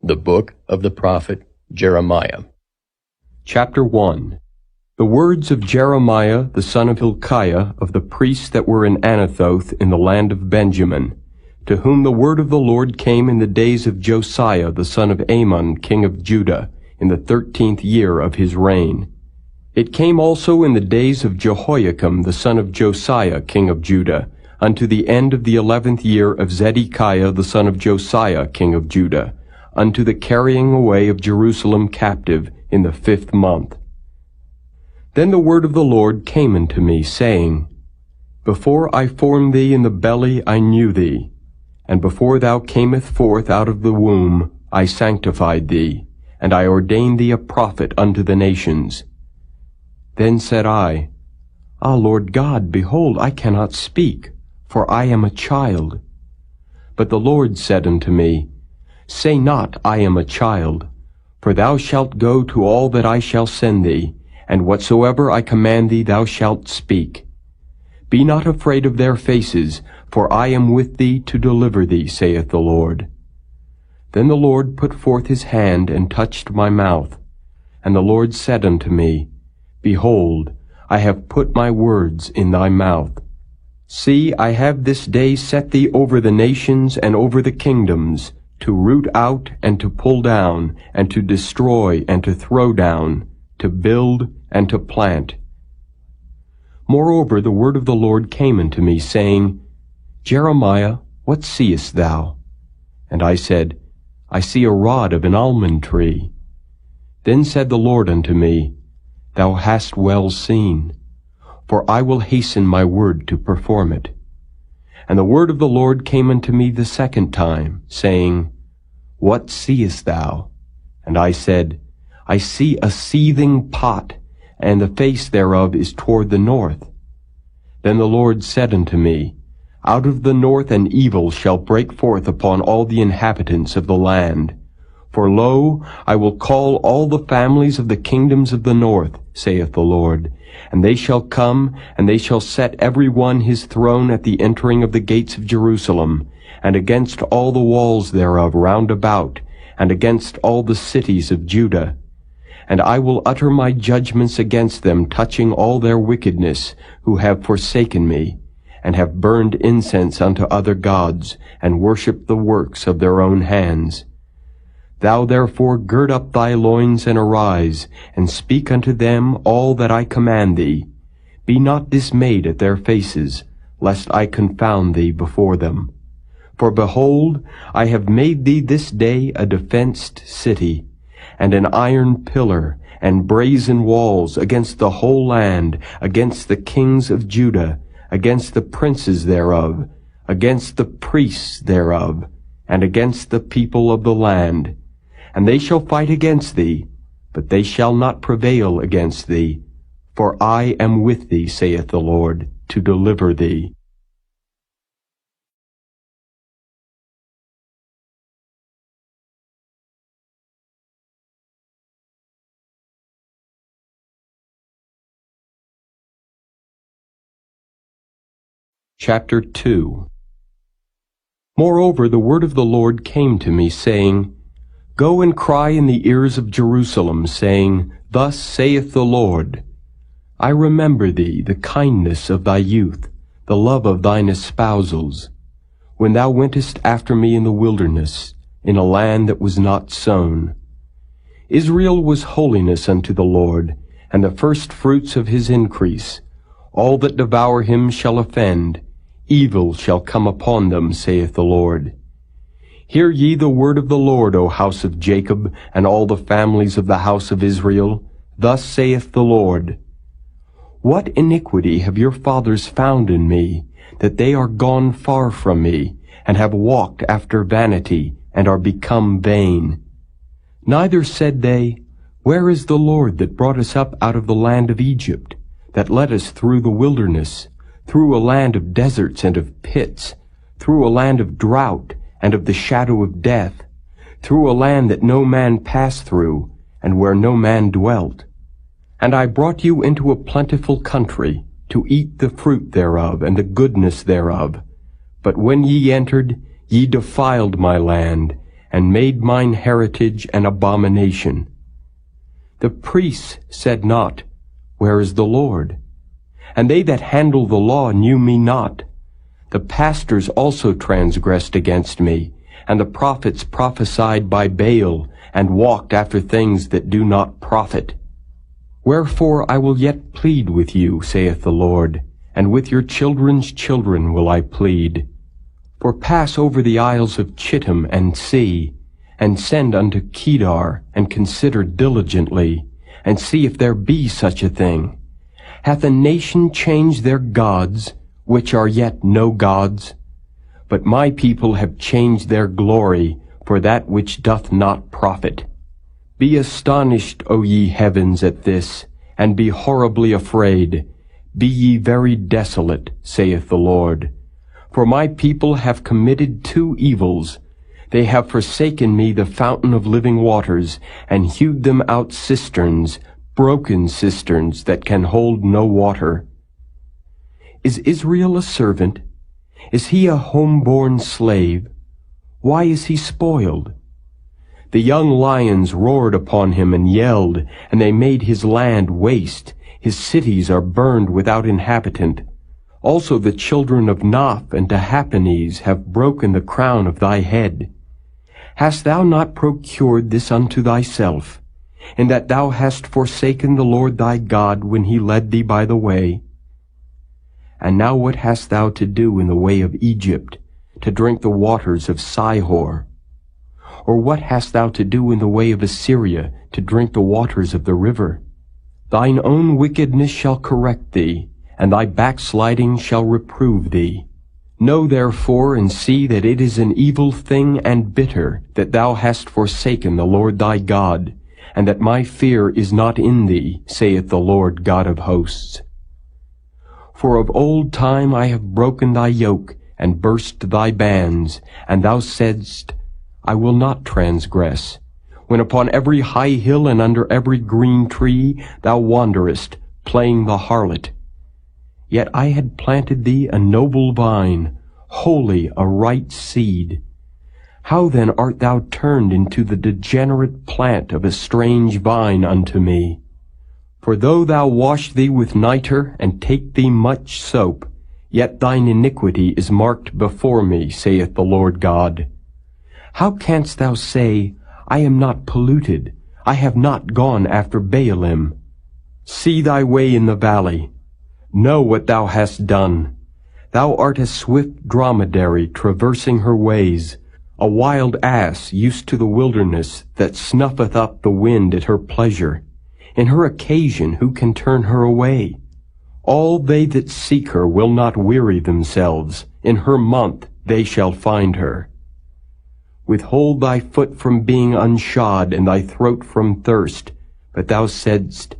The book of the prophet Jeremiah. Chapter 1. The words of Jeremiah the son of Hilkiah of the priests that were in Anathoth in the land of Benjamin, to whom the word of the Lord came in the days of Josiah the son of Amon king of Judah, in the 13th year of his reign. It came also in the days of Jehoiakim the son of Josiah king of Judah, unto the end of the 11th year of Zedekiah the son of Josiah king of Judah, unto the carrying away of Jerusalem captive in the 5th month. Then the word of the Lord came unto me, saying, Before I formed thee in the belly I knew thee, and before thou camest forth out of the womb I sanctified thee, and I ordained thee a prophet unto the nations. Then said I, Ah, Lord God, behold, I cannot speak, for I am a child. But the Lord said unto me, Say not, I am a child, for thou shalt go to all that I shall send thee, and whatsoever I command thee thou shalt speak. Be not afraid of their faces, for I am with thee to deliver thee, saith the Lord. Then the Lord put forth his hand and touched my mouth. And the Lord said unto me, Behold, I have put my words in thy mouth. See, I have this day set thee over the nations and over the kingdoms, to root out and to pull down, and to destroy and to throw down, to build and to plant. Moreover, the word of the Lord came unto me, saying, Jeremiah, what seest thou? And I said, I see a rod of an almond tree. Then said the Lord unto me, Thou hast well seen, for I will hasten my word to perform it. And the word of the Lord came unto me the second time, saying, What seest thou? And I said, I see a seething pot, and the face thereof is toward the north. Then the Lord said unto me, Out of the north an evil shall break forth upon all the inhabitants of the land. For lo, I will call all the families of the kingdoms of the north, saith the Lord, and they shall come, and they shall set every one his throne at the entering of the gates of Jerusalem, and against all the walls thereof round about, and against all the cities of Judah. And I will utter my judgments against them touching all their wickedness, who have forsaken me, and have burned incense unto other gods, and worshipped the works of their own hands. Thou therefore gird up thy loins and arise, and speak unto them all that I command thee. Be not dismayed at their faces, lest I confound thee before them. For behold, I have made thee this day a defenced city, and an iron pillar, and brazen walls against the whole land, against the kings of Judah, against the princes thereof, against the priests thereof, and against the people of the land. And they shall fight against thee, but they shall not prevail against thee. For I am with thee, saith the Lord, to deliver thee. Chapter 2. Moreover, the word of the Lord came to me, saying, Go and cry in the ears of Jerusalem, saying, Thus saith the Lord, I remember thee, the kindness of thy youth, the love of thine espousals, when thou wentest after me in the wilderness, in a land that was not sown. Israel was holiness unto the Lord, and the first fruits of his increase. All that devour him shall offend, evil shall come upon them, saith the Lord. Hear ye the word of the Lord, O house of Jacob, and all the families of the house of Israel. Thus saith the Lord, What iniquity have your fathers found in me, that they are gone far from me, and have walked after vanity, and are become vain? Neither said they, Where is the Lord that brought us up out of the land of Egypt, that led us through the wilderness, through a land of deserts and of pits, through a land of drought, and of the shadow of death, through a land that no man passed through, and where no man dwelt. And I brought you into a plentiful country, to eat the fruit thereof, and the goodness thereof. But when ye entered, ye defiled my land, and made mine heritage an abomination. The priests said not, Where is the Lord? And they that handle the law knew me not. The pastors also transgressed against me, and the prophets prophesied by Baal, and walked after things that do not profit. Wherefore I will yet plead with you, saith the Lord, and with your children's children will I plead. For pass over the isles of Chittim and see, and send unto Kedar, and consider diligently, and see if there be such a thing. Hath a nation changed their gods, which are yet no gods? But my people have changed their glory for that which doth not profit. Be astonished, O ye heavens, at this, and be horribly afraid. Be ye very desolate, saith the Lord. For my people have committed two evils. They have forsaken me, the fountain of living waters, and hewed them out cisterns, broken cisterns that can hold no water. Is Israel a servant? Is he a home-born slave? Why is he spoiled? The young lions roared upon him and yelled, and they made his land waste. His cities are burned without inhabitant. Also the children of Naph and Tahpanhes have broken the crown of thy head. Hast thou not procured this unto thyself, in that thou hast forsaken the Lord thy God when he led thee by the way? And now what hast thou to do in the way of Egypt, to drink the waters of Sihor? Or what hast thou to do in the way of Assyria, to drink the waters of the river? Thine own wickedness shall correct thee, and thy backsliding shall reprove thee. Know therefore and see that it is an evil thing and bitter that thou hast forsaken the Lord thy God, and that my fear is not in thee, saith the Lord God of hosts. For of old time I have broken thy yoke, and burst thy bands, and thou saidst, I will not transgress. When upon every high hill and under every green tree thou wanderest, playing the harlot. Yet I had planted thee a noble vine, holy a right seed. How then art thou turned into the degenerate plant of a strange vine unto me? For though thou wash thee with nitre, and take thee much soap, yet thine iniquity is marked before me, saith the Lord God. How canst thou say, I am not polluted, I have not gone after Baalim? See thy way in the valley. Know what thou hast done. Thou art a swift dromedary traversing her ways, a wild ass used to the wilderness that snuffeth up the wind at her pleasure. In her occasion who can turn her away? All they that seek her will not weary themselves. In her month they shall find her. Withhold thy foot from being unshod, and thy throat from thirst. But thou saidst,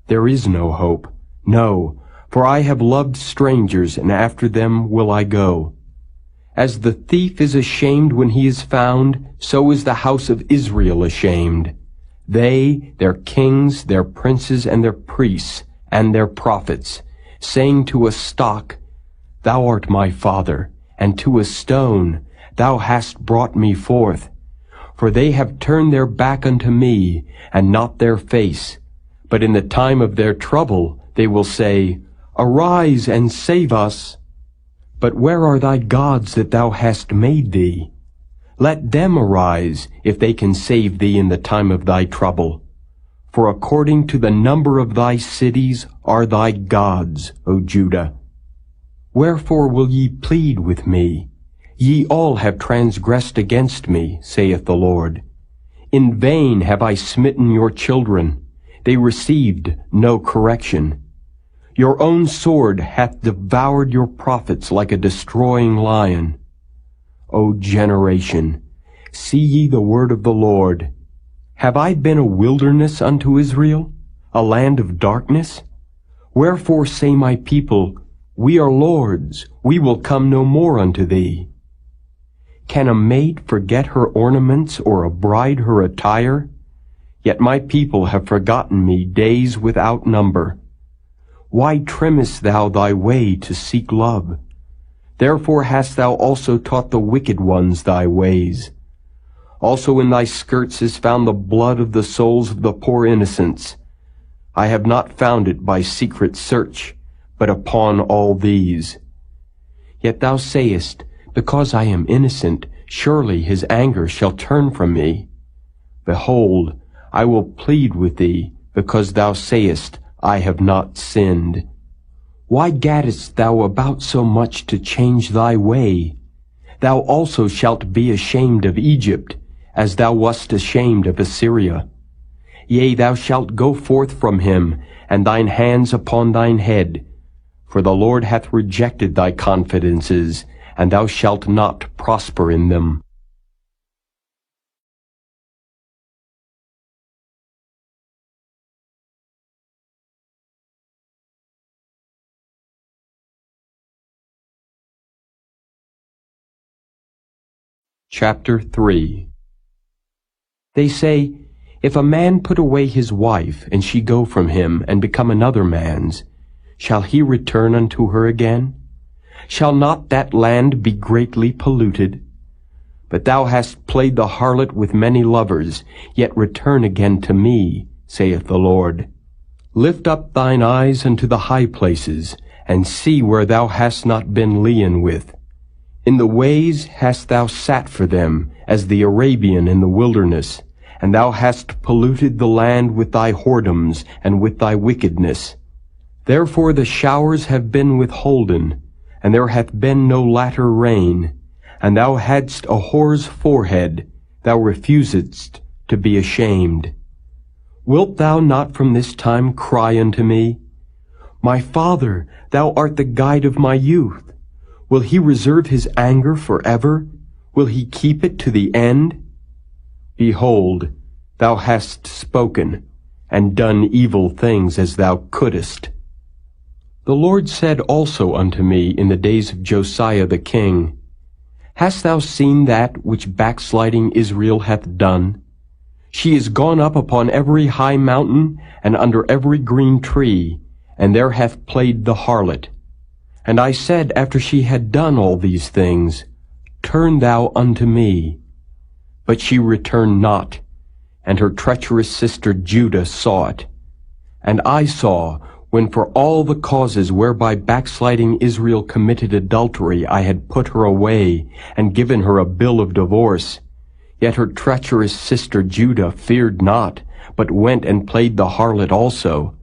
There is no hope. No, for I have loved strangers, and after them will I go. As the thief is ashamed when he is found, so is the house of Israel ashamed. They, their kings, their princes, and their priests, and their prophets, saying to a stock, Thou art my father, and to a stone, Thou hast brought me forth. For they have turned their back unto me, and not their face. But in the time of their trouble they will say, Arise and save us. But where are thy gods that thou hast made thee? Let them arise, if they can save thee in the time of thy trouble. For according to the number of thy cities are thy gods, O Judah. Wherefore will ye plead with me? Ye all have transgressed against me, saith the Lord. In vain have I smitten your children. They received no correction. Your own sword hath devoured your prophets like a destroying lion. O generation, see ye the word of the Lord. Have I been a wilderness unto Israel, a land of darkness? Wherefore say my people, We are lords, we will come no more unto thee. Can a maid forget her ornaments, or a bride her attire? Yet my people have forgotten me days without number. Why trimmest thou thy way to seek love? Therefore hast thou also taught the wicked ones thy ways. Also in thy skirts is found the blood of the souls of the poor innocents. I have not found it by secret search, but upon all these. Yet thou sayest, because I am innocent, surely his anger shall turn from me. Behold, I will plead with thee, because thou sayest, I have not sinned. Why gaddest thou about so much to change thy way? Thou also shalt be ashamed of Egypt, as thou wast ashamed of Assyria. Yea, thou shalt go forth from him, and thine hands upon thine head. For the Lord hath rejected thy confidences, and thou shalt not prosper in them. Chapter 3. They say, if a man put away his wife, and she go from him, and become another man's, shall he return unto her again? Shall not that land be greatly polluted? But thou hast played the harlot with many lovers, yet return again to me, saith the Lord. Lift up thine eyes unto the high places, and see where thou hast not been lian with. In the ways hast thou sat for them, as the Arabian in the wilderness, and thou hast polluted the land with thy whoredoms and with thy wickedness. Therefore the showers have been withholden, and there hath been no latter rain, and thou hadst a whore's forehead, thou refusedst to be ashamed. Wilt thou not from this time cry unto me, My Father, thou art the guide of my youth. Will he reserve his anger forever? Will he keep it to the end? Behold, thou hast spoken, and done evil things as thou couldest. The Lord said also unto me in the days of Josiah the king, Hast thou seen that which backsliding Israel hath done? She is gone up upon every high mountain, and under every green tree, and there hath played the harlot. And I said after she had done all these things, Turn thou unto me. But she returned not, and her treacherous sister Judah saw it. And I saw, when for all the causes whereby backsliding Israel committed adultery I had put her away, and given her a bill of divorce, yet her treacherous sister Judah feared not, but went and played the harlot also.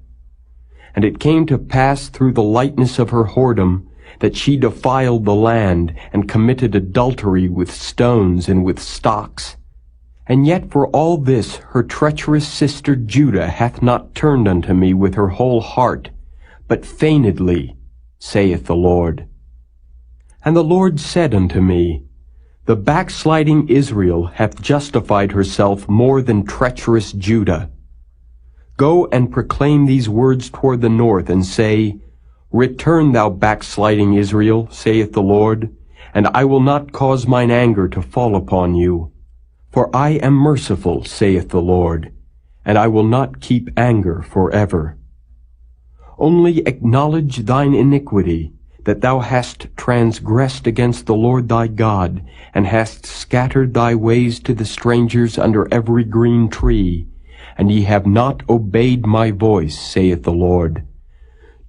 And it came to pass through the lightness of her whoredom, that she defiled the land, and committed adultery with stones and with stocks. And yet for all this her treacherous sister Judah hath not turned unto me with her whole heart, but feignedly, saith the Lord. And the Lord said unto me, The backsliding Israel hath justified herself more than treacherous Judah. Go and proclaim these words toward the north, and say, Return, thou backsliding Israel, saith the Lord, and I will not cause mine anger to fall upon you. For I am merciful, saith the Lord, and I will not keep anger forever. Only acknowledge thine iniquity, that thou hast transgressed against the Lord thy God, and hast scattered thy ways to the strangers under every green tree, and ye have not obeyed my voice, saith the Lord.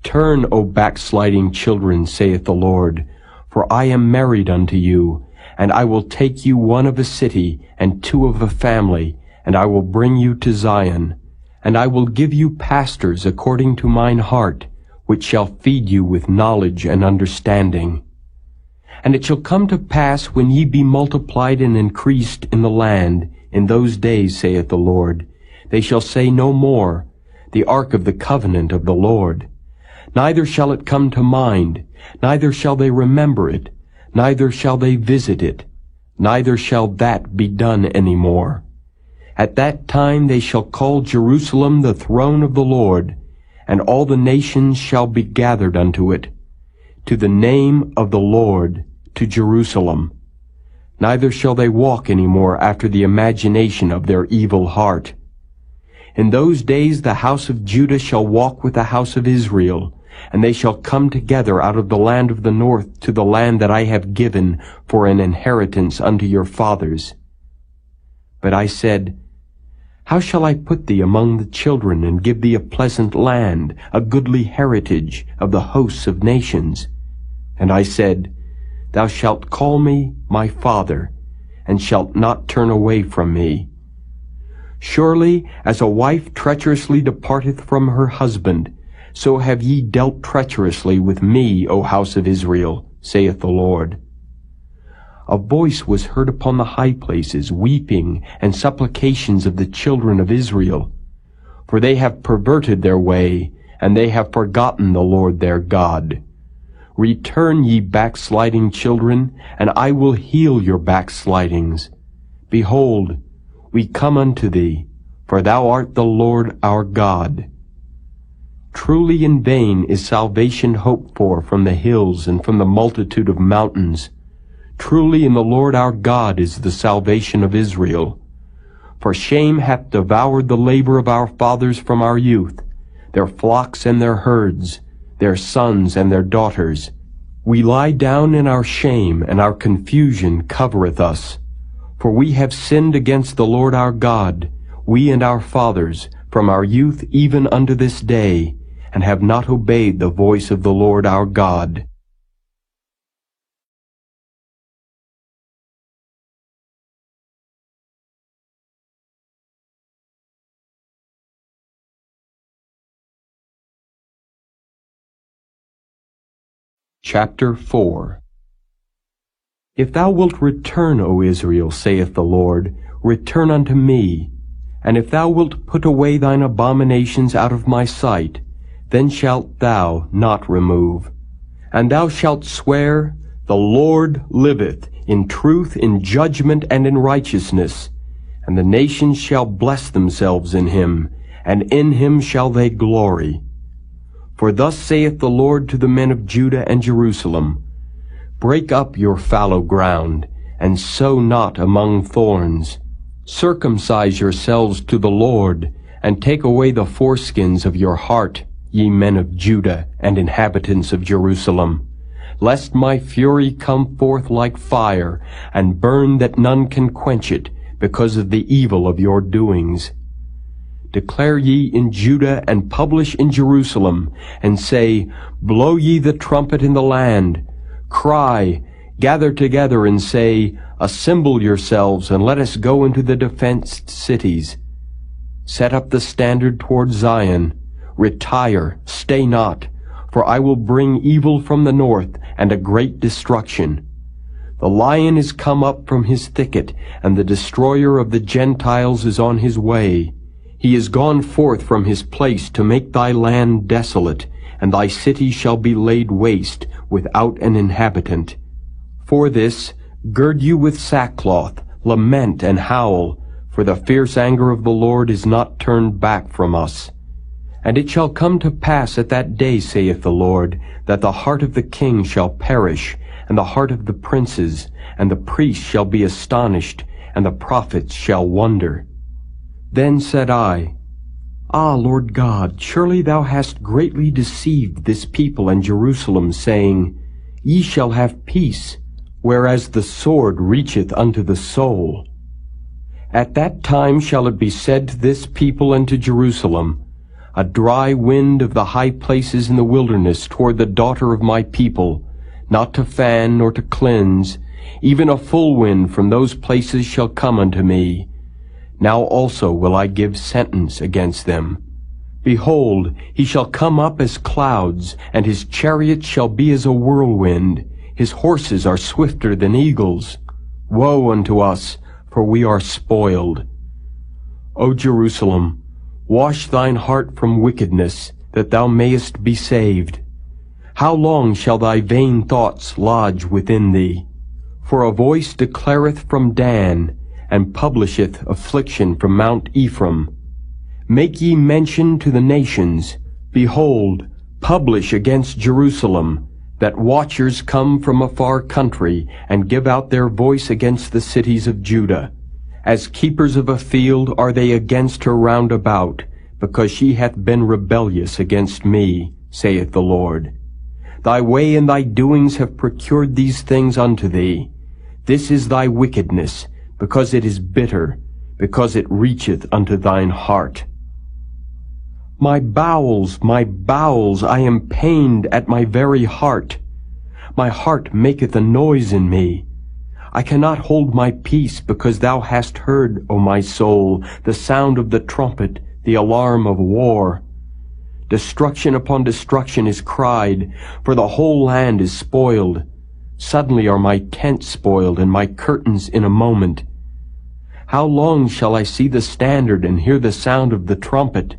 Turn, O backsliding children, saith the Lord, for I am married unto you, and I will take you one of a city, and two of a family, and I will bring you to Zion, and I will give you pastors according to mine heart, which shall feed you with knowledge and understanding. And it shall come to pass, when ye be multiplied and increased in the land, in those days, saith the Lord, they shall say no more, The ark of the covenant of the Lord. Neither shall it come to mind, neither shall they remember it, neither shall they visit it, neither shall that be done any more. At that time they shall call Jerusalem the throne of the Lord, and all the nations shall be gathered unto it, to the name of the Lord, to Jerusalem. Neither shall they walk any more after the imagination of their evil heart. In those days the house of Judah shall walk with the house of Israel, and they shall come together out of the land of the north to the land that I have given for an inheritance unto your fathers. But I said, How shall I put thee among the children, and give thee a pleasant land, a goodly heritage of the hosts of nations? And I said, Thou shalt call me my father, and shalt not turn away from me. Surely as a wife treacherously departeth from her husband, so have ye dealt treacherously with me, O house of Israel, saith the Lord. A voice was heard upon the high places, weeping and supplications of the children of Israel. For they have perverted their way, and they have forgotten the Lord their God. Return, ye backsliding children, and I will heal your backslidings. Behold, we come unto thee, for thou art the Lord our God. Truly in vain is salvation hoped for from the hills and from the multitude of mountains. Truly in the Lord our God is the salvation of Israel. For shame hath devoured the labor of our fathers from our youth, their flocks and their herds, their sons and their daughters. We lie down in our shame, and our confusion covereth us. For we have sinned against the Lord our God, we and our fathers, from our youth even unto this day, and have not obeyed the voice of the Lord our God. Chapter 4. If thou wilt return, O Israel, saith the Lord, return unto me. And if thou wilt put away thine abominations out of my sight, then shalt thou not remove. And thou shalt swear, The Lord liveth, in truth, in judgment, and in righteousness. And the nations shall bless themselves in him, and in him shall they glory. For thus saith the Lord to the men of Judah and Jerusalem, Break up your fallow ground, and sow not among thorns. Circumcise yourselves to the Lord, and take away the foreskins of your heart, ye men of Judah and inhabitants of Jerusalem, lest my fury come forth like fire, and burn that none can quench it, because of the evil of your doings. Declare ye in Judah, and publish in Jerusalem, and say, Blow ye the trumpet in the land. Cry, gather together, and say, Assemble yourselves, and let us go into the defenced cities. Set up the standard toward Zion. Retire, stay not, for I will bring evil from the north, and a great destruction. The lion is come up from his thicket, and the destroyer of the Gentiles is on his way. He is gone forth from his place to make thy land desolate, and thy city shall be laid waste, without an inhabitant. For this, gird you with sackcloth, lament and howl, for the fierce anger of the Lord is not turned back from us. And it shall come to pass at that day, saith the Lord, that the heart of the king shall perish, and the heart of the princes, and the priests shall be astonished, and the prophets shall wonder. Then said I, Ah, Lord God, surely thou hast greatly deceived this people and Jerusalem, saying, Ye shall have peace, whereas the sword reacheth unto the soul. At that time shall it be said to this people and to Jerusalem, A dry wind of the high places in the wilderness toward the daughter of my people, not to fan nor to cleanse, even a full wind from those places shall come unto me. Now also will I give sentence against them. Behold, he shall come up as clouds, and his chariots shall be as a whirlwind. His horses are swifter than eagles. Woe unto us, for we are spoiled. O Jerusalem, wash thine heart from wickedness, that thou mayest be saved. How long shall thy vain thoughts lodge within thee? For a voice declareth from Dan, and publisheth affliction from Mount Ephraim. Make ye mention to the nations, Behold, publish against Jerusalem, that watchers come from a far country, and give out their voice against the cities of Judah. As keepers of a field are they against her round about, because she hath been rebellious against me, saith the Lord. Thy way and thy doings have procured these things unto thee. This is thy wickedness, because it is bitter, because it reacheth unto thine heart. My bowels, I am pained at my very heart. My heart maketh a noise in me. I cannot hold my peace, because thou hast heard, O my soul, the sound of the trumpet, the alarm of war. Destruction upon destruction is cried, for the whole land is spoiled. Suddenly are my tents spoiled, and my curtains in a moment. How long shall I see the standard and hear the sound of the trumpet?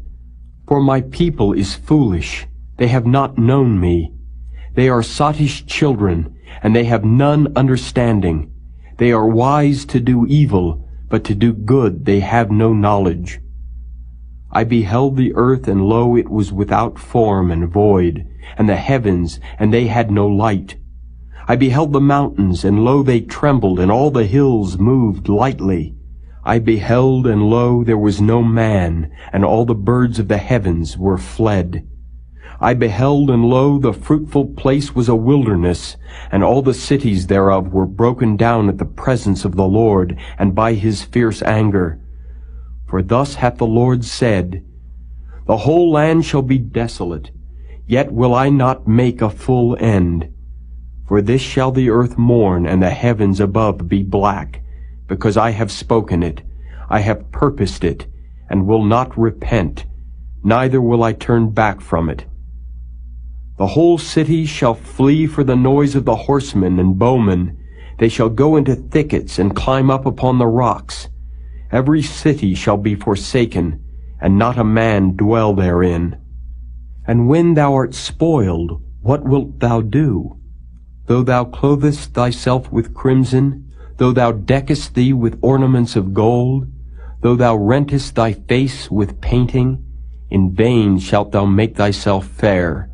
For my people is foolish, they have not known me. They are sottish children, and they have none understanding. They are wise to do evil, but to do good they have no knowledge. I beheld the earth, and lo, it was without form and void, and the heavens, and they had no light. I beheld the mountains, and lo, they trembled, and all the hills moved lightly. I beheld, and lo, there was no man, and all the birds of the heavens were fled. I beheld, and lo, the fruitful place was a wilderness, and all the cities thereof were broken down at the presence of the Lord, and by his fierce anger. For thus hath the Lord said, The whole land shall be desolate, yet will I not make a full end. For this shall the earth mourn, and the heavens above be black, because I have spoken it, I have purposed it, and will not repent, neither will I turn back from it. The whole city shall flee for the noise of the horsemen and bowmen. They shall go into thickets and climb up upon the rocks. Every city shall be forsaken, and not a man dwell therein. And when thou art spoiled, what wilt thou do? Though thou clothest thyself with crimson, though thou deckest thee with ornaments of gold, though thou rentest thy face with painting, in vain shalt thou make thyself fair.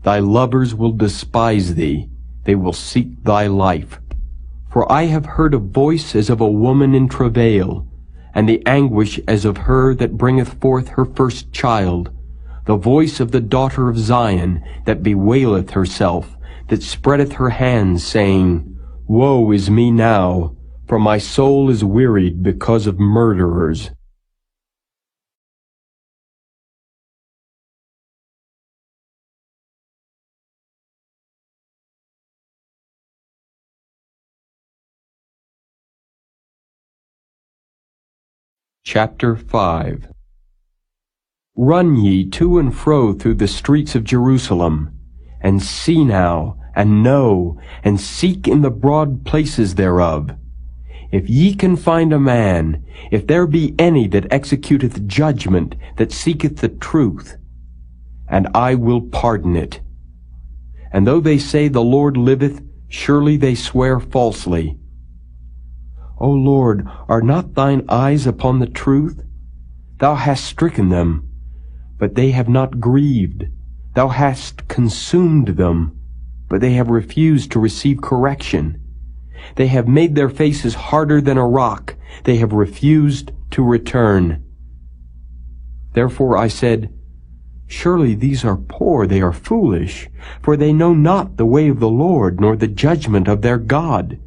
Thy lovers will despise thee, they will seek thy life. For I have heard a voice as of a woman in travail, and the anguish as of her that bringeth forth her first child, the voice of the daughter of Zion, that bewaileth herself, that spreadeth her hands, saying, Woe is me now, for my soul is wearied because of murderers. Chapter 5. Run ye to and fro through the streets of Jerusalem, and see now, and know, and seek in the broad places thereof. If ye can find a man, if there be any that executeth judgment, that seeketh the truth, and I will pardon it. And though they say the Lord liveth, surely they swear falsely. O Lord, are not thine eyes upon the truth? Thou hast stricken them, but they have not grieved. Thou hast consumed them, but they have refused to receive correction. They have made their faces harder than a rock. They have refused to return. Therefore I said, Surely these are poor, they are foolish, for they know not the way of the Lord, nor the judgment of their God.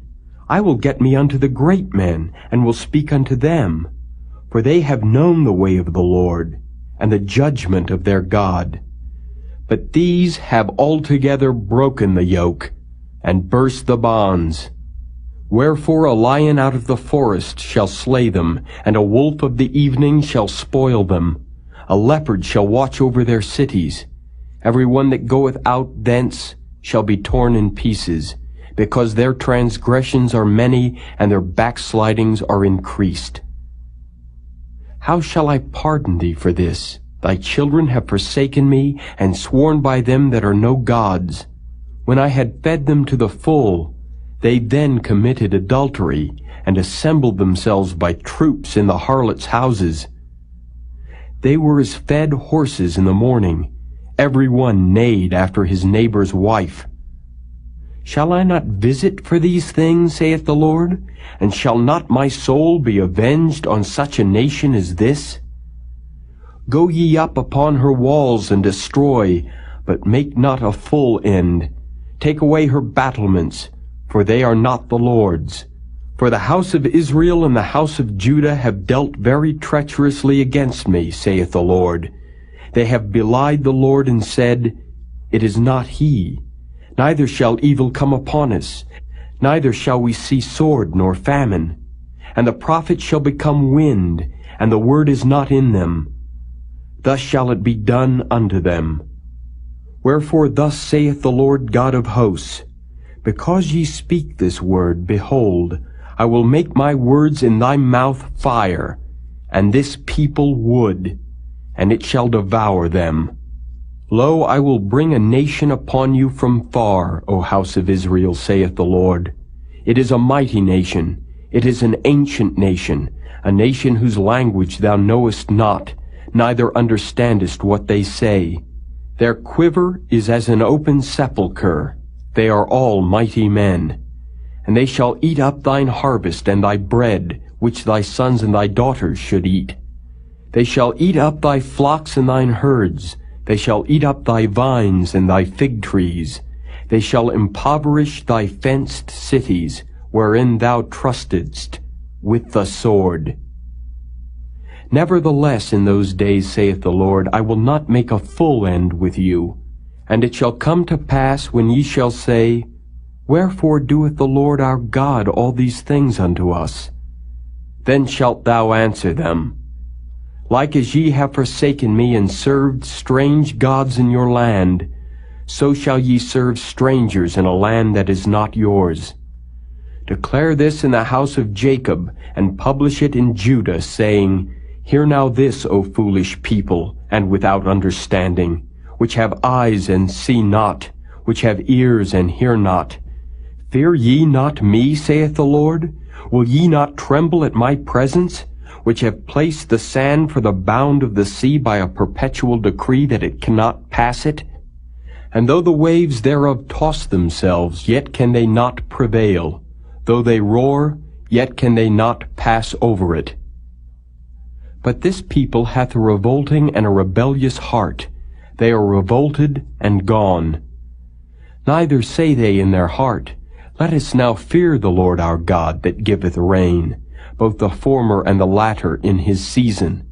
I will get me unto the great men, and will speak unto them, for they have known the way of the Lord, and the judgment of their God. But these have altogether broken the yoke, and burst the bonds. Wherefore a lion out of the forest shall slay them, and a wolf of the evening shall spoil them. A leopard shall watch over their cities. Every one that goeth out thence shall be torn in pieces, because their transgressions are many, and their backslidings are increased. How shall I pardon thee for this? Thy children have forsaken me, and sworn by them that are no gods. When I had fed them to the full, they then committed adultery, and assembled themselves by troops in the harlots' houses. They were as fed horses in the morning. Every one neighed after his neighbor's wife. Shall I not visit for these things, saith the Lord? And shall not my soul be avenged on such a nation as this? Go ye up upon her walls and destroy, but make not a full end. Take away her battlements, for they are not the Lord's. For the house of Israel and the house of Judah have dealt very treacherously against me, saith the Lord. They have belied the Lord and said, It is not he. Neither shall evil come upon us, neither shall we see sword nor famine. And the prophets shall become wind, and the word is not in them. Thus shall it be done unto them. Wherefore thus saith the Lord God of hosts, Because ye speak this word, behold, I will make my words in thy mouth fire, and this people wood, and it shall devour them. Lo, I will bring a nation upon you from far, O house of Israel, saith the Lord. It is a mighty nation, it is an ancient nation, a nation whose language thou knowest not, neither understandest what they say. Their quiver is as an open sepulchre. They are all mighty men. And they shall eat up thine harvest and thy bread, which thy sons and thy daughters should eat. They shall eat up thy flocks and thine herds. They shall eat up thy vines and thy fig trees. They shall impoverish thy fenced cities, wherein thou trustedst, with the sword. Nevertheless, in those days, saith the Lord, I will not make a full end with you. And it shall come to pass, when ye shall say, Wherefore doeth the Lord our God all these things unto us? Then shalt thou answer them, Like as ye have forsaken me, and served strange gods in your land, so shall ye serve strangers in a land that is not yours. Declare this in the house of Jacob, and publish it in Judah, saying, Hear now this, O foolish people, and without understanding, which have eyes and see not, which have ears and hear not. Fear ye not me, saith the Lord? Will ye not tremble at my presence, which have placed the sand for the bound of the sea by a perpetual decree that it cannot pass it? And though the waves thereof toss themselves, yet can they not prevail. Though they roar, yet can they not pass over it. But this people hath a revolting and a rebellious heart. They are revolted and gone. Neither say they in their heart, Let us now fear the Lord our God that giveth rain, both the former and the latter in his season.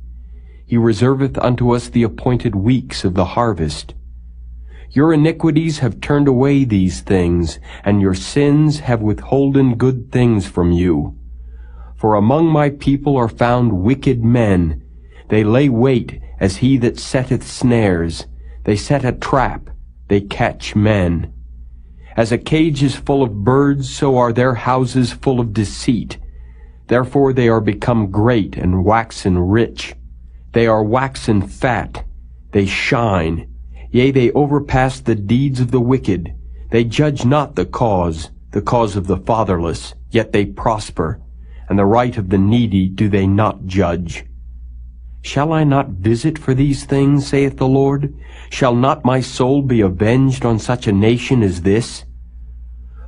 He reserveth unto us the appointed weeks of the harvest. Your iniquities have turned away these things, and your sins have withholden good things from you. For among my people are found wicked men. They lay wait as he that setteth snares. They set a trap, they catch men. As a cage is full of birds, so are their houses full of deceit. Therefore they are become great and waxen rich. They are waxen fat, they shine. Yea, they overpass the deeds of the wicked. They judge not the cause of the fatherless, yet they prosper. And the right of the needy do they not judge. Shall I not visit for these things, saith the Lord? Shall not my soul be avenged on such a nation as this?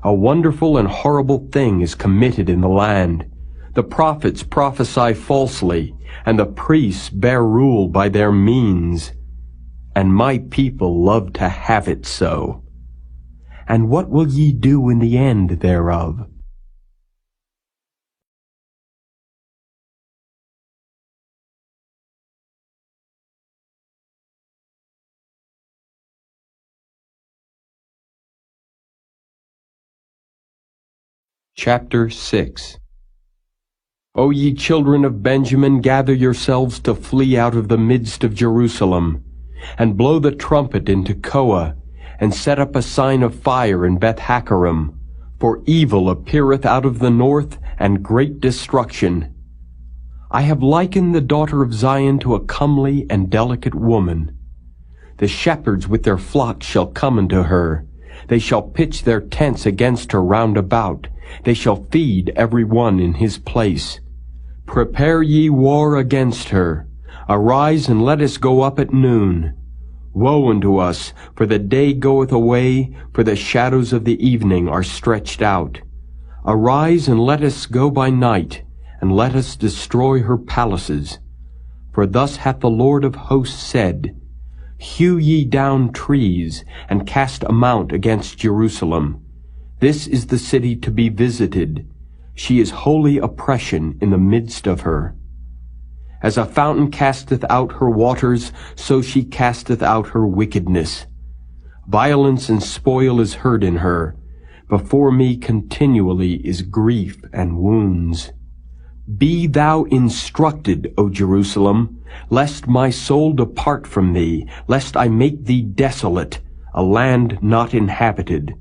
A wonderful and horrible thing is committed in the land. The prophets prophesy falsely, and the priests bear rule by their means. And my people love to have it so. And what will ye do in the end thereof? Chapter 6. O ye children of Benjamin, gather yourselves to flee out of the midst of Jerusalem, and blow the trumpet in Tekoa, and set up a sign of fire in Beth-Haccherem, for evil appeareth out of the north, and great destruction. I have likened the daughter of Zion to a comely and delicate woman. The shepherds with their flocks shall come unto her. They shall pitch their tents against her round about. They shall feed every one in his place. Prepare ye war against her. Arise and let us go up at noon. Woe unto us, for the day goeth away, for the shadows of the evening are stretched out. Arise and let us go by night, and let us destroy her palaces. For thus hath the Lord of hosts said, Hew ye down trees, and cast a mount against Jerusalem. This is the city to be visited. She is holy oppression in the midst of her. As a fountain casteth out her waters, so she casteth out her wickedness. Violence and spoil is heard in her. Before me continually is grief and wounds. Be thou instructed, O Jerusalem, lest my soul depart from thee, lest I make thee desolate, a land not inhabited.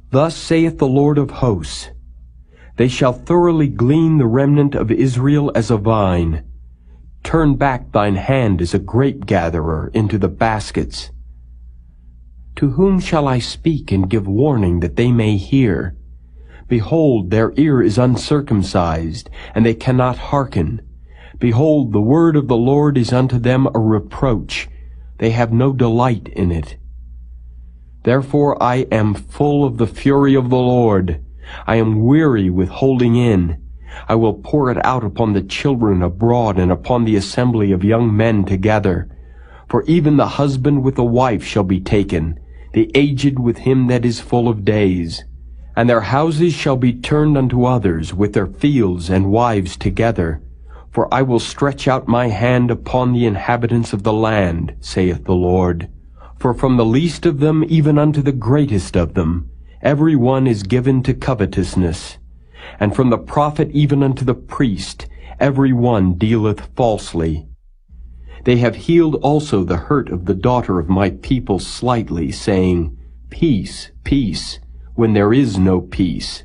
Thus saith the Lord of hosts, they shall thoroughly glean the remnant of Israel as a vine. Turn back thine hand as a grape-gatherer into the baskets. To whom shall I speak and give warning that they may hear? Behold, their ear is uncircumcised, and they cannot hearken. Behold, the word of the Lord is unto them a reproach. They have no delight in it. Therefore I am full of the fury of the Lord. I am weary with holding in. I will pour it out upon the children abroad and upon the assembly of young men together. For even the husband with the wife shall be taken, the aged with him that is full of days. And their houses shall be turned unto others, with their fields and wives together. For I will stretch out my hand upon the inhabitants of the land, saith the Lord. For from the least of them even unto the greatest of them, every one is given to covetousness. And from the prophet even unto the priest, every one dealeth falsely. They have healed also the hurt of the daughter of my people slightly, saying, Peace, peace, when there is no peace.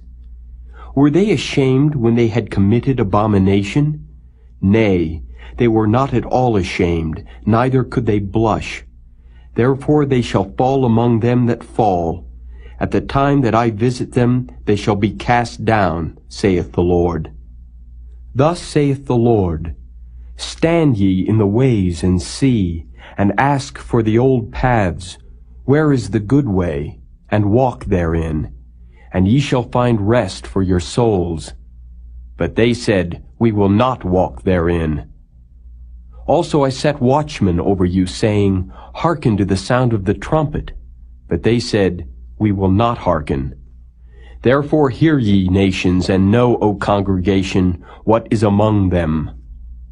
Were they ashamed when they had committed abomination? Nay, they were not at all ashamed, neither could they blush. Therefore they shall fall among them that fall. At the time that I visit them, they shall be cast down, saith the Lord. Thus saith the Lord, Stand ye in the ways and see, and ask for the old paths, where is the good way, and walk therein, and ye shall find rest for your souls. But they said, We will not walk therein. Also I set watchmen over you, saying, Hearken to the sound of the trumpet. But they said, We will not hearken. Therefore hear ye, nations, and know, O congregation, what is among them.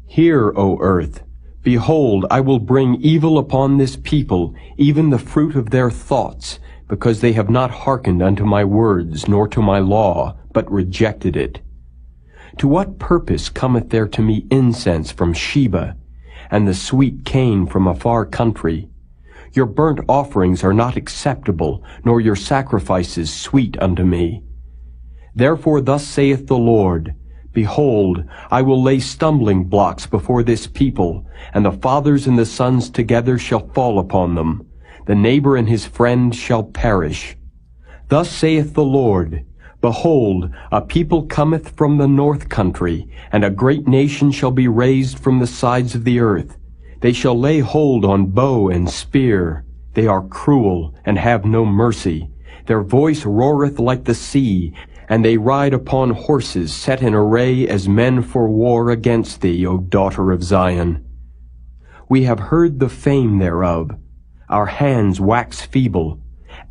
Hear, O earth. Behold, I will bring evil upon this people, even the fruit of their thoughts, because they have not hearkened unto my words, nor to my law, but rejected it. To what purpose cometh there to me incense from Sheba, and the sweet cane from a far country? Your burnt offerings are not acceptable, nor your sacrifices sweet unto me. Therefore thus saith the Lord, Behold, I will lay stumbling blocks before this people, and the fathers and the sons together shall fall upon them. The neighbor and his friend shall perish. Thus saith the Lord, Behold, a people cometh from the north country, and a great nation shall be raised from the sides of the earth. They shall lay hold on bow and spear. They are cruel, and have no mercy. Their voice roareth like the sea, and they ride upon horses set in array as men for war against thee, O daughter of Zion. We have heard the fame thereof. Our hands wax feeble.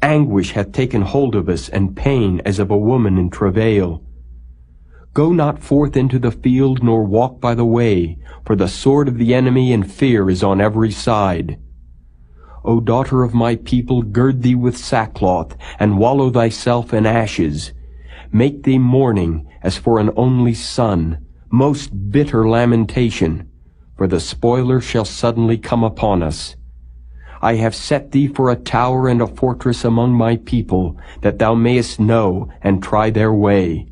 Anguish hath taken hold of us, and pain as of a woman in travail. Go not forth into the field, nor walk by the way, for the sword of the enemy and fear is on every side. O daughter of my people, gird thee with sackcloth, and wallow thyself in ashes. Make thee mourning as for an only son, most bitter lamentation, for the spoiler shall suddenly come upon us. I have set thee for a tower and a fortress among my people, that thou mayest know and try their way.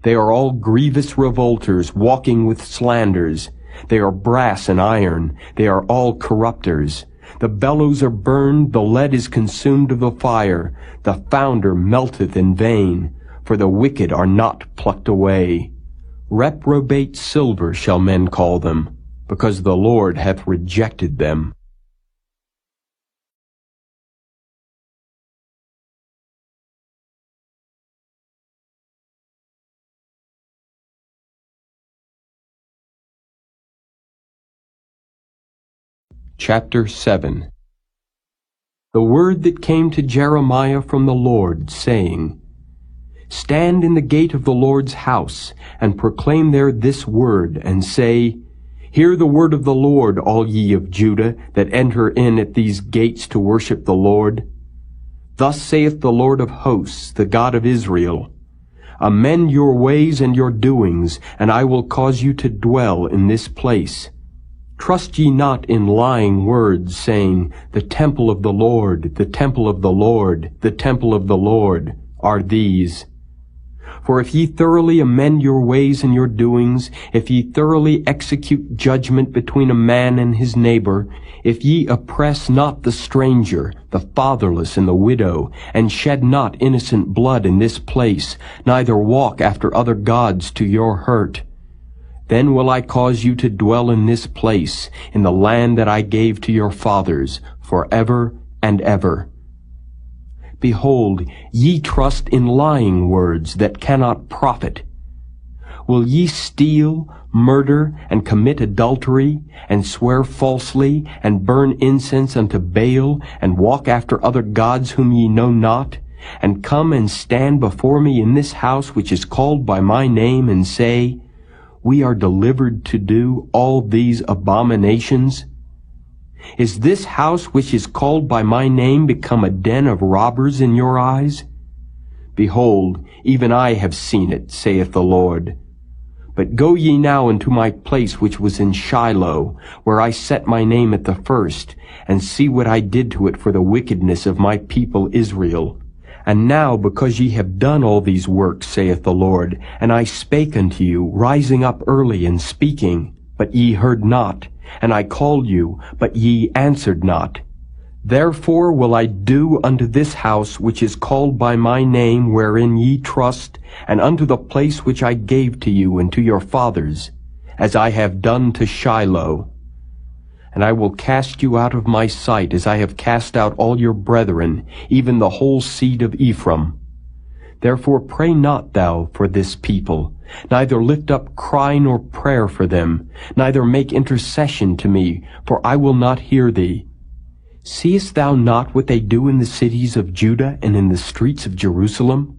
They are all grievous revolters, walking with slanders. They are brass and iron. They are all corrupters. The bellows are burned, the lead is consumed of the fire. The founder melteth in vain, for the wicked are not plucked away. Reprobate silver shall men call them, because the Lord hath rejected them. Chapter 7. The word that came to Jeremiah from the Lord, saying, Stand in the gate of the Lord's house, and proclaim there this word, and say, Hear the word of the Lord, all ye of Judah, that enter in at these gates to worship the Lord. Thus saith the Lord of hosts, the God of Israel, Amend your ways and your doings, and I will cause you to dwell in this place. Trust ye not in lying words, saying, The temple of the Lord, the temple of the Lord, the temple of the Lord, are these. For if ye thoroughly amend your ways and your doings, if ye thoroughly execute judgment between a man and his neighbor, if ye oppress not the stranger, the fatherless, and the widow, and shed not innocent blood in this place, neither walk after other gods to your hurt, then will I cause you to dwell in this place, in the land that I gave to your fathers, forever and ever. Behold, ye trust in lying words that cannot profit. Will ye steal, murder, and commit adultery, and swear falsely, and burn incense unto Baal, and walk after other gods whom ye know not, and come and stand before me in this house which is called by my name, and say, We are delivered to do all these abominations? Is this house which is called by my name become a den of robbers in your eyes? Behold, even I have seen it, saith the Lord. But go ye now into my place which was in Shiloh, where I set my name at the first, and see what I did to it for the wickedness of my people Israel. And now, because ye have done all these works, saith the Lord, and I spake unto you, rising up early and speaking, but ye heard not, and I called you, but ye answered not. Therefore will I do unto this house which is called by my name, wherein ye trust, and unto the place which I gave to you and to your fathers, as I have done to Shiloh. And I will cast you out of my sight, as I have cast out all your brethren, even the whole seed of Ephraim. Therefore pray not thou for this people, neither lift up cry nor prayer for them, neither make intercession to me, for I will not hear thee. Seest thou not what they do in the cities of Judah and in the streets of Jerusalem?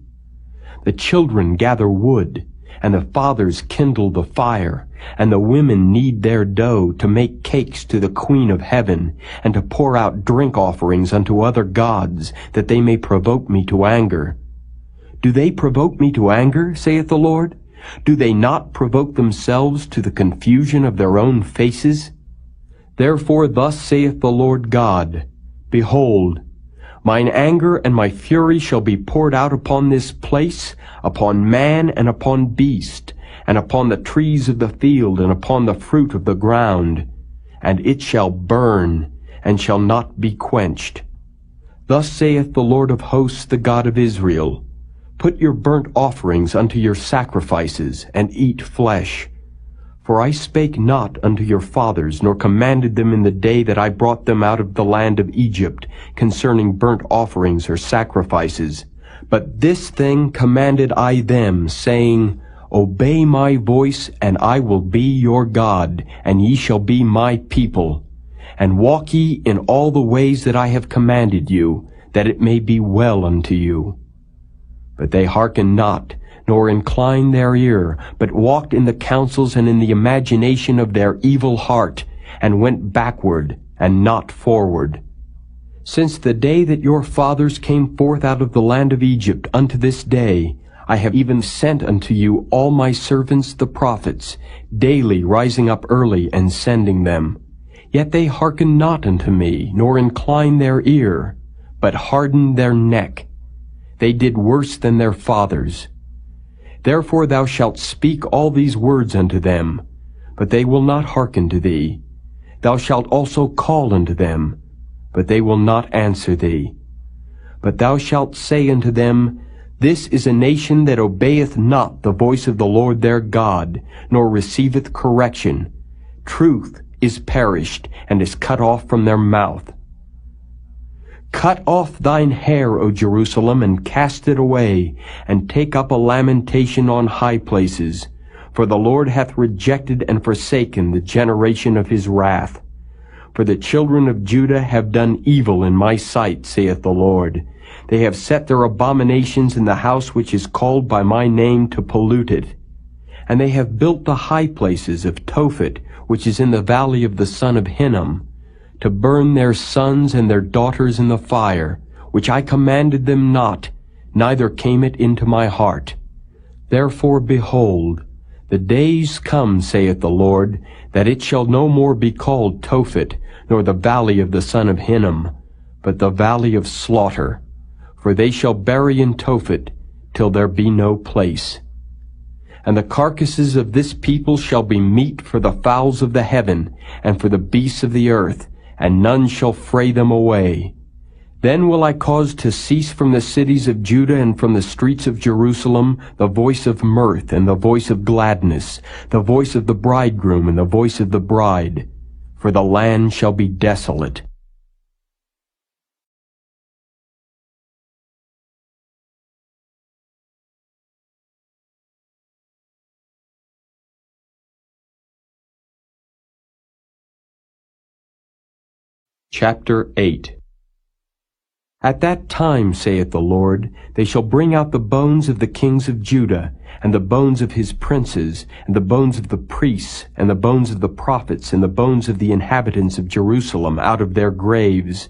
The children gather wood, and the fathers kindle the fire, and the women knead their dough to make cakes to the Queen of Heaven, and to pour out drink offerings unto other gods, that they may provoke me to anger. Do they provoke me to anger, saith the Lord? Do they not provoke themselves to the confusion of their own faces? Therefore thus saith the Lord God, Behold, mine anger and my fury shall be poured out upon this place, upon man and upon beast, and upon the trees of the field, and upon the fruit of the ground, and it shall burn, and shall not be quenched. Thus saith the Lord of hosts, the God of Israel, Put your burnt offerings unto your sacrifices, and eat flesh. For I spake not unto your fathers, nor commanded them in the day that I brought them out of the land of Egypt, concerning burnt offerings or sacrifices. But this thing commanded I them, saying, Obey my voice, and I will be your God, and ye shall be my people. And walk ye in all the ways that I have commanded you, that it may be well unto you. But they hearkened not, nor inclined their ear, but walked in the counsels and in the imagination of their evil heart, and went backward, and not forward. Since the day that your fathers came forth out of the land of Egypt unto this day, I have even sent unto you all my servants the prophets, daily rising up early and sending them. Yet they hearkened not unto me, nor inclined their ear, but hardened their neck. They did worse than their fathers. Therefore thou shalt speak all these words unto them, but they will not hearken to thee. Thou shalt also call unto them, but they will not answer thee. But thou shalt say unto them, This is a nation that obeyeth not the voice of the Lord their God, nor receiveth correction. Truth is perished, and is cut off from their mouth. Cut off thine hair, O Jerusalem, and cast it away, and take up a lamentation on high places. For the Lord hath rejected and forsaken the generation of his wrath. For the children of Judah have done evil in my sight, saith the Lord. They have set their abominations in the house which is called by my name to pollute it. And they have built the high places of Tophet, which is in the valley of the son of Hinnom, to burn their sons and their daughters in the fire, which I commanded them not, neither came it into my heart. Therefore, behold, the days come, saith the Lord, that it shall no more be called Tophet, nor the valley of the son of Hinnom, but the valley of slaughter. For they shall bury in Tophet, till there be no place. And the carcasses of this people shall be meat for the fowls of the heaven, and for the beasts of the earth, and none shall fray them away. Then will I cause to cease from the cities of Judah and from the streets of Jerusalem the voice of mirth and the voice of gladness, the voice of the bridegroom and the voice of the bride, for the land shall be desolate. Chapter 8. At that time, saith the Lord, they shall bring out the bones of the kings of Judah, and the bones of his princes, and the bones of the priests, and the bones of the prophets, and the bones of the inhabitants of Jerusalem out of their graves.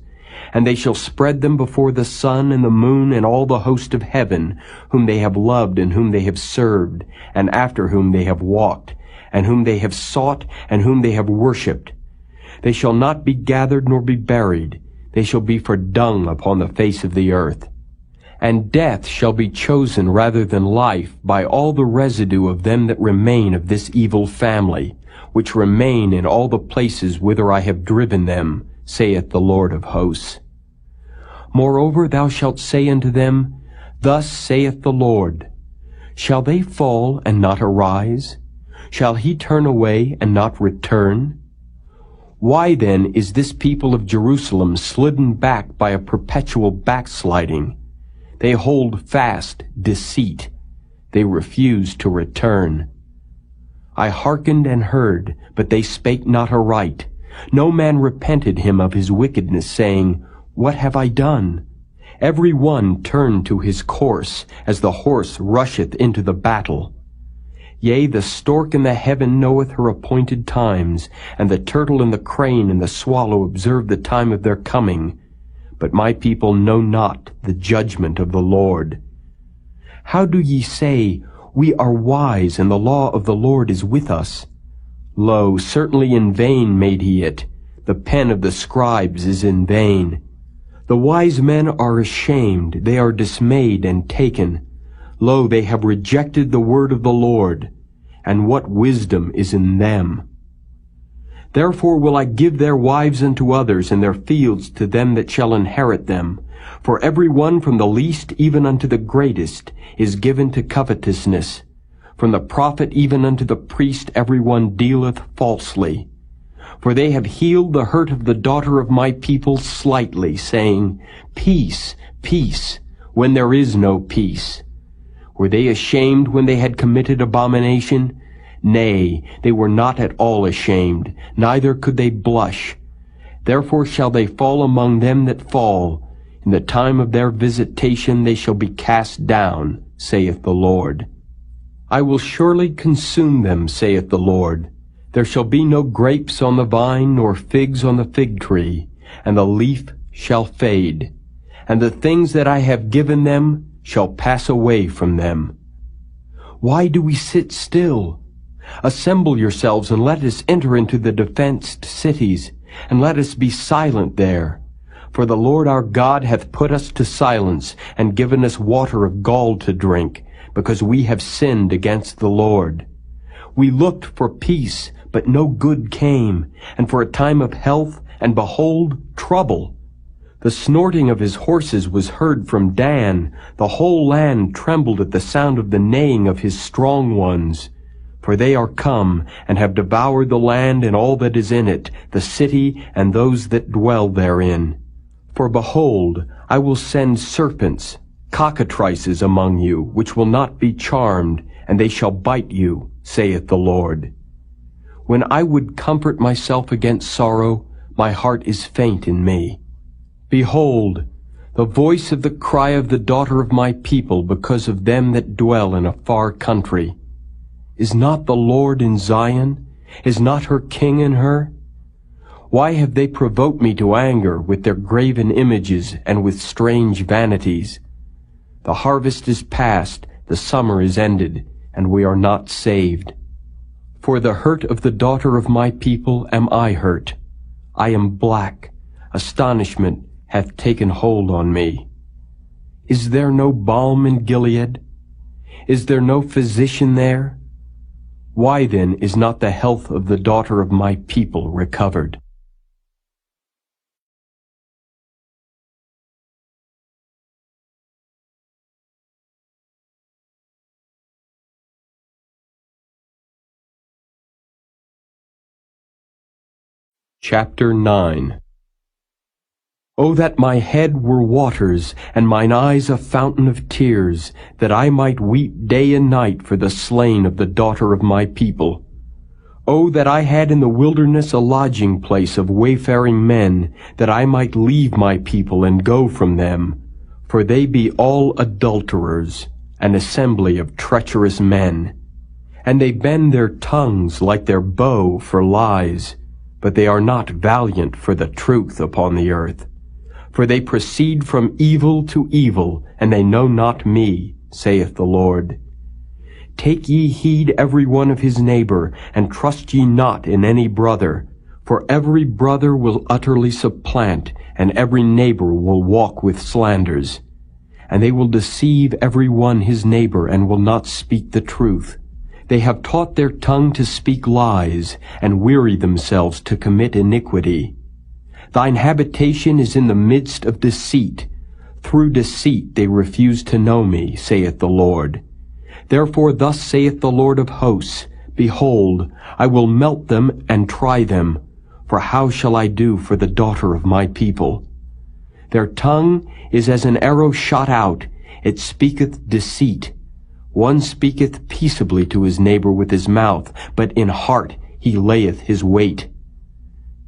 And they shall spread them before the sun and the moon and all the host of heaven, whom they have loved and whom they have served, and after whom they have walked, and whom they have sought, and whom they have worshipped. They shall not be gathered nor be buried. They shall be for dung upon the face of the earth. And death shall be chosen rather than life by all the residue of them that remain of this evil family, which remain in all the places whither I have driven them, saith the Lord of hosts. Moreover, thou shalt say unto them, Thus saith the Lord, Shall they fall and not arise? Shall he turn away and not return? Why then is this people of Jerusalem slidden back by a perpetual backsliding? They hold fast deceit. They refuse to return. I hearkened and heard, but they spake not aright. No man repented him of his wickedness, saying, What have I done? Every one turned to his course, as the horse rusheth into the battle. Yea, the stork in the heaven knoweth her appointed times, and the turtle and the crane and the swallow observe the time of their coming. But my people know not the judgment of the Lord. How do ye say, We are wise, and the law of the Lord is with us? Lo, certainly in vain made he it. The pen of the scribes is in vain. The wise men are ashamed, they are dismayed and taken. Lo, they have rejected the word of the Lord, and what wisdom is in them? Therefore will I give their wives unto others, and their fields to them that shall inherit them. For every one from the least even unto the greatest is given to covetousness. From the prophet even unto the priest every one dealeth falsely. For they have healed the hurt of the daughter of my people slightly, saying, Peace, peace, when there is no peace. Were they ashamed when they had committed abomination? Nay, they were not at all ashamed, neither could they blush. Therefore shall they fall among them that fall. In the time of their visitation they shall be cast down, saith the Lord. I will surely consume them, saith the Lord. There shall be no grapes on the vine, nor figs on the fig tree, and the leaf shall fade. And the things that I have given them shall pass away from them. Why do we sit still? Assemble yourselves, and let us enter into the defenced cities, and let us be silent there. For the Lord our God hath put us to silence, and given us water of gall to drink, because we have sinned against the Lord. We looked for peace, but no good came, and for a time of health, and behold, trouble. The snorting of his horses was heard from Dan. The whole land trembled at the sound of the neighing of his strong ones. For they are come, and have devoured the land and all that is in it, the city and those that dwell therein. For behold, I will send serpents, cockatrices among you, which will not be charmed, and they shall bite you, saith the Lord. When I would comfort myself against sorrow, my heart is faint in me. Behold, the voice of the cry of the daughter of my people because of them that dwell in a far country. Is not the Lord in Zion? Is not her king in her? Why have they provoked me to anger with their graven images and with strange vanities? The harvest is past, the summer is ended, and we are not saved. For the hurt of the daughter of my people am I hurt. I am black. Astonishment hath taken hold on me. Is there no balm in Gilead? Is there no physician there? Why then is not the health of the daughter of my people recovered? Chapter 9. O that my head were waters, and mine eyes a fountain of tears, that I might weep day and night for the slain of the daughter of my people. O that I had in the wilderness a lodging place of wayfaring men, that I might leave my people and go from them. For they be all adulterers, an assembly of treacherous men. And they bend their tongues like their bow for lies, but they are not valiant for the truth upon the earth. For they proceed from evil to evil, and they know not me, saith the Lord. Take ye heed every one of his neighbor, and trust ye not in any brother. For every brother will utterly supplant, and every neighbor will walk with slanders. And they will deceive every one his neighbor, and will not speak the truth. They have taught their tongue to speak lies, and weary themselves to commit iniquity. Thine habitation is in the midst of deceit. Through deceit they refuse to know me, saith the Lord. Therefore thus saith the Lord of hosts, Behold, I will melt them and try them. For how shall I do for the daughter of my people? Their tongue is as an arrow shot out, it speaketh deceit. One speaketh peaceably to his neighbor with his mouth, but in heart he layeth his wait.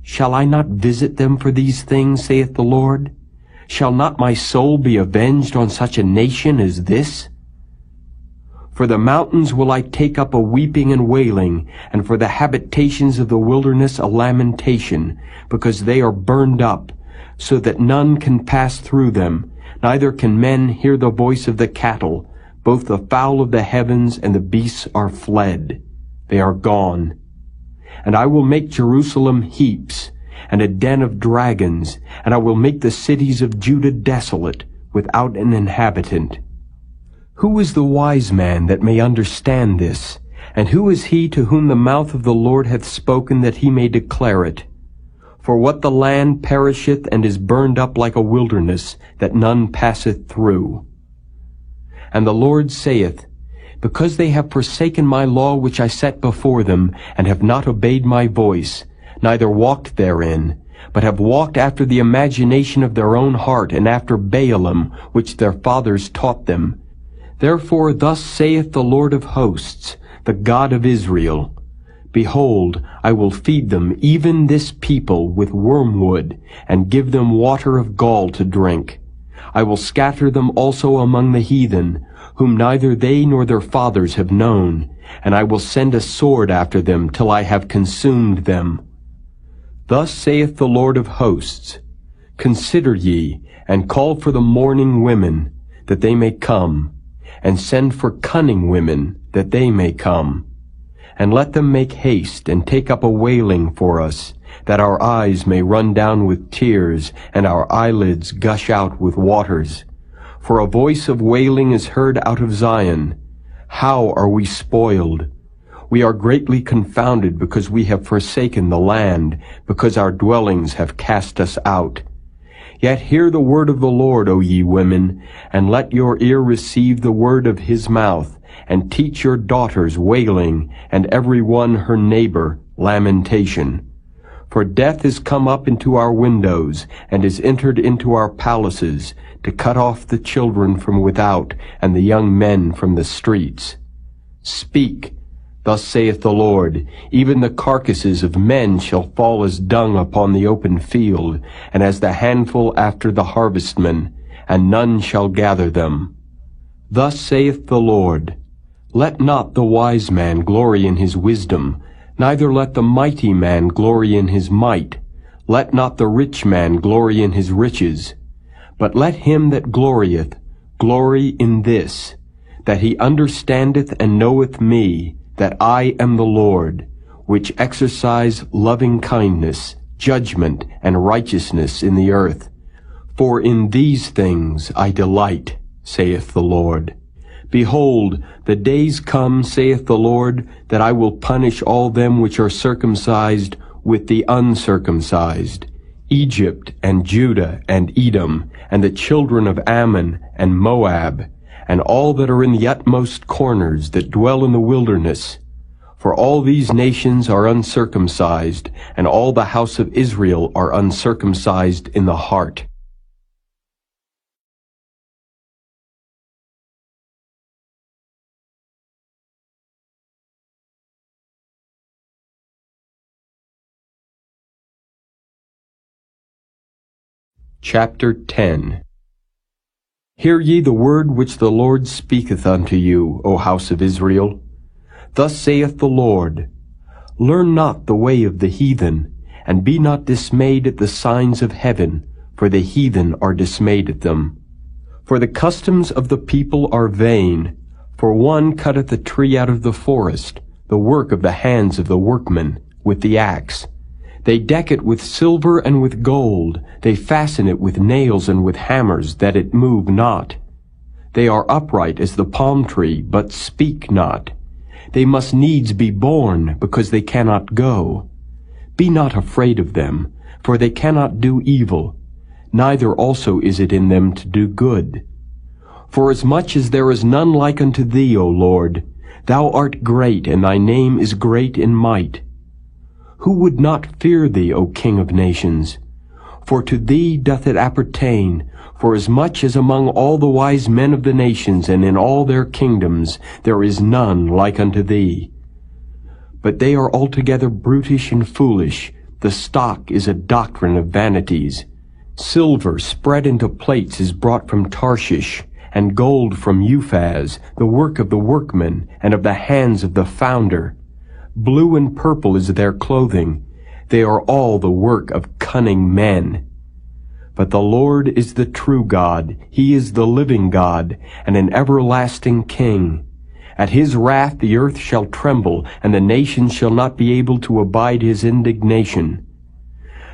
Shall I not visit them for these things, saith the Lord? Shall not my soul be avenged on such a nation as this? For the mountains will I take up a weeping and wailing, and for the habitations of the wilderness a lamentation, because they are burned up, so that none can pass through them, neither can men hear the voice of the cattle. Both the fowl of the heavens and the beasts are fled. They are gone. And I will make Jerusalem heaps, and a den of dragons, and I will make the cities of Judah desolate, without an inhabitant. Who is the wise man that may understand this? And who is he to whom the mouth of the Lord hath spoken that he may declare it? For what the land perisheth and is burned up like a wilderness, that none passeth through. And the Lord saith, Because they have forsaken my law which I set before them, and have not obeyed my voice, neither walked therein, but have walked after the imagination of their own heart, and after Baalim, which their fathers taught them. Therefore thus saith the Lord of hosts, the God of Israel, Behold, I will feed them, even this people, with wormwood, and give them water of gall to drink. I will scatter them also among the heathen, whom neither they nor their fathers have known, and I will send a sword after them till I have consumed them. Thus saith the Lord of hosts, Consider ye, and call for the mourning women, that they may come, and send for cunning women, that they may come. And let them make haste, and take up a wailing for us, that our eyes may run down with tears, and our eyelids gush out with waters. For a voice of wailing is heard out of Zion. How are we spoiled? We are greatly confounded, because we have forsaken the land, because our dwellings have cast us out. Yet hear the word of the Lord, O ye women, and let your ear receive the word of his mouth, and teach your daughters wailing, and every one her neighbor lamentation. For death is come up into our windows, and is entered into our palaces, to cut off the children from without, and the young men from the streets. Speak, Thus saith the Lord, even the carcasses of men shall fall as dung upon the open field, and as the handful after the harvestmen, and none shall gather them. Thus saith the Lord, let not the wise man glory in his wisdom, neither let the mighty man glory in his might, let not the rich man glory in his riches, but let him that glorieth glory in this, that he understandeth and knoweth me, that I am the Lord, which exercise loving kindness, judgment, and righteousness in the earth. For in these things I delight, saith the Lord. Behold, the days come, saith the Lord, that I will punish all them which are circumcised with the uncircumcised, Egypt and Judah and Edom, and the children of Ammon and Moab, and all that are in the utmost corners that dwell in the wilderness. For all these nations are uncircumcised, and all the house of Israel are uncircumcised in the heart. Chapter 10. Hear ye the word which the Lord speaketh unto you, O house of Israel. Thus saith the Lord, learn not the way of the heathen, and be not dismayed at the signs of heaven, for the heathen are dismayed at them. For the customs of the people are vain, for one cutteth a tree out of the forest, the work of the hands of the workman, with the axe. They deck it with silver and with gold, they fasten it with nails and with hammers, that it move not. They are upright as the palm tree, but speak not. They must needs be born, because they cannot go. Be not afraid of them, for they cannot do evil, neither also is it in them to do good. Forasmuch as there is none like unto thee, O Lord, thou art great, and thy name is great in might. Who would not fear thee, O King of nations? For to thee doth it appertain, forasmuch as among all the wise men of the nations and in all their kingdoms there is none like unto thee. But they are altogether brutish and foolish, the stock is a doctrine of vanities. Silver spread into plates is brought from Tarshish, and gold from Uphaz, the work of the workman, and of the hands of the founder. Blue and purple is their clothing. They are all the work of cunning men. But the Lord is the true God. He is the living God, and an everlasting King. At his wrath the earth shall tremble, and the nations shall not be able to abide his indignation.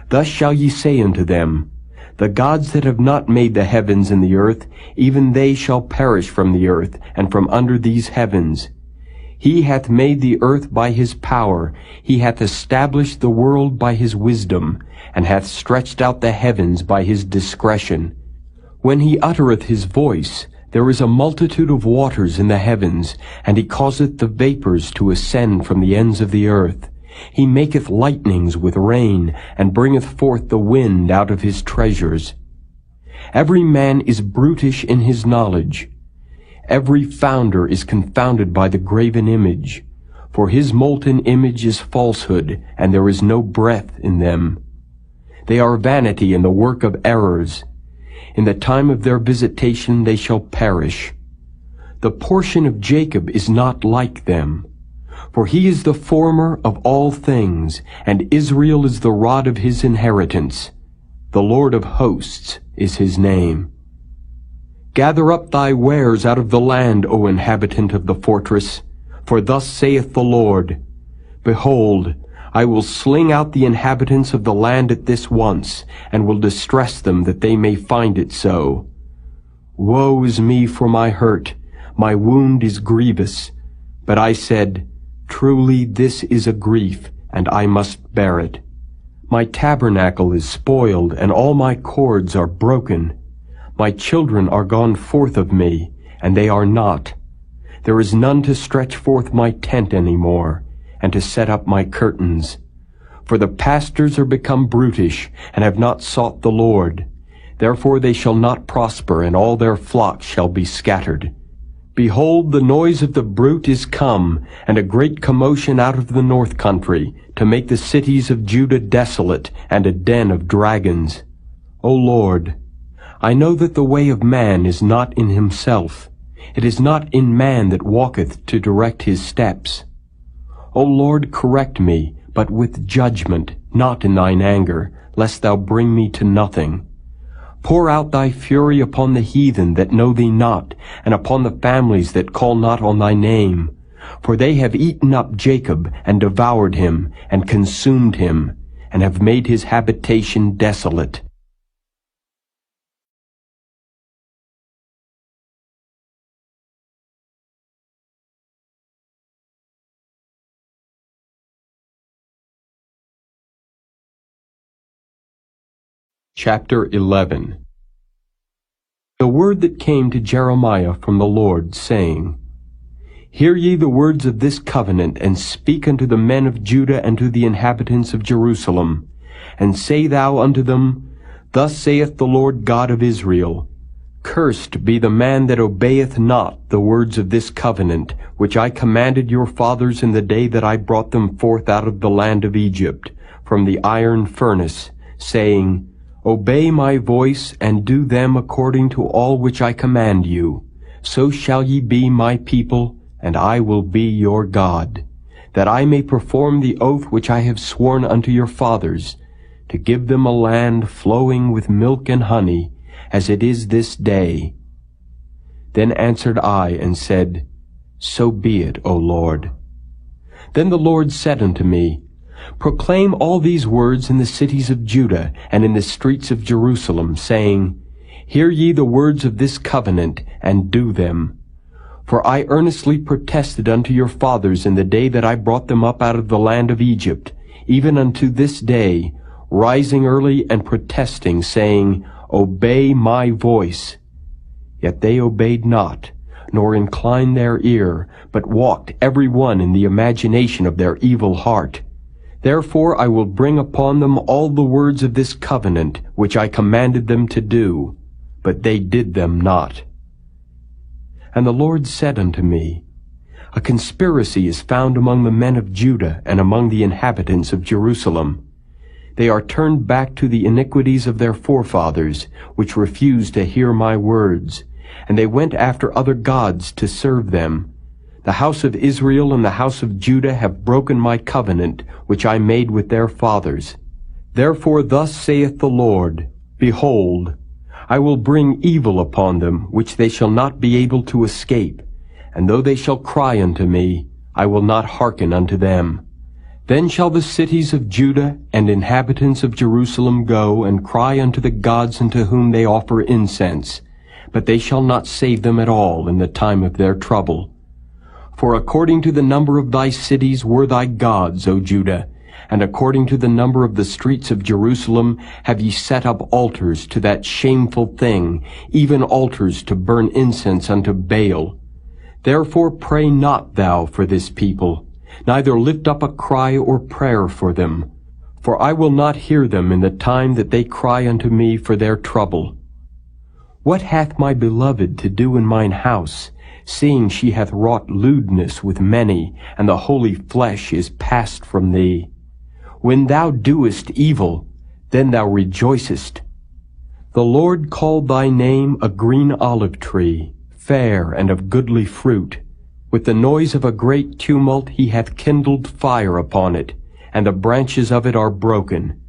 Thus shall ye say unto them, the gods that have not made the heavens and the earth, even they shall perish from the earth, and from under these heavens. He hath made the earth by his power, he hath established the world by his wisdom, and hath stretched out the heavens by his discretion. When he uttereth his voice, there is a multitude of waters in the heavens, and he causeth the vapors to ascend from the ends of the earth. He maketh lightnings with rain, and bringeth forth the wind out of his treasures. Every man is brutish in his knowledge. Every founder is confounded by the graven image, for his molten image is falsehood, and there is no breath in them. They are vanity and the work of errors. In the time of their visitation they shall perish. The portion of Jacob is not like them, for he is the former of all things, and Israel is the rod of his inheritance. The Lord of hosts is his name. Gather up thy wares out of the land, O inhabitant of the fortress, for thus saith the Lord, behold, I will sling out the inhabitants of the land at this once, and will distress them that they may find it so. Woe is me for my hurt, my wound is grievous. But I said, truly this is a grief, and I must bear it. My tabernacle is spoiled, and all my cords are broken. My children are gone forth of me, and they are not. There is none to stretch forth my tent any more, and to set up my curtains. For the pastors are become brutish, and have not sought the Lord. Therefore they shall not prosper, and all their flocks shall be scattered. Behold, the noise of the bruit is come, and a great commotion out of the north country, to make the cities of Judah desolate, and a den of dragons. O Lord, I know that the way of man is not in himself. It is not in man that walketh to direct his steps. O Lord, correct me, but with judgment, not in thine anger, lest thou bring me to nothing. Pour out thy fury upon the heathen that know thee not, and upon the families that call not on thy name. For they have eaten up Jacob, and devoured him, and consumed him, and have made his habitation desolate. Chapter 11. The word that came to Jeremiah from the Lord, saying, Hear ye the words of this covenant, and speak unto the men of Judah and to the inhabitants of Jerusalem. And say thou unto them, Thus saith the Lord God of Israel, Cursed be the man that obeyeth not the words of this covenant, which I commanded your fathers in the day that I brought them forth out of the land of Egypt, from the iron furnace, saying, Obey my voice, and do them according to all which I command you. So shall ye be my people, and I will be your God, that I may perform the oath which I have sworn unto your fathers, to give them a land flowing with milk and honey, as it is this day. Then answered I, and said, So be it, O Lord. Then the Lord said unto me, Proclaim all these words in the cities of Judah and in the streets of Jerusalem, saying, Hear ye the words of this covenant, and do them. For I earnestly protested unto your fathers in the day that I brought them up out of the land of Egypt, even unto this day, rising early and protesting, saying, Obey my voice. Yet they obeyed not, nor inclined their ear, but walked every one in the imagination of their evil heart. Therefore I will bring upon them all the words of this covenant, which I commanded them to do, but they did them not. And the Lord said unto me, A conspiracy is found among the men of Judah and among the inhabitants of Jerusalem. They are turned back to the iniquities of their forefathers, which refused to hear my words, and they went after other gods to serve them. The house of Israel and the house of Judah have broken my covenant, which I made with their fathers. Therefore thus saith the Lord, Behold, I will bring evil upon them, which they shall not be able to escape. And though they shall cry unto me, I will not hearken unto them. Then shall the cities of Judah and inhabitants of Jerusalem go and cry unto the gods unto whom they offer incense, but they shall not save them at all in the time of their trouble. For according to the number of thy cities were thy gods, O Judah, and according to the number of the streets of Jerusalem have ye set up altars to that shameful thing, even altars to burn incense unto Baal. Therefore pray not thou for this people, neither lift up a cry or prayer for them. For I will not hear them in the time that they cry unto me for their trouble. What hath my beloved to do in mine house, seeing she hath wrought lewdness with many, and the holy flesh is passed from thee? When thou doest evil, then thou rejoicest. The Lord called thy name a green olive tree, fair and of goodly fruit. With the noise of a great tumult he hath kindled fire upon it, and the branches of it are broken.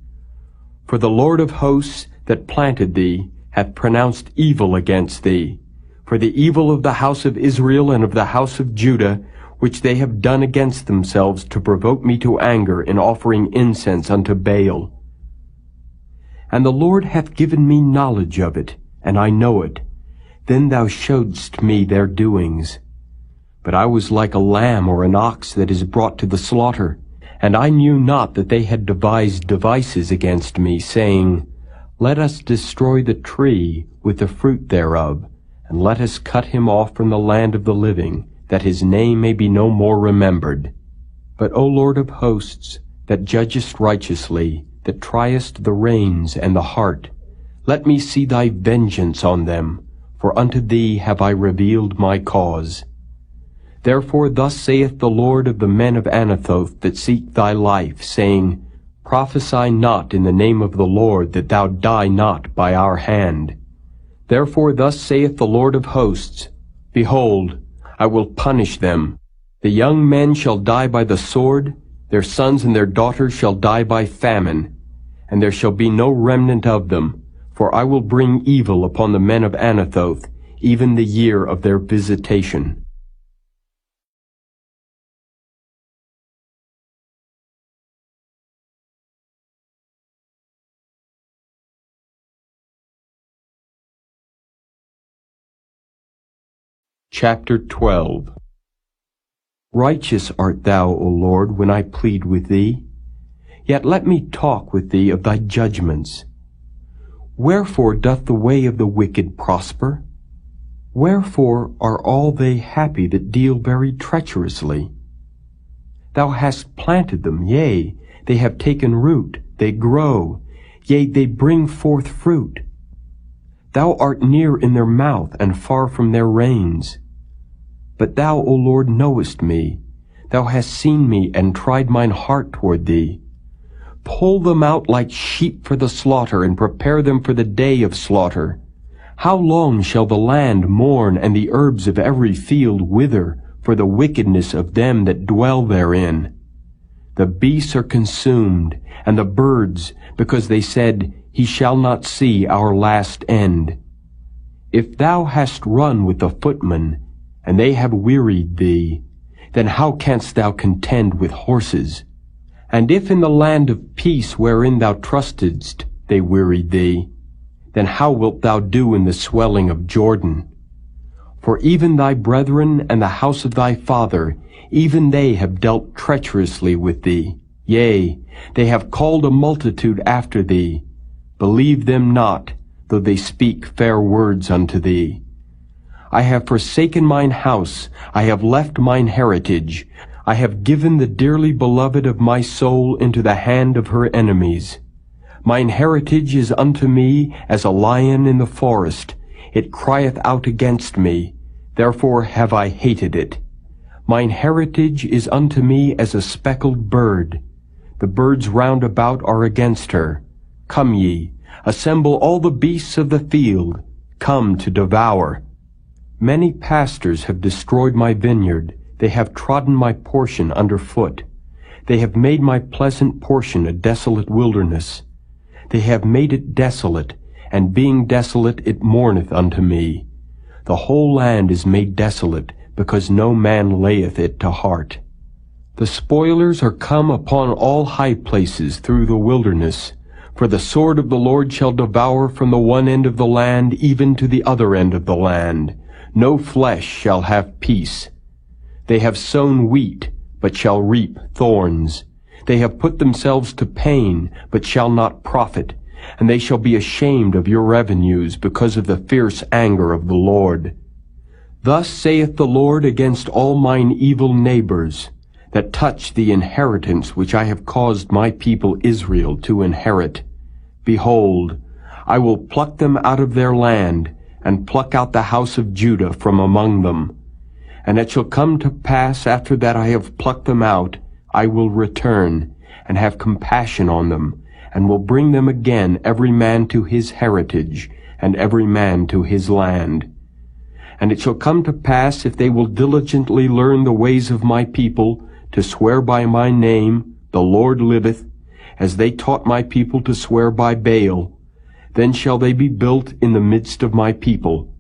For the Lord of hosts that planted thee hath pronounced evil against thee, for the evil of the house of Israel and of the house of Judah, which they have done against themselves to provoke me to anger in offering incense unto Baal. And the Lord hath given me knowledge of it, and I know it. Then thou showedst me their doings. But I was like a lamb or an ox that is brought to the slaughter, and I knew not that they had devised devices against me, saying, Let us destroy the tree with the fruit thereof, and let us cut him off from the land of the living, that his name may be no more remembered. But, O Lord of hosts, that judgest righteously, that triest the reins and the heart, let me see thy vengeance on them, for unto thee have I revealed my cause. Therefore thus saith the Lord of the men of Anathoth that seek thy life, saying, Prophesy not in the name of the Lord, that thou die not by our hand. Therefore thus saith the Lord of hosts, Behold, I will punish them. The young men shall die by the sword, their sons and their daughters shall die by famine, and there shall be no remnant of them, for I will bring evil upon the men of Anathoth, even the year of their visitation. Chapter 12. Righteous art thou, O Lord, when I plead with thee. Yet let me talk with thee of thy judgments. Wherefore doth the way of the wicked prosper? Wherefore are all they happy that deal very treacherously? Thou hast planted them, yea, they have taken root, they grow, yea, they bring forth fruit. Thou art near in their mouth, and far from their reins. But thou, O Lord, knowest me. Thou hast seen me, and tried mine heart toward thee. Pull them out like sheep for the slaughter, and prepare them for the day of slaughter. How long shall the land mourn, and the herbs of every field wither, for the wickedness of them that dwell therein? The beasts are consumed, and the birds, because they said, He shall not see our last end. If thou hast run with the footmen, and they have wearied thee, then how canst thou contend with horses? And if in the land of peace wherein thou trustedst they wearied thee, then how wilt thou do in the swelling of Jordan? For even thy brethren and the house of thy father, even they have dealt treacherously with thee. Yea, they have called a multitude after thee. Believe them not, though they speak fair words unto thee. I have forsaken mine house, I have left mine heritage. I have given the dearly beloved of my soul into the hand of her enemies. Mine heritage is unto me as a lion in the forest. It crieth out against me, therefore have I hated it. Mine heritage is unto me as a speckled bird. The birds round about are against her. Come ye, assemble all the beasts of the field, come to devour. Many pastors have destroyed my vineyard, they have trodden my portion under foot. They have made my pleasant portion a desolate wilderness. They have made it desolate, and being desolate it mourneth unto me. The whole land is made desolate, because no man layeth it to heart. The spoilers are come upon all high places through the wilderness, for the sword of the Lord shall devour from the one end of the land even to the other end of the land. No flesh shall have peace. They have sown wheat, but shall reap thorns. They have put themselves to pain, but shall not profit, and they shall be ashamed of your revenues because of the fierce anger of the Lord. Thus saith the Lord against all mine evil neighbors, that touch the inheritance which I have caused my people Israel to inherit. Behold, I will pluck them out of their land, and pluck out the house of Judah from among them. And it shall come to pass, after that I have plucked them out, I will return, and have compassion on them, and will bring them again every man to his heritage, and every man to his land. And it shall come to pass, if they will diligently learn the ways of my people, to swear by my name, the Lord liveth, as they taught my people to swear by Baal, then shall they be built in the midst of my people.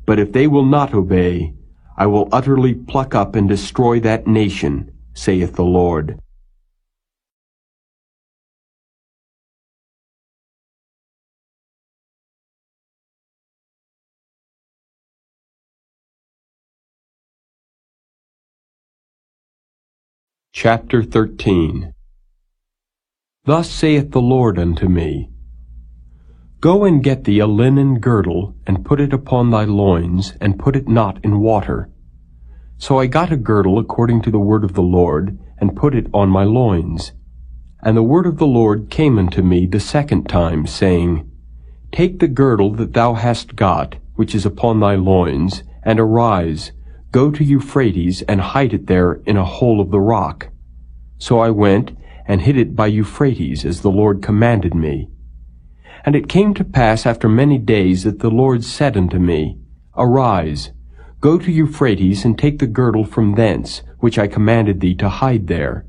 But if they will not obey, I will utterly pluck up and destroy that nation, saith the Lord. Chapter 13. Thus saith the Lord unto me, Go and get thee a linen girdle, and put it upon thy loins, and put it not in water. So I got a girdle according to the word of the Lord, and put it on my loins. And the word of the Lord came unto me the second time, saying, Take the girdle that thou hast got, which is upon thy loins, and arise, go to Euphrates, and hide it there in a hole of the rock. So I went, and hid it by Euphrates, as the Lord commanded me. And it came to pass after many days that the Lord said unto me, Arise, go to Euphrates, and take the girdle from thence, which I commanded thee to hide there.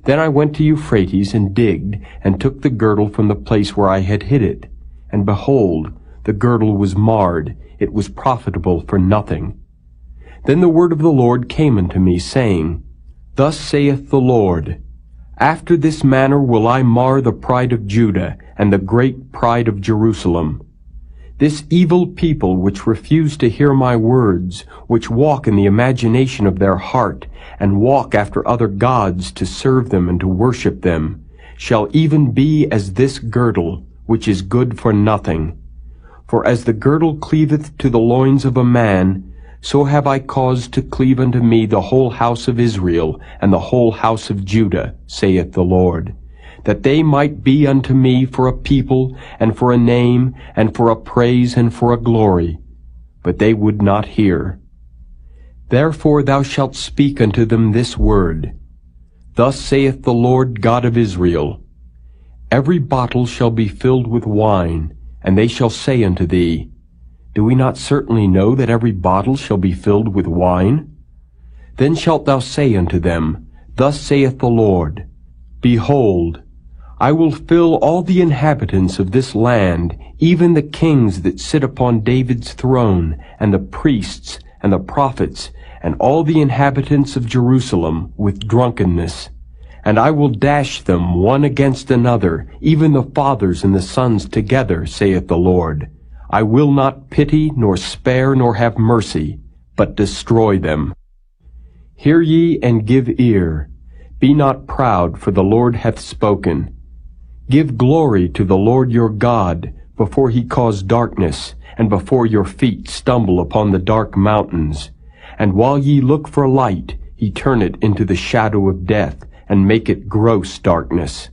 Then I went to Euphrates, and digged, and took the girdle from the place where I had hid it. And behold, the girdle was marred, it was profitable for nothing. Then the word of the Lord came unto me, saying, Thus saith the Lord, After this manner will I mar the pride of Judah, and the great pride of Jerusalem. This evil people which refuse to hear my words, which walk in the imagination of their heart, and walk after other gods to serve them and to worship them, shall even be as this girdle, which is good for nothing. For as the girdle cleaveth to the loins of a man, so have I caused to cleave unto me the whole house of Israel, and the whole house of Judah, saith the Lord, that they might be unto me for a people, and for a name, and for a praise, and for a glory. But they would not hear. Therefore thou shalt speak unto them this word, Thus saith the Lord God of Israel, Every bottle shall be filled with wine, and they shall say unto thee, Do we not certainly know that every bottle shall be filled with wine? Then shalt thou say unto them, Thus saith the Lord, Behold, I will fill all the inhabitants of this land, even the kings that sit upon David's throne, and the priests, and the prophets, and all the inhabitants of Jerusalem, with drunkenness. And I will dash them one against another, even the fathers and the sons together, saith the Lord. I will not pity, nor spare, nor have mercy, but destroy them. Hear ye and give ear. Be not proud, for the Lord hath spoken. Give glory to the Lord your God, before he cause darkness, and before your feet stumble upon the dark mountains. And while ye look for light, he turn it into the shadow of death, and make it gross darkness.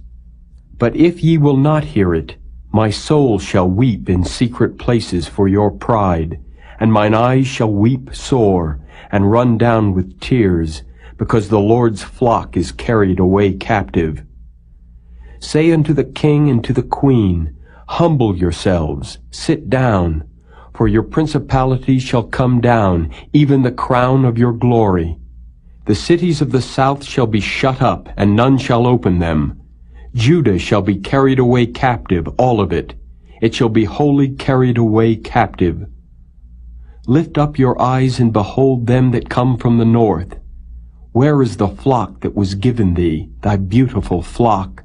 But if ye will not hear it, my soul shall weep in secret places for your pride, and mine eyes shall weep sore, and run down with tears, because the Lord's flock is carried away captive. Say unto the king and to the queen, Humble yourselves, sit down, for your principality shall come down, even the crown of your glory. The cities of the south shall be shut up, and none shall open them. Judah shall be carried away captive, all of it. It shall be wholly carried away captive. Lift up your eyes and behold them that come from the north. Where is the flock that was given thee, thy beautiful flock?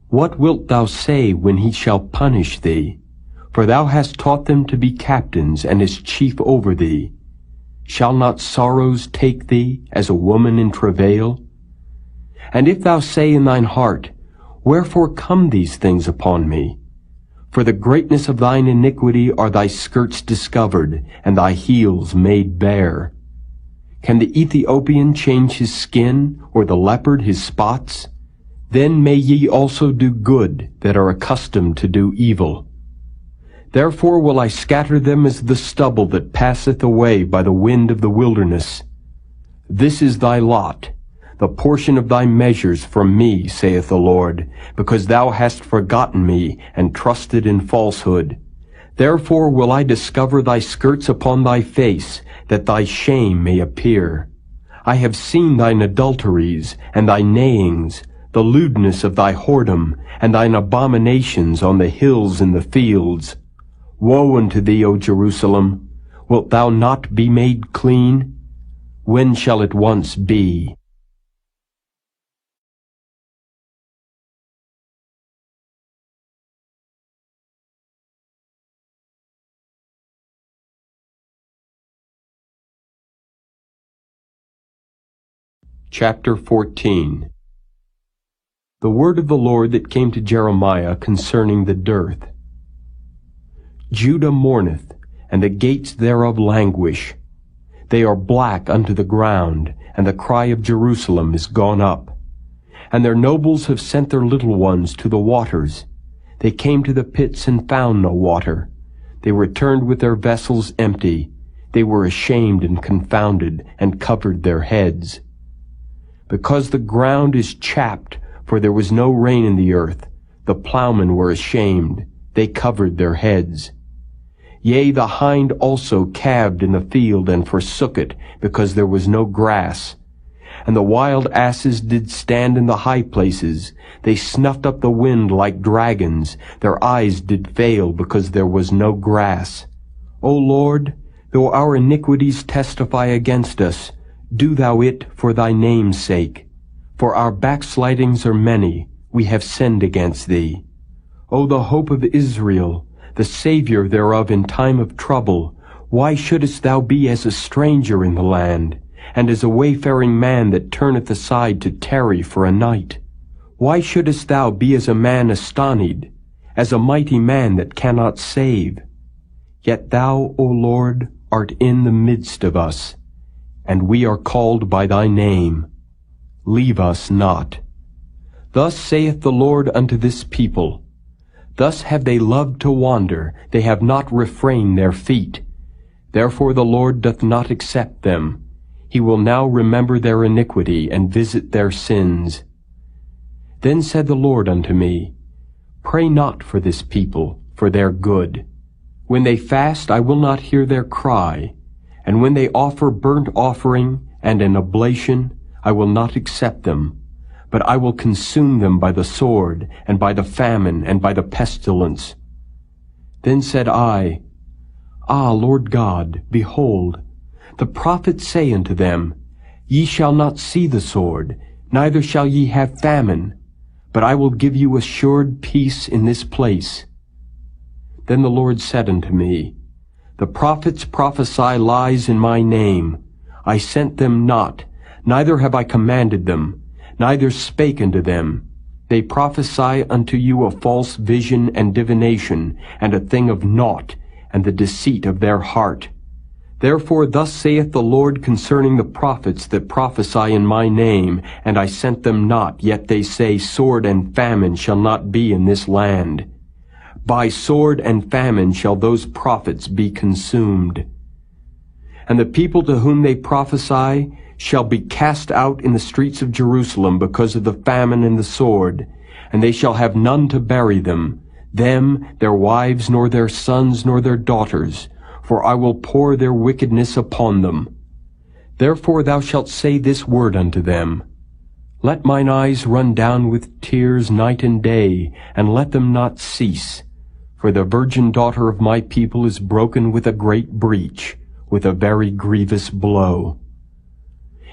What wilt thou say when he shall punish thee? For thou hast taught them to be captains, and as chief over thee. Shall not sorrows take thee, as a woman in travail? And if thou say in thine heart, Wherefore come these things upon me? For the greatness of thine iniquity are thy skirts discovered, and thy heels made bare. Can the Ethiopian change his skin, or the leopard his spots? Then may ye also do good, that are accustomed to do evil. Therefore will I scatter them as the stubble that passeth away by the wind of the wilderness. This is thy lot, the portion of thy measures from me, saith the Lord, because thou hast forgotten me, and trusted in falsehood. Therefore will I discover thy skirts upon thy face, that thy shame may appear. I have seen thine adulteries, and thy neighings, the lewdness of thy whoredom, and thine abominations on the hills and the fields. Woe unto thee, O Jerusalem! Wilt thou not be made clean? When shall it once be? Chapter 14. The word of the Lord that came to Jeremiah concerning the dearth. Judah mourneth, and the gates thereof languish. They are black unto the ground, and the cry of Jerusalem is gone up. And their nobles have sent their little ones to the waters. They came to the pits and found no water. They returned with their vessels empty. They were ashamed and confounded, and covered their heads. Because the ground is chapped, for there was no rain in the earth, the plowmen were ashamed. They covered their heads. Yea, the hind also calved in the field, and forsook it, because there was no grass. And the wild asses did stand in the high places. They snuffed up the wind like dragons. Their eyes did fail, because there was no grass. O Lord, though our iniquities testify against us, do thou it for thy name's sake. For our backslidings are many, we have sinned against thee. O the hope of Israel, the Savior thereof in time of trouble, why shouldest thou be as a stranger in the land, and as a wayfaring man that turneth aside to tarry for a night? Why shouldest thou be as a man astonied, as a mighty man that cannot save? Yet thou, O Lord, art in the midst of us, and we are called by thy name. Leave us not. Thus saith the Lord unto this people, thus have they loved to wander, they have not refrained their feet. Therefore the Lord doth not accept them. He will now remember their iniquity, and visit their sins. Then said the Lord unto me, Pray not for this people, for their good. When they fast, I will not hear their cry, and when they offer burnt offering and an oblation, I will not accept them, but I will consume them by the sword, and by the famine, and by the pestilence. Then said I, Ah, Lord God, behold, the prophets say unto them, Ye shall not see the sword, neither shall ye have famine, but I will give you assured peace in this place. Then the Lord said unto me, The prophets prophesy lies in my name. I sent them not, neither have I commanded them, neither spake unto them. They prophesy unto you a false vision and divination, and a thing of naught, and the deceit of their heart. Therefore thus saith the Lord concerning the prophets that prophesy in my name, and I sent them not, yet they say, Sword and famine shall not be in this land. By sword and famine shall those prophets be consumed. And the people to whom they prophesy shall be cast out in the streets of Jerusalem because of the famine and the sword, and they shall have none to bury them, their wives, nor their sons, nor their daughters, for I will pour their wickedness upon them. Therefore thou shalt say this word unto them, Let mine eyes run down with tears night and day, and let them not cease. For the virgin daughter of my people is broken with a great breach, with a very grievous blow.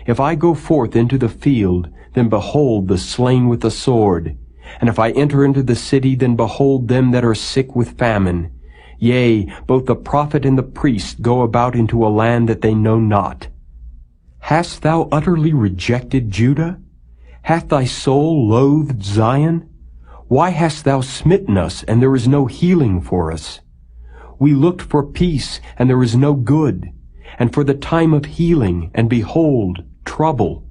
If I go forth into the field, then behold the slain with the sword. And if I enter into the city, then behold them that are sick with famine. Yea, both the prophet and the priest go about into a land that they know not. Hast thou utterly rejected Judah? Hath thy soul loathed Zion? Why hast thou smitten us, and there is no healing for us? We looked for peace, and there is no good, and for the time of healing, and behold, trouble.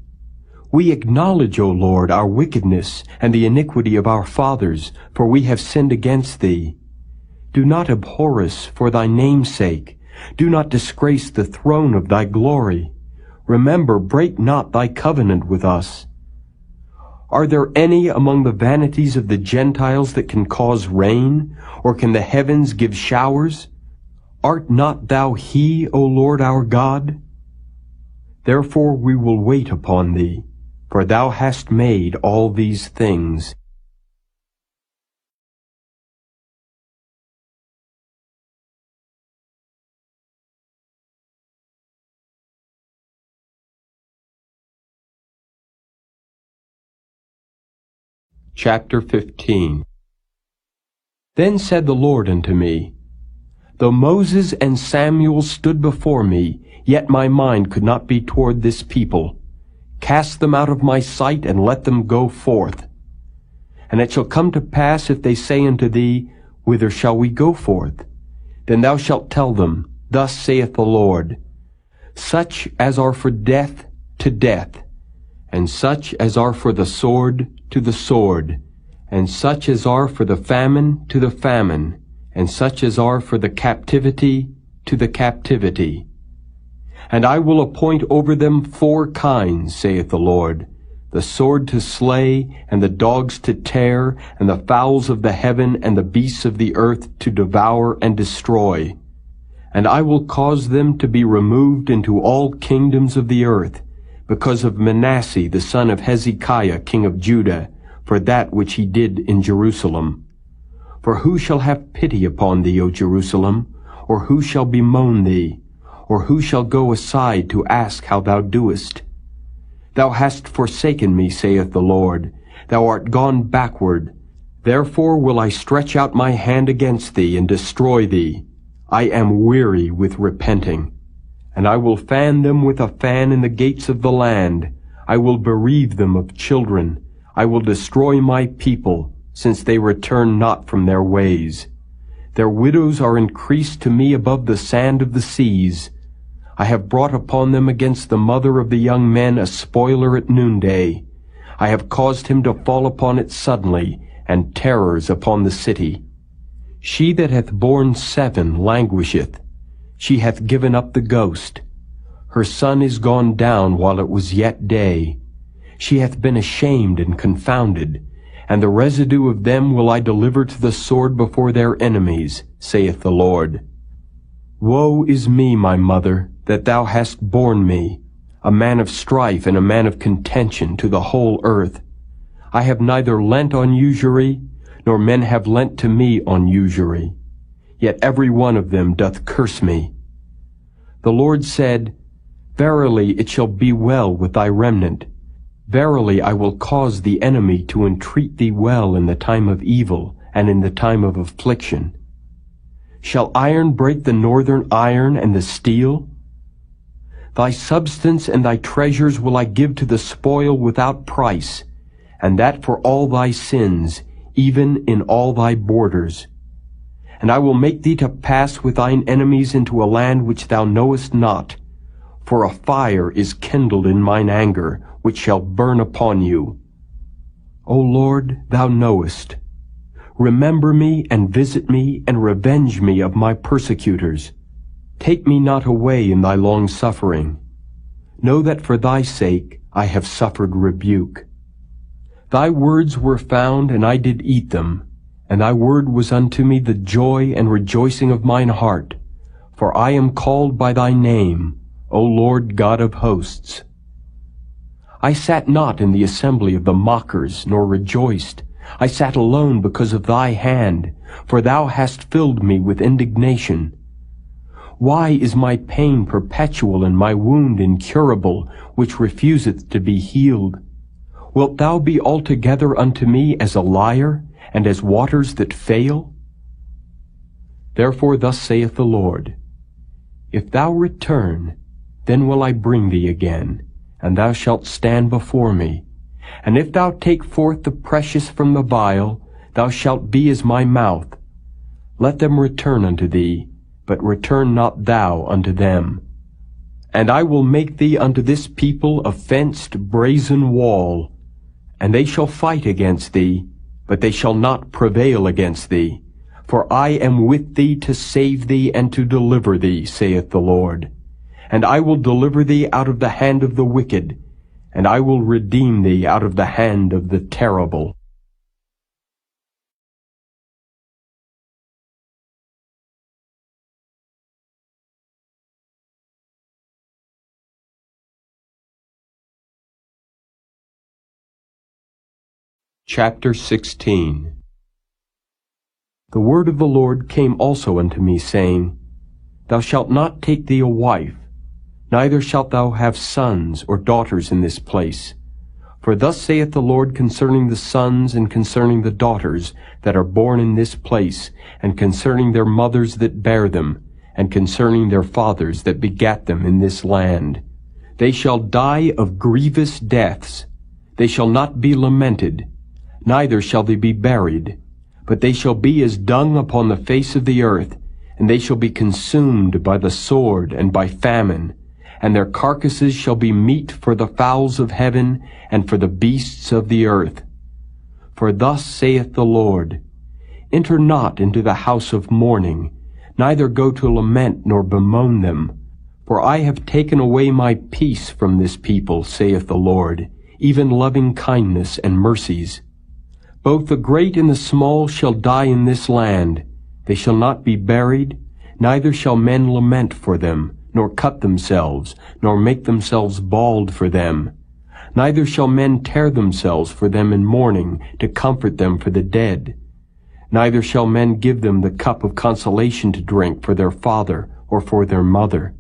We acknowledge, O Lord, our wickedness, and the iniquity of our fathers, for we have sinned against thee. Do not abhor us for thy name's sake. Do not disgrace the throne of thy glory. Remember, break not thy covenant with us. Are there any among the vanities of the Gentiles that can cause rain, or can the heavens give showers? Art not thou he, O Lord our God? Therefore we will wait upon thee, for thou hast made all these things. Chapter 15. Then said the Lord unto me, Though Moses and Samuel stood before me, yet my mind could not be toward this people. Cast them out of my sight, and let them go forth. And it shall come to pass, if they say unto thee, Whither shall we go forth? Then thou shalt tell them, Thus saith the Lord, Such as are for death, to death, and such as are for the sword, to the sword, and such as are for the famine, to the famine, and such as are for the captivity to the captivity. And I will appoint over them 4 kinds, saith the Lord, the sword to slay, and the dogs to tear, and the fowls of the heaven, and the beasts of the earth to devour and destroy. And I will cause them to be removed into all kingdoms of the earth, because of Manasseh the son of Hezekiah king of Judah, for that which he did in Jerusalem. For who shall have pity upon thee, O Jerusalem? Or who shall bemoan thee? Or who shall go aside to ask how thou doest? Thou hast forsaken me, saith the Lord. Thou art gone backward. Therefore will I stretch out my hand against thee, and destroy thee. I am weary with repenting. And I will fan them with a fan in the gates of the land. I will bereave them of children. I will destroy my people, since they return not from their ways. Their widows are increased to me above the sand of the seas. I have brought upon them against the mother of the young men a spoiler at noonday. I have caused him to fall upon it suddenly, and terrors upon the city. She that hath borne 7 languisheth. She hath given up the ghost. Her son is gone down while it was yet day. She hath been ashamed and confounded, and the residue of them will I deliver to the sword before their enemies, saith the Lord. Woe is me, my mother, that thou hast borne me, a man of strife and a man of contention to the whole earth. I have neither lent on usury, nor men have lent to me on usury. Yet every one of them doth curse me. The Lord said, Verily it shall be well with thy remnant. Verily I will cause the enemy to entreat thee well in the time of evil, and in the time of affliction. Shall iron break the northern iron and the steel? Thy substance and thy treasures will I give to the spoil without price, and that for all thy sins, even in all thy borders. And I will make thee to pass with thine enemies into a land which thou knowest not, for a fire is kindled in mine anger, which shall burn upon you. O Lord, thou knowest. Remember me, and visit me, and revenge me of my persecutors. Take me not away in thy long suffering. Know that for thy sake I have suffered rebuke. Thy words were found, and I did eat them, and thy word was unto me the joy and rejoicing of mine heart. For I am called by thy name, O Lord God of hosts. I sat not in the assembly of the mockers, nor rejoiced. I sat alone because of thy hand, for thou hast filled me with indignation. Why is my pain perpetual and my wound incurable, which refuseth to be healed? Wilt thou be altogether unto me as a liar, and as waters that fail? Therefore thus saith the Lord, If thou return, then will I bring thee again, and thou shalt stand before me. And if thou take forth the precious from the vial, thou shalt be as my mouth. Let them return unto thee, but return not thou unto them. And I will make thee unto this people a fenced brazen wall, and they shall fight against thee, but they shall not prevail against thee. For I am with thee to save thee and to deliver thee, saith the Lord. And I will deliver thee out of the hand of the wicked, and I will redeem thee out of the hand of the terrible. Chapter 16. The word of the Lord came also unto me, saying, Thou shalt not take thee a wife, neither shalt thou have sons or daughters in this place. For thus saith the Lord concerning the sons and concerning the daughters that are born in this place, and concerning their mothers that bear them, and concerning their fathers that begat them in this land. They shall die of grievous deaths. They shall not be lamented, neither shall they be buried, but they shall be as dung upon the face of the earth, and they shall be consumed by the sword and by famine, and their carcasses shall be meat for the fowls of heaven and for the beasts of the earth. For thus saith the Lord, enter not into the house of mourning, neither go to lament nor bemoan them. For I have taken away my peace from this people, saith the Lord, even loving kindness and mercies. Both the great and the small shall die in this land. They shall not be buried, neither shall men lament for them, nor cut themselves, nor make themselves bald for them. Neither shall men tear themselves for them in mourning, to comfort them for the dead. Neither shall men give them the cup of consolation to drink for their father or for their mother.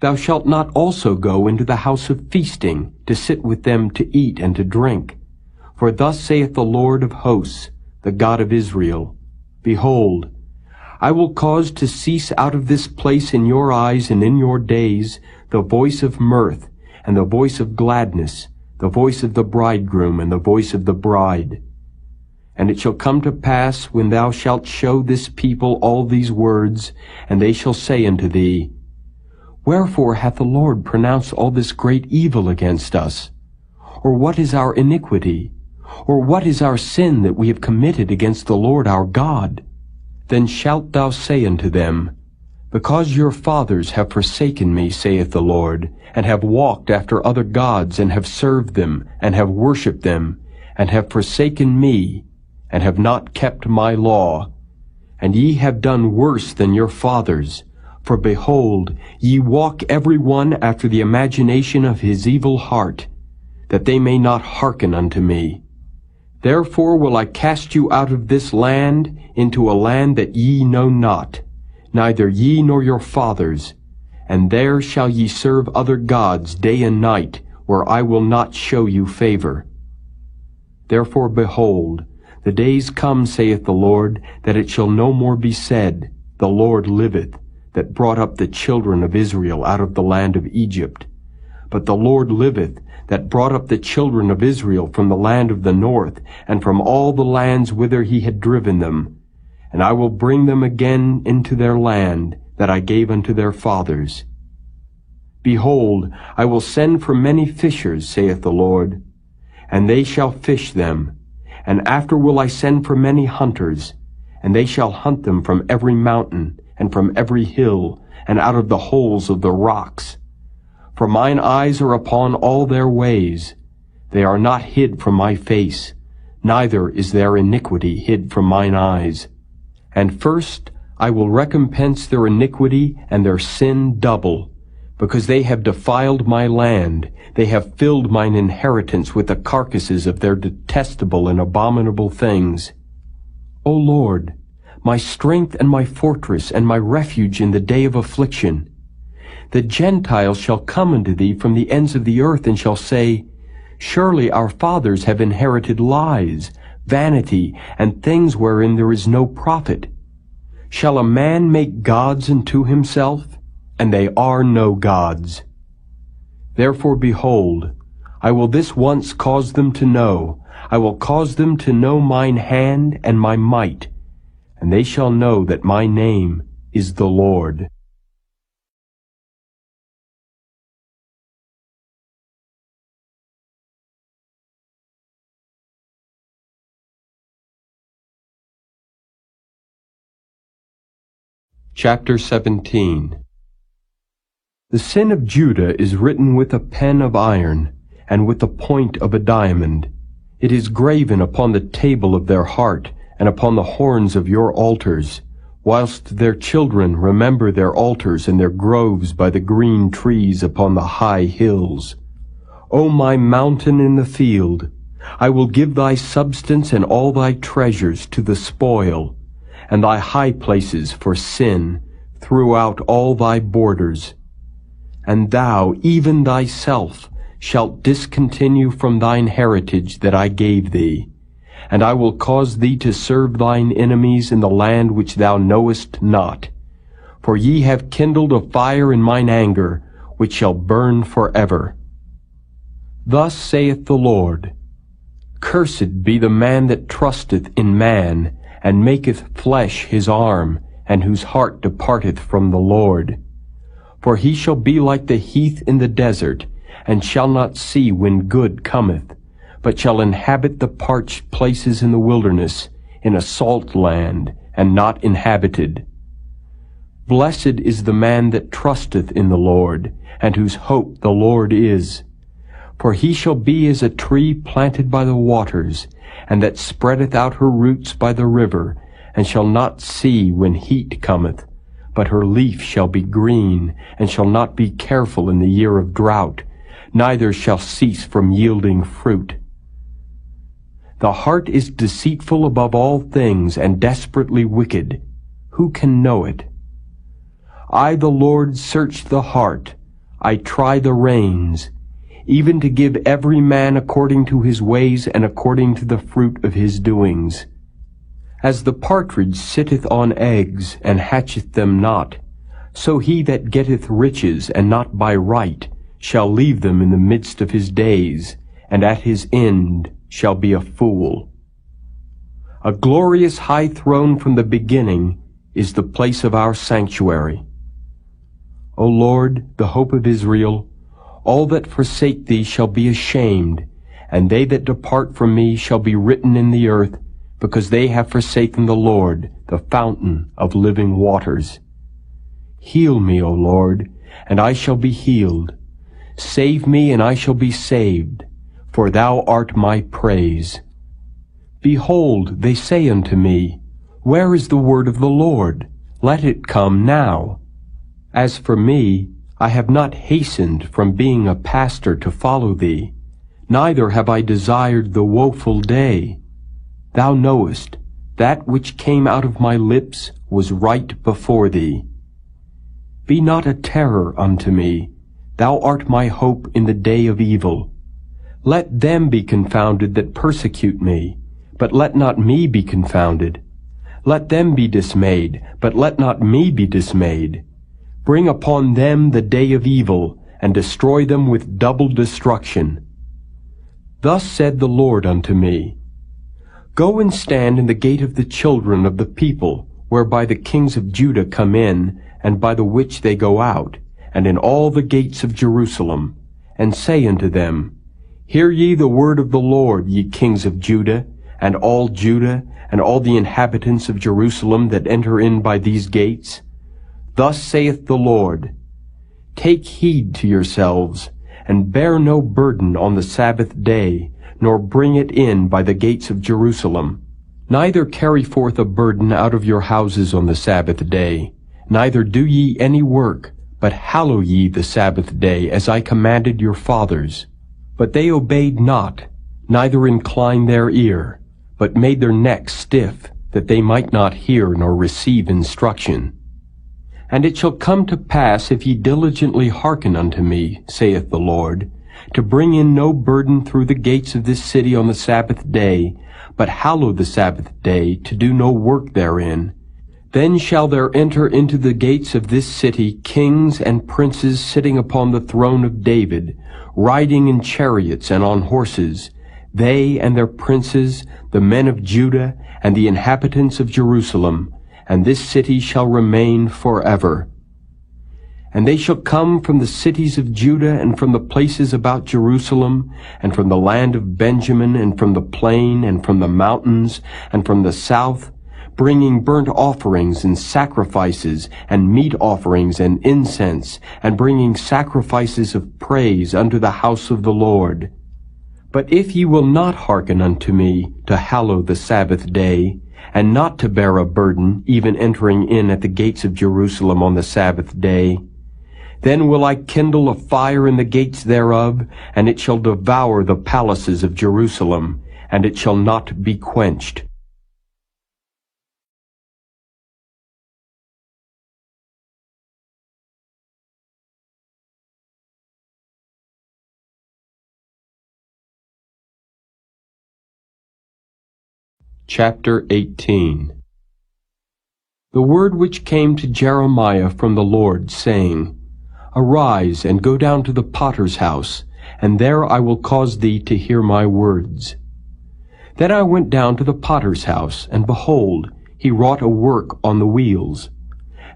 Thou shalt not also go into the house of feasting, to sit with them to eat and to drink. For thus saith the Lord of hosts, the God of Israel, Behold, I will cause to cease out of this place in your eyes and in your days the voice of mirth, and the voice of gladness, the voice of the bridegroom, and the voice of the bride. And it shall come to pass, when thou shalt show this people all these words, and they shall say unto thee, Wherefore hath the Lord pronounced all this great evil against us? Or what is our iniquity? Or what is our sin that we have committed against the Lord our God? Then shalt thou say unto them, Because your fathers have forsaken me, saith the Lord, and have walked after other gods, and have served them, and have worshipped them, and have forsaken me, and have not kept my law, and ye have done worse than your fathers. For behold, ye walk every one after the imagination of his evil heart, that they may not hearken unto me. Therefore will I cast you out of this land into a land that ye know not, neither ye nor your fathers, and there shall ye serve other gods day and night, where I will not show you favor. Therefore behold, the days come, saith the Lord, that it shall no more be said, The Lord liveth, that brought up the children of Israel out of the land of Egypt. But the Lord liveth, that brought up the children of Israel from the land of the north, and from all the lands whither he had driven them. And I will bring them again into their land, that I gave unto their fathers. Behold, I will send for many fishers, saith the Lord, and they shall fish them. And after will I send for many hunters, and they shall hunt them from every mountain, and from every hill, and out of the holes of the rocks. For mine eyes are upon all their ways. They are not hid from my face, neither is their iniquity hid from mine eyes. And first I will recompense their iniquity and their sin double, because they have defiled my land. They have filled mine inheritance with the carcasses of their detestable and abominable things. O Lord, my strength and my fortress and my refuge in the day of affliction. The Gentiles shall come unto thee from the ends of the earth, and shall say, Surely our fathers have inherited lies, vanity, and things wherein there is no profit. Shall a man make gods unto himself? And they are no gods. Therefore behold, I will this once cause them to know, I will cause them to know mine hand and my might, and they shall know that my name is the Lord. Chapter 17. The sin of Judah is written with a pen of iron, and with the point of a diamond. It is graven upon the table of their heart, and upon the horns of your altars, whilst their children remember their altars and their groves by the green trees upon the high hills. O my mountain in the field, I will give thy substance and all thy treasures to the spoil, and thy high places for sin throughout all thy borders. And thou, even thyself, shalt discontinue from thine heritage that I gave thee, and I will cause thee to serve thine enemies in the land which thou knowest not. For ye have kindled a fire in mine anger, which shall burn forever. Thus saith the Lord, Cursed be the man that trusteth in man, and maketh flesh his arm, and whose heart departeth from the Lord. For he shall be like the heath in the desert, and shall not see when good cometh, but shall inhabit the parched places in the wilderness, in a salt land, and not inhabited. Blessed is the man that trusteth in the Lord, and whose hope the Lord is. For he shall be as a tree planted by the waters, and that spreadeth out her roots by the river, and shall not see when heat cometh, but her leaf shall be green, and shall not be careful in the year of drought, neither shall cease from yielding fruit. The heart is deceitful above all things, and desperately wicked. Who can know it? I, the Lord, search the heart. I try the reins, even to give every man according to his ways and according to the fruit of his doings. As the partridge sitteth on eggs, and hatcheth them not, so he that getteth riches, and not by right, shall leave them in the midst of his days, and at his end shall be a fool. A glorious high throne from the beginning is the place of our sanctuary. O Lord, the hope of Israel, all that forsake thee shall be ashamed, and they that depart from me shall be written in the earth, because they have forsaken the Lord, the fountain of living waters. Heal me, O Lord, and I shall be healed. Save me, and I shall be saved, for thou art my praise. Behold, they say unto me, Where is the word of the Lord? Let it come now. As for me, I have not hastened from being a pastor to follow thee, neither have I desired the woeful day. Thou knowest, that which came out of my lips was right before thee. Be not a terror unto me. Thou art my hope in the day of evil. Let them be confounded that persecute me, but let not me be confounded. Let them be dismayed, but let not me be dismayed. Bring upon them the day of evil, and destroy them with double destruction. Thus said the Lord unto me, Go and stand in the gate of the children of the people, whereby the kings of Judah come in, and by the which they go out, and in all the gates of Jerusalem, and say unto them, Hear ye the word of the Lord, ye kings of Judah, and all the inhabitants of Jerusalem that enter in by these gates. Thus saith the Lord, Take heed to yourselves, and bear no burden on the Sabbath day, nor bring it in by the gates of Jerusalem. Neither carry forth a burden out of your houses on the Sabbath day, neither do ye any work, but hallow ye the Sabbath day, as I commanded your fathers. But they obeyed not, neither inclined their ear, but made their necks stiff, that they might not hear nor receive instruction. And it shall come to pass, if ye diligently hearken unto me, saith the Lord, to bring in no burden through the gates of this city on the Sabbath day, but hallow the Sabbath day, to do no work therein, then shall there enter into the gates of this city kings and princes sitting upon the throne of David, riding in chariots and on horses, they and their princes, the men of Judah, and the inhabitants of Jerusalem, and this city shall remain forever. And they shall come from the cities of Judah, and from the places about Jerusalem, and from the land of Benjamin, and from the plain, and from the mountains, and from the south, bringing burnt offerings and sacrifices, and meat offerings and incense, and bringing sacrifices of praise unto the house of the Lord. But if ye will not hearken unto me, to hallow the Sabbath day, and not to bear a burden, even entering in at the gates of Jerusalem on the Sabbath day, then will I kindle a fire in the gates thereof, and it shall devour the palaces of Jerusalem, and it shall not be quenched. Chapter 18. The word which came to Jeremiah from the Lord, saying, Arise, and go down to the potter's house, and there I will cause thee to hear my words. Then I went down to the potter's house, and behold, he wrought a work on the wheels.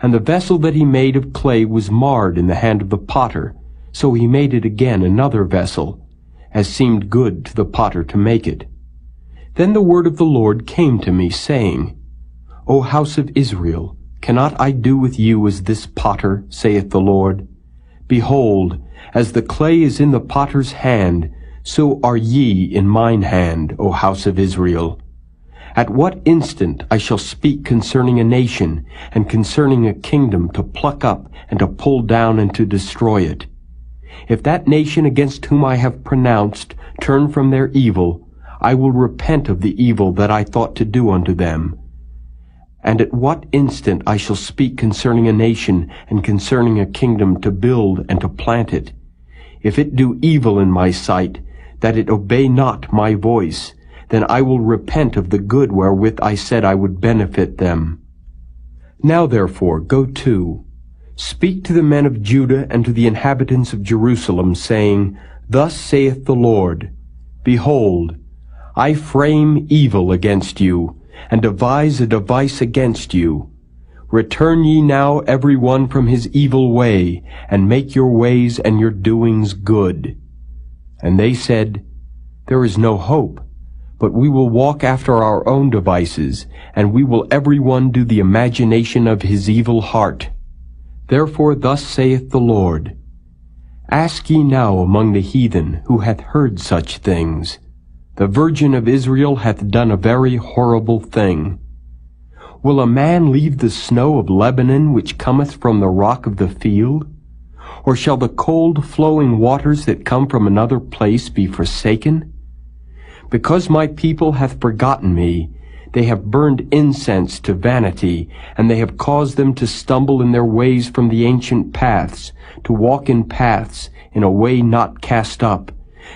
And the vessel that he made of clay was marred in the hand of the potter, so he made it again another vessel, as seemed good to the potter to make it. Then the word of the Lord came to me, saying, O house of Israel, cannot I do with you as this potter, saith the Lord? Behold, as the clay is in the potter's hand, so are ye in mine hand, O house of Israel. At what instant I shall speak concerning a nation, and concerning a kingdom, to pluck up, and to pull down, and to destroy it. If that nation against whom I have pronounced turn from their evil, I will repent of the evil that I thought to do unto them. And at what instant I shall speak concerning a nation, and concerning a kingdom, to build and to plant it. If it do evil in my sight, that it obey not my voice, then I will repent of the good wherewith I said I would benefit them. Now therefore go to, speak to the men of Judah and to the inhabitants of Jerusalem, saying, Thus saith the Lord, Behold, I frame evil against you, and devise a device against you. Return ye now every one from his evil way, and make your ways and your doings good. And they said, There is no hope, but we will walk after our own devices, and we will every one do the imagination of his evil heart. Therefore thus saith the Lord, Ask ye now among the heathen, who hath heard such things. The Virgin of Israel hath done a very horrible thing. Will a man leave the snow of Lebanon, which cometh from the rock of the field? Or shall the cold flowing waters that come from another place be forsaken? Because my people hath forgotten me, they have burned incense to vanity, and they have caused them to stumble in their ways from the ancient paths, to walk in paths in a way not cast up,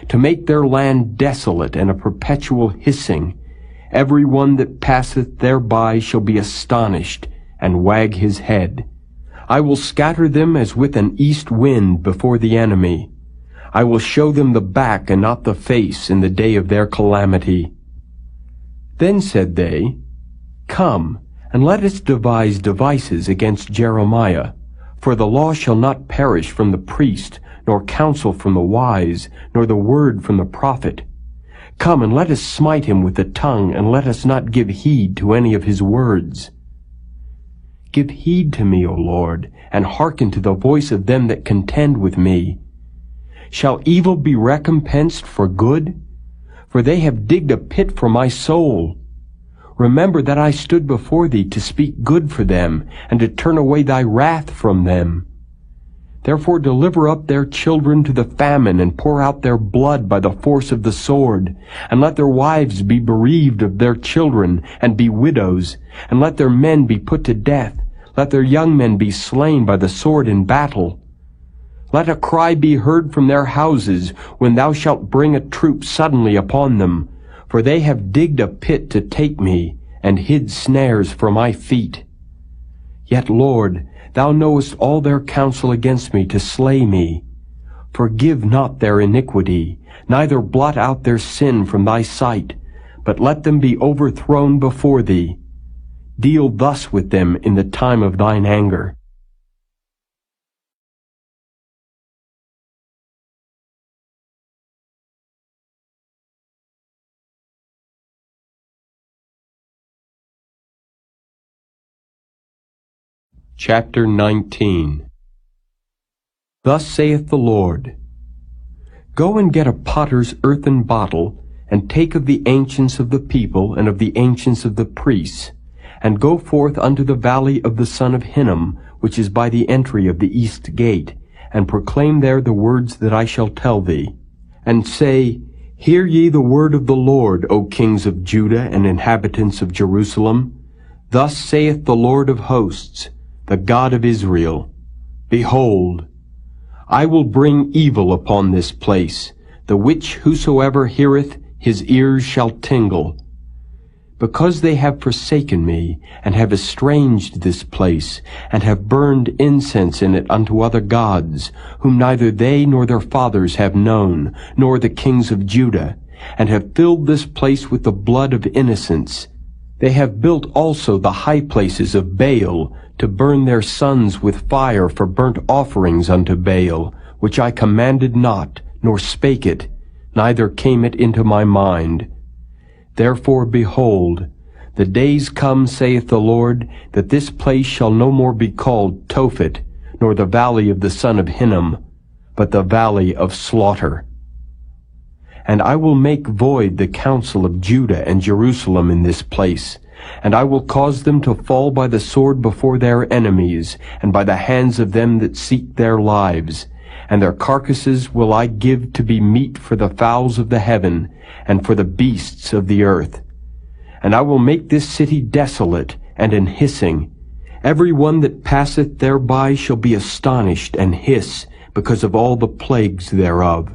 to make their land desolate and a perpetual hissing. Every one that passeth thereby shall be astonished, and wag his head. I will scatter them as with an east wind before the enemy. I will show them the back and not the face in the day of their calamity. Then said they, Come, and let us devise devices against Jeremiah, for the law shall not perish from the priest, nor counsel from the wise, nor the word from the prophet. Come, and let us smite him with the tongue, and let us not give heed to any of his words. Give heed to me, O Lord, and hearken to the voice of them that contend with me. Shall evil be recompensed for good? For they have digged a pit for my soul. Remember that I stood before thee to speak good for them, and to turn away thy wrath from them. Therefore deliver up their children to the famine, and pour out their blood by the force of the sword. And let their wives be bereaved of their children, and be widows. And let their men be put to death. Let their young men be slain by the sword in battle. Let a cry be heard from their houses, when thou shalt bring a troop suddenly upon them. For they have digged a pit to take me, and hid snares for my feet. Yet, Lord, thou knowest all their counsel against me to slay me. Forgive not their iniquity, neither blot out their sin from thy sight, but let them be overthrown before thee. Deal thus with them in the time of thine anger. Chapter 19. Thus saith the Lord, Go and get a potter's earthen bottle, and take of the ancients of the people, and of the ancients of the priests, and go forth unto the valley of the son of Hinnom, which is by the entry of the east gate, and proclaim there the words that I shall tell thee. And say, Hear ye the word of the Lord, O kings of Judah and inhabitants of Jerusalem. Thus saith the Lord of hosts, the God of Israel, Behold, I will bring evil upon this place, the which whosoever heareth, his ears shall tingle. Because they have forsaken me, and have estranged this place, and have burned incense in it unto other gods, whom neither they nor their fathers have known, nor the kings of Judah, and have filled this place with the blood of innocents. They have built also the high places of Baal, to burn their sons with fire for burnt offerings unto Baal, which I commanded not, nor spake it, neither came it into my mind. Therefore, behold, the days come, saith the Lord, that this place shall no more be called Tophet, nor the valley of the son of Hinnom, but the valley of slaughter. And I will make void the counsel of Judah and Jerusalem in this place, and I will cause them to fall by the sword before their enemies, and by the hands of them that seek their lives. And their carcasses will I give to be meat for the fowls of the heaven, and for the beasts of the earth. And I will make this city desolate and an hissing. Every one that passeth thereby shall be astonished and hiss, because of all the plagues thereof.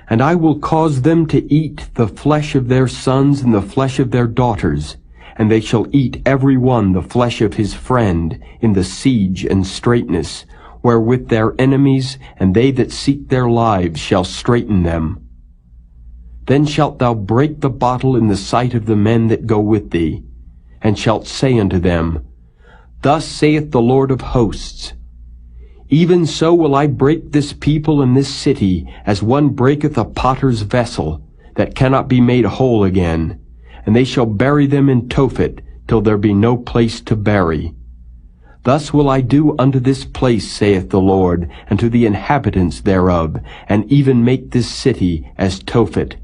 And I will cause them to eat the flesh of their sons and the flesh of their daughters, and they shall eat every one the flesh of his friend in the siege and straitness, wherewith their enemies and they that seek their lives shall straiten them. Then shalt thou break the bottle in the sight of the men that go with thee, and shalt say unto them, Thus saith the Lord of hosts, Even so will I break this people and this city, as one breaketh a potter's vessel, that cannot be made whole again. And they shall bury them in Tophet, till there be no place to bury. Thus will I do unto this place, saith the Lord, and to the inhabitants thereof, and even make this city as Tophet.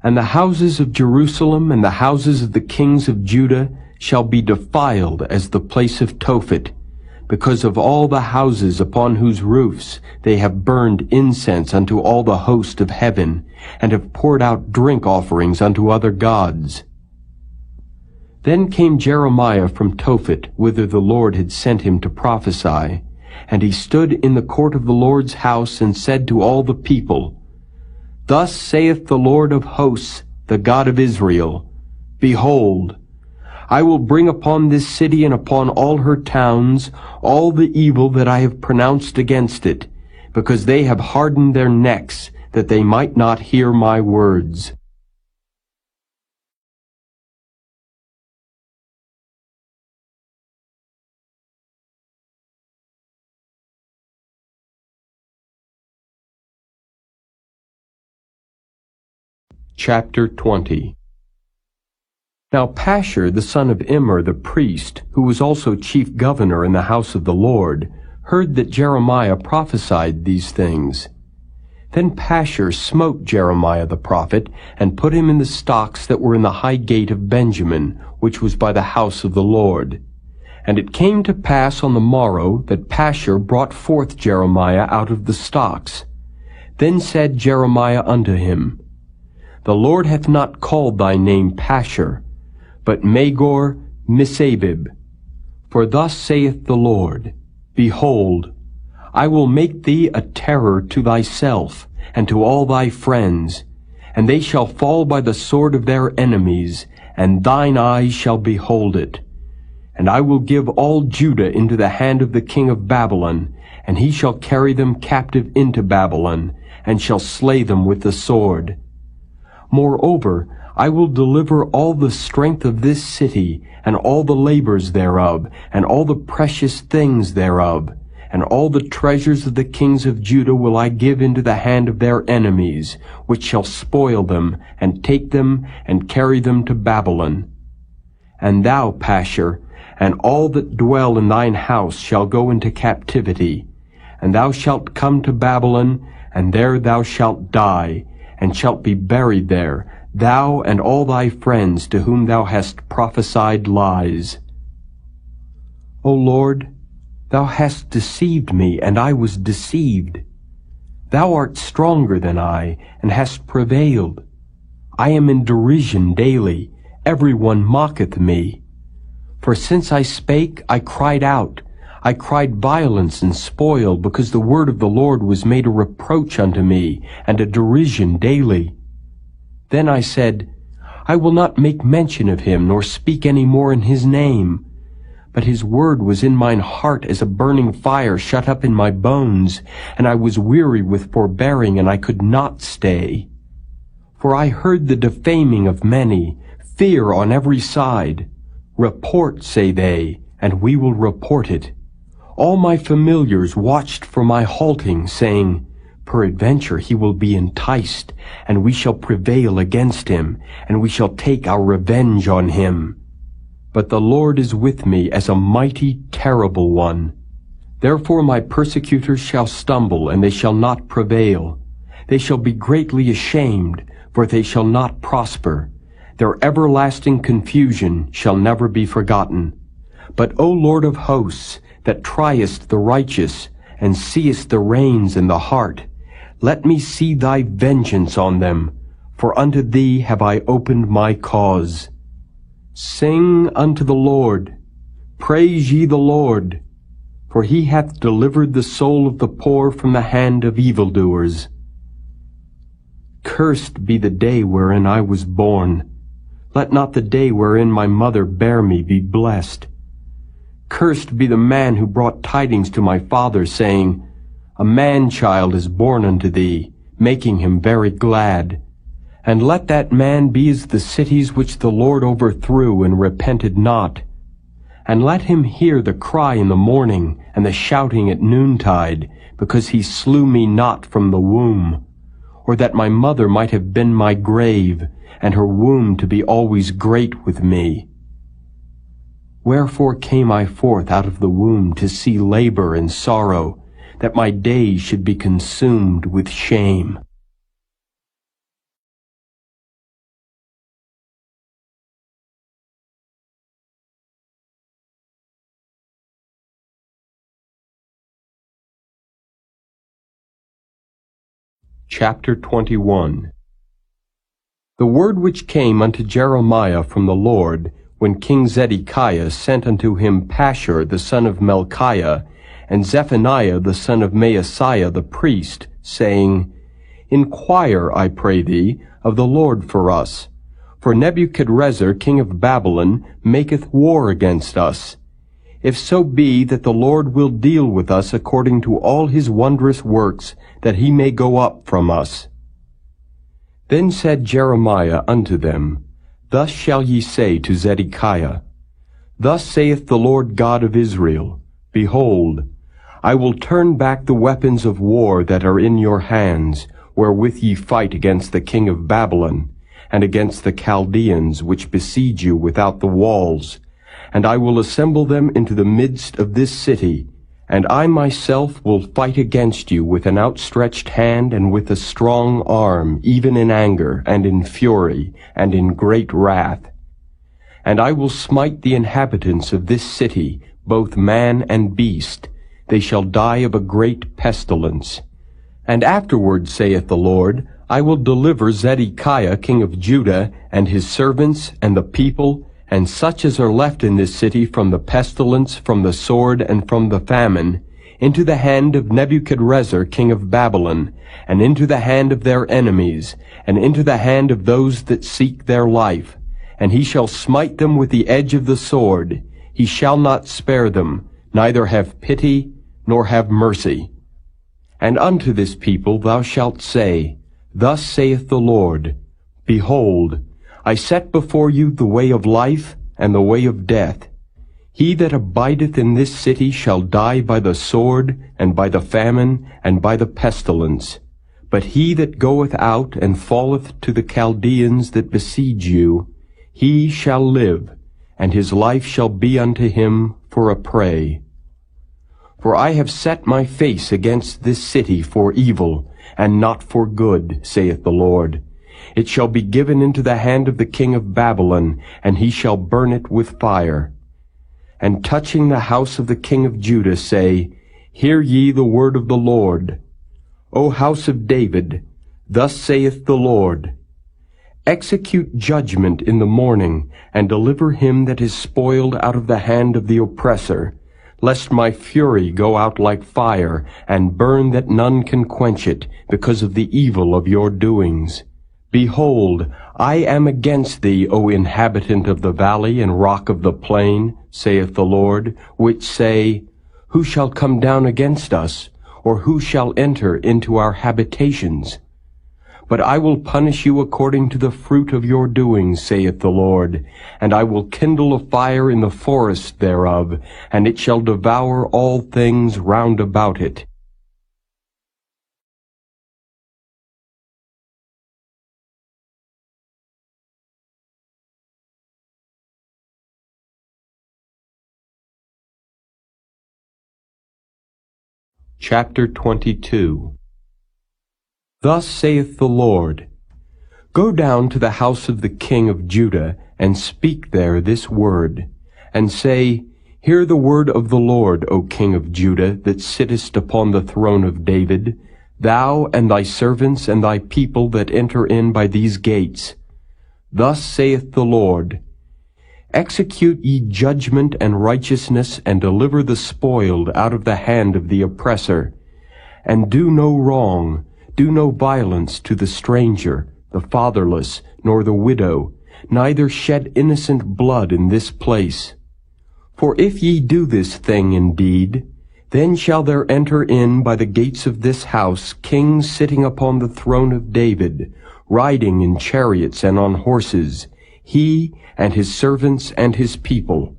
And the houses of Jerusalem and the houses of the kings of Judah shall be defiled as the place of Tophet, because of all the houses upon whose roofs they have burned incense unto all the host of heaven, and have poured out drink offerings unto other gods. Then came Jeremiah from Tophet, whither the Lord had sent him to prophesy. And he stood in the court of the Lord's house, and said to all the people, Thus saith the Lord of hosts, the God of Israel, Behold, I will bring upon this city and upon all her towns all the evil that I have pronounced against it, because they have hardened their necks, that they might not hear my words. Chapter 20. Now Pashur the son of Immer the priest, who was also chief governor in the house of the Lord, heard that Jeremiah prophesied these things. Then Pashur smote Jeremiah the prophet, and put him in the stocks that were in the high gate of Benjamin, which was by the house of the Lord. And it came to pass on the morrow that Pashur brought forth Jeremiah out of the stocks. Then said Jeremiah unto him, The Lord hath not called thy name Pashur, but Magor Misabib. For thus saith the Lord, Behold, I will make thee a terror to thyself, and to all thy friends, and they shall fall by the sword of their enemies, and thine eyes shall behold it. And I will give all Judah into the hand of the king of Babylon, and he shall carry them captive into Babylon, and shall slay them with the sword. Moreover, I will deliver all the strength of this city, and all the labors thereof, and all the precious things thereof, and all the treasures of the kings of Judah will I give into the hand of their enemies, which shall spoil them, and take them, and carry them to Babylon. And thou, Pashur, and all that dwell in thine house shall go into captivity, and thou shalt come to Babylon, and there thou shalt die, and shalt be buried there, thou and all thy friends to whom thou hast prophesied lies. O Lord, thou hast deceived me, and I was deceived. Thou art stronger than I, and hast prevailed. I am in derision daily, every one mocketh me. For since I spake, I cried out. I cried violence and spoil, because the word of the Lord was made a reproach unto me, and a derision daily. Then I said, I will not make mention of him, nor speak any more in his name. But his word was in mine heart as a burning fire shut up in my bones, and I was weary with forbearing, and I could not stay. For I heard the defaming of many, fear on every side. Report, say they, and we will report it. All my familiars watched for my halting, saying, Peradventure he will be enticed, and we shall prevail against him, and we shall take our revenge on him. But the Lord is with me as a mighty, terrible one. Therefore my persecutors shall stumble, and they shall not prevail. They shall be greatly ashamed, for they shall not prosper. Their everlasting confusion shall never be forgotten. But, O Lord of hosts, that triest the righteous, and seest the reins in the heart, let me see thy vengeance on them, for unto thee have I opened my cause. Sing unto the Lord, praise ye the Lord, for he hath delivered the soul of the poor from the hand of evildoers. Cursed be the day wherein I was born. Let not the day wherein my mother bare me be blessed. Cursed be the man who brought tidings to my father, saying, A man-child is born unto thee, making him very glad. And let that man be as the cities which the Lord overthrew and repented not. And let him hear the cry in the morning, and the shouting at noontide, because he slew me not from the womb. Or that my mother might have been my grave, and her womb to be always great with me. Wherefore came I forth out of the womb to see labor and sorrow, that my days should be consumed with shame. Chapter 21. The word which came unto Jeremiah from the Lord, when King Zedekiah sent unto him Pashur the son of Melchiah, and Zephaniah the son of Maaseiah the priest, saying, Inquire, I pray thee, of the Lord for us. For Nebuchadrezzar king of Babylon maketh war against us. If so be that the Lord will deal with us according to all his wondrous works, that he may go up from us. Then said Jeremiah unto them, Thus shall ye say to Zedekiah, Thus saith the Lord God of Israel, Behold, I will turn back the weapons of war that are in your hands, wherewith ye fight against the king of Babylon, and against the Chaldeans which besiege you without the walls, and I will assemble them into the midst of this city, and I myself will fight against you with an outstretched hand and with a strong arm, even in anger, and in fury, and in great wrath. And I will smite the inhabitants of this city, both man and beast. They shall die of a great pestilence. And afterward, saith the Lord, I will deliver Zedekiah king of Judah, and his servants, and the people, and such as are left in this city from the pestilence, from the sword, and from the famine, into the hand of Nebuchadrezzar king of Babylon, and into the hand of their enemies, and into the hand of those that seek their life. And he shall smite them with the edge of the sword. He shall not spare them, neither have pity, nor have mercy. And unto this people thou shalt say, Thus saith the Lord, Behold, I set before you the way of life and the way of death. He that abideth in this city shall die by the sword, and by the famine, and by the pestilence. But he that goeth out and falleth to the Chaldeans that besiege you, he shall live, and his life shall be unto him for a prey. For I have set my face against this city for evil, and not for good, saith the Lord. It shall be given into the hand of the king of Babylon, and he shall burn it with fire. And touching the house of the king of Judah say, Hear ye the word of the Lord. O house of David, thus saith the Lord, Execute judgment in the morning, and deliver him that is spoiled out of the hand of the oppressor, lest my fury go out like fire, and burn that none can quench it, because of the evil of your doings. Behold, I am against thee, O inhabitant of the valley and rock of the plain, saith the Lord, which say, Who shall come down against us, or who shall enter into our habitations? But I will punish you according to the fruit of your doings, saith the Lord, and I will kindle a fire in the forest thereof, and it shall devour all things round about it. Chapter 22. Thus saith the Lord, Go down to the house of the king of Judah, and speak there this word, and say, Hear the word of the Lord, O king of Judah, that sittest upon the throne of David, thou and thy servants and thy people that enter in by these gates. Thus saith the Lord, Execute ye judgment and righteousness, and deliver the spoiled out of the hand of the oppressor, and do no wrong, do no violence to the stranger, the fatherless, nor the widow, neither shed innocent blood in this place. For if ye do this thing indeed, then shall there enter in by the gates of this house kings sitting upon the throne of David, riding in chariots and on horses, he and his servants and his people.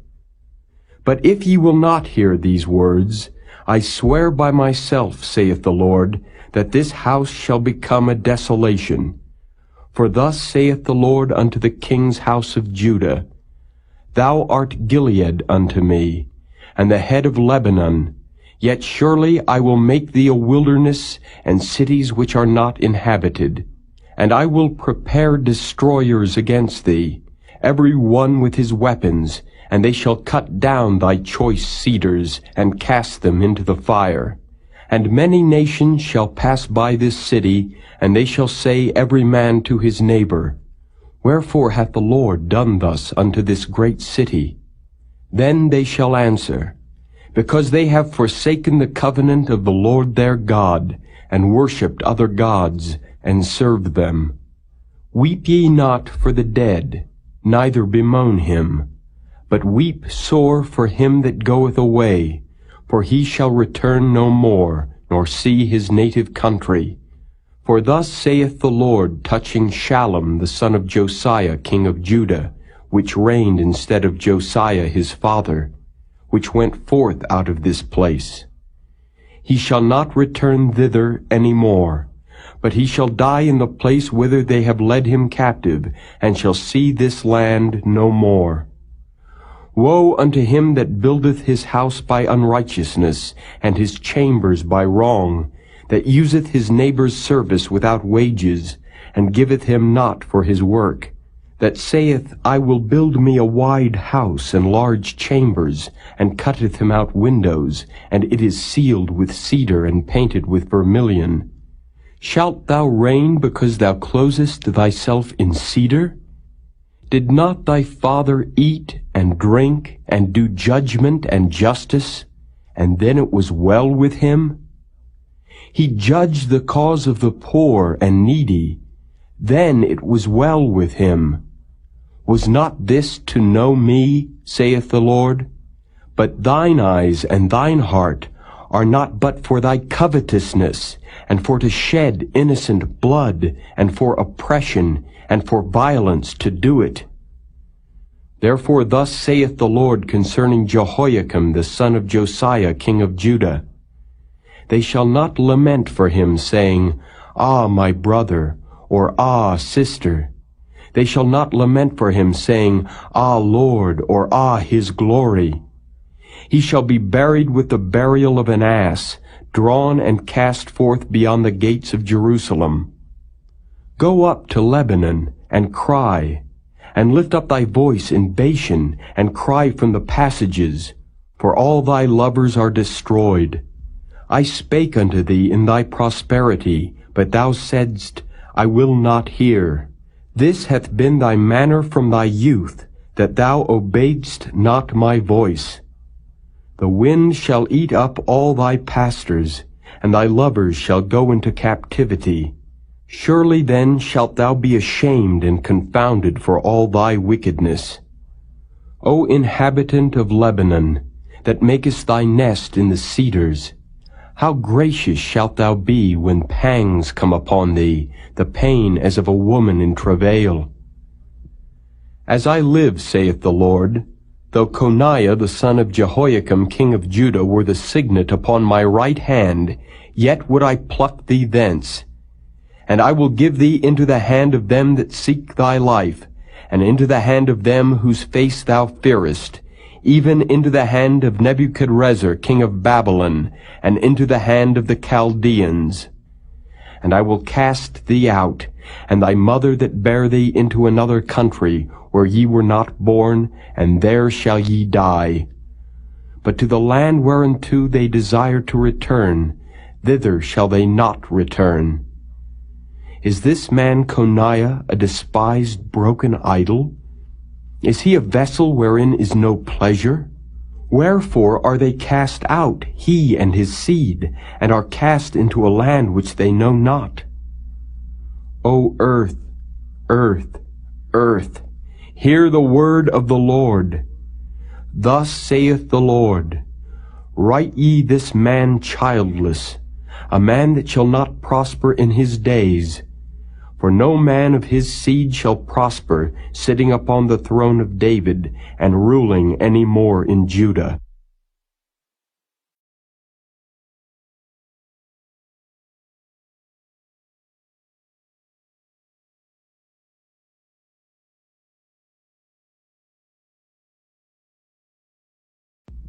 But if ye will not hear these words, I swear by myself, saith the Lord, that this house shall become a desolation. For thus saith the Lord unto the king's house of Judah, Thou art Gilead unto me, and the head of Lebanon, yet surely I will make thee a wilderness, and cities which are not inhabited. And I will prepare destroyers against thee, every one with his weapons, and they shall cut down thy choice cedars, and cast them into the fire. And many nations shall pass by this city, and they shall say every man to his neighbor, Wherefore hath the Lord done thus unto this great city? Then they shall answer, Because they have forsaken the covenant of the Lord their God, and worshipped other gods, and served them. Weep ye not for the dead, neither bemoan him, but weep sore for him that goeth away, for he shall return no more, nor see his native country. For thus saith the Lord touching Shallum the son of Josiah king of Judah, which reigned instead of Josiah his father, which went forth out of this place. He shall not return thither any more, but he shall die in the place whither they have led him captive, and shall see this land no more. Woe unto him that buildeth his house by unrighteousness, and his chambers by wrong, that useth his neighbor's service without wages, and giveth him not for his work, that saith, I will build me a wide house and large chambers, and cutteth him out windows, and it is sealed with cedar and painted with vermilion. Shalt thou reign because thou closest thyself in cedar? Did not thy father eat and drink and do judgment and justice, and then it was well with him? He judged the cause of the poor and needy, then it was well with him. Was not this to know me, saith the Lord? But thine eyes and thine heart are not but for thy covetousness, and for to shed innocent blood, and for oppression, and for violence to do it. Therefore thus saith the Lord concerning Jehoiakim the son of Josiah king of Judah, They shall not lament for him, saying, Ah, my brother, or Ah, sister. They shall not lament for him, saying, Ah, Lord, or Ah, his glory. He shall be buried with the burial of an ass, drawn and cast forth beyond the gates of Jerusalem. Go up to Lebanon, and cry, and lift up thy voice in Bashan, and cry from the passages, for all thy lovers are destroyed. I spake unto thee in thy prosperity, but thou saidst, I will not hear. This hath been thy manner from thy youth, that thou obeyedst not my voice. The wind shall eat up all thy pastors, and thy lovers shall go into captivity. Surely then shalt thou be ashamed and confounded for all thy wickedness. O inhabitant of Lebanon, that makest thy nest in the cedars, how gracious shalt thou be when pangs come upon thee, the pain as of a woman in travail. As I live, saith the Lord, though Coniah the son of Jehoiakim king of Judah were the signet upon my right hand, yet would I pluck thee thence. And I will give thee into the hand of them that seek thy life, and into the hand of them whose face thou fearest, even into the hand of Nebuchadrezzar king of Babylon, and into the hand of the Chaldeans. And I will cast thee out, and thy mother that bare thee into another country, where ye were not born, and there shall ye die. But to the land whereunto they desire to return, thither shall they not return. Is this man Coniah a despised broken idol? Is he a vessel wherein is no pleasure? Wherefore are they cast out, he and his seed, and are cast into a land which they know not? O earth, earth, earth, hear the word of the Lord. Thus saith the Lord, write ye this man childless, a man that shall not prosper in his days. For no man of his seed shall prosper, sitting upon the throne of David, and ruling any more in Judah.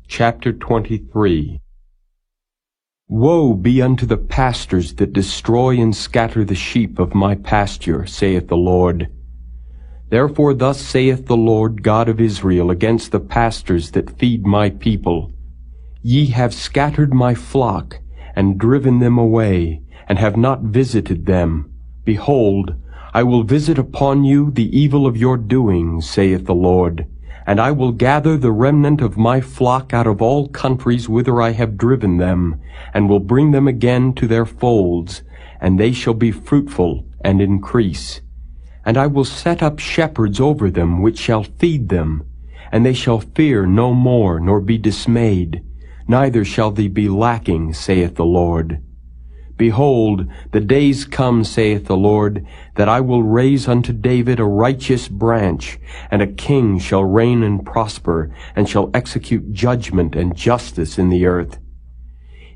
Chapter 23. Woe be unto the pastors that destroy and scatter the sheep of my pasture, saith the Lord. Therefore thus saith the Lord God of Israel against the pastors that feed my people, Ye have scattered my flock, and driven them away, and have not visited them. Behold, I will visit upon you the evil of your doings, saith the Lord. And I will gather the remnant of my flock out of all countries whither I have driven them, and will bring them again to their folds, and they shall be fruitful and increase. And I will set up shepherds over them which shall feed them, and they shall fear no more, nor be dismayed, neither shall they be lacking, saith the Lord. Behold, the days come, saith the Lord, that I will raise unto David a righteous branch, and a king shall reign and prosper, and shall execute judgment and justice in the earth.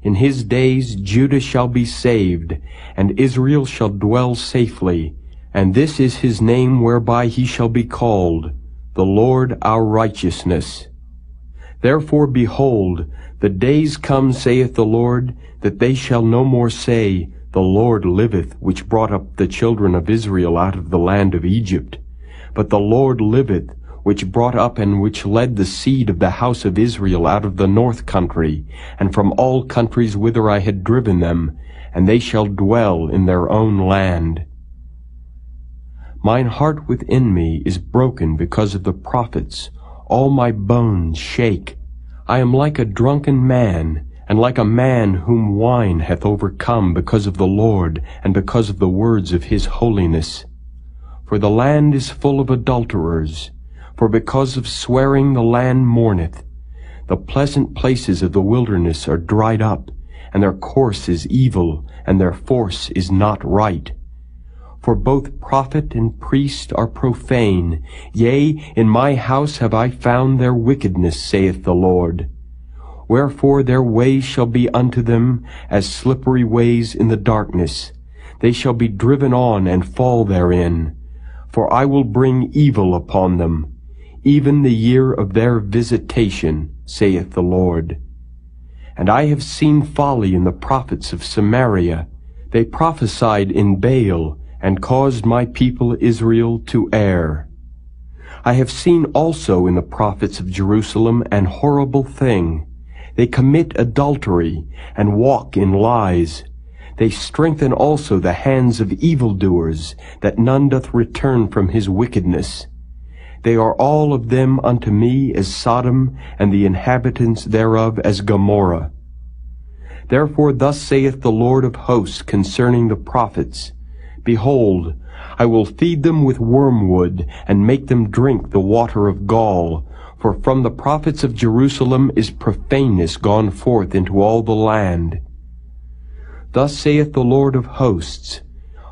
In his days Judah shall be saved, and Israel shall dwell safely, and this is his name whereby he shall be called, the Lord our righteousness. Therefore, behold, the days come, saith the Lord, that they shall no more say, The Lord liveth, which brought up the children of Israel out of the land of Egypt. But the Lord liveth, which brought up and which led the seed of the house of Israel out of the north country, and from all countries whither I had driven them, and they shall dwell in their own land. Mine heart within me is broken because of the prophets. All my bones shake. I am like a drunken man, and like a man whom wine hath overcome because of the Lord, and because of the words of his holiness. For the land is full of adulterers, for because of swearing the land mourneth. The pleasant places of the wilderness are dried up, and their course is evil, and their force is not right. For both prophet and priest are profane. Yea, in my house have I found their wickedness, saith the Lord. Wherefore their ways shall be unto them as slippery ways in the darkness. They shall be driven on and fall therein. For I will bring evil upon them, even the year of their visitation, saith the Lord. And I have seen folly in the prophets of Samaria. They prophesied in Baal, and caused my people Israel to err. I have seen also in the prophets of Jerusalem an horrible thing. They commit adultery, and walk in lies. They strengthen also the hands of evildoers, that none doth return from his wickedness. They are all of them unto me as Sodom, and the inhabitants thereof as Gomorrah. Therefore thus saith the Lord of hosts concerning the prophets, Behold, I will feed them with wormwood, and make them drink the water of gall. For from the prophets of Jerusalem is profaneness gone forth into all the land. Thus saith the Lord of hosts,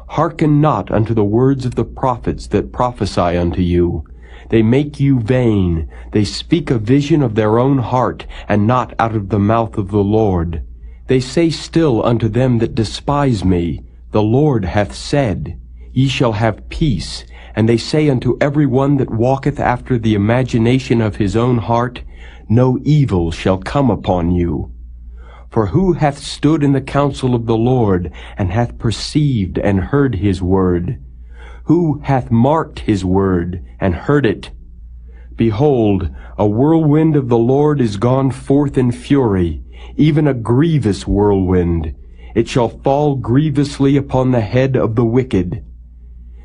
Hearken not unto the words of the prophets that prophesy unto you. They make you vain. They speak a vision of their own heart, and not out of the mouth of the Lord. They say still unto them that despise me, The Lord hath said, Ye shall have peace. And they say unto every one that walketh after the imagination of his own heart, no evil shall come upon you. For who hath stood in the counsel of the Lord, and hath perceived and heard his word? Who hath marked his word, and heard it? Behold, a whirlwind of the Lord is gone forth in fury, even a grievous whirlwind. It shall fall grievously upon the head of the wicked.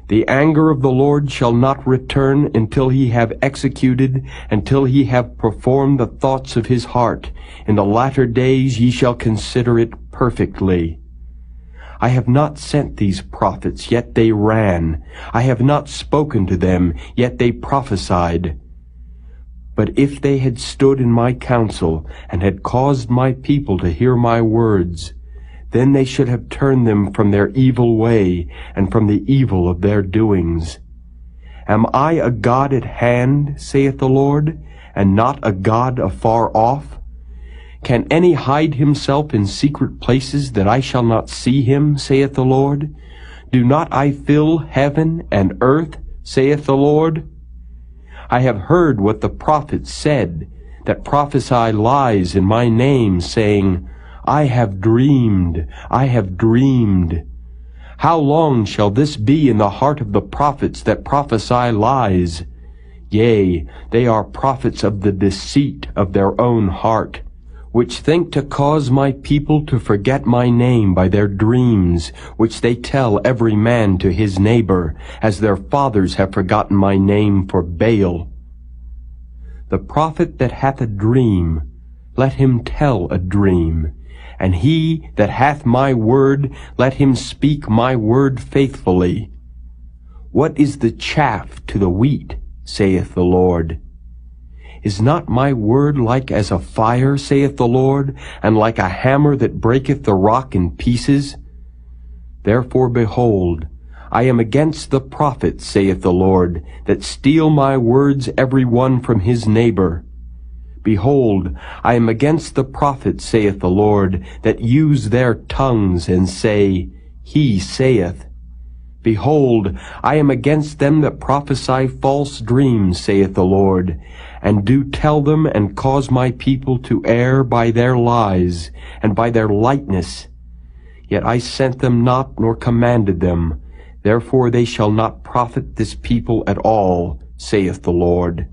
The anger of the Lord shall not return until he have executed, until he have performed the thoughts of his heart. In the latter days ye shall consider it perfectly. I have not sent these prophets, yet they ran. I have not spoken to them, yet they prophesied. But if they had stood in my counsel, and had caused my people to hear my words, then they should have turned them from their evil way, and from the evil of their doings. Am I a God at hand, saith the Lord, and not a God afar off? Can any hide himself in secret places, that I shall not see him, saith the Lord? Do not I fill heaven and earth, saith the Lord? I have heard what the prophets said, that prophesy lies in my name, saying, I have dreamed, I have dreamed. How long shall this be in the heart of the prophets that prophesy lies? Yea, they are prophets of the deceit of their own heart, which think to cause my people to forget my name by their dreams, which they tell every man to his neighbor, as their fathers have forgotten my name for Baal. The prophet that hath a dream, let him tell a dream. And he that hath my word, let him speak my word faithfully. What is the chaff to the wheat, saith the Lord? Is not my word like as a fire, saith the Lord, and like a hammer that breaketh the rock in pieces? Therefore, behold, I am against the prophets, saith the Lord, that steal my words every one from his neighbor. Behold, I am against the prophets, saith the Lord, that use their tongues and say, He saith. Behold, I am against them that prophesy false dreams, saith the Lord, and do tell them and cause my people to err by their lies and by their lightness. Yet I sent them not nor commanded them. Therefore they shall not profit this people at all, saith the Lord.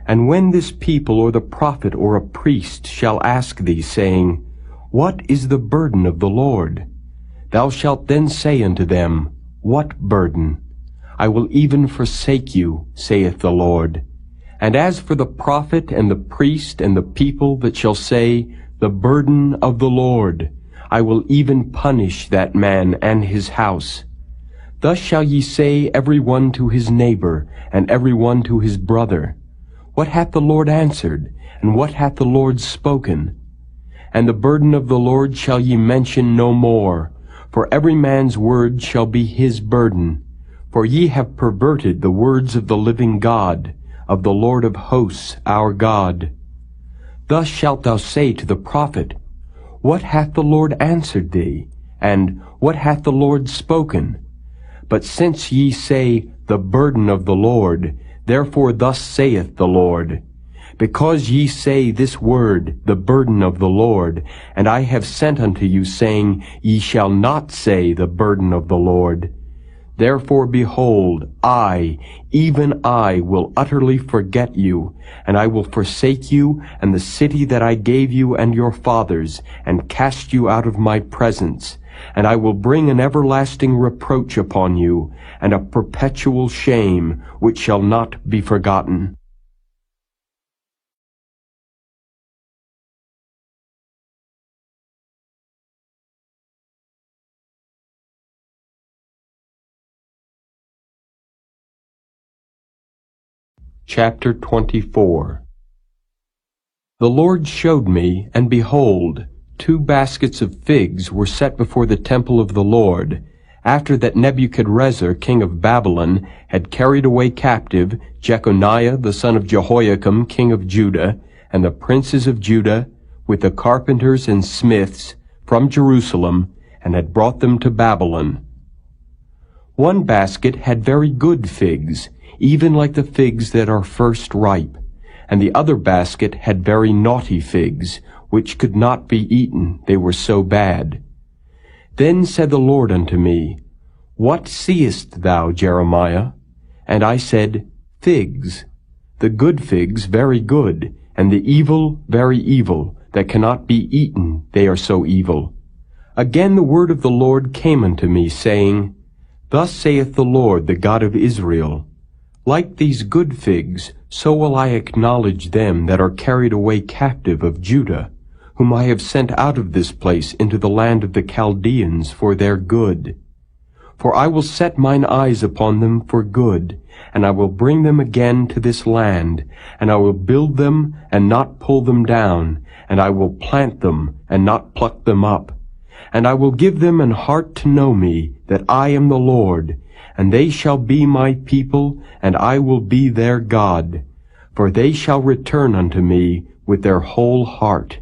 And when this people or the prophet or a priest shall ask thee, saying, What is the burden of the Lord? Thou shalt then say unto them, What burden? I will even forsake you, saith the Lord. And as for the prophet and the priest and the people that shall say, The burden of the Lord, I will even punish that man and his house. Thus shall ye say every one to his neighbor, and every one to his brother, What hath the Lord answered, and what hath the Lord spoken? And the burden of the Lord shall ye mention no more, for every man's word shall be his burden. For ye have perverted the words of the living God, of the Lord of hosts our God. Thus shalt thou say to the prophet, What hath the Lord answered thee? And what hath the Lord spoken? But since ye say, The burden of the Lord, therefore thus saith the Lord, Because ye say this word, the burden of the Lord, and I have sent unto you, saying, Ye shall not say the burden of the Lord. Therefore, behold, I, even I, will utterly forget you, and I will forsake you, and the city that I gave you and your fathers, and cast you out of my presence. And I will bring an everlasting reproach upon you, and a perpetual shame, which shall not be forgotten. Chapter 24. The Lord showed me, and behold, 2 baskets of figs were set before the temple of the Lord, after that Nebuchadrezzar, king of Babylon, had carried away captive Jeconiah the son of Jehoiakim, king of Judah, and the princes of Judah, with the carpenters and smiths, from Jerusalem, and had brought them to Babylon. One basket had very good figs, even like the figs that are first ripe, and the other basket had very naughty figs, which could not be eaten, they were so bad. Then said the Lord unto me, What seest thou, Jeremiah? And I said, Figs, the good figs very good, and the evil very evil, that cannot be eaten, they are so evil. Again the word of the Lord came unto me, saying, Thus saith the Lord, the God of Israel, Like these good figs, so will I acknowledge them that are carried away captive of Judah, whom I have sent out of this place into the land of the Chaldeans for their good. For I will set mine eyes upon them for good, and I will bring them again to this land, and I will build them and not pull them down, and I will plant them and not pluck them up. And I will give them an heart to know me, that I am the Lord, and they shall be my people, and I will be their God. For they shall return unto me with their whole heart.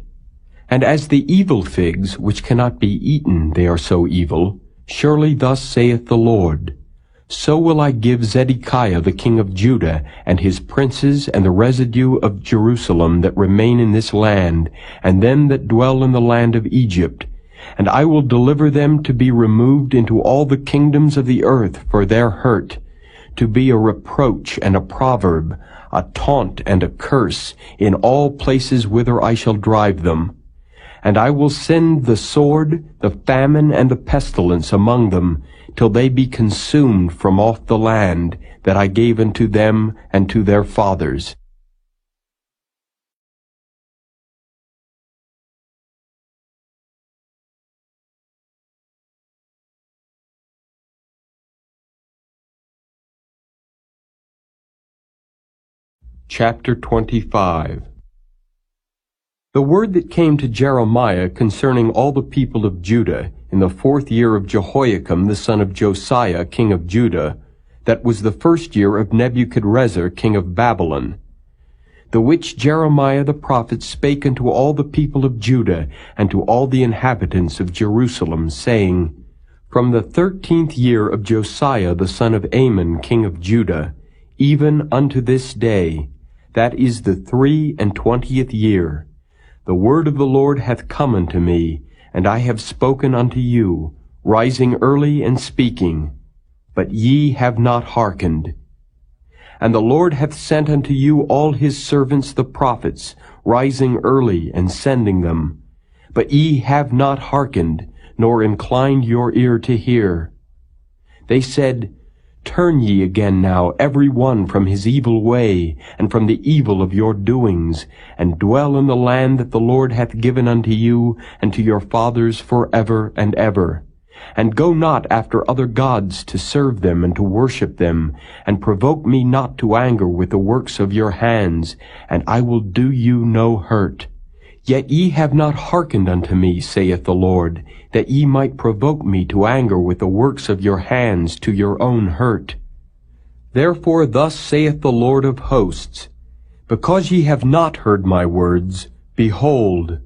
And as the evil figs, which cannot be eaten, they are so evil, surely thus saith the Lord, So will I give Zedekiah the king of Judah, and his princes, and the residue of Jerusalem that remain in this land, and them that dwell in the land of Egypt, and I will deliver them to be removed into all the kingdoms of the earth for their hurt, to be a reproach and a proverb, a taunt and a curse, in all places whither I shall drive them. And I will send the sword, the famine, and the pestilence among them, till they be consumed from off the land that I gave unto them and to their fathers. Chapter 25. The word that came to Jeremiah concerning all the people of Judah in the 4th year of Jehoiakim the son of Josiah king of Judah, that was the 1st year of Nebuchadrezzar king of Babylon, the which Jeremiah the prophet spake unto all the people of Judah and to all the inhabitants of Jerusalem, saying, From the 13th year of Josiah the son of Amon king of Judah, even unto this day, that is the 23 year, the word of the Lord hath come unto me, and I have spoken unto you, rising early and speaking, but ye have not hearkened. And the Lord hath sent unto you all his servants the prophets, rising early and sending them, but ye have not hearkened, nor inclined your ear to hear. They said, Turn ye again now every one from his evil way, and from the evil of your doings, and dwell in the land that the Lord hath given unto you and to your fathers forever and ever. And go not after other gods to serve them and to worship them, and provoke me not to anger with the works of your hands, and I will do you no hurt. Yet ye have not hearkened unto me, saith the Lord, that ye might provoke me to anger with the works of your hands to your own hurt. Therefore thus saith the Lord of hosts, Because ye have not heard my words, behold,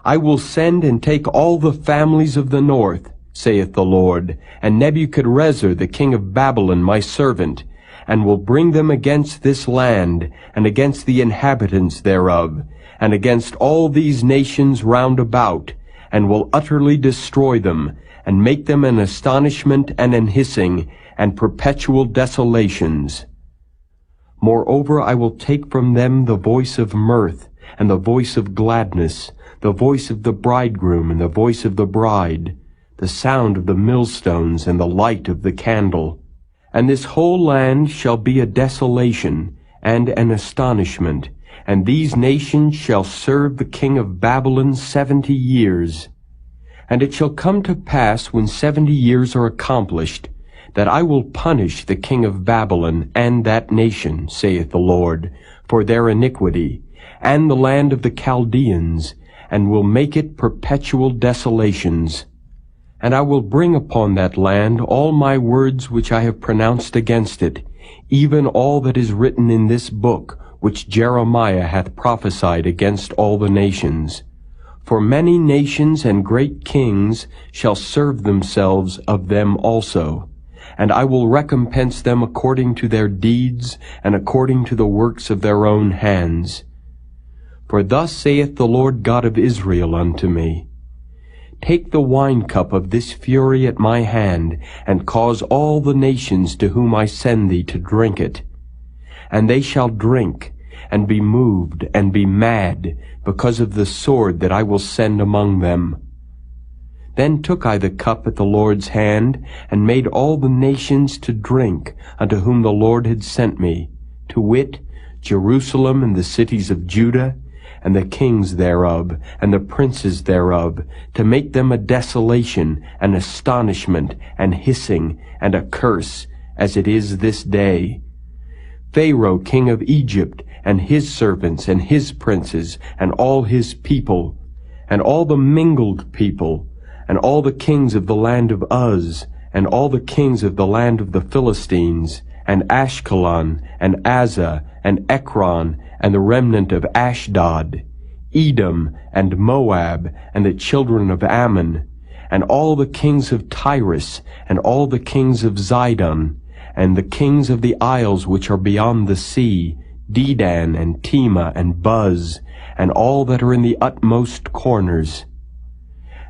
I will send and take all the families of the north, saith the Lord, and Nebuchadrezzar the king of Babylon my servant, and will bring them against this land, and against the inhabitants thereof, and against all these nations round about, and will utterly destroy them, and make them an astonishment and an hissing, and perpetual desolations. Moreover, I will take from them the voice of mirth, and the voice of gladness, the voice of the bridegroom, and the voice of the bride, the sound of the millstones, and the light of the candle. And this whole land shall be a desolation, and an astonishment, and these nations shall serve the king of Babylon 70 years. And it shall come to pass, when 70 years are accomplished, that I will punish the king of Babylon and that nation, saith the Lord, for their iniquity, and the land of the Chaldeans, and will make it perpetual desolations. And I will bring upon that land all my words which I have pronounced against it, even all that is written in this book, which Jeremiah hath prophesied against all the nations. For many nations and great kings shall serve themselves of them also. and I will recompense them according to their deeds and according to the works of their own hands. For thus saith the Lord God of Israel unto me, Take the wine-cup of this fury at my hand, and cause all the nations to whom I send thee to drink it. And they shall drink, and be moved, and be mad, because of the sword that I will send among them. Then took I the cup at the Lord's hand, and made all the nations to drink, unto whom the Lord had sent me, to wit, Jerusalem and the cities of Judah, and the kings thereof, and the princes thereof, to make them a desolation, and astonishment, and hissing, and a curse, as it is this day. Pharaoh king of Egypt, and his servants, and his princes, and all his people, and all the mingled people, and all the kings of the land of Uz, and all the kings of the land of the Philistines, and Ashkelon, and Azzah, and Ekron, and the remnant of Ashdod, Edom, and Moab, and the children of Ammon, and all the kings of Tyrus, and all the kings of Zidon, and the kings of the isles which are beyond the sea, Dedan, and Tema, and Buz, and all that are in the utmost corners,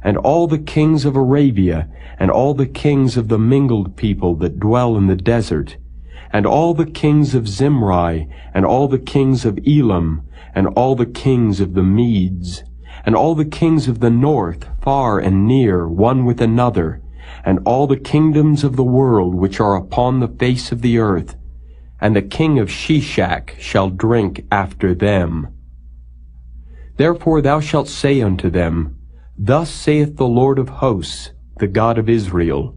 and all the kings of Arabia, and all the kings of the mingled people that dwell in the desert, and all the kings of Zimri, and all the kings of Elam, and all the kings of the Medes, and all the kings of the north, far and near, one with another, and all the kingdoms of the world which are upon the face of the earth, and the king of Shishak shall drink after them. Therefore thou shalt say unto them, Thus saith the Lord of hosts, the God of Israel,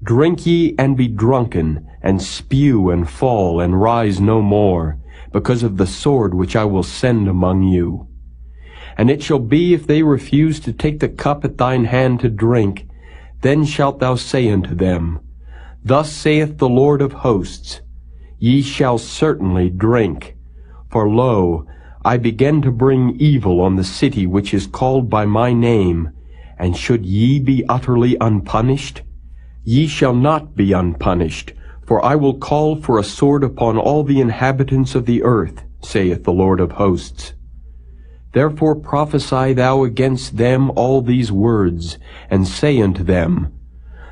Drink ye and be drunken, and spew and fall, and rise no more, because of the sword which I will send among you. And it shall be, if they refuse to take the cup at thine hand to drink, then shalt thou say unto them, Thus saith the Lord of hosts, Ye shall certainly drink. For lo, I begin to bring evil on the city which is called by my name, and should ye be utterly unpunished? Ye shall not be unpunished, for I will call for a sword upon all the inhabitants of the earth, saith the Lord of hosts. Therefore prophesy thou against them all these words, and say unto them,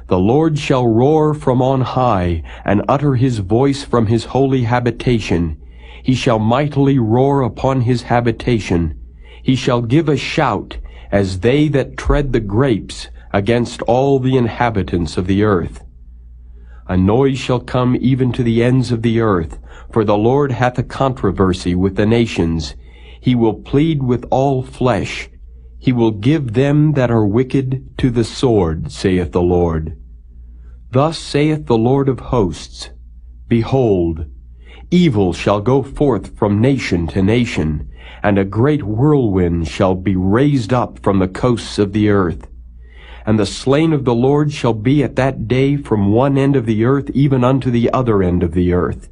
The Lord shall roar from on high, and utter his voice from his holy habitation. He shall mightily roar upon his habitation. He shall give a shout, as they that tread the grapes, against all the inhabitants of the earth. A noise shall come even to the ends of the earth, for the Lord hath a controversy with the nations. He will plead with all flesh. He will give them that are wicked to the sword, saith the Lord. Thus saith the Lord of hosts, Behold, evil shall go forth from nation to nation, and a great whirlwind shall be raised up from the coasts of the earth. And the slain of the Lord shall be at that day from one end of the earth even unto the other end of the earth.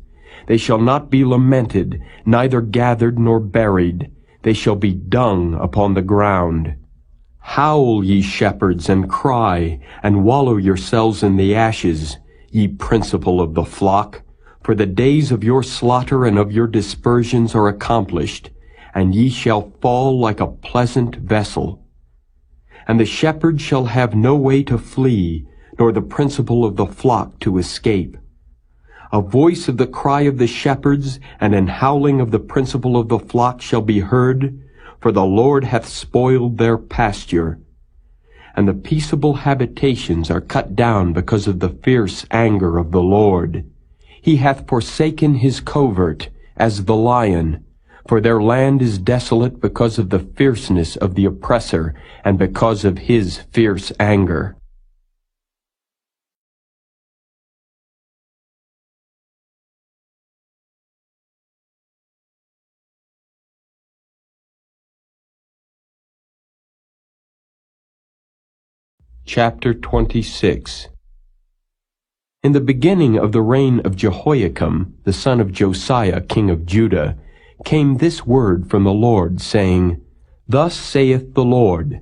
They shall not be lamented, neither gathered nor buried. They shall be dung upon the ground. Howl, ye shepherds, and cry, and wallow yourselves in the ashes, ye principal of the flock. For the days of your slaughter and of your dispersions are accomplished, and ye shall fall like a pleasant vessel. And the shepherd shall have no way to flee, nor the principal of the flock to escape. A voice of the cry of the shepherds, and an howling of the principal of the flock shall be heard, for the Lord hath spoiled their pasture. And the peaceable habitations are cut down because of the fierce anger of the Lord. He hath forsaken his covert, as the lion, for their land is desolate because of the fierceness of the oppressor, and because of his fierce anger. Chapter 26. In the beginning of the reign of Jehoiakim, the son of Josiah, king of Judah, came this word from the Lord, saying, Thus saith the Lord,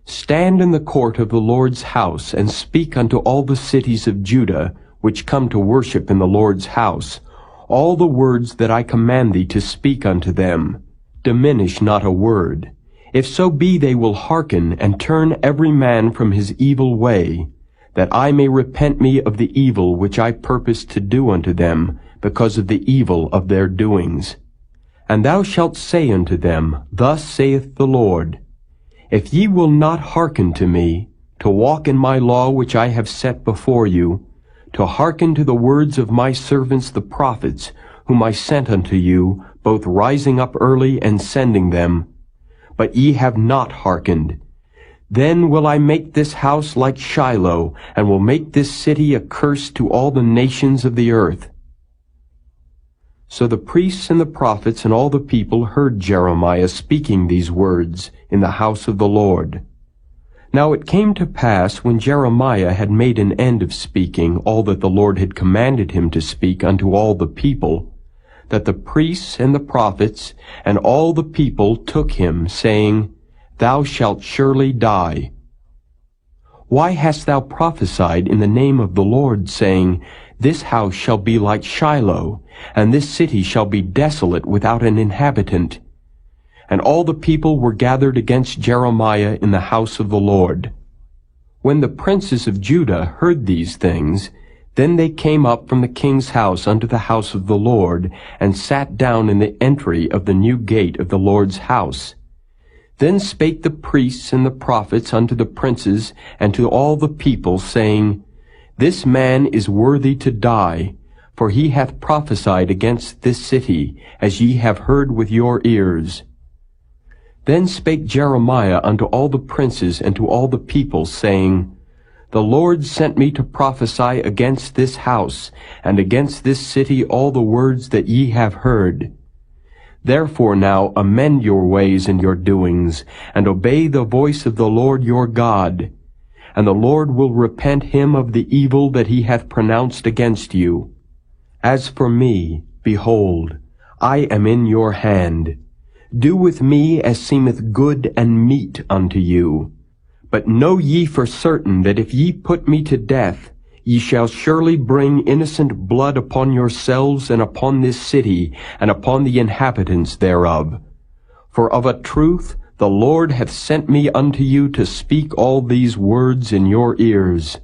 Stand in the court of the Lord's house, and speak unto all the cities of Judah, which come to worship in the Lord's house, all the words that I command thee to speak unto them. Diminish not a word. If so be they will hearken, and turn every man from his evil way, that I may repent me of the evil which I purpose to do unto them, because of the evil of their doings. And thou shalt say unto them, Thus saith the Lord, If ye will not hearken to me, to walk in my law which I have set before you, to hearken to the words of my servants the prophets, whom I sent unto you, both rising up early and sending them, but ye have not hearkened, then will I make this house like Shiloh, and will make this city a curse to all the nations of the earth. So the priests and the prophets and all the people heard Jeremiah speaking these words in the house of the Lord. Now it came to pass, when Jeremiah had made an end of speaking all that the Lord had commanded him to speak unto all the people, that the priests and the prophets and all the people took him, saying, Thou shalt surely die. Why hast thou prophesied in the name of the Lord, saying, This house shall be like Shiloh, and this city shall be desolate without an inhabitant? And all the people were gathered against Jeremiah in the house of the Lord. When the princes of Judah heard these things, then they came up from the king's house unto the house of the Lord, and sat down in the entry of the new gate of the Lord's house. Then spake the priests and the prophets unto the princes and to all the people, saying, This man is worthy to die, for he hath prophesied against this city, as ye have heard with your ears. Then spake Jeremiah unto all the princes and to all the people, saying, The Lord sent me to prophesy against this house, and against this city all the words that ye have heard. Therefore now amend your ways and your doings, and obey the voice of the Lord your God. And the Lord will repent him of the evil that he hath pronounced against you. As for me, behold, I am in your hand. Do with me as seemeth good and meet unto you. But know ye for certain that if ye put me to death, ye shall surely bring innocent blood upon yourselves and upon this city, and upon the inhabitants thereof. For of a truth the Lord hath sent me unto you to speak all these words in your ears.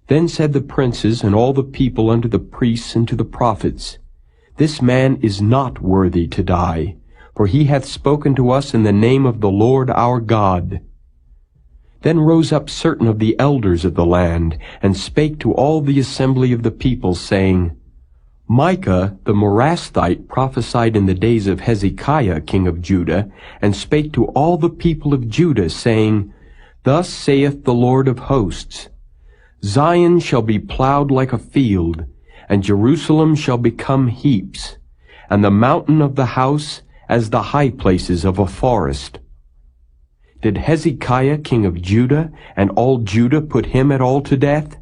Then said the princes and all the people unto the priests and to the prophets, This man is not worthy to die, for he hath spoken to us in the name of the Lord our God. Then rose up certain of the elders of the land, and spake to all the assembly of the people, saying, Micah the Morasthite prophesied in the days of Hezekiah king of Judah, and spake to all the people of Judah, saying, Thus saith the Lord of hosts, Zion shall be plowed like a field, and Jerusalem shall become heaps, and the mountain of the house as the high places of a forest. Did Hezekiah king of Judah and all Judah put him at all to death?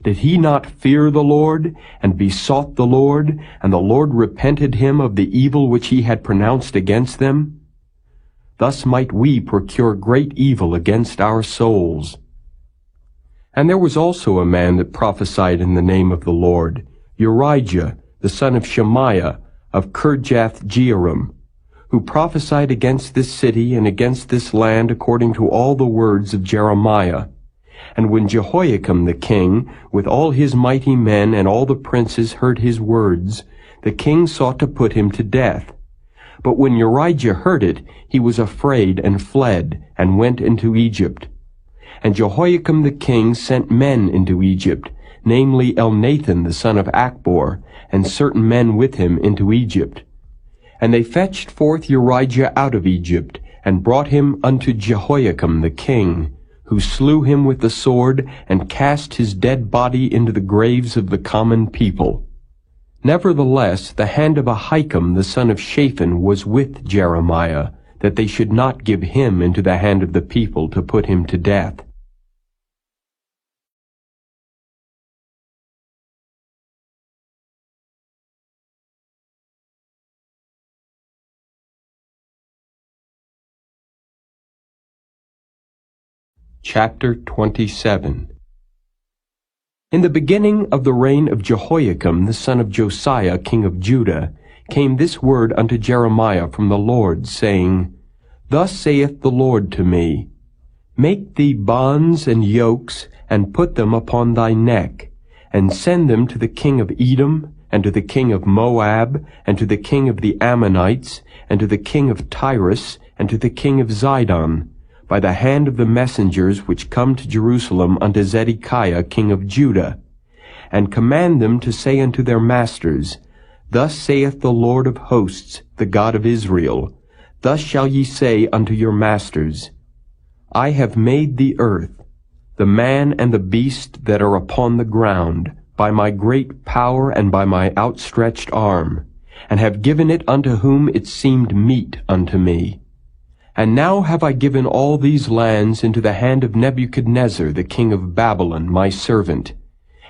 Did he not fear the Lord, and besought the Lord, and the Lord repented him of the evil which he had pronounced against them? Thus might we procure great evil against our souls. And there was also a man that prophesied in the name of the Lord, Urijah, the son of Shemaiah, of Kirjath-jearim, who prophesied against this city and against this land according to all the words of Jeremiah. And when Jehoiakim the king, with all his mighty men and all the princes heard his words, the king sought to put him to death. But when Urijah heard it, he was afraid and fled, and went into Egypt. And Jehoiakim the king sent men into Egypt, namely Elnathan the son of Achbor, and certain men with him into Egypt. And they fetched forth Urijah out of Egypt, and brought him unto Jehoiakim the king, who slew him with the sword, and cast his dead body into the graves of the common people. Nevertheless, the hand of Ahikam the son of Shaphan was with Jeremiah, that they should not give him into the hand of the people to put him to death. Chapter 27. In the beginning of the reign of Jehoiakim the son of Josiah king of Judah came this word unto Jeremiah from the Lord, saying, Thus saith the Lord to me, Make thee bonds and yokes, and put them upon thy neck, and send them to the king of Edom, and to the king of Moab, and to the king of the Ammonites, and to the king of Tyrus, and to the king of Zidon, by the hand of the messengers which come to Jerusalem unto Zedekiah king of Judah, and command them to say unto their masters, Thus saith the Lord of hosts, the God of Israel, Thus shall ye say unto your masters, I have made the earth, the man and the beast that are upon the ground, by my great power and by my outstretched arm, and have given it unto whom it seemed meet unto me. And now have I given all these lands into the hand of Nebuchadnezzar the king of Babylon, my servant,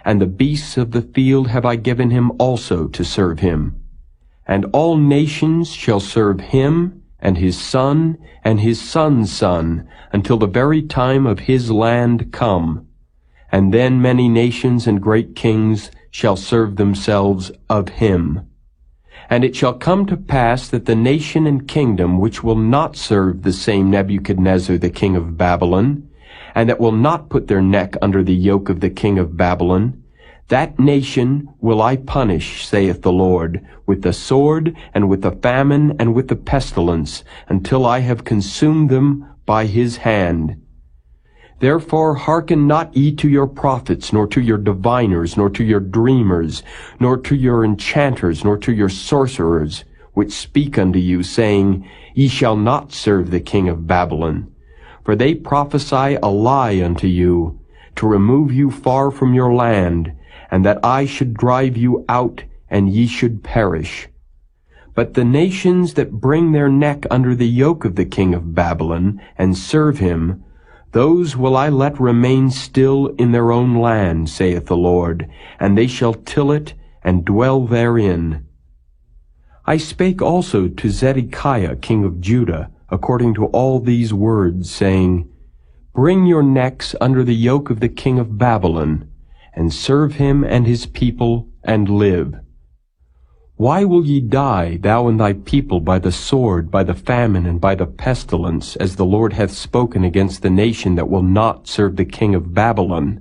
and the beasts of the field have I given him also to serve him. And all nations shall serve him, and his son, and his son's son, until the very time of his land come. And then many nations and great kings shall serve themselves of him. And it shall come to pass that the nation and kingdom which will not serve the same Nebuchadnezzar the king of Babylon, and that will not put their neck under the yoke of the king of Babylon, that nation will I punish, saith the Lord, with the sword, and with the famine, and with the pestilence, until I have consumed them by his hand. Therefore hearken not ye to your prophets, nor to your diviners, nor to your dreamers, nor to your enchanters, nor to your sorcerers, which speak unto you, saying, Ye shall not serve the king of Babylon. For they prophesy a lie unto you, to remove you far from your land, and that I should drive you out, and ye should perish. But the nations that bring their neck under the yoke of the king of Babylon, and serve him, those will I let remain still in their own land, saith the Lord, and they shall till it, and dwell therein. I spake also to Zedekiah king of Judah, according to all these words, saying, Bring your necks under the yoke of the king of Babylon, and serve him and his people, and live. Why will ye die, thou and thy people, by the sword, by the famine, and by the pestilence, as the Lord hath spoken against the nation that will not serve the king of Babylon?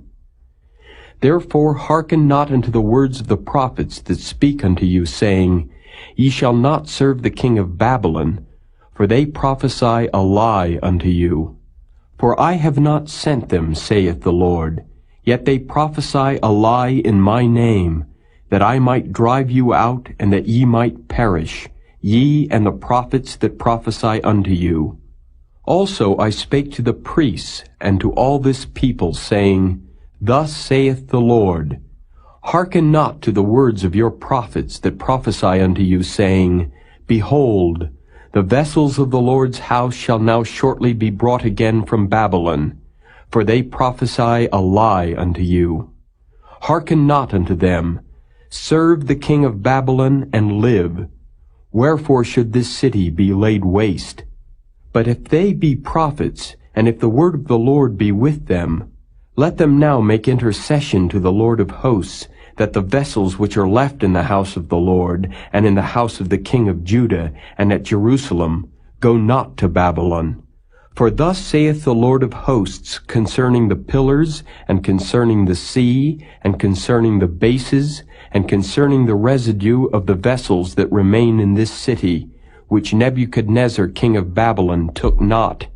Therefore hearken not unto the words of the prophets that speak unto you, saying, Ye shall not serve the king of Babylon, for they prophesy a lie unto you. For I have not sent them, saith the Lord, yet they prophesy a lie in my name, that I might drive you out, and that ye might perish, ye and the prophets that prophesy unto you. Also I spake to the priests and to all this people, saying, Thus saith the Lord, Hearken not to the words of your prophets that prophesy unto you, saying, Behold, the vessels of the Lord's house shall now shortly be brought again from Babylon, for they prophesy a lie unto you. Hearken not unto them. Serve the king of Babylon, and live. Wherefore should this city be laid waste? But if they be prophets, and if the word of the Lord be with them, let them now make intercession to the Lord of hosts, that the vessels which are left in the house of the Lord, and in the house of the king of Judah, and at Jerusalem, go not to Babylon. For thus saith the Lord of hosts concerning the pillars, and concerning the sea, and concerning the bases, and concerning the residue of the vessels that remain in this city, which Nebuchadnezzar king of Babylon took not,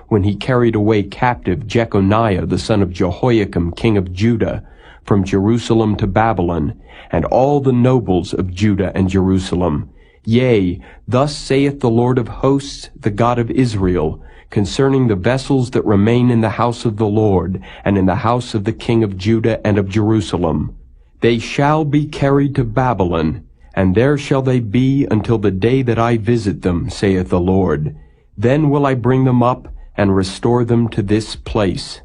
when he carried away captive Jeconiah the son of Jehoiakim king of Judah, from Jerusalem to Babylon, and all the nobles of Judah and Jerusalem. Yea, thus saith the Lord of hosts, the God of Israel, concerning the vessels that remain in the house of the Lord, and in the house of the king of Judah and of Jerusalem. They shall be carried to Babylon, and there shall they be until the day that I visit them, saith the Lord. Then will I bring them up, and restore them to this place.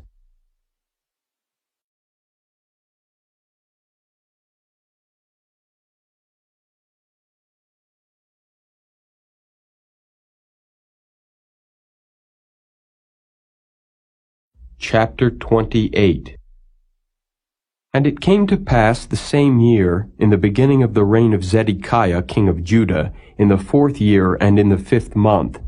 Chapter 28. And it came to pass the same year, in the beginning of the reign of Zedekiah king of Judah, in the 4th year and in the 5th month,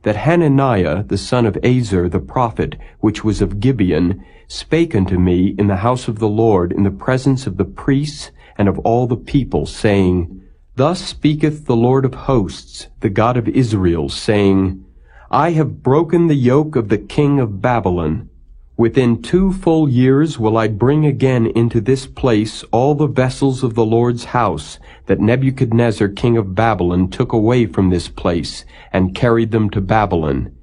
that Hananiah the son of Azar the prophet, which was of Gibeon, spake unto me in the house of the Lord in the presence of the priests and of all the people, saying, Thus speaketh the Lord of hosts, the God of Israel, saying, I have broken the yoke of the king of Babylon. Within 2 full years will I bring again into this place all the vessels of the Lord's house that Nebuchadnezzar king of Babylon took away from this place, and carried them to Babylon.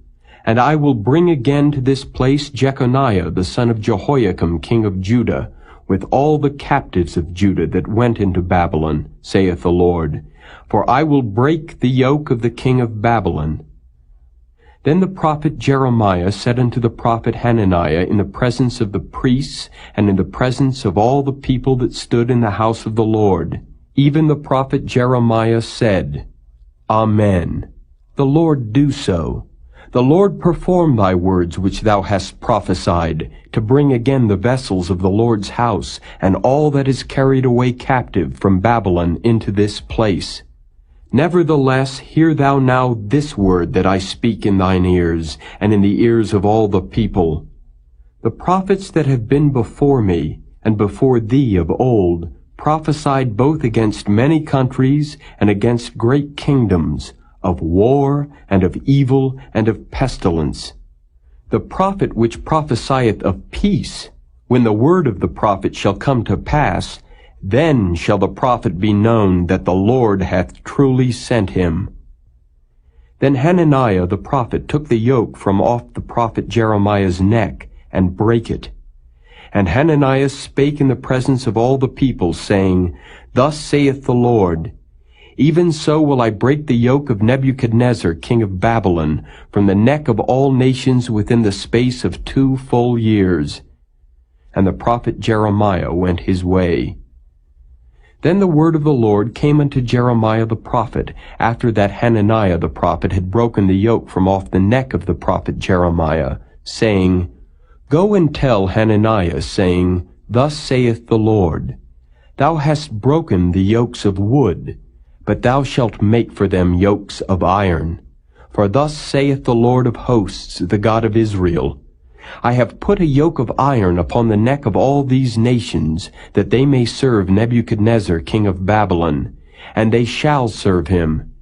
And I will bring again to this place Jeconiah the son of Jehoiakim king of Judah, with all the captives of Judah that went into Babylon, saith the Lord. For I will break the yoke of the king of Babylon. Then the prophet Jeremiah said unto the prophet Hananiah in the presence of the priests and in the presence of all the people that stood in the house of the Lord, even the prophet Jeremiah said, Amen. The Lord do so. The Lord perform thy words which thou hast prophesied, to bring again the vessels of the Lord's house, and all that is carried away captive from Babylon into this place. Nevertheless, hear thou now this word that I speak in thine ears, and in the ears of all the people. The prophets that have been before me, and before thee of old, prophesied both against many countries, and against great kingdoms, of war, and of evil, and of pestilence. The prophet which prophesieth of peace, when the word of the prophet shall come to pass, then shall the prophet be known that the Lord hath truly sent him. Then Hananiah the prophet took the yoke from off the prophet Jeremiah's neck, and brake it. And Hananiah spake in the presence of all the people, saying, Thus saith the Lord, Even so will I break the yoke of Nebuchadnezzar king of Babylon from the neck of all nations within the space of 2 full years. And the prophet Jeremiah went his way. Then the word of the Lord came unto Jeremiah the prophet, after that Hananiah the prophet had broken the yoke from off the neck of the prophet Jeremiah, saying, Go and tell Hananiah, saying, Thus saith the Lord, Thou hast broken the yokes of wood, but thou shalt make for them yokes of iron. For thus saith the Lord of hosts, the God of Israel, I have put a yoke of iron upon the neck of all these nations, that they may serve Nebuchadnezzar king of Babylon, and they shall serve him.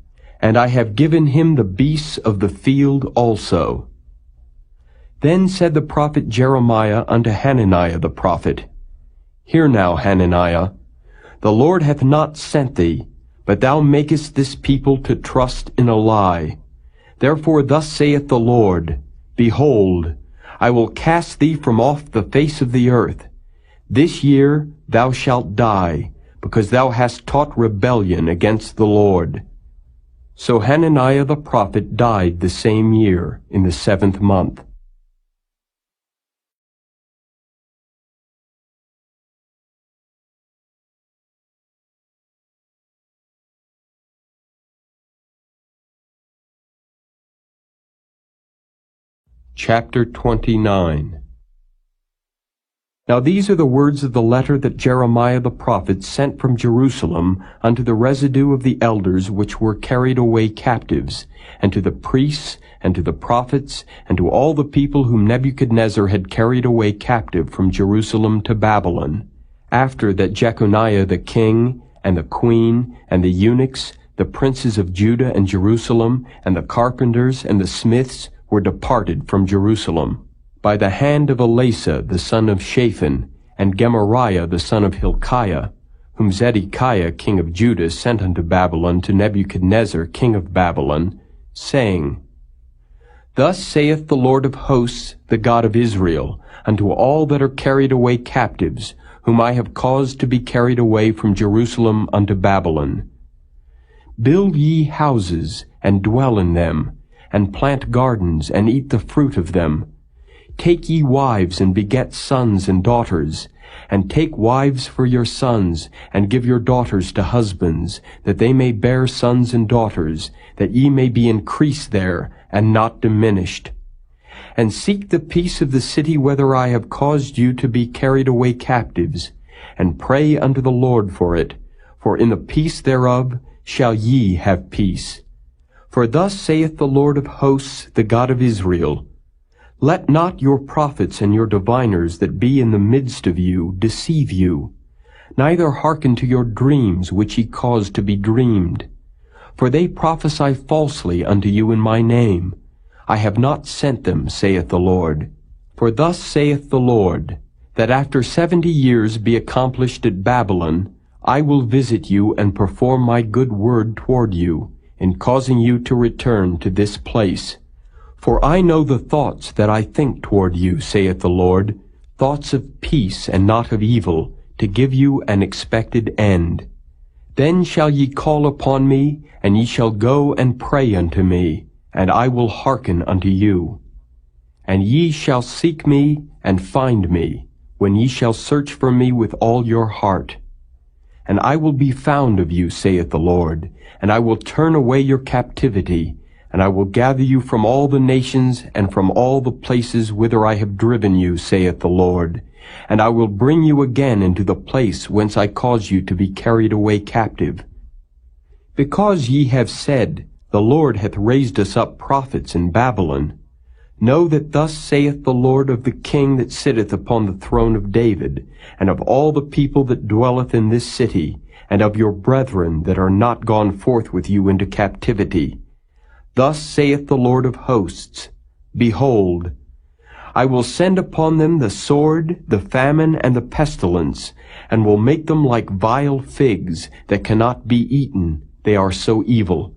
And I have given him the beasts of the field also. Then said the prophet Jeremiah unto Hananiah the prophet, Hear now, Hananiah, the Lord hath not sent thee, but thou makest this people to trust in a lie. Therefore thus saith the Lord, Behold, I will cast thee from off the face of the earth. This year thou shalt die, because thou hast taught rebellion against the Lord. So Hananiah the prophet died the same year, in the 7th month. Chapter 29. Now these are the words of the letter that Jeremiah the prophet sent from Jerusalem unto the residue of the elders which were carried away captives, and to the priests, and to the prophets, and to all the people whom Nebuchadnezzar had carried away captive from Jerusalem to Babylon, after that Jeconiah the king, and the queen, and the eunuchs, the princes of Judah and Jerusalem, and the carpenters, and the smiths, were departed from Jerusalem, by the hand of Elasah the son of Shaphan, and Gemariah the son of Hilkiah, whom Zedekiah king of Judah sent unto Babylon to Nebuchadnezzar king of Babylon, saying, Thus saith the Lord of hosts, the God of Israel, unto all that are carried away captives, whom I have caused to be carried away from Jerusalem unto Babylon, Build ye houses, and dwell in them, and plant gardens, and eat the fruit of them. Take ye wives, and beget sons and daughters, and take wives for your sons, and give your daughters to husbands, that they may bear sons and daughters, that ye may be increased there, and not diminished. And seek the peace of the city whither I have caused you to be carried away captives, and pray unto the Lord for it, for in the peace thereof shall ye have peace. For thus saith the Lord of hosts, the God of Israel, Let not your prophets and your diviners that be in the midst of you deceive you, neither hearken to your dreams which ye cause to be dreamed. For they prophesy falsely unto you in my name. I have not sent them, saith the Lord. For thus saith the Lord, that after 70 years be accomplished at Babylon, I will visit you and perform my good word toward you, in causing you to return to this place. For I know the thoughts that I think toward you, saith the Lord, thoughts of peace and not of evil, to give you an expected end. Then shall ye call upon me, and ye shall go and pray unto me, and I will hearken unto you. And ye shall seek me and find me, when ye shall search for me with all your heart. And I will be found of you, saith the Lord, and I will turn away your captivity, and I will gather you from all the nations and from all the places whither I have driven you, saith the Lord, and I will bring you again into the place whence I caused you to be carried away captive. Because ye have said, The Lord hath raised us up prophets in Babylon, know that thus saith the Lord of the King that sitteth upon the throne of David, and of all the people that dwelleth in this city, and of your brethren that are not gone forth with you into captivity. Thus saith the Lord of hosts, Behold, I will send upon them the sword, the famine, and the pestilence, and will make them like vile figs that cannot be eaten, they are so evil.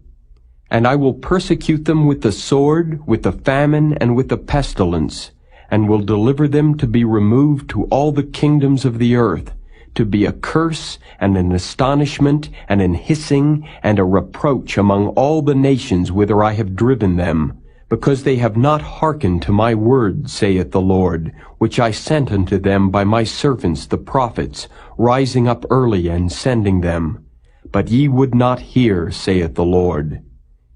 And I will persecute them with the sword, with the famine, and with the pestilence, and will deliver them to be removed to all the kingdoms of the earth, to be a curse, and an astonishment, and an hissing, and a reproach among all the nations whither I have driven them, because they have not hearkened to my word, saith the Lord, which I sent unto them by my servants the prophets, rising up early and sending them. But ye would not hear, saith the Lord.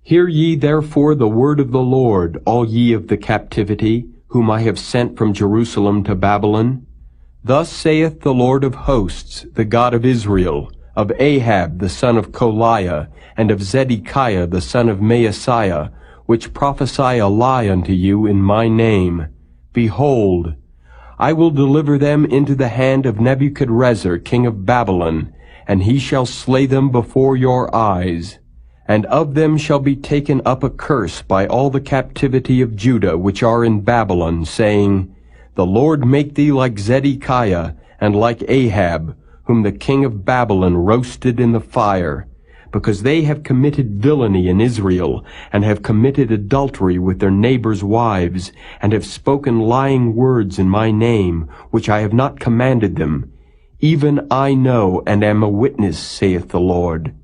Hear ye therefore the word of the Lord, all ye of the captivity, whom I have sent from Jerusalem to Babylon. Thus saith the Lord of hosts, the God of Israel, of Ahab the son of Koliah, and of Zedekiah the son of Maaseiah, which prophesy a lie unto you in my name. Behold, I will deliver them into the hand of Nebuchadrezzar king of Babylon, and he shall slay them before your eyes. And of them shall be taken up a curse by all the captivity of Judah which are in Babylon, saying, The Lord make thee like Zedekiah, and like Ahab, whom the king of Babylon roasted in the fire, because they have committed villainy in Israel, and have committed adultery with their neighbors' wives, and have spoken lying words in my name, which I have not commanded them. Even I know, and am a witness, saith the Lord.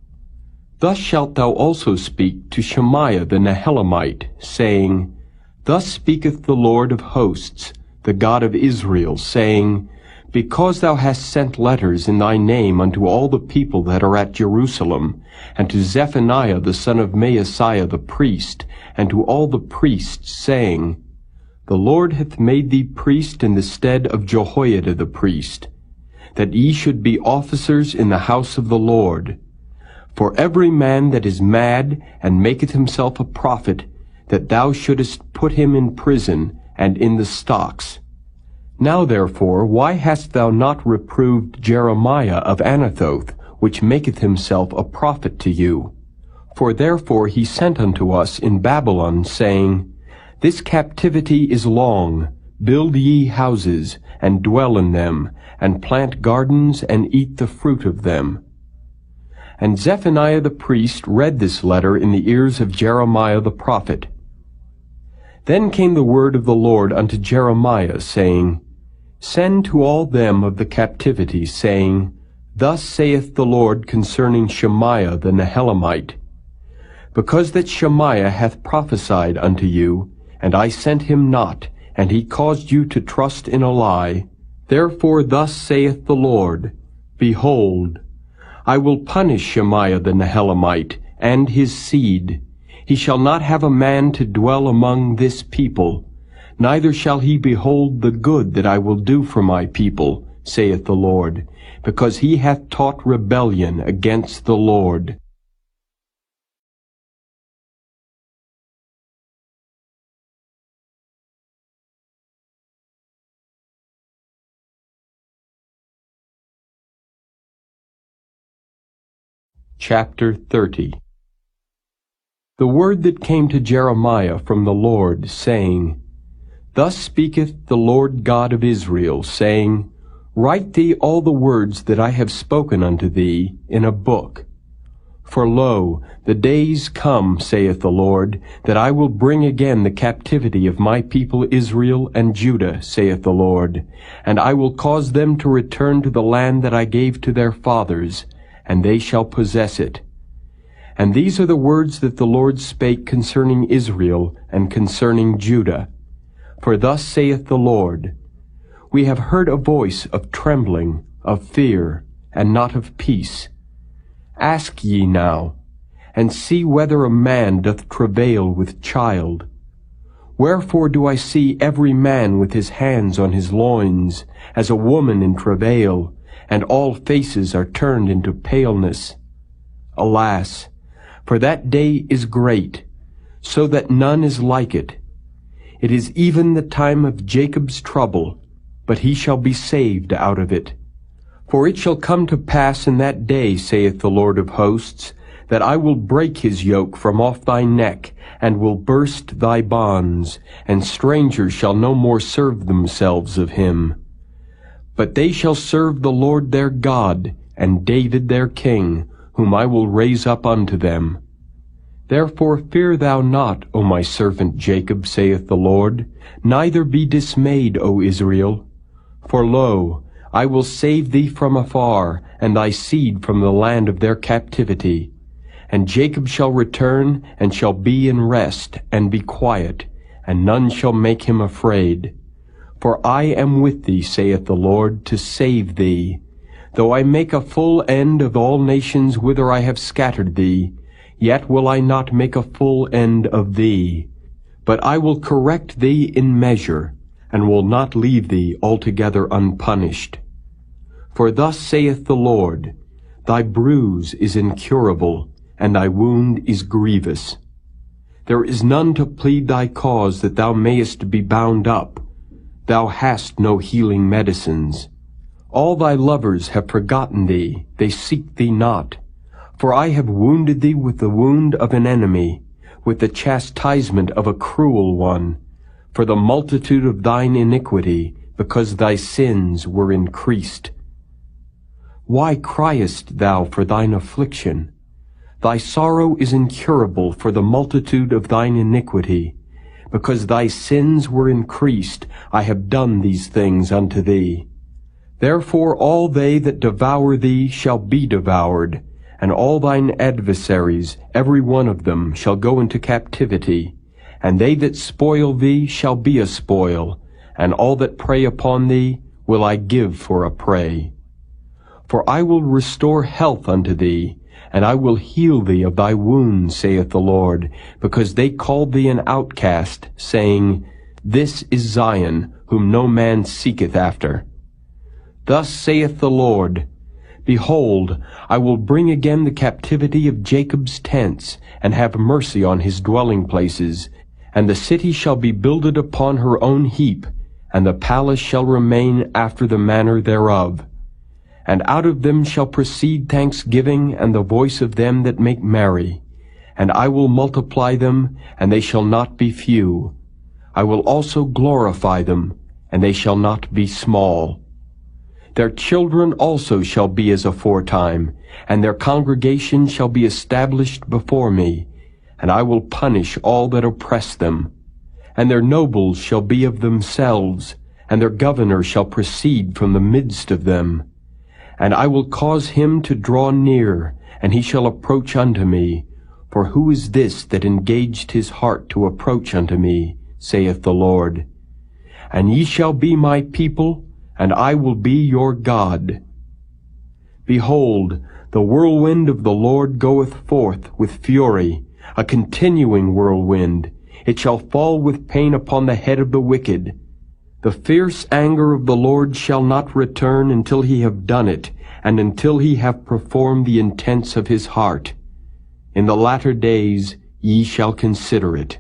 Thus shalt thou also speak to Shemaiah the Nehelamite, saying, Thus speaketh the Lord of hosts, the God of Israel, saying, Because thou hast sent letters in thy name unto all the people that are at Jerusalem, and to Zephaniah the son of Maaseiah the priest, and to all the priests, saying, The Lord hath made thee priest in the stead of Jehoiada the priest, that ye should be officers in the house of the Lord. For every man that is mad, and maketh himself a prophet, that thou shouldest put him in prison, and in the stocks. Now therefore, why hast thou not reproved Jeremiah of Anathoth, which maketh himself a prophet to you? For therefore he sent unto us in Babylon, saying, This captivity is long, build ye houses, and dwell in them, and plant gardens, and eat the fruit of them. And Zephaniah the priest read this letter in the ears of Jeremiah the prophet. Then came the word of the Lord unto Jeremiah, saying, Send to all them of the captivity, saying, Thus saith the Lord concerning Shemaiah the Nehelamite, Because that Shemaiah hath prophesied unto you, and I sent him not, and he caused you to trust in a lie, therefore thus saith the Lord, Behold, I will punish Shemaiah the Nehelamite, and his seed. He shall not have a man to dwell among this people, neither shall he behold the good that I will do for my people, saith the Lord, because he hath taught rebellion against the Lord. Chapter 30. The word that came to Jeremiah from the Lord, saying, Thus speaketh the Lord God of Israel, saying, Write thee all the words that I have spoken unto thee in a book. For lo, the days come, saith the Lord, that I will bring again the captivity of my people Israel and Judah, saith the Lord, and I will cause them to return to the land that I gave to their fathers, and they shall possess it. And these are the words that the Lord spake concerning Israel and concerning Judah. For thus saith the Lord, We have heard a voice of trembling, of fear, and not of peace. Ask ye now, and see whether a man doth travail with child. Wherefore do I see every man with his hands on his loins, as a woman in travail, and all faces are turned into paleness? Alas, for that day is great, so that none is like it. It is even the time of Jacob's trouble, but he shall be saved out of it. For it shall come to pass in that day, saith the Lord of hosts, that I will break his yoke from off thy neck, and will burst thy bonds, and strangers shall no more serve themselves of him. But they shall serve the Lord their God, and David their king, whom I will raise up unto them. Therefore fear thou not, O my servant Jacob, saith the Lord, neither be dismayed, O Israel. For lo, I will save thee from afar, and thy seed from the land of their captivity. And Jacob shall return, and shall be in rest, and be quiet, and none shall make him afraid. For I am with thee, saith the Lord, to save thee. Though I make a full end of all nations whither I have scattered thee, yet will I not make a full end of thee. But I will correct thee in measure, and will not leave thee altogether unpunished. For thus saith the Lord, Thy bruise is incurable, and thy wound is grievous. There is none to plead thy cause that thou mayest be bound up. Thou hast no healing medicines. All thy lovers have forgotten thee, they seek thee not. For I have wounded thee with the wound of an enemy, with the chastisement of a cruel one, for the multitude of thine iniquity, because thy sins were increased. Why criest thou for thine affliction? Thy sorrow is incurable for the multitude of thine iniquity. Because thy sins were increased, I have done these things unto thee. Therefore all they that devour thee shall be devoured, and all thine adversaries, every one of them, shall go into captivity. And they that spoil thee shall be a spoil, and all that prey upon thee will I give for a prey. For I will restore health unto thee, and I will heal thee of thy wounds, saith the Lord, because they called thee an outcast, saying, This is Zion, whom no man seeketh after. Thus saith the Lord, Behold, I will bring again the captivity of Jacob's tents, and have mercy on his dwelling places, and the city shall be builded upon her own heap, and the palace shall remain after the manner thereof. And out of them shall proceed thanksgiving and the voice of them that make merry. And I will multiply them, and they shall not be few. I will also glorify them, and they shall not be small. Their children also shall be as aforetime, and their congregation shall be established before me, and I will punish all that oppress them. And their nobles shall be of themselves, and their governor shall proceed from the midst of them. And I will cause him to draw near, and he shall approach unto me. For who is this that engaged his heart to approach unto me, saith the Lord? And ye shall be my people, and I will be your God. Behold, the whirlwind of the Lord goeth forth with fury, a continuing whirlwind. It shall fall with pain upon the head of the wicked. The fierce anger of the Lord shall not return until he have done it, and until he have performed the intents of his heart. In the latter days ye shall consider it.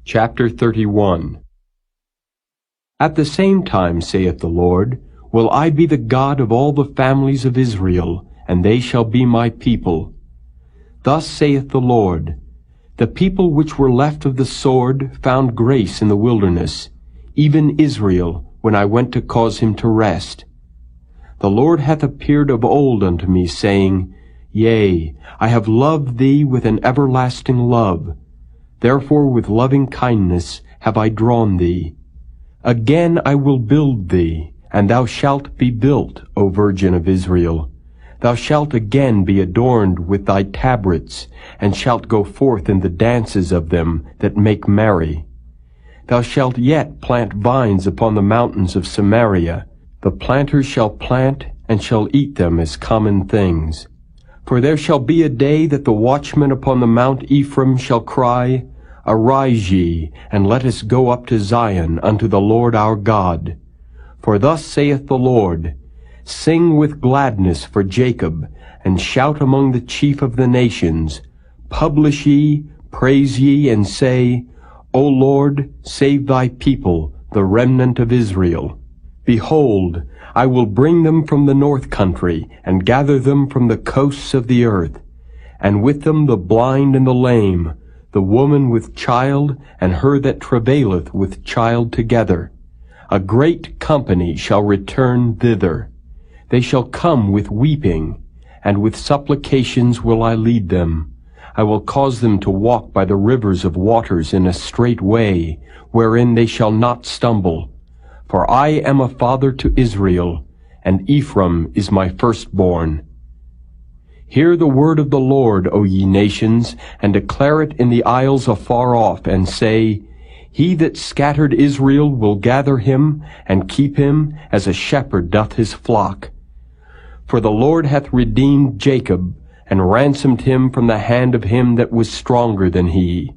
Chapter 31. At the same time, saith the Lord, will I be the God of all the families of Israel, and they shall be my people. Thus saith the Lord, the people which were left of the sword found grace in the wilderness, even Israel, when I went to cause him to rest. The Lord hath appeared of old unto me, saying, Yea, I have loved thee with an everlasting love. Therefore with loving kindness have I drawn thee. Again I will build thee, and thou shalt be built, O Virgin of Israel. Thou shalt again be adorned with thy tabrets, and shalt go forth in the dances of them that make merry. Thou shalt yet plant vines upon the mountains of Samaria. The planters shall plant, and shall eat them as common things. For there shall be a day that the watchmen upon the Mount Ephraim shall cry, Arise ye, and let us go up to Zion, unto the Lord our God. For thus saith the Lord, Sing with gladness for Jacob, and shout among the chief of the nations. Publish ye, praise ye, and say, O Lord, save thy people, the remnant of Israel. Behold, I will bring them from the north country, and gather them from the coasts of the earth, and with them the blind and the lame, the woman with child, and her that travaileth with child together. A great company shall return thither. They shall come with weeping, and with supplications will I lead them. I will cause them to walk by the rivers of waters in a straight way, wherein they shall not stumble. For I am a father to Israel, and Ephraim is my firstborn. Hear the word of the Lord, O ye nations, and declare it in the isles afar off, and say, He that scattered Israel will gather him, and keep him, as a shepherd doth his flock. For the Lord hath redeemed Jacob, and ransomed him from the hand of him that was stronger than he.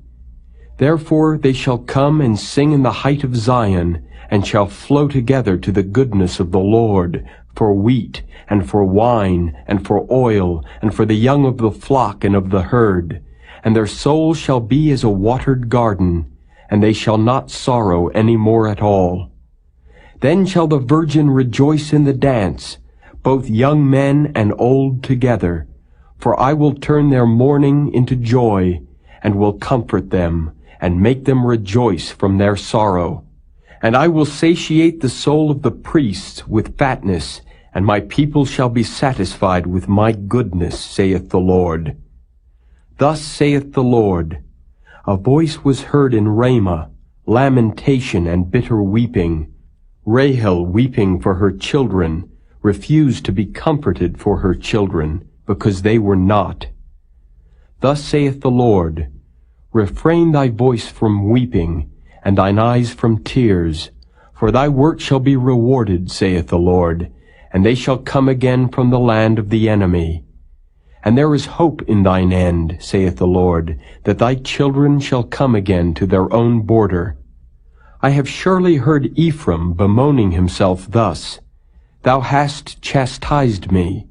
Therefore they shall come and sing in the height of Zion, and shall flow together to the goodness of the Lord, for wheat, and for wine, and for oil, and for the young of the flock and of the herd. And their soul shall be as a watered garden, and they shall not sorrow any more at all. Then shall the virgin rejoice in the dance, both young men and old together. For I will turn their mourning into joy, and will comfort them, and make them rejoice from their sorrow. And I will satiate the soul of the priests with fatness, and my people shall be satisfied with my goodness, saith the Lord. Thus saith the Lord, A voice was heard in Ramah, lamentation and bitter weeping. Rahel weeping for her children, refused to be comforted for her children, because they were not. Thus saith the Lord, Refrain thy voice from weeping, and thine eyes from tears, for thy work shall be rewarded, saith the Lord, and they shall come again from the land of the enemy. And there is hope in thine end, saith the Lord, that thy children shall come again to their own border. I have surely heard Ephraim bemoaning himself thus, Thou hast chastised me,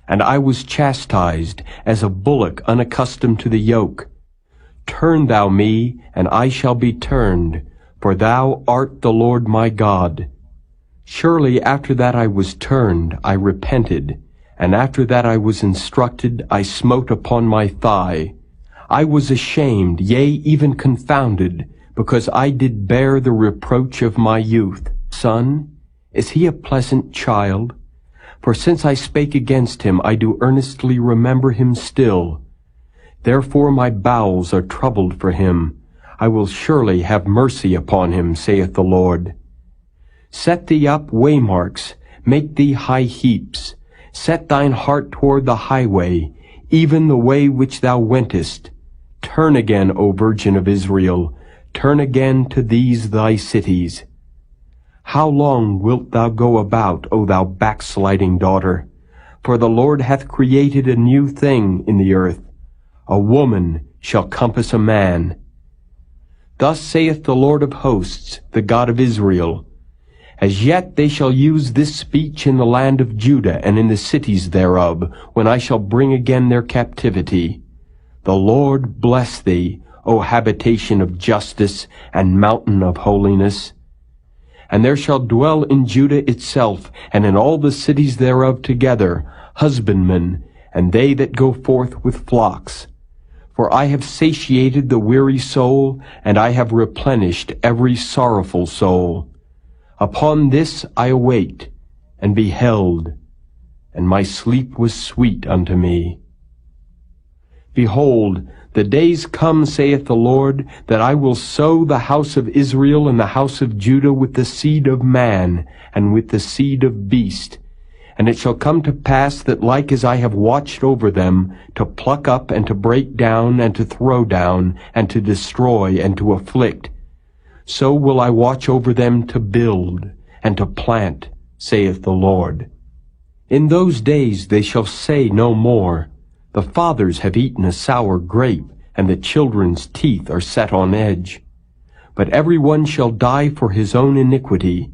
and I was chastised as a bullock unaccustomed to the yoke. Turn thou me, and I shall be turned, for thou art the Lord my God. Surely after that I was turned, I repented, and after that I was instructed, I smote upon my thigh. I was ashamed, yea, even confounded, because I did bear the reproach of my youth. Son, is he a pleasant child? For since I spake against him, I do earnestly remember him still. Therefore my bowels are troubled for him. I will surely have mercy upon him, saith the Lord. Set thee up waymarks, make thee high heaps. Set thine heart toward the highway, even the way which thou wentest. Turn again, O Virgin of Israel, turn again to these thy cities. How long wilt thou go about, O thou backsliding daughter? For the Lord hath created a new thing in the earth. A woman shall compass a man. Thus saith the Lord of hosts, the God of Israel, As yet they shall use this speech in the land of Judah and in the cities thereof, when I shall bring again their captivity. The Lord bless thee, O habitation of justice and mountain of holiness. And there shall dwell in Judah itself, and in all the cities thereof together, husbandmen, and they that go forth with flocks. For I have satiated the weary soul, and I have replenished every sorrowful soul. Upon this I awaked, and beheld, and my sleep was sweet unto me. Behold, the days come, saith the Lord, that I will sow the house of Israel and the house of Judah with the seed of man, and with the seed of beast. And it shall come to pass that like as I have watched over them, to pluck up and to break down and to throw down, and to destroy and to afflict, so will I watch over them to build and to plant, saith the Lord. In those days they shall say no more, The fathers have eaten a sour grape, and the children's teeth are set on edge. But every one shall die for his own iniquity.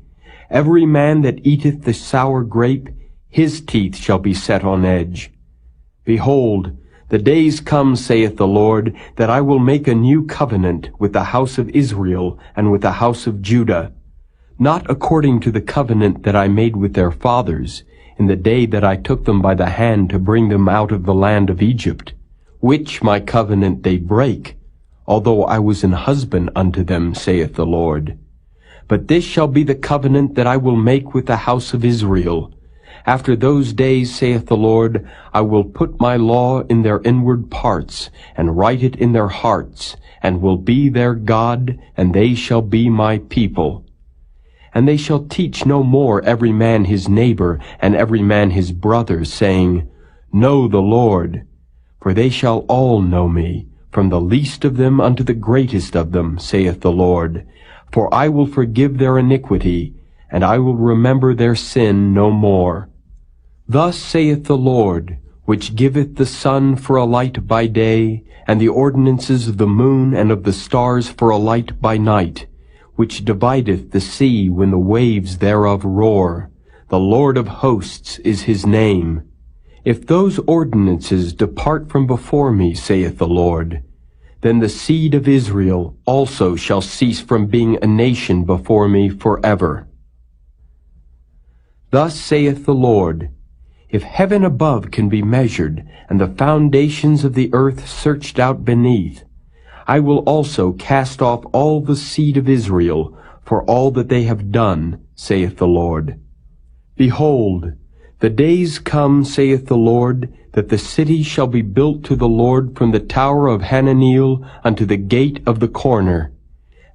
Every man that eateth the sour grape, his teeth shall be set on edge. Behold, the days come, saith the Lord, that I will make a new covenant with the house of Israel and with the house of Judah, not according to the covenant that I made with their fathers, in the day that I took them by the hand to bring them out of the land of Egypt, which my covenant they break, although I was an husband unto them, saith the Lord. But this shall be the covenant that I will make with the house of Israel. After those days, saith the Lord, I will put my law in their inward parts, and write it in their hearts, and will be their God, and they shall be my people. And they shall teach no more every man his neighbor, and every man his brother, saying, Know the Lord. For they shall all know me, from the least of them unto the greatest of them, saith the Lord. For I will forgive their iniquity, and I will remember their sin no more. Thus saith the Lord, which giveth the sun for a light by day, and the ordinances of the moon and of the stars for a light by night, which divideth the sea when the waves thereof roar. The Lord of hosts is his name. If those ordinances depart from before me, saith the Lord, then the seed of Israel also shall cease from being a nation before me forever. Thus saith the Lord, If heaven above can be measured, and the foundations of the earth searched out beneath, I will also cast off all the seed of Israel for all that they have done, saith the Lord. Behold, the days come, saith the Lord, that the city shall be built to the Lord from the tower of Hananeel unto the gate of the corner,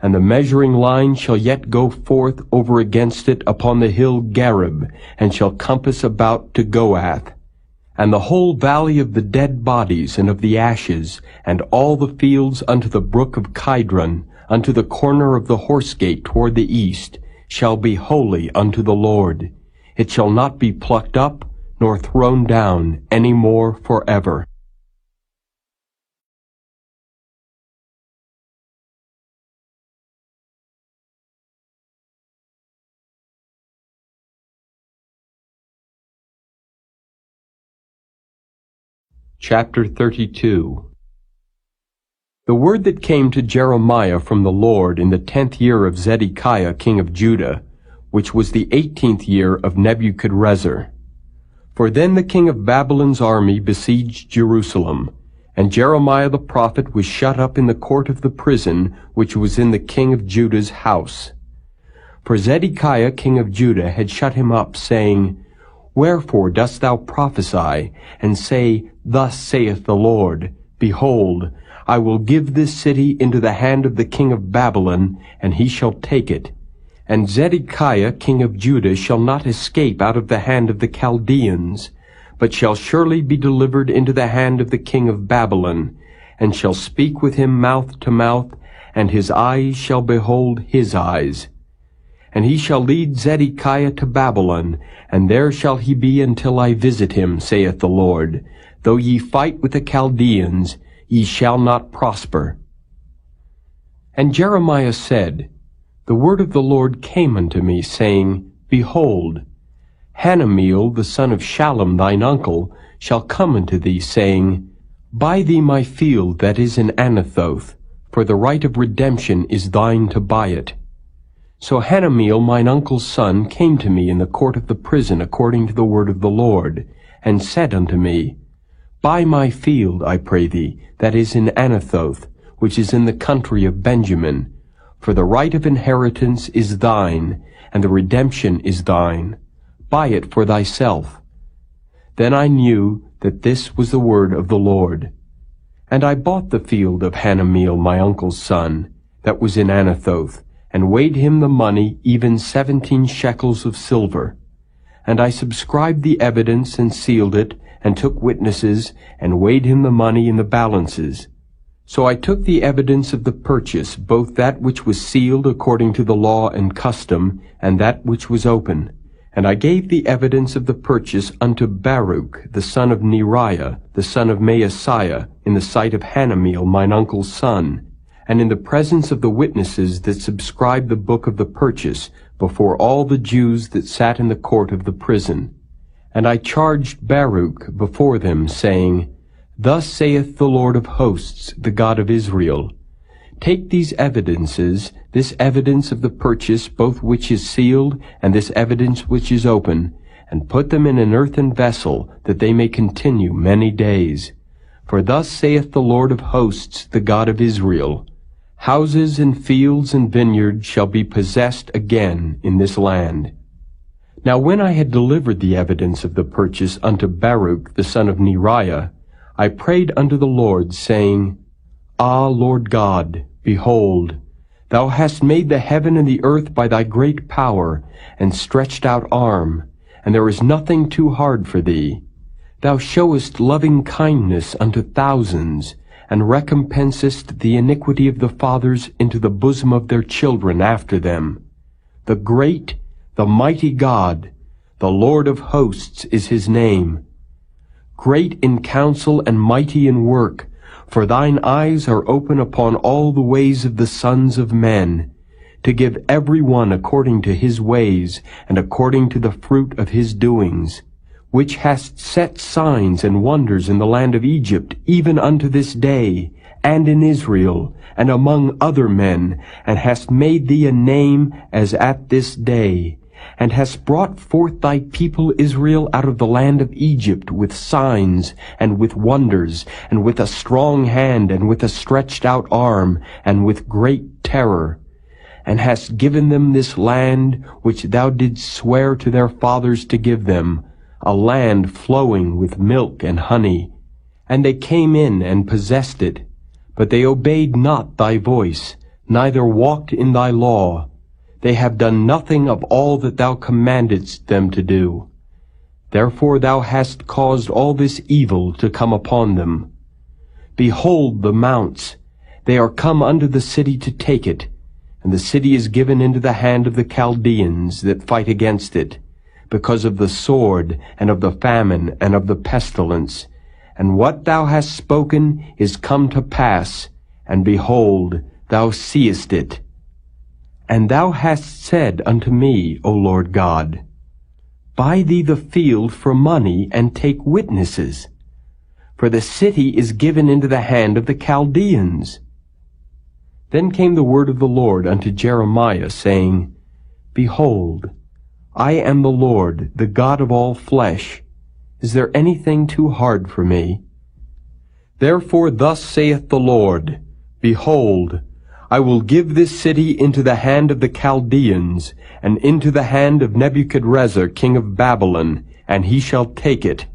and the measuring line shall yet go forth over against it upon the hill Gareb, and shall compass about to Goath. And the whole valley of the dead bodies and of the ashes, and all the fields unto the brook of Kidron, unto the corner of the horse gate toward the east, shall be holy unto the Lord. It shall not be plucked up, nor thrown down any more forever. Chapter 32. The word that came to Jeremiah from the Lord in the 10th year of Zedekiah king of Judah, which was the 18th year of Nebuchadrezzar. For then the king of Babylon's army besieged Jerusalem, and Jeremiah the prophet was shut up in the court of the prison which was in the king of Judah's house. For Zedekiah king of Judah had shut him up, saying, Wherefore dost thou prophesy, and say, Thus saith the Lord, Behold, I will give this city into the hand of the king of Babylon, and he shall take it. And Zedekiah king of Judah shall not escape out of the hand of the Chaldeans, but shall surely be delivered into the hand of the king of Babylon, and shall speak with him mouth to mouth, and his eyes shall behold his eyes. And he shall lead Zedekiah to Babylon, and there shall he be until I visit him, saith the Lord. Though ye fight with the Chaldeans, ye shall not prosper. And Jeremiah said, The word of the Lord came unto me, saying, Behold, Hanameel the son of Shallum thine uncle shall come unto thee, saying, Buy thee my field that is in Anathoth, for the right of redemption is thine to buy it. So Hanameel mine uncle's son came to me in the court of the prison according to the word of the Lord, and said unto me, Buy my field, I pray thee, that is in Anathoth, which is in the country of Benjamin, for the right of inheritance is thine, and the redemption is thine. Buy it for thyself. Then I knew that this was the word of the Lord. And I bought the field of Hanameel my uncle's son, that was in Anathoth, and weighed him the money, even 17 shekels of silver. And I subscribed the evidence, and sealed it, and took witnesses, and weighed him the money in the balances. So I took the evidence of the purchase, both that which was sealed according to the law and custom, and that which was open. And I gave the evidence of the purchase unto Baruch, the son of Neriah, the son of Maaseiah, in the sight of Hanameel mine uncle's son, and in the presence of the witnesses that subscribed the book of the purchase, before all the Jews that sat in the court of the prison. And I charged Baruch before them, saying, Thus saith the Lord of hosts, the God of Israel, Take these evidences, this evidence of the purchase, both which is sealed, and this evidence which is open, and put them in an earthen vessel, that they may continue many days. For thus saith the Lord of hosts, the God of Israel, Houses and fields and vineyards shall be possessed again in this land. Now when I had delivered the evidence of the purchase unto Baruch the son of Neriah, I prayed unto the Lord, saying, Ah, Lord God, behold, thou hast made the heaven and the earth by thy great power and stretched out arm, and there is nothing too hard for thee. Thou showest loving kindness unto thousands, and recompensest the iniquity of the fathers into the bosom of their children after them. The great, the mighty God, the Lord of hosts is his name. Great in counsel and mighty in work, for thine eyes are open upon all the ways of the sons of men, to give every one according to his ways, and according to the fruit of his doings, which hast set signs and wonders in the land of Egypt, even unto this day, and in Israel, and among other men, and hast made thee a name as at this day, and hast brought forth thy people Israel out of the land of Egypt with signs, and with wonders, and with a strong hand, and with a stretched out arm, and with great terror, and hast given them this land which thou didst swear to their fathers to give them, a land flowing with milk and honey. And they came in and possessed it, but they obeyed not thy voice, neither walked in thy law. They have done nothing of all that thou commandedst them to do. Therefore thou hast caused all this evil to come upon them. Behold the mounts, they are come unto the city to take it, and the city is given into the hand of the Chaldeans that fight against it, because of the sword, and of the famine, and of the pestilence. And what thou hast spoken is come to pass, and behold, thou seest it. And thou hast said unto me, O Lord God, Buy thee the field for money, and take witnesses, for the city is given into the hand of the Chaldeans. Then came the word of the Lord unto Jeremiah, saying, Behold, I am the Lord, the God of all flesh. Is there anything too hard for me? Therefore thus saith the Lord, Behold, I will give this city into the hand of the Chaldeans, and into the hand of Nebuchadrezzar king of Babylon, and he shall take it.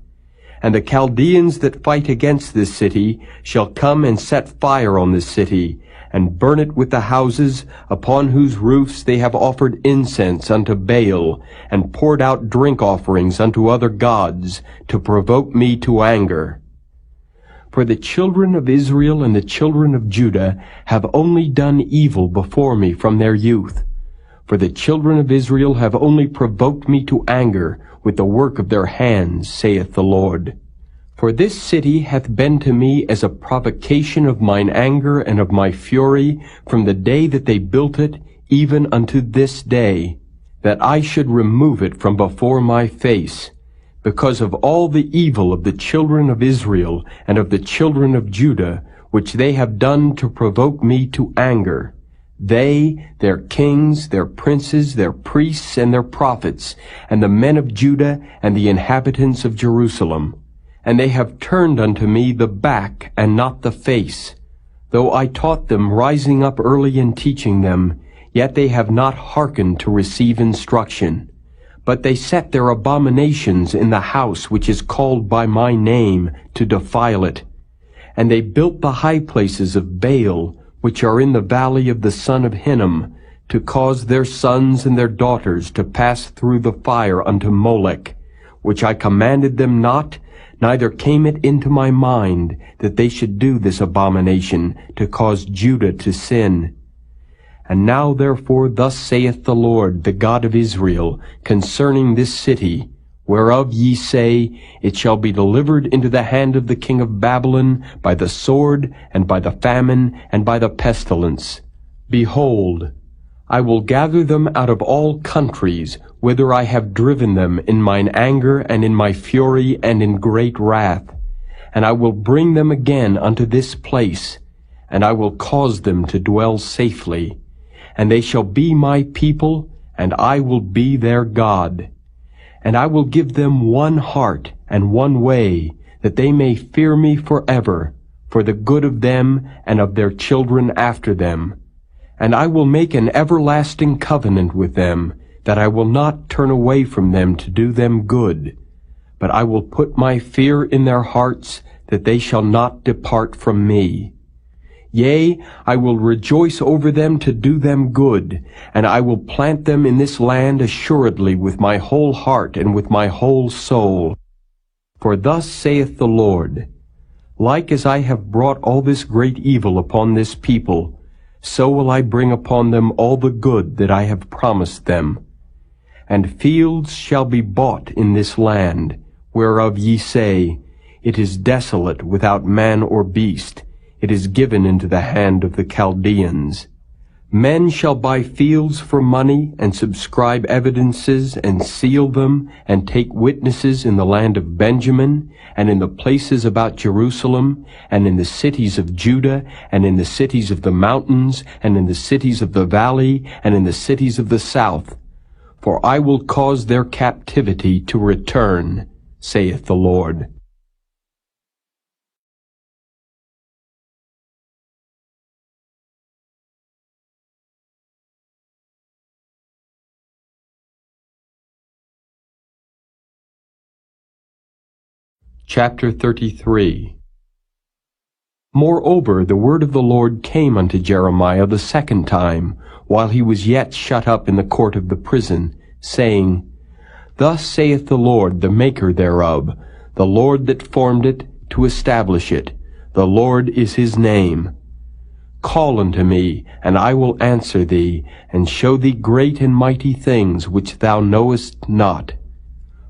And the Chaldeans that fight against this city shall come and set fire on this city, and burn it with the houses, upon whose roofs they have offered incense unto Baal, and poured out drink offerings unto other gods, to provoke me to anger. For the children of Israel and the children of Judah have only done evil before me from their youth. For the children of Israel have only provoked me to anger with the work of their hands, saith the Lord. For this city hath been to me as a provocation of mine anger and of my fury from the day that they built it, even unto this day, that I should remove it from before my face, because of all the evil of the children of Israel and of the children of Judah, which they have done to provoke me to anger. They, their kings, their princes, their priests, and their prophets, and the men of Judah, and the inhabitants of Jerusalem. And they have turned unto me the back, and not the face. Though I taught them, rising up early and teaching them, yet they have not hearkened to receive instruction. But they set their abominations in the house which is called by my name, to defile it. And they built the high places of Baal, which are in the valley of the son of Hinnom, to cause their sons and their daughters to pass through the fire unto Molech, which I commanded them not, neither came it into my mind that they should do this abomination, to cause Judah to sin. And now therefore thus saith the Lord, the God of Israel, concerning this city, whereof ye say, it shall be delivered into the hand of the king of Babylon by the sword, and by the famine, and by the pestilence. Behold, I will gather them out of all countries, whither I have driven them in mine anger, and in my fury, and in great wrath. And I will bring them again unto this place, and I will cause them to dwell safely. And they shall be my people, and I will be their God. And I will give them one heart and one way, that they may fear me forever, for the good of them and of their children after them. And I will make an everlasting covenant with them, that I will not turn away from them to do them good. But I will put my fear in their hearts, that they shall not depart from me. Yea, I will rejoice over them to do them good, and I will plant them in this land assuredly with my whole heart and with my whole soul. For thus saith the Lord, like as I have brought all this great evil upon this people, so will I bring upon them all the good that I have promised them. And fields shall be bought in this land, whereof ye say, it is desolate without man or beast, it is given into the hand of the Chaldeans. Men shall buy fields for money, and subscribe evidences, and seal them, and take witnesses in the land of Benjamin, and in the places about Jerusalem, and in the cities of Judah, and in the cities of the mountains, and in the cities of the valley, and in the cities of the south. For I will cause their captivity to return, saith the Lord. Chapter 33. Moreover, the word of the Lord came unto Jeremiah the second time, while he was yet shut up in the court of the prison, saying, Thus saith the Lord, the Maker thereof, the Lord that formed it, to establish it. The Lord is his name. Call unto me, and I will answer thee, and show thee great and mighty things which thou knowest not.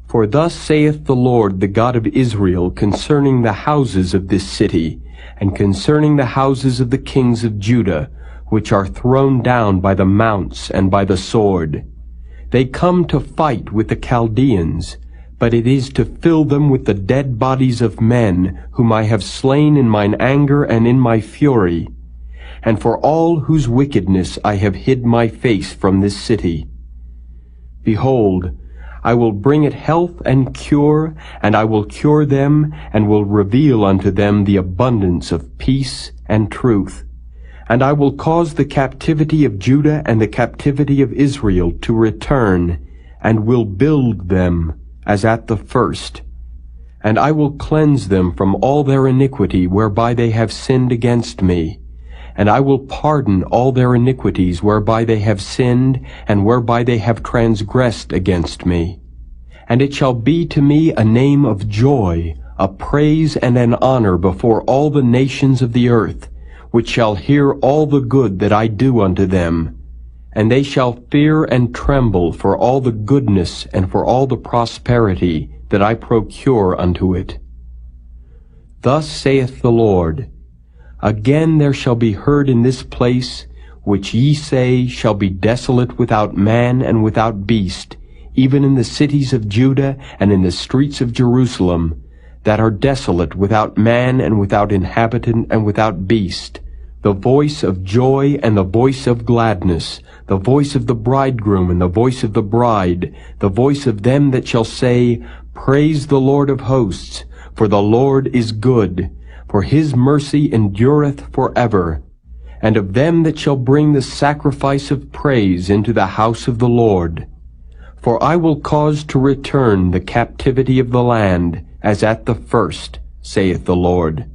For thus saith the Lord, the God of Israel, concerning the houses of this city, and concerning the houses of the kings of Judah, which are thrown down by the mounts and by the sword. They come to fight with the Chaldeans, but it is to fill them with the dead bodies of men, whom I have slain in mine anger and in my fury, and for all whose wickedness I have hid my face from this city. Behold, I will bring it health and cure, and I will cure them, and will reveal unto them the abundance of peace and truth. And I will cause the captivity of Judah and the captivity of Israel to return, and will build them as at the first. And I will cleanse them from all their iniquity whereby they have sinned against me. And I will pardon all their iniquities whereby they have sinned, and whereby they have transgressed against me. And it shall be to me a name of joy, a praise and an honor before all the nations of the earth, which shall hear all the good that I do unto them. and they shall fear and tremble for all the goodness and for all the prosperity that I procure unto it. Thus saith the Lord, Again there shall be heard in this place, which ye say shall be desolate without man and without beast, even in the cities of Judah and in the streets of Jerusalem, that are desolate without man and without inhabitant and without beast, the voice of joy and the voice of gladness, the voice of the bridegroom and the voice of the bride, the voice of them that shall say, Praise the Lord of hosts, for the Lord is good, for his mercy endureth forever. And of them that shall bring the sacrifice of praise into the house of the Lord. For I will cause to return the captivity of the land, as at the first, saith the Lord.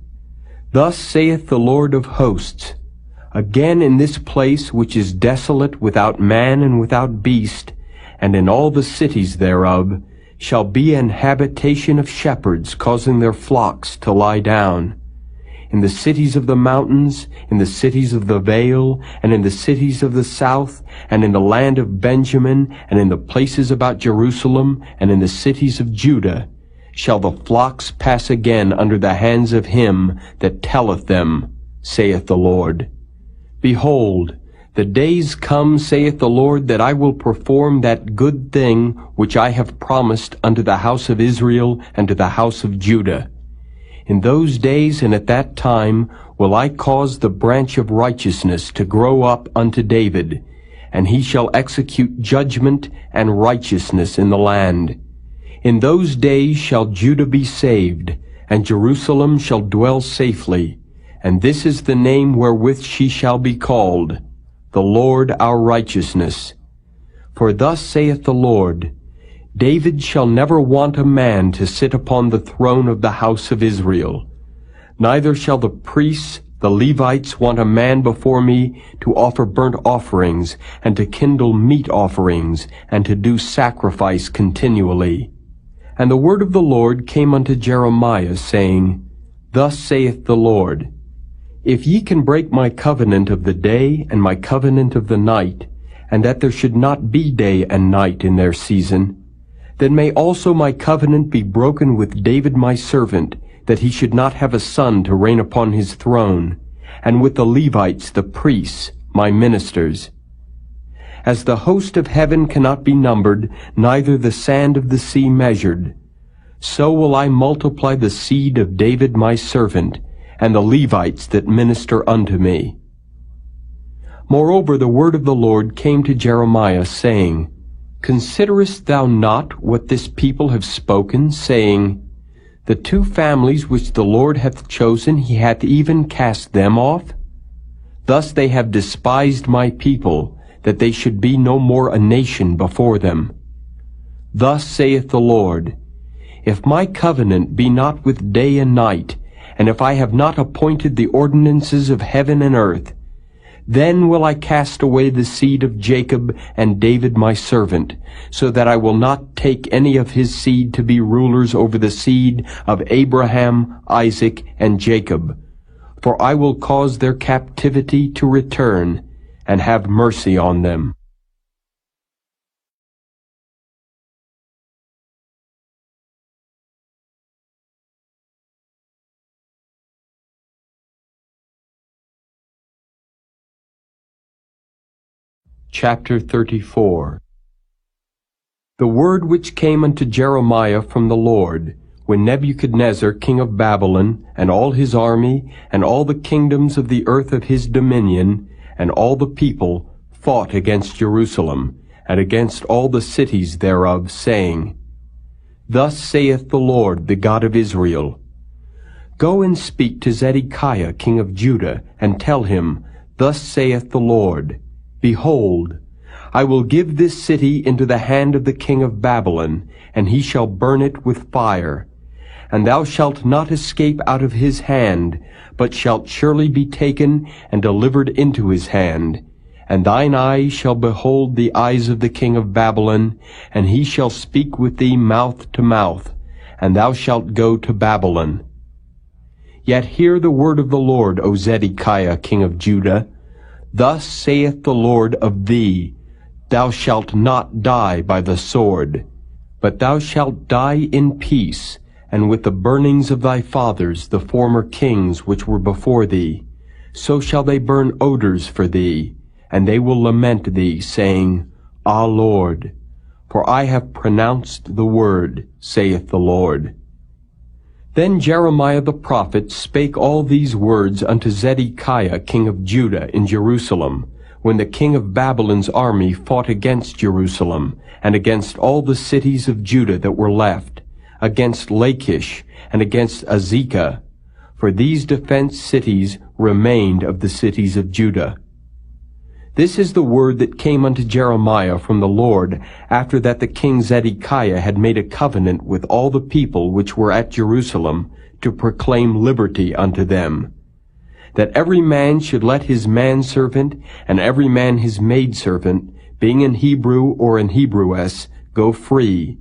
Thus saith the Lord of hosts, Again in this place which is desolate without man and without beast, and in all the cities thereof, shall be an habitation of shepherds causing their flocks to lie down. In the cities of the mountains, in the cities of the vale, and in the cities of the south, and in the land of Benjamin, and in the places about Jerusalem, and in the cities of Judah, shall the flocks pass again under the hands of him that telleth them, saith the Lord. Behold, the days come, saith the Lord, that I will perform that good thing which I have promised unto the house of Israel and to the house of Judah. In those days and at that time will I cause the branch of righteousness to grow up unto David, and he shall execute judgment and righteousness in the land. In those days shall Judah be saved, and Jerusalem shall dwell safely, and this is the name wherewith she shall be called, the Lord our righteousness. For thus saith the Lord, David shall never want a man to sit upon the throne of the house of Israel. Neither shall the priests, the Levites, want a man before me to offer burnt offerings, and to kindle meat offerings, and to do sacrifice continually. And the word of the Lord came unto Jeremiah, saying, Thus saith the Lord, If ye can break my covenant of the day and my covenant of the night, and that there should not be day and night in their season, then may also my covenant be broken with David my servant, that he should not have a son to reign upon his throne, and with the Levites the priests, my ministers. As the host of heaven cannot be numbered, neither the sand of the sea measured, so will I multiply the seed of David my servant, and the Levites that minister unto me. Moreover, the word of the Lord came to Jeremiah, saying, Considerest thou not what this people have spoken, saying, The two families which the Lord hath chosen, he hath even cast them off? Thus they have despised my people, that they should be no more a nation before them. Thus saith the Lord, If my covenant be not with day and night, and if I have not appointed the ordinances of heaven and earth, then will I cast away the seed of Jacob and David my servant, so that I will not take any of his seed to be rulers over the seed of Abraham, Isaac, and Jacob. For I will cause their captivity to return, and have mercy on them. Chapter 34. The word which came unto Jeremiah from the Lord, when Nebuchadnezzar king of Babylon, and all his army, and all the kingdoms of the earth of his dominion, and all the people, fought against Jerusalem, and against all the cities thereof, saying, Thus saith the Lord, the God of Israel, Go and speak to Zedekiah king of Judah, and tell him, Thus saith the Lord, Behold, I will give this city into the hand of the king of Babylon, and he shall burn it with fire. And thou shalt not escape out of his hand, but shalt surely be taken and delivered into his hand. And thine eyes shall behold the eyes of the king of Babylon, and he shall speak with thee mouth to mouth, and thou shalt go to Babylon. Yet hear the word of the Lord, O Zedekiah king of Judah. Thus saith the Lord of thee, Thou shalt not die by the sword, but thou shalt die in peace, and with the burnings of thy fathers, the former kings which were before thee. So shall they burn odors for thee, and they will lament thee, saying, Ah, Lord, for I have pronounced the word, saith the Lord. Then Jeremiah the prophet spake all these words unto Zedekiah king of Judah in Jerusalem, when the king of Babylon's army fought against Jerusalem, and against all the cities of Judah that were left, against Lachish, and against Azekah, for these defenced cities remained of the cities of Judah. This is the word that came unto Jeremiah from the Lord, after that the king Zedekiah had made a covenant with all the people which were at Jerusalem, to proclaim liberty unto them, that every man should let his manservant, and every man his maidservant, being an Hebrew or an Hebrewess, go free,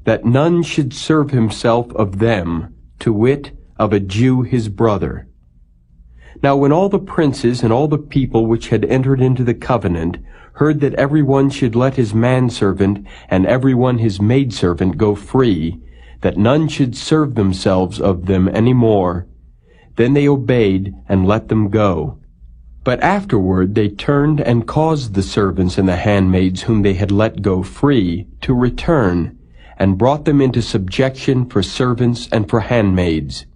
that none should serve himself of them, to wit, of a Jew his brother. Now when all the princes and all the people which had entered into the covenant heard that every one should let his manservant and every one his maidservant go free, that none should serve themselves of them any more, then they obeyed and let them go. But afterward they turned and caused the servants and the handmaids whom they had let go free to return, and brought them into subjection for servants and for handmaids.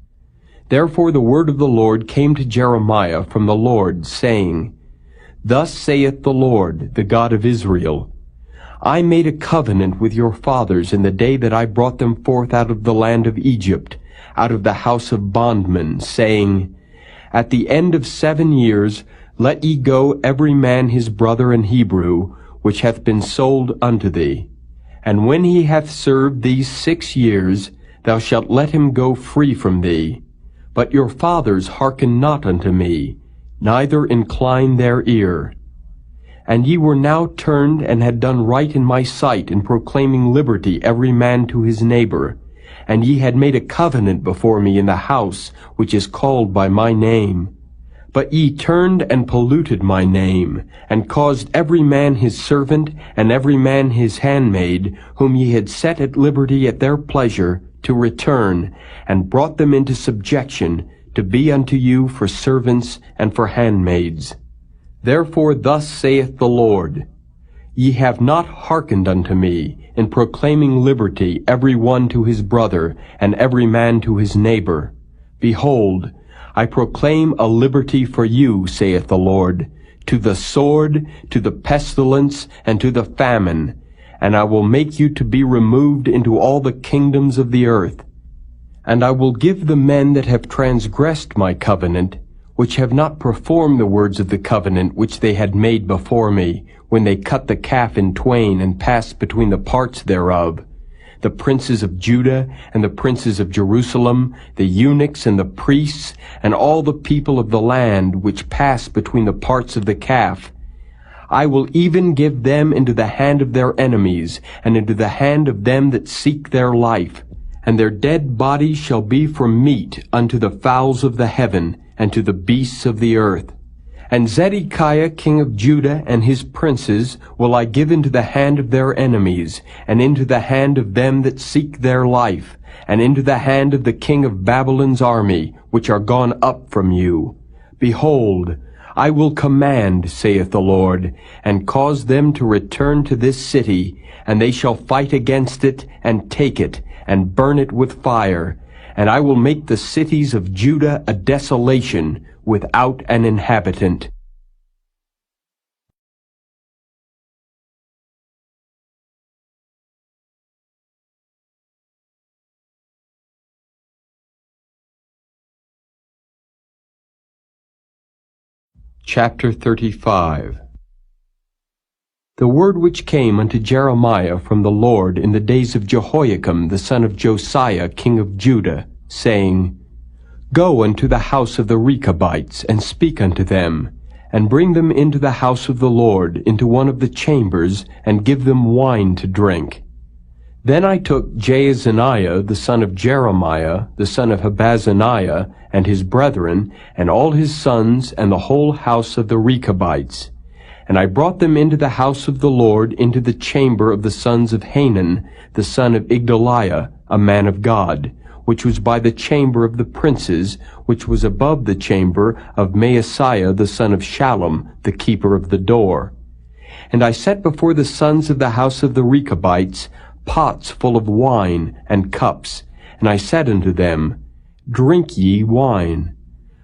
Therefore the word of the Lord came to Jeremiah from the Lord, saying, Thus saith the Lord, the God of Israel, I made a covenant with your fathers in the day that I brought them forth out of the land of Egypt, out of the house of bondmen, saying, At the end of 7 years let ye go every man his brother an Hebrew, which hath been sold unto thee. And when he hath served these 6 years, thou shalt let him go free from thee. But your fathers hearken not unto me, neither incline their ear. And ye were now turned and had done right in my sight in proclaiming liberty every man to his neighbor. And ye had made a covenant before me in the house which is called by my name. But ye turned and polluted my name, and caused every man his servant and every man his handmaid, whom ye had set at liberty at their pleasure, to return, and brought them into subjection, to be unto you for servants and for handmaids. Therefore thus saith the Lord, Ye have not hearkened unto me, in proclaiming liberty every one to his brother, and every man to his neighbor. Behold, I proclaim a liberty for you, saith the Lord, to the sword, to the pestilence, and to the famine, and I will make you to be removed into all the kingdoms of the earth. And I will give the men that have transgressed my covenant, which have not performed the words of the covenant which they had made before me, when they cut the calf in twain and passed between the parts thereof, the princes of Judah and the princes of Jerusalem, the eunuchs and the priests, and all the people of the land which passed between the parts of the calf. I will even give them into the hand of their enemies, and into the hand of them that seek their life. And their dead bodies shall be for meat unto the fowls of the heaven, and to the beasts of the earth. And Zedekiah king of Judah and his princes will I give into the hand of their enemies, and into the hand of them that seek their life, and into the hand of the king of Babylon's army, which are gone up from you. Behold, I will command, saith the Lord, and cause them to return to this city, and they shall fight against it, and take it, and burn it with fire. And I will make the cities of Judah a desolation, without an inhabitant. Chapter 35. The word which came unto Jeremiah from the Lord in the days of Jehoiakim the son of Josiah king of Judah, saying, Go unto the house of the Rechabites, and speak unto them, and bring them into the house of the Lord, into one of the chambers, and give them wine to drink. Then I took Jaazaniah the son of Jeremiah, the son of Habazaniah, and his brethren, and all his sons, and the whole house of the Rechabites. And I brought them into the house of the Lord, into the chamber of the sons of Hanan, the son of Igdaliah, a man of God, which was by the chamber of the princes, which was above the chamber of Maaseiah the son of Shallum, the keeper of the door. And I set before the sons of the house of the Rechabites pots full of wine and cups, and I said unto them, Drink ye wine.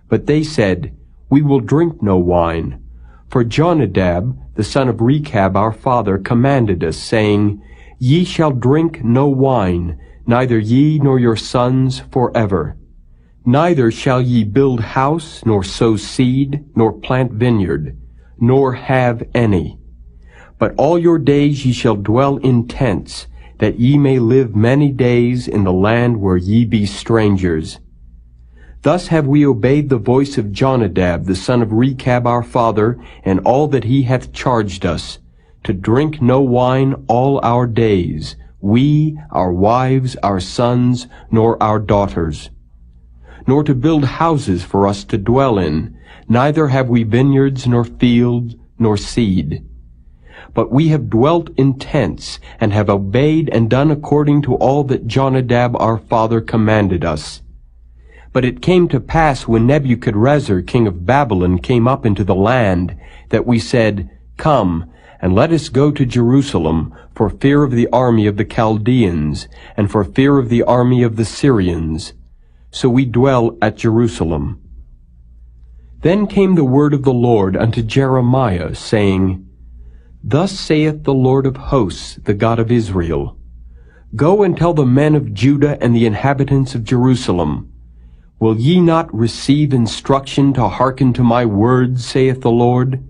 But they said, We will drink no wine. For Jonadab, the son of Rechab our father, commanded us, saying, Ye shall drink no wine, neither ye nor your sons forever. Neither shall ye build house, nor sow seed, nor plant vineyard, nor have any. But all your days ye shall dwell in tents, that ye may live many days in the land where ye be strangers. Thus have we obeyed the voice of Jonadab, the son of Rechab our father, and all that he hath charged us, to drink no wine all our days, we, our wives, our sons, nor our daughters, nor to build houses for us to dwell in, neither have we vineyards, nor fields, nor seed. But we have dwelt in tents, and have obeyed and done according to all that Jonadab our father commanded us. But it came to pass, when Nebuchadrezzar king of Babylon came up into the land, that we said, Come, and let us go to Jerusalem, for fear of the army of the Chaldeans, and for fear of the army of the Syrians. So we dwell at Jerusalem. Then came the word of the Lord unto Jeremiah, saying, Thus saith the Lord of hosts, the God of Israel, Go and tell the men of Judah and the inhabitants of Jerusalem, Will ye not receive instruction to hearken to my words, saith the Lord?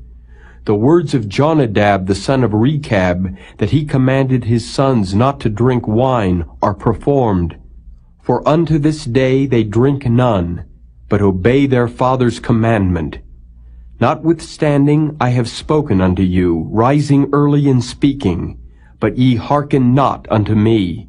The words of Jonadab the son of Rechab, that he commanded his sons not to drink wine, are performed. For unto this day they drink none, but obey their father's commandment. Notwithstanding, I have spoken unto you, rising early and speaking, but ye hearken not unto me.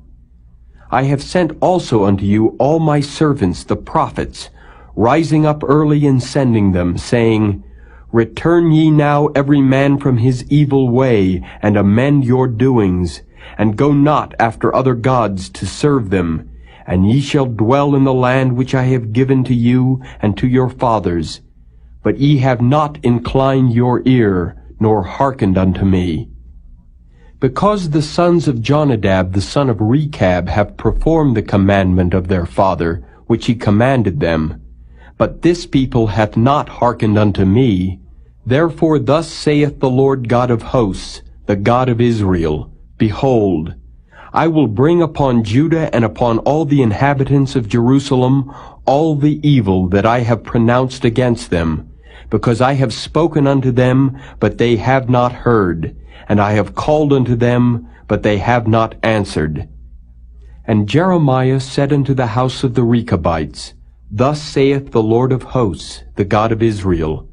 I have sent also unto you all my servants the prophets, rising up early and sending them, saying, Return ye now every man from his evil way, and amend your doings, and go not after other gods to serve them, and ye shall dwell in the land which I have given to you and to your fathers. But ye have not inclined your ear, nor hearkened unto me. Because the sons of Jonadab the son of Rechab have performed the commandment of their father, which he commanded them, but this people hath not hearkened unto me, therefore thus saith the Lord God of hosts, the God of Israel, Behold, I will bring upon Judah and upon all the inhabitants of Jerusalem all the evil that I have pronounced against them, because I have spoken unto them, but they have not heard, and I have called unto them, but they have not answered. And Jeremiah said unto the house of the Rechabites, Thus saith the Lord of hosts, the God of Israel,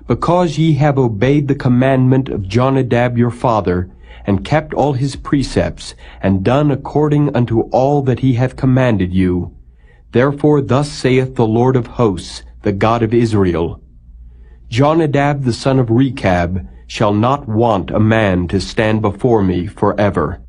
Because ye have obeyed the commandment of Jonadab your father, and kept all his precepts, and done according unto all that he hath commanded you, therefore thus saith the Lord of hosts, the God of Israel, Jonadab the son of Rechab shall not want a man to stand before me forever.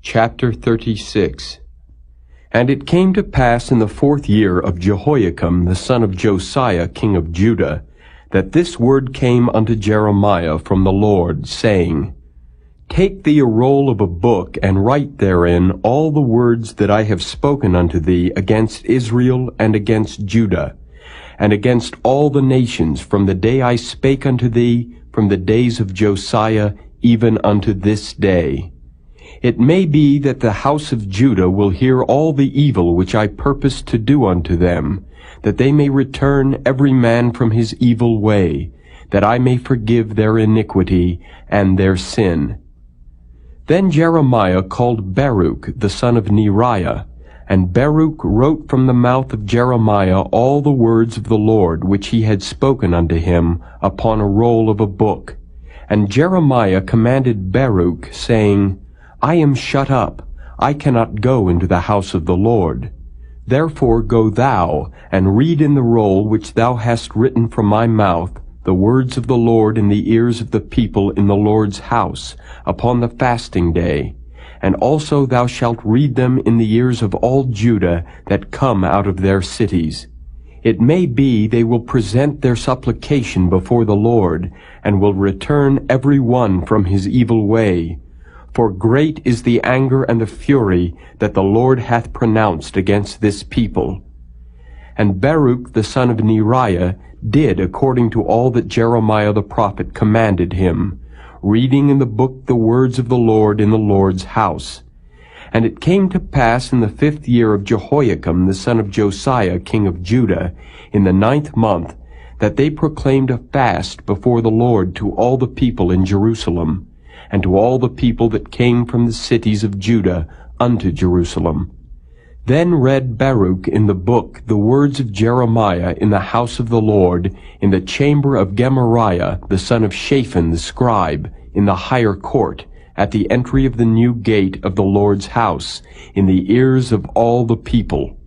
Chapter 36. And it came to pass in the 4th year of Jehoiakim the son of Josiah king of Judah, that this word came unto Jeremiah from the Lord, saying, Take thee a roll of a book, and write therein all the words that I have spoken unto thee against Israel and against Judah, and against all the nations, from the day I spake unto thee, from the days of Josiah, even unto this day. It may be that the house of Judah will hear all the evil which I purpose to do unto them, that they may return every man from his evil way, that I may forgive their iniquity and their sin. Then Jeremiah called Baruch the son of Neriah, and Baruch wrote from the mouth of Jeremiah all the words of the Lord which he had spoken unto him upon a roll of a book. And Jeremiah commanded Baruch, saying, I am shut up, I cannot go into the house of the Lord. Therefore go thou, and read in the roll which thou hast written from my mouth, the words of the Lord in the ears of the people in the Lord's house, upon the fasting day. And also thou shalt read them in the ears of all Judah that come out of their cities. It may be they will present their supplication before the Lord, and will return every one from his evil way. For great is the anger and the fury that the Lord hath pronounced against this people. And Baruch the son of Neriah did according to all that Jeremiah the prophet commanded him, reading in the book the words of the Lord in the Lord's house. And it came to pass in the 5th year of Jehoiakim the son of Josiah king of Judah, in the 9th month, that they proclaimed a fast before the Lord to all the people in Jerusalem, and to all the people that came from the cities of Judah unto Jerusalem. Then read Baruch in the book the words of Jeremiah in the house of the Lord, in the chamber of Gemariah the son of Shaphan the scribe, in the higher court, at the entry of the new gate of the Lord's house, in the ears of all the people.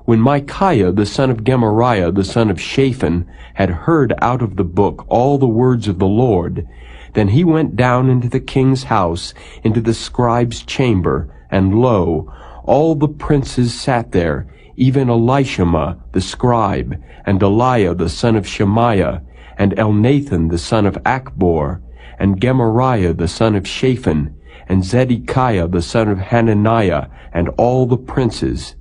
When Micaiah the son of Gemariah the son of Shaphan had heard out of the book all the words of the Lord, then he went down into the king's house, into the scribe's chamber, and lo, all the princes sat there, even Elishama the scribe, and Delaiah the son of Shemaiah, and Elnathan the son of Achbor, and Gemariah the son of Shaphan, and Zedekiah the son of Hananiah, and all the princes.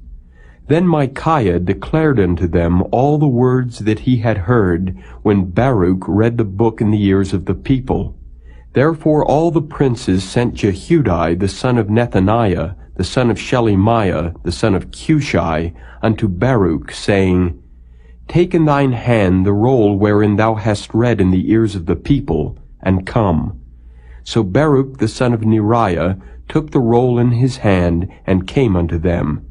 Then Micaiah declared unto them all the words that he had heard, when Baruch read the book in the ears of the people. Therefore all the princes sent Jehudi the son of Nethaniah, the son of Shelemiah, the son of Cushi, unto Baruch, saying, Take in thine hand the roll wherein thou hast read in the ears of the people, and come. So Baruch the son of Neriah took the roll in his hand, and came unto them.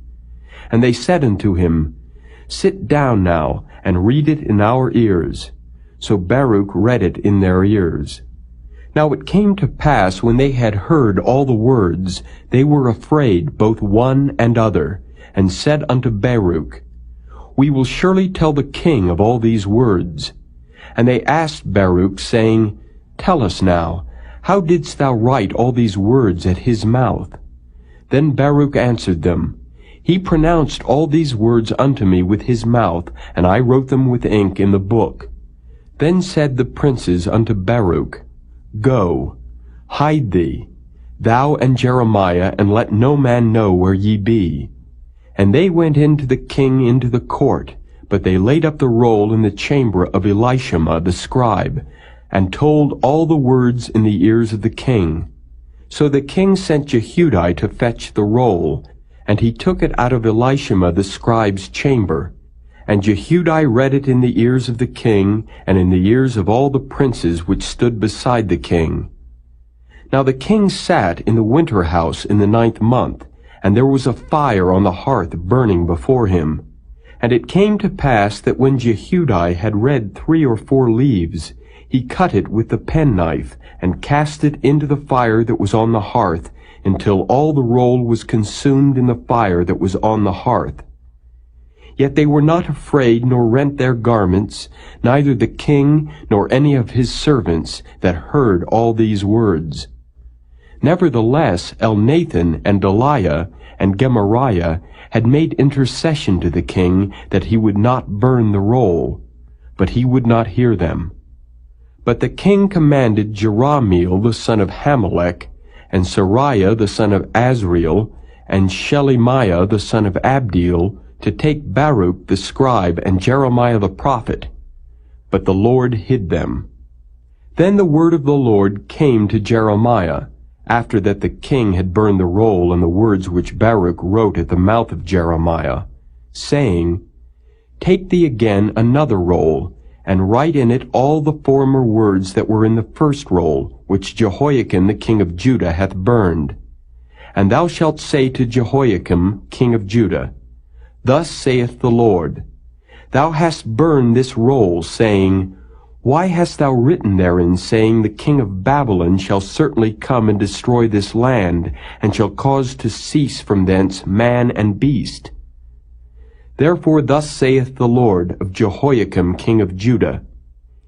And they said unto him, Sit down now, and read it in our ears. So Baruch read it in their ears. Now it came to pass, when they had heard all the words, they were afraid both one and other, and said unto Baruch, We will surely tell the king of all these words. And they asked Baruch, saying, Tell us now, how didst thou write all these words at his mouth? Then Baruch answered them, He pronounced all these words unto me with his mouth, and I wrote them with ink in the book. Then said the princes unto Baruch, Go, hide thee, thou and Jeremiah, and let no man know where ye be. And they went in to the king into the court, but they laid up the roll in the chamber of Elishama the scribe, and told all the words in the ears of the king. So the king sent Jehudi to fetch the roll, and he took it out of Elishama the scribe's chamber. And Jehudi read it in the ears of the king, and in the ears of all the princes which stood beside the king. Now the king sat in the winter house in the 9th month, and there was a fire on the hearth burning before him. And it came to pass that when Jehudi had read 3 or 4 leaves, he cut it with the penknife, and cast it into the fire that was on the hearth, until all the roll was consumed in the fire that was on the hearth. Yet they were not afraid, nor rent their garments, neither the king nor any of his servants that heard all these words. Nevertheless Elnathan and Delaiah and Gemariah had made intercession to the king that he would not burn the roll, but he would not hear them. But the king commanded Jerahmeel the son of Hamelech, and Sariah the son of Azriel, and Shelemiah the son of Abdeel, to take Baruch the scribe and Jeremiah the prophet. But the Lord hid them. Then the word of the Lord came to Jeremiah, after that the king had burned the roll and the words which Baruch wrote at the mouth of Jeremiah, saying, Take thee again another roll, and write in it all the former words that were in the first roll, which Jehoiakim the king of Judah hath burned. And thou shalt say to Jehoiakim king of Judah, Thus saith the Lord, Thou hast burned this roll, saying, Why hast thou written therein, saying, The king of Babylon shall certainly come and destroy this land, and shall cause to cease from thence man and beast? Therefore thus saith the Lord of Jehoiakim king of Judah,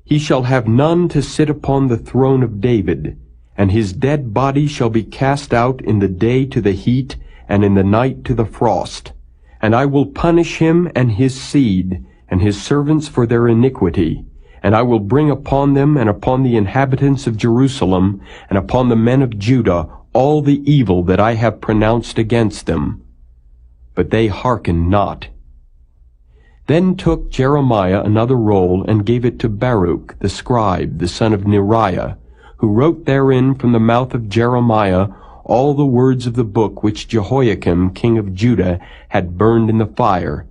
He shall have none to sit upon the throne of David, and his dead body shall be cast out in the day to the heat, and in the night to the frost. And I will punish him and his seed, and his servants for their iniquity. And I will bring upon them, and upon the inhabitants of Jerusalem, and upon the men of Judah, all the evil that I have pronounced against them. But they hearkened not. Then took Jeremiah another roll, and gave it to Baruch the scribe, the son of Neriah, who wrote therein from the mouth of Jeremiah all the words of the book which Jehoiakim king of Judah had burned in the fire.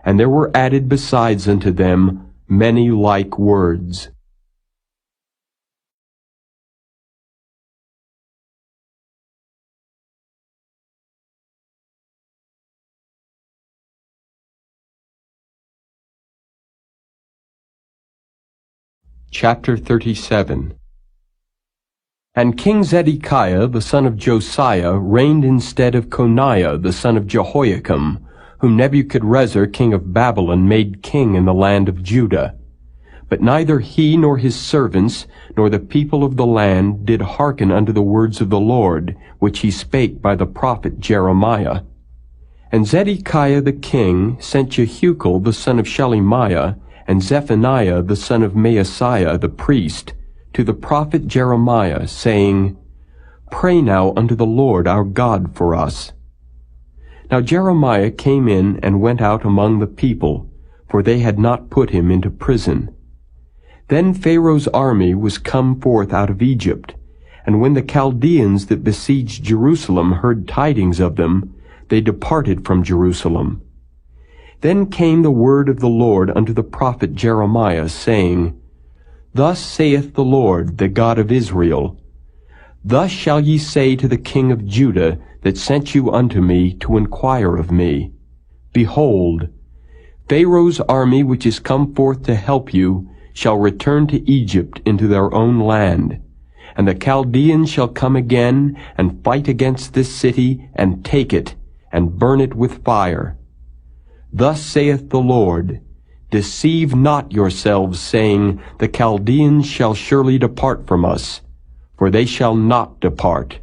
And there were added besides unto them many like words. Chapter 37. And King Zedekiah the son of Josiah reigned instead of Coniah the son of Jehoiakim, whom Nebuchadrezzar king of Babylon made king in the land of Judah. But neither he nor his servants nor the people of the land did hearken unto the words of the Lord, which he spake by the prophet Jeremiah. And Zedekiah the king sent Jehucal the son of Shelemiah, and Zephaniah the son of Maaseiah the priest, to the prophet Jeremiah, saying, Pray now unto the Lord our God for us. Now Jeremiah came in and went out among the people, for they had not put him into prison. Then Pharaoh's army was come forth out of Egypt, and when the Chaldeans that besieged Jerusalem heard tidings of them, they departed from Jerusalem. Then came the word of the Lord unto the prophet Jeremiah, saying, Thus saith the Lord, the God of Israel, Thus shall ye say to the king of Judah, that sent you unto me to inquire of me, Behold, Pharaoh's army which is come forth to help you shall return to Egypt into their own land, and the Chaldeans shall come again and fight against this city, and take it, and burn it with fire. Thus saith the Lord, Deceive not yourselves, saying, The Chaldeans shall surely depart from us, for they shall not depart.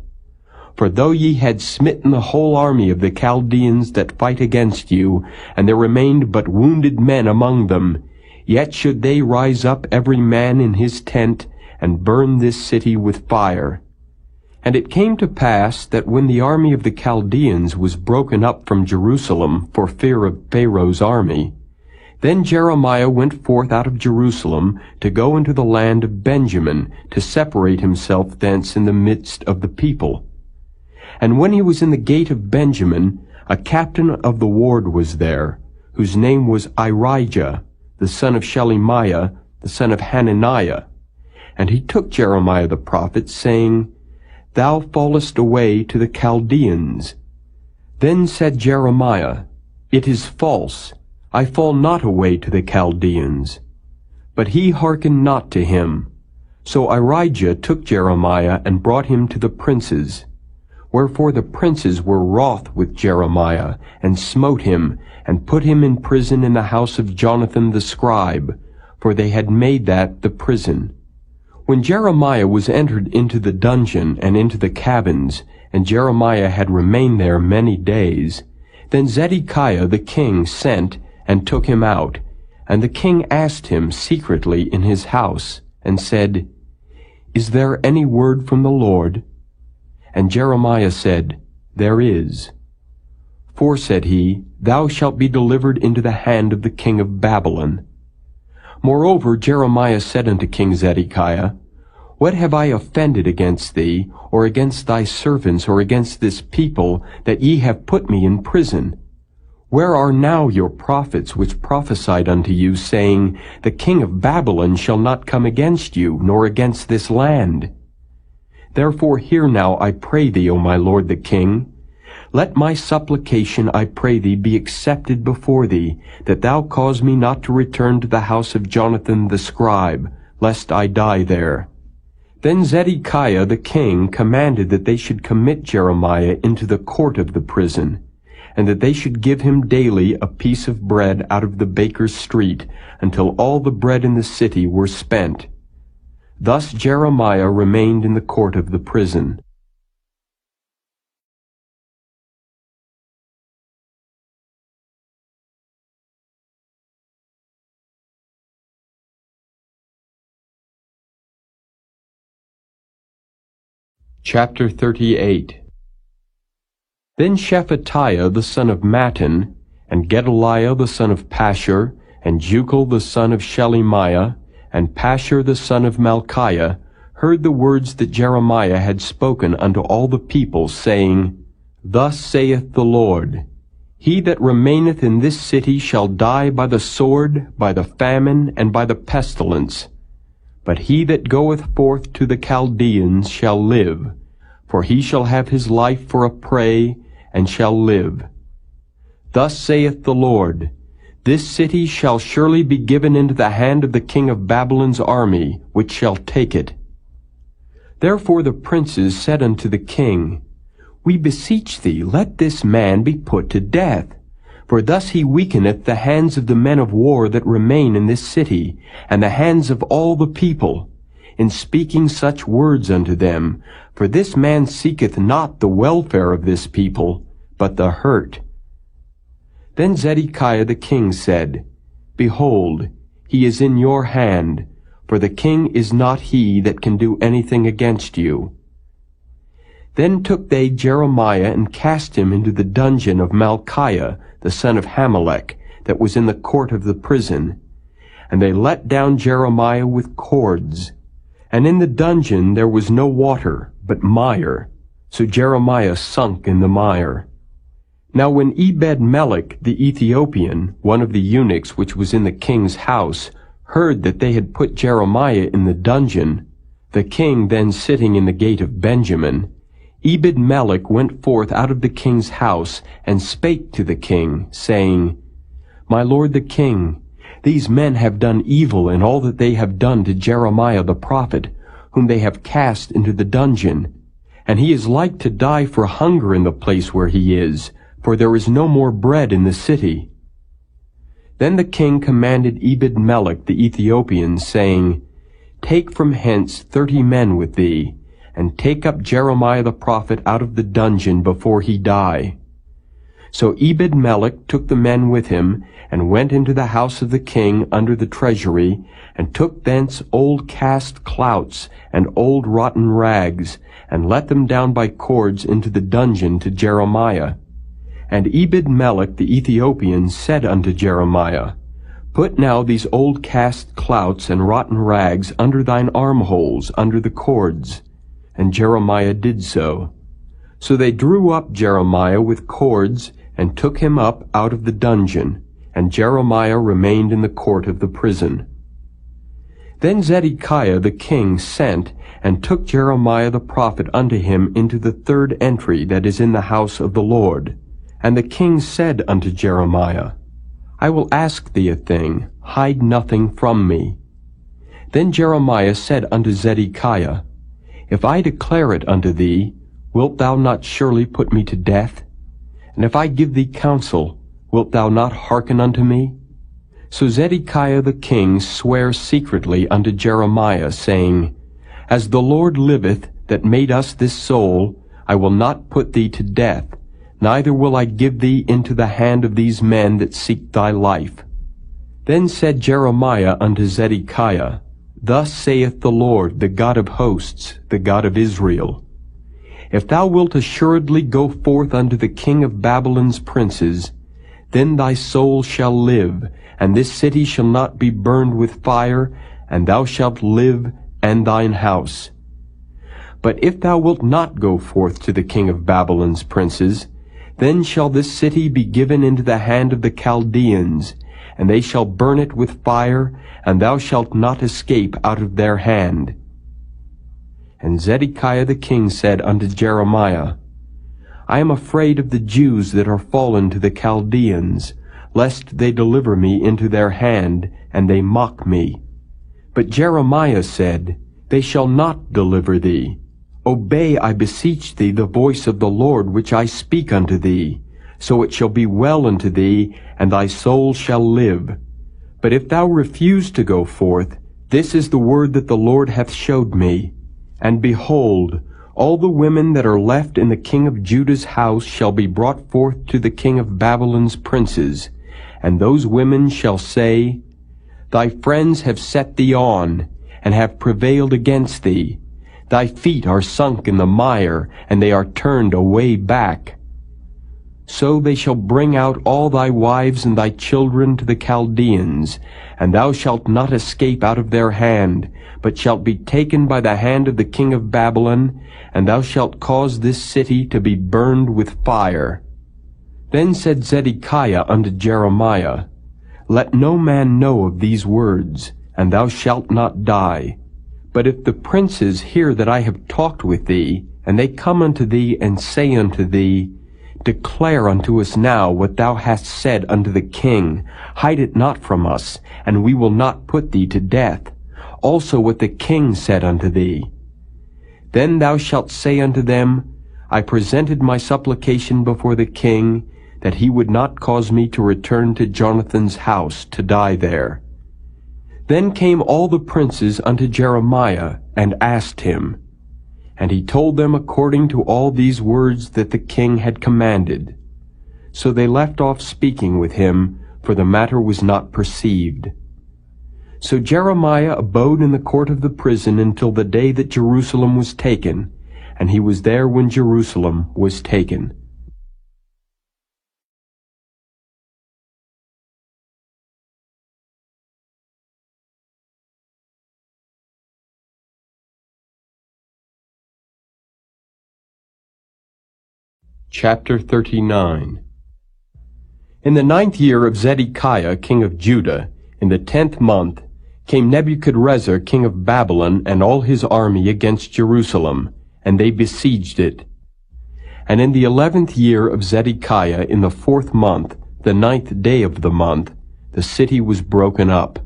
For though ye had smitten the whole army of the Chaldeans that fight against you, and there remained but wounded men among them, yet should they rise up every man in his tent, and burn this city with fire. And it came to pass that when the army of the Chaldeans was broken up from Jerusalem for fear of Pharaoh's army, then Jeremiah went forth out of Jerusalem to go into the land of Benjamin, to separate himself thence in the midst of the people. And when he was in the gate of Benjamin, a captain of the ward was there, whose name was Irijah, the son of Shelemiah, the son of Hananiah. And he took Jeremiah the prophet, saying, Thou fallest away to the Chaldeans. Then said Jeremiah, It is false, I fall not away to the Chaldeans. But he hearkened not to him. So Irijah took Jeremiah and brought him to the princes. Wherefore the princes were wroth with Jeremiah, and smote him, and put him in prison in the house of Jonathan the scribe, for they had made that the prison. When Jeremiah was entered into the dungeon and into the cabins, and Jeremiah had remained there many days, then Zedekiah the king sent and took him out, and the king asked him secretly in his house, and said, Is there any word from the Lord? And Jeremiah said, There is. For, said he, Thou shalt be delivered into the hand of the king of Babylon. Moreover, Jeremiah said unto King Zedekiah, What have I offended against thee, or against thy servants, or against this people, that ye have put me in prison? Where are now your prophets which prophesied unto you, saying, The king of Babylon shall not come against you, nor against this land? Therefore hear now, I pray thee, O my lord the king. Let my supplication, I pray thee, be accepted before thee, that thou cause me not to return to the house of Jonathan the scribe, lest I die there. Then Zedekiah the king commanded that they should commit Jeremiah into the court of the prison, and that they should give him daily a piece of bread out of the baker's street, until all the bread in the city were spent. Thus Jeremiah remained in the court of the prison. Chapter 38. Then Shephatiah the son of Mattan, and Gedaliah the son of Pashur, and Jucal the son of Shelemiah, and Pashur the son of Malchiah, heard the words that Jeremiah had spoken unto all the people, saying, Thus saith the Lord, He that remaineth in this city shall die by the sword, by the famine, and by the pestilence. But he that goeth forth to the Chaldeans shall live, for he shall have his life for a prey, and shall live. Thus saith the Lord, This city shall surely be given into the hand of the king of Babylon's army, which shall take it. Therefore the princes said unto the king, We beseech thee, let this man be put to death. For thus he weakeneth the hands of the men of war that remain in this city, and the hands of all the people, in speaking such words unto them. For this man seeketh not the welfare of this people, but the hurt. Then Zedekiah the king said, Behold, he is in your hand, for the king is not he that can do anything against you. Then took they Jeremiah and cast him into the dungeon of Malchiah, the son of Hamelech, that was in the court of the prison. And they let down Jeremiah with cords. And in the dungeon there was no water, but mire. So Jeremiah sunk in the mire. Now when Ebed-melech the Ethiopian, one of the eunuchs which was in the king's house, heard that they had put Jeremiah in the dungeon, the king then sitting in the gate of Benjamin, Ebed-melech went forth out of the king's house, and spake to the king, saying, My lord the king, these men have done evil in all that they have done to Jeremiah the prophet, whom they have cast into the dungeon. And he is like to die for hunger in the place where he is, for there is no more bread in the city. Then the king commanded Ebed-melech the Ethiopian, saying, Take from hence 30 men with thee, and take up Jeremiah the prophet out of the dungeon before he die. So Ebed-melech took the men with him, and went into the house of the king under the treasury, and took thence old cast clouts and old rotten rags, and let them down by cords into the dungeon to Jeremiah. And Ebed-melech the Ethiopian said unto Jeremiah, Put now these old cast clouts and rotten rags under thine armholes, under the cords. And Jeremiah did so. So they drew up Jeremiah with cords, and took him up out of the dungeon, and Jeremiah remained in the court of the prison. Then Zedekiah the king sent, and took Jeremiah the prophet unto him into the third entry that is in the house of the Lord. And the king said unto Jeremiah, I will ask thee a thing, hide nothing from me. Then Jeremiah said unto Zedekiah, If I declare it unto thee, wilt thou not surely put me to death? And if I give thee counsel, wilt thou not hearken unto me? So Zedekiah the king sware secretly unto Jeremiah, saying, As the Lord liveth, that made us this soul, I will not put thee to death, neither will I give thee into the hand of these men that seek thy life. Then said Jeremiah unto Zedekiah, Thus saith the Lord, the God of hosts, the God of Israel, If thou wilt assuredly go forth unto the king of Babylon's princes, then thy soul shall live, and this city shall not be burned with fire, and thou shalt live, and thine house. But if thou wilt not go forth to the king of Babylon's princes, then shall this city be given into the hand of the Chaldeans, and they shall burn it with fire, and thou shalt not escape out of their hand. And Zedekiah the king said unto Jeremiah, I am afraid of the Jews that are fallen to the Chaldeans, lest they deliver me into their hand, and they mock me. But Jeremiah said, They shall not deliver thee. Obey, I beseech thee, the voice of the Lord which I speak unto thee. So it shall be well unto thee, and thy soul shall live. But if thou refuse to go forth, this is the word that the Lord hath showed me. And behold, all the women that are left in the king of Judah's house shall be brought forth to the king of Babylon's princes. And those women shall say, Thy friends have set thee on, and have prevailed against thee. Thy feet are sunk in the mire, and they are turned away back. So they shall bring out all thy wives and thy children to the Chaldeans, and thou shalt not escape out of their hand, but shalt be taken by the hand of the king of Babylon, and thou shalt cause this city to be burned with fire. Then said Zedekiah unto Jeremiah, Let no man know of these words, and thou shalt not die. But if the princes hear that I have talked with thee, and they come unto thee and say unto thee, Declare unto us now what thou hast said unto the king, hide it not from us, and we will not put thee to death. Also what the king said unto thee. Then thou shalt say unto them, I presented my supplication before the king, that he would not cause me to return to Jonathan's house to die there. Then came all the princes unto Jeremiah, and asked him. And he told them according to all these words that the king had commanded. So they left off speaking with him, for the matter was not perceived. So Jeremiah abode in the court of the prison until the day that Jerusalem was taken, and he was there when Jerusalem was taken. Chapter 39. In the 9th year of Zedekiah king of Judah, in the 10th month, came Nebuchadrezzar king of Babylon and all his army against Jerusalem, and they besieged it. And in the 11th year of Zedekiah, in the 4th month, the 9th day of the month, the city was broken up.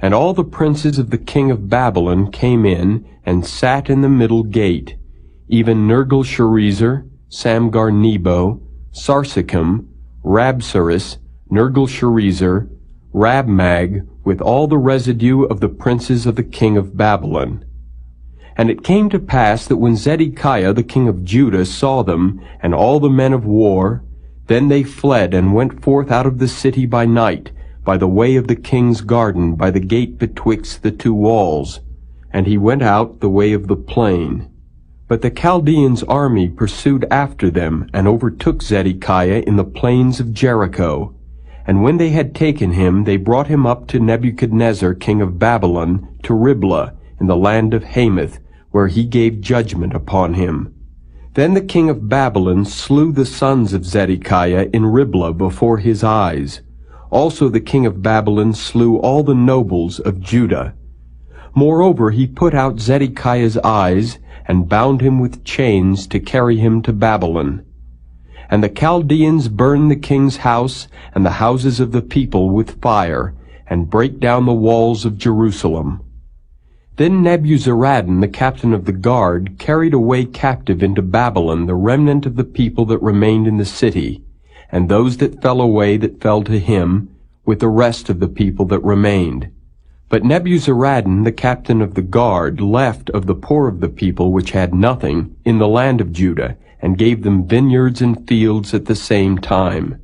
And all the princes of the king of Babylon came in, and sat in the middle gate, even Nergal-Sharezer, Samgar-Nebo, Sarsechim, Rabsaris, Nergal-Sharezer, Rabmag, with all the residue of the princes of the king of Babylon. And it came to pass that when Zedekiah the king of Judah saw them, and all the men of war, then they fled and went forth out of the city by night, by the way of the king's garden, by the gate betwixt the two walls. And he went out the way of the plain. But the Chaldeans' army pursued after them, and overtook Zedekiah in the plains of Jericho. And when they had taken him, they brought him up to Nebuchadnezzar king of Babylon, to Riblah, in the land of Hamath, where he gave judgment upon him. Then the king of Babylon slew the sons of Zedekiah in Riblah before his eyes. Also the king of Babylon slew all the nobles of Judah. Moreover, he put out Zedekiah's eyes, and bound him with chains to carry him to Babylon. And the Chaldeans burn the king's house and the houses of the people with fire, and break down the walls of Jerusalem. Then Nebuzaradan, the captain of the guard, carried away captive into Babylon the remnant of the people that remained in the city, and those that fell away that fell to him, with the rest of the people that remained. But Nebuzaradan, the captain of the guard, left of the poor of the people which had nothing in the land of Judah, and gave them vineyards and fields at the same time.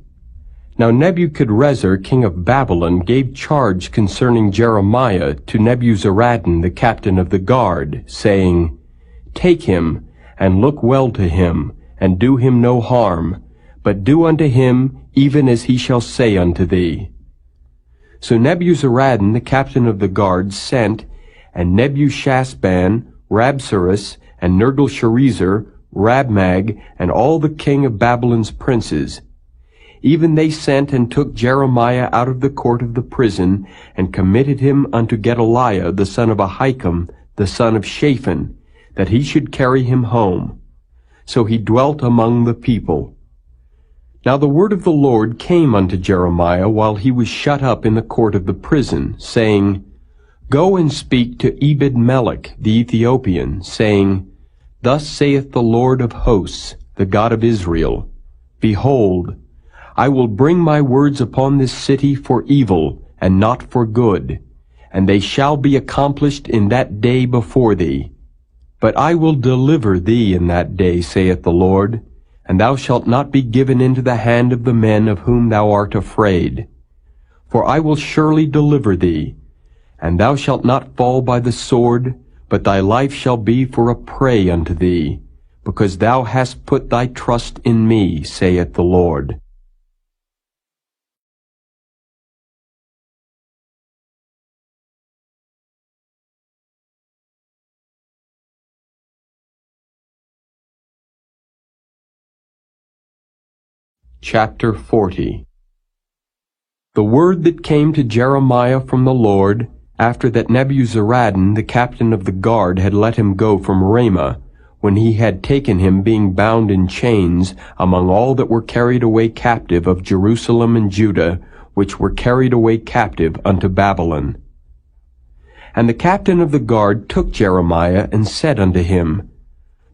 Now Nebuchadrezzar king of Babylon gave charge concerning Jeremiah to Nebuzaradan the captain of the guard, saying, Take him, and look well to him, and do him no harm, but do unto him even as he shall say unto thee. So Nebuzaradan the captain of the guard sent, and Nebushazban, Rabsaris, and Nergal-Sharezer, Rabmag, and all the king of Babylon's princes. Even they sent and took Jeremiah out of the court of the prison, and committed him unto Gedaliah the son of Ahikam, the son of Shaphan, that he should carry him home. So he dwelt among the people. Now the word of the Lord came unto Jeremiah while he was shut up in the court of the prison, saying, Go and speak to Ebed-melech the Ethiopian, saying, Thus saith the Lord of hosts, the God of Israel, Behold, I will bring my words upon this city for evil, and not for good, and they shall be accomplished in that day before thee. But I will deliver thee in that day, saith the Lord, and thou shalt not be given into the hand of the men of whom thou art afraid. For I will surely deliver thee, and thou shalt not fall by the sword, but thy life shall be for a prey unto thee, because thou hast put thy trust in me, saith the Lord. Chapter 40. The word that came to Jeremiah from the Lord, after that Nebuzaradan, the captain of the guard, had let him go from Ramah, when he had taken him being bound in chains, among all that were carried away captive of Jerusalem and Judah, which were carried away captive unto Babylon. And the captain of the guard took Jeremiah, and said unto him,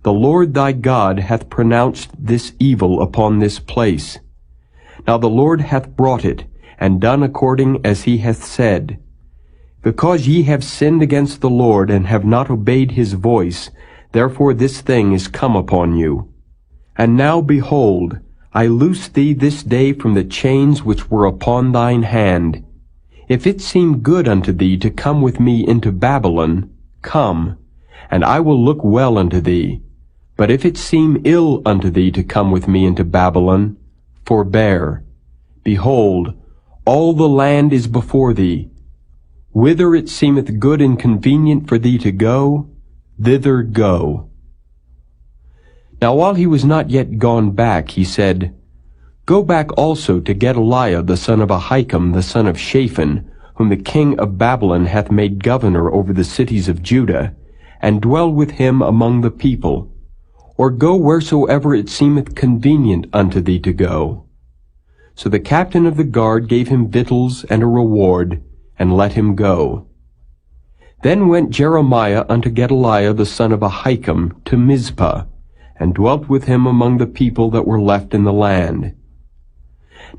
The Lord thy God hath pronounced this evil upon this place. Now the Lord hath brought it, and done according as he hath said. Because ye have sinned against the Lord, and have not obeyed his voice, therefore this thing is come upon you. And now, behold, I loose thee this day from the chains which were upon thine hand. If it seem good unto thee to come with me into Babylon, come, and I will look well unto thee. But if it seem ill unto thee to come with me into Babylon, forbear. Behold, all the land is before thee. Whither it seemeth good and convenient for thee to go, thither go. Now while he was not yet gone back, he said, Go back also to Gedaliah the son of Ahikam the son of Shaphan, whom the king of Babylon hath made governor over the cities of Judah, and dwell with him among the people. Or go wheresoever it seemeth convenient unto thee to go. So the captain of the guard gave him victuals and a reward, and let him go. Then went Jeremiah unto Gedaliah the son of Ahikam to Mizpah, and dwelt with him among the people that were left in the land.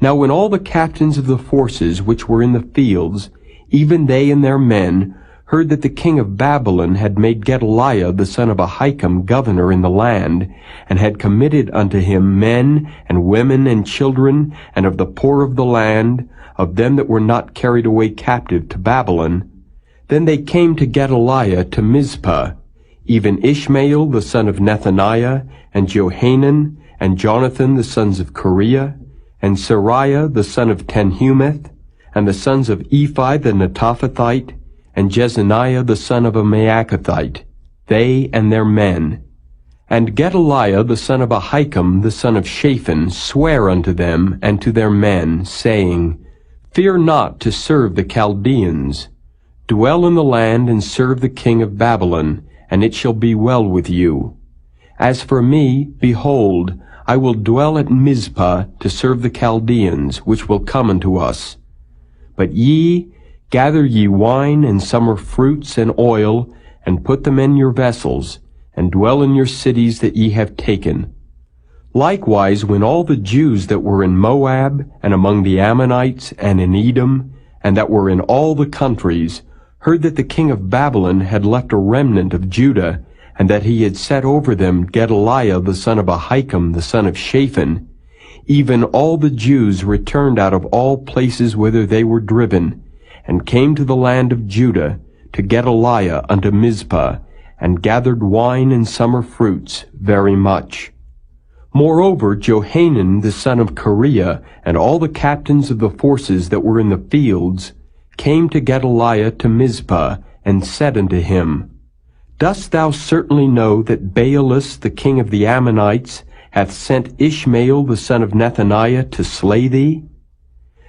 Now when all the captains of the forces which were in the fields, even they and their men, heard that the king of Babylon had made Gedaliah the son of Ahikam governor in the land, and had committed unto him men and women and children, and of the poor of the land, of them that were not carried away captive to Babylon, then they came to Gedaliah to Mizpah, even Ishmael the son of Nethaniah, and Johanan, and Jonathan the sons of Kareah, and Sariah the son of Tenhumeth, and the sons of Ephi the Netophathite, and Jezaniah the son of a Maacathite, they and their men. And Gedaliah the son of Ahikam the son of Shaphan sware unto them and to their men, saying, Fear not to serve the Chaldeans. Dwell in the land and serve the king of Babylon, and it shall be well with you. As for me, behold, I will dwell at Mizpah to serve the Chaldeans, which will come unto us. But ye, gather ye wine and summer fruits and oil, and put them in your vessels, and dwell in your cities that ye have taken. Likewise, when all the Jews that were in Moab, and among the Ammonites, and in Edom, and that were in all the countries, heard that the king of Babylon had left a remnant of Judah, and that he had set over them Gedaliah the son of Ahikam the son of Shaphan, even all the Jews returned out of all places whither they were driven, and came to the land of Judah, to Gedaliah unto Mizpah, and gathered wine and summer fruits very much. Moreover, Johanan the son of Kareah, and all the captains of the forces that were in the fields, came to Gedaliah to Mizpah, and said unto him, Dost thou certainly know that Baalus the king of the Ammonites hath sent Ishmael the son of Nethaniah to slay thee?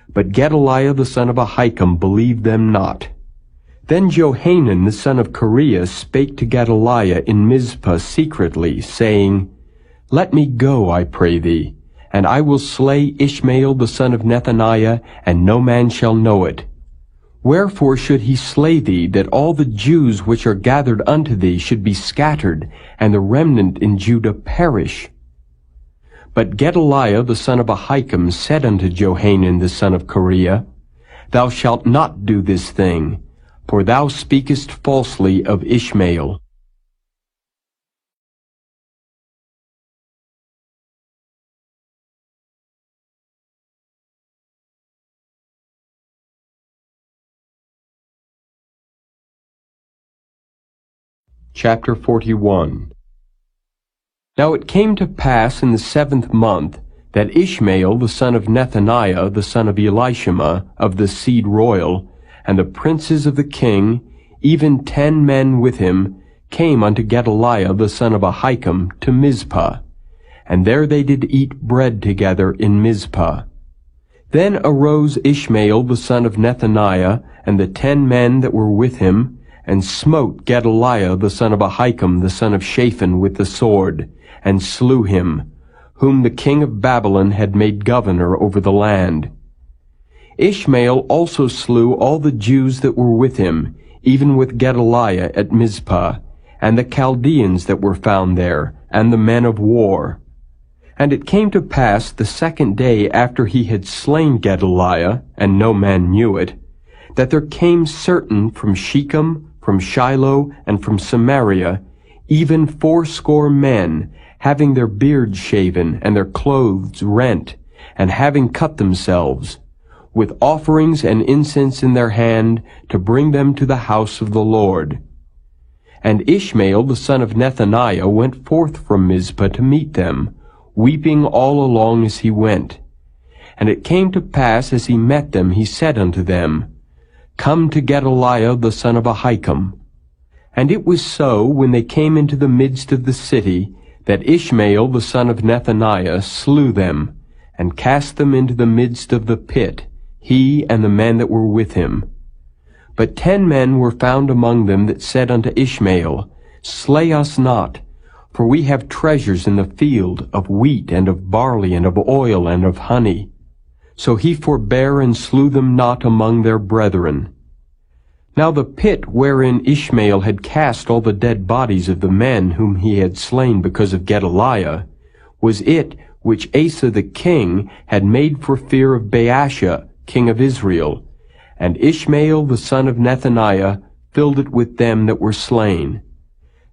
But Gedaliah the son of Ahikam believed them not. Then Johanan the son of Kareah spake to Gedaliah in Mizpah secretly, saying, Let me go, I pray thee, and I will slay Ishmael the son of Nethaniah, and no man shall know it. Wherefore should he slay thee, that all the Jews which are gathered unto thee should be scattered, and the remnant in Judah perish? But Gedaliah the son of Ahikam said unto Johanan the son of Kareah, Thou shalt not do this thing, for thou speakest falsely of Ishmael. Chapter 41. Now it came to pass in the 7th month that Ishmael the son of Nethaniah the son of Elishama of the seed royal, and the princes of the king, even 10 men with him, came unto Gedaliah the son of Ahikam to Mizpah, and there they did eat bread together in Mizpah. Then arose Ishmael the son of Nethaniah, and the 10 men that were with him, and smote Gedaliah the son of Ahikam the son of Shaphan with the sword, and slew him, whom the king of Babylon had made governor over the land. Ishmael also slew all the Jews that were with him, even with Gedaliah at Mizpah, and the Chaldeans that were found there, and the men of war. And it came to pass the 2nd day after he had slain Gedaliah, and no man knew it, that there came certain from Shechem, from Shiloh, and from Samaria, even 80 men, having their beards shaven, and their clothes rent, and having cut themselves, with offerings and incense in their hand, to bring them to the house of the Lord. And Ishmael the son of Nethaniah went forth from Mizpah to meet them, weeping all along as he went. And it came to pass as he met them, he said unto them, Come to Gedaliah the son of Ahikam. And it was so, when they came into the midst of the city, that Ishmael the son of Nethaniah slew them, and cast them into the midst of the pit, he and the men that were with him. But 10 men were found among them that said unto Ishmael, Slay us not, for we have treasures in the field, of wheat, and of barley, and of oil, and of honey. So he forbare and slew them not among their brethren. Now the pit wherein Ishmael had cast all the dead bodies of the men whom he had slain because of Gedaliah, was it which Asa the king had made for fear of Baasha, king of Israel. And Ishmael the son of Nethaniah filled it with them that were slain.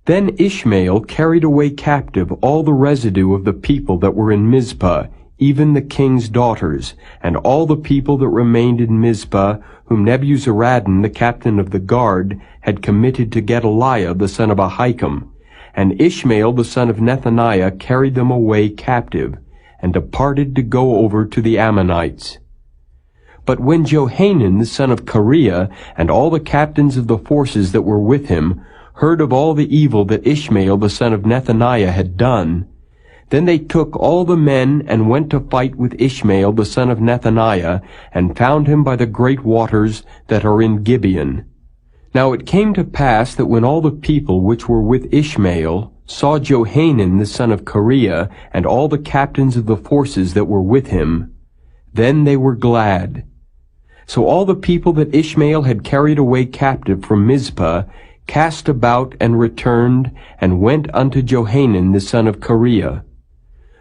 Then Ishmael carried away captive all the residue of the people that were in Mizpah, even the king's daughters, and all the people that remained in Mizpah, whom Nebuzaradan the captain of the guard had committed to Gedaliah the son of Ahikam. And Ishmael the son of Nethaniah carried them away captive, and departed to go over to the Ammonites. But when Johanan the son of Kareah, and all the captains of the forces that were with him, heard of all the evil that Ishmael the son of Nethaniah had done, then they took all the men and went to fight with Ishmael the son of Nethaniah, and found him by the great waters that are in Gibeon. Now it came to pass that when all the people which were with Ishmael saw Johanan the son of Kareah, and all the captains of the forces that were with him, then they were glad. So all the people that Ishmael had carried away captive from Mizpah cast about and returned, and went unto Johanan the son of Kareah.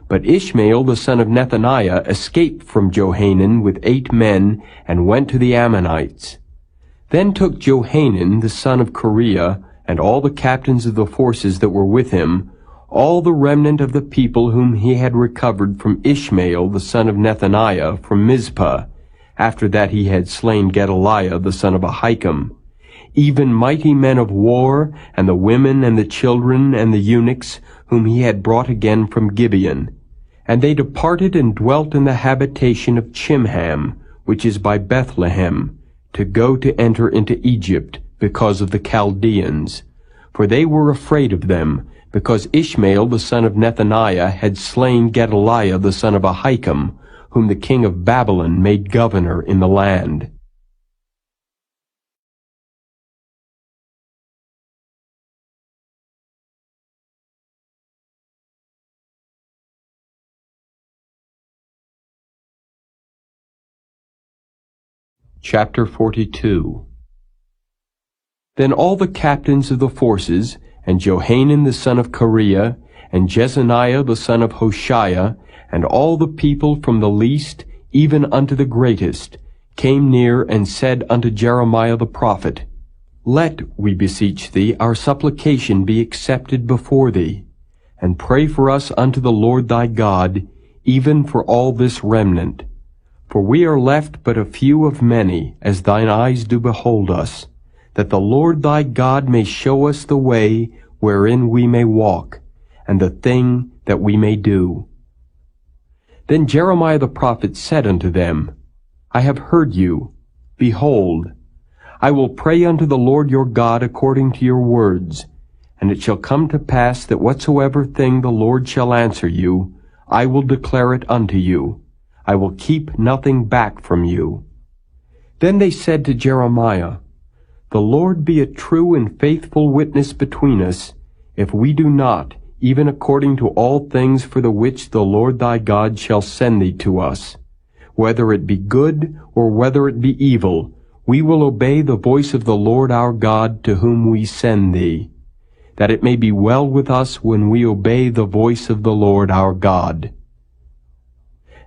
But Ishmael the son of Nethaniah escaped from Johanan with 8 men, and went to the Ammonites. Then took Johanan the son of Kareah, and all the captains of the forces that were with him, all the remnant of the people whom he had recovered from Ishmael the son of Nethaniah from Mizpah, after that he had slain Gedaliah the son of Ahikam, even mighty men of war, and the women and the children and the eunuchs, whom he had brought again from Gibeon. And they departed and dwelt in the habitation of Chimham, which is by Bethlehem, to go to enter into Egypt, because of the Chaldeans. For they were afraid of them, because Ishmael the son of Nethaniah had slain Gedaliah the son of Ahikam, whom the king of Babylon made governor in the land. Chapter 42. Then all the captains of the forces, and Johanan the son of Kareah, and Jezaniah the son of Hoshaiah, and all the people from the least even unto the greatest, came near and said unto Jeremiah the prophet, Let, we beseech thee, our supplication be accepted before thee, and pray for us unto the Lord thy God, even for all this remnant. For we are left but a few of many, as thine eyes do behold us, that the Lord thy God may show us the way wherein we may walk, and the thing that we may do. Then Jeremiah the prophet said unto them, I have heard you. Behold, I will pray unto the Lord your God according to your words, and it shall come to pass that whatsoever thing the Lord shall answer you, I will declare it unto you. I will keep nothing back from you. Then they said to Jeremiah, The Lord be a true and faithful witness between us, if we do not, even according to all things for the which the Lord thy God shall send thee to us, whether it be good or whether it be evil, we will obey the voice of the Lord our God to whom we send thee, that it may be well with us when we obey the voice of the Lord our God.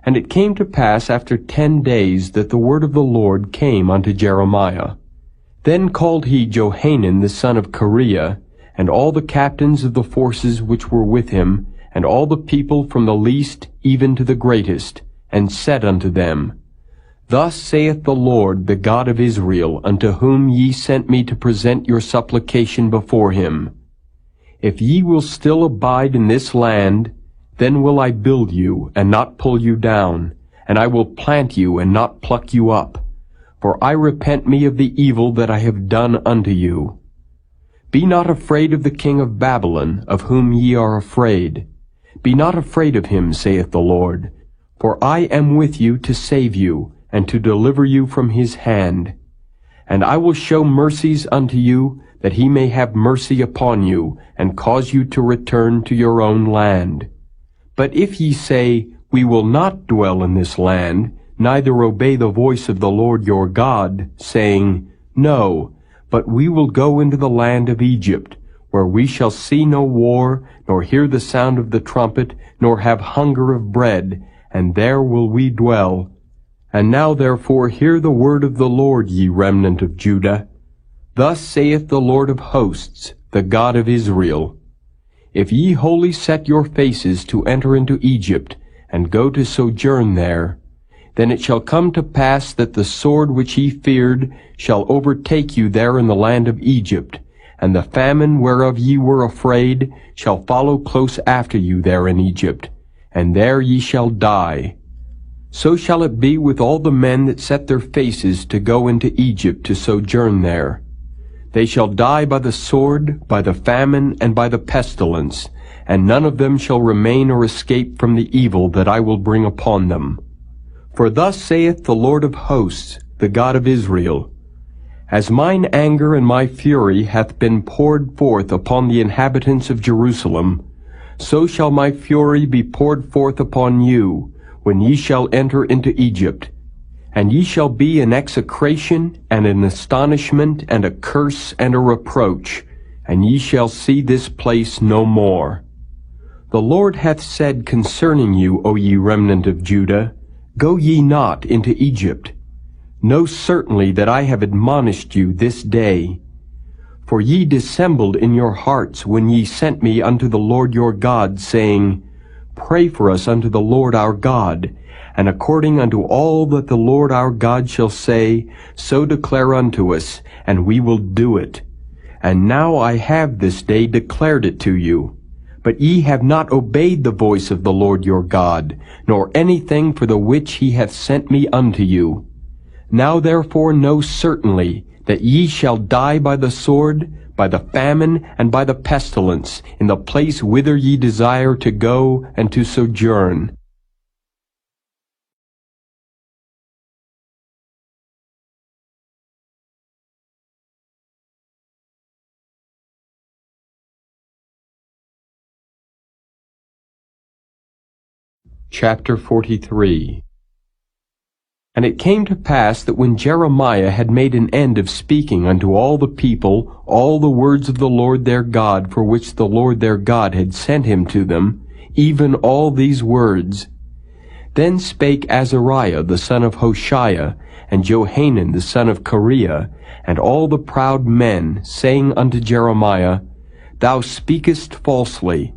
And it came to pass after 10 days that the word of the Lord came unto Jeremiah. Then called he Johanan the son of Kareah, and all the captains of the forces which were with him, and all the people from the least even to the greatest, and said unto them, Thus saith the Lord, the God of Israel, unto whom ye sent me to present your supplication before him. If ye will still abide in this land, then will I build you, and not pull you down, and I will plant you, and not pluck you up. For I repent me of the evil that I have done unto you. Be not afraid of the king of Babylon, of whom ye are afraid. Be not afraid of him, saith the Lord, for I am with you to save you, and to deliver you from his hand. And I will show mercies unto you, that he may have mercy upon you, and cause you to return to your own land. But if ye say, We will not dwell in this land, neither obey the voice of the Lord your God, saying, No, but we will go into the land of Egypt, where we shall see no war, nor hear the sound of the trumpet, nor have hunger of bread, and there will we dwell. And now therefore hear the word of the Lord, ye remnant of Judah. Thus saith the Lord of hosts, the God of Israel, If ye wholly set your faces to enter into Egypt, and go to sojourn there, then it shall come to pass that the sword which ye feared shall overtake you there in the land of Egypt, and the famine whereof ye were afraid shall follow close after you there in Egypt, and there ye shall die. So shall it be with all the men that set their faces to go into Egypt to sojourn there. They shall die by the sword, by the famine, and by the pestilence, and none of them shall remain or escape from the evil that I will bring upon them. For thus saith the Lord of hosts, the God of Israel, As mine anger and my fury hath been poured forth upon the inhabitants of Jerusalem, so shall my fury be poured forth upon you, when ye shall enter into Egypt. And ye shall be an execration, and an astonishment, and a curse, and a reproach, and ye shall see this place no more. The Lord hath said concerning you, O ye remnant of Judah, Go ye not into Egypt. Know certainly that I have admonished you this day. For ye dissembled in your hearts when ye sent me unto the Lord your God, saying, Pray for us unto the Lord our God, and according unto all that the Lord our God shall say, so declare unto us, and we will do it. And now I have this day declared it to you. But ye have not obeyed the voice of the Lord your God, nor anything for the which he hath sent me unto you. Now therefore know certainly that ye shall die by the sword, by the famine, and by the pestilence, in the place whither ye desire to go and to sojourn. Chapter 43. And it came to pass that when Jeremiah had made an end of speaking unto all the people all the words of the Lord their God, for which the Lord their God had sent him to them, even all these words, then spake Azariah the son of Hoshaiah, and Johanan the son of Kareah, and all the proud men, saying unto Jeremiah, Thou speakest falsely.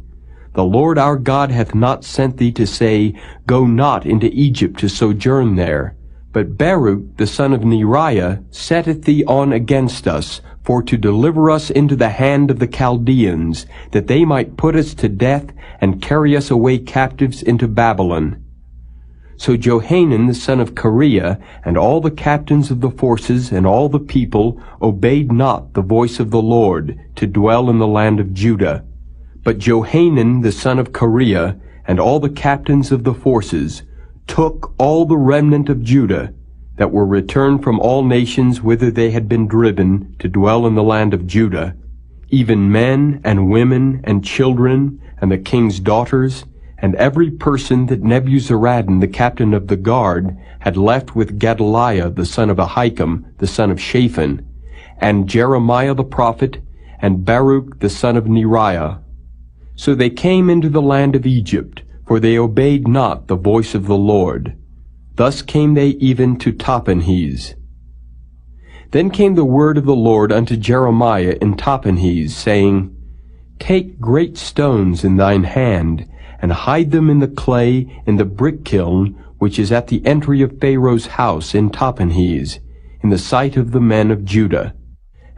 The Lord our God hath not sent thee to say, Go not into Egypt to sojourn there. But Baruch the son of Neriah setteth thee on against us, for to deliver us into the hand of the Chaldeans, that they might put us to death, and carry us away captives into Babylon. So Johanan the son of Kareah, and all the captains of the forces, and all the people, obeyed not the voice of the Lord, to dwell in the land of Judah. But Johanan the son of Kareah, and all the captains of the forces, took all the remnant of Judah, that were returned from all nations whither they had been driven, to dwell in the land of Judah, even men and women and children, and the king's daughters, and every person that Nebuzaradan the captain of the guard had left with Gedaliah the son of Ahikam, the son of Shaphan, and Jeremiah the prophet, and Baruch the son of Neriah. So they came into the land of Egypt, for they obeyed not the voice of the Lord. Thus came they even to Tahpanhes. Then came the word of the Lord unto Jeremiah in Tahpanhes, saying, Take great stones in thine hand, and hide them in the clay in the brick kiln, which is at the entry of Pharaoh's house in Tahpanhes, in the sight of the men of Judah.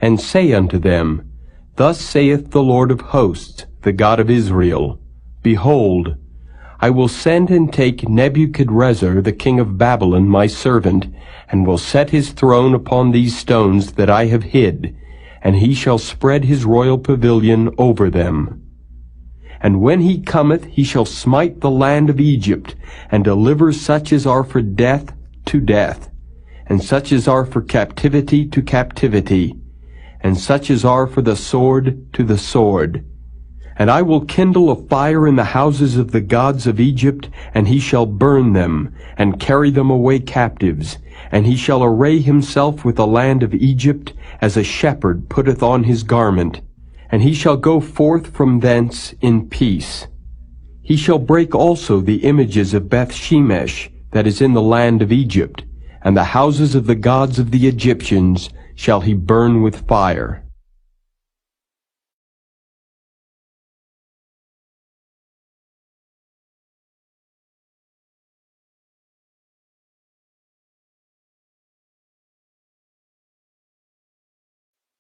And say unto them, Thus saith the Lord of hosts, the God of Israel, Behold, I will send and take Nebuchadrezzar the king of Babylon my servant, and will set his throne upon these stones that I have hid, and he shall spread his royal pavilion over them. And when he cometh, he shall smite the land of Egypt, and deliver such as are for death to death, and such as are for captivity to captivity, and such as are for the sword to the sword. And I will kindle a fire in the houses of the gods of Egypt, and he shall burn them, and carry them away captives. And he shall array himself with the land of Egypt, as a shepherd putteth on his garment. And he shall go forth from thence in peace. He shall break also the images of Beth-shemesh, that is in the land of Egypt, and the houses of the gods of the Egyptians shall he burn with fire.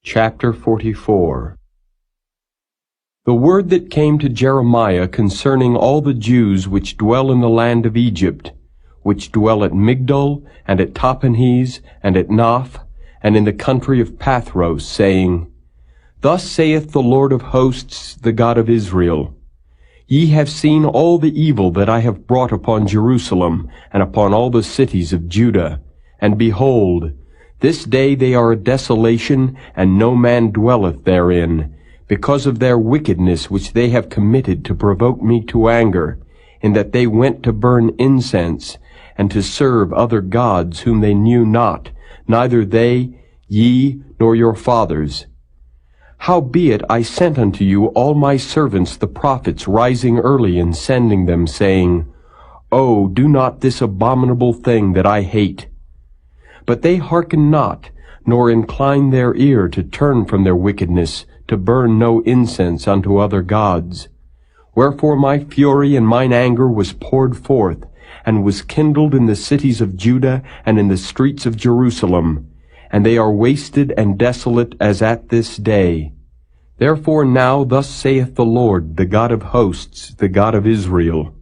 Chapter 44. The word that came to Jeremiah concerning all the Jews which dwell in the land of Egypt, which dwell at Migdol, and at Tahpanhes, and at Naph, and in the country of Pathros, saying, Thus saith the Lord of hosts, the God of Israel, Ye have seen all the evil that I have brought upon Jerusalem, and upon all the cities of Judah. And behold, this day they are a desolation, and no man dwelleth therein, because of their wickedness which they have committed to provoke me to anger, in that they went to burn incense, and to serve other gods whom they knew not, neither they, ye, nor your fathers. Howbeit I sent unto you all my servants the prophets, rising early and sending them, saying, Oh, do not this abominable thing that I hate. But they hearken not, nor incline their ear to turn from their wickedness, to burn no incense unto other gods. Wherefore my fury and mine anger was poured forth, and was kindled in the cities of Judah and in the streets of Jerusalem, and they are wasted and desolate as at this day. Therefore now thus saith the Lord, the God of hosts, the God of Israel,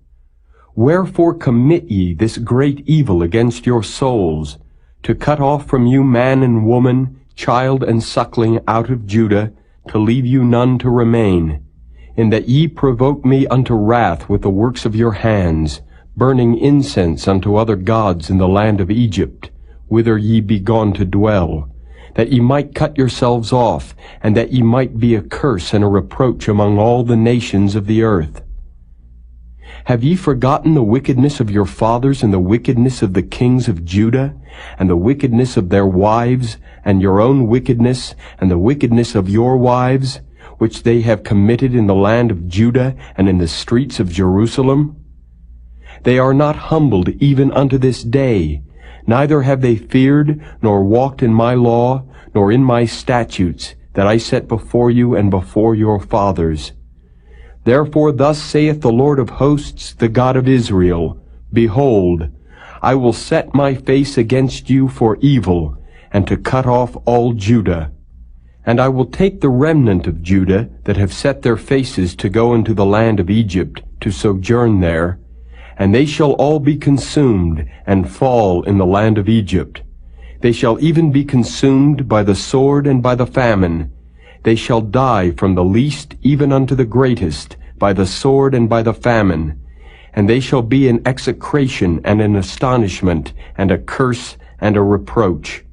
Wherefore commit ye this great evil against your souls, to cut off from you man and woman, child and suckling out of Judah, to leave you none to remain, in that ye provoke me unto wrath with the works of your hands, burning incense unto other gods in the land of Egypt, whither ye be gone to dwell, that ye might cut yourselves off, and that ye might be a curse and a reproach among all the nations of the earth. Have ye forgotten the wickedness of your fathers, and the wickedness of the kings of Judah, and the wickedness of their wives, and your own wickedness, and the wickedness of your wives, which they have committed in the land of Judah and in the streets of Jerusalem? They are not humbled even unto this day, neither have they feared, nor walked in my law, nor in my statutes, that I set before you and before your fathers. Therefore thus saith the Lord of hosts, the God of Israel, Behold, I will set my face against you for evil, and to cut off all Judah. And I will take the remnant of Judah that have set their faces to go into the land of Egypt, to sojourn there, and they shall all be consumed, and fall in the land of Egypt. They shall even be consumed by the sword and by the famine. They shall die from the least even unto the greatest, by the sword and by the famine. And they shall be an execration and an astonishment, and a curse and a reproach.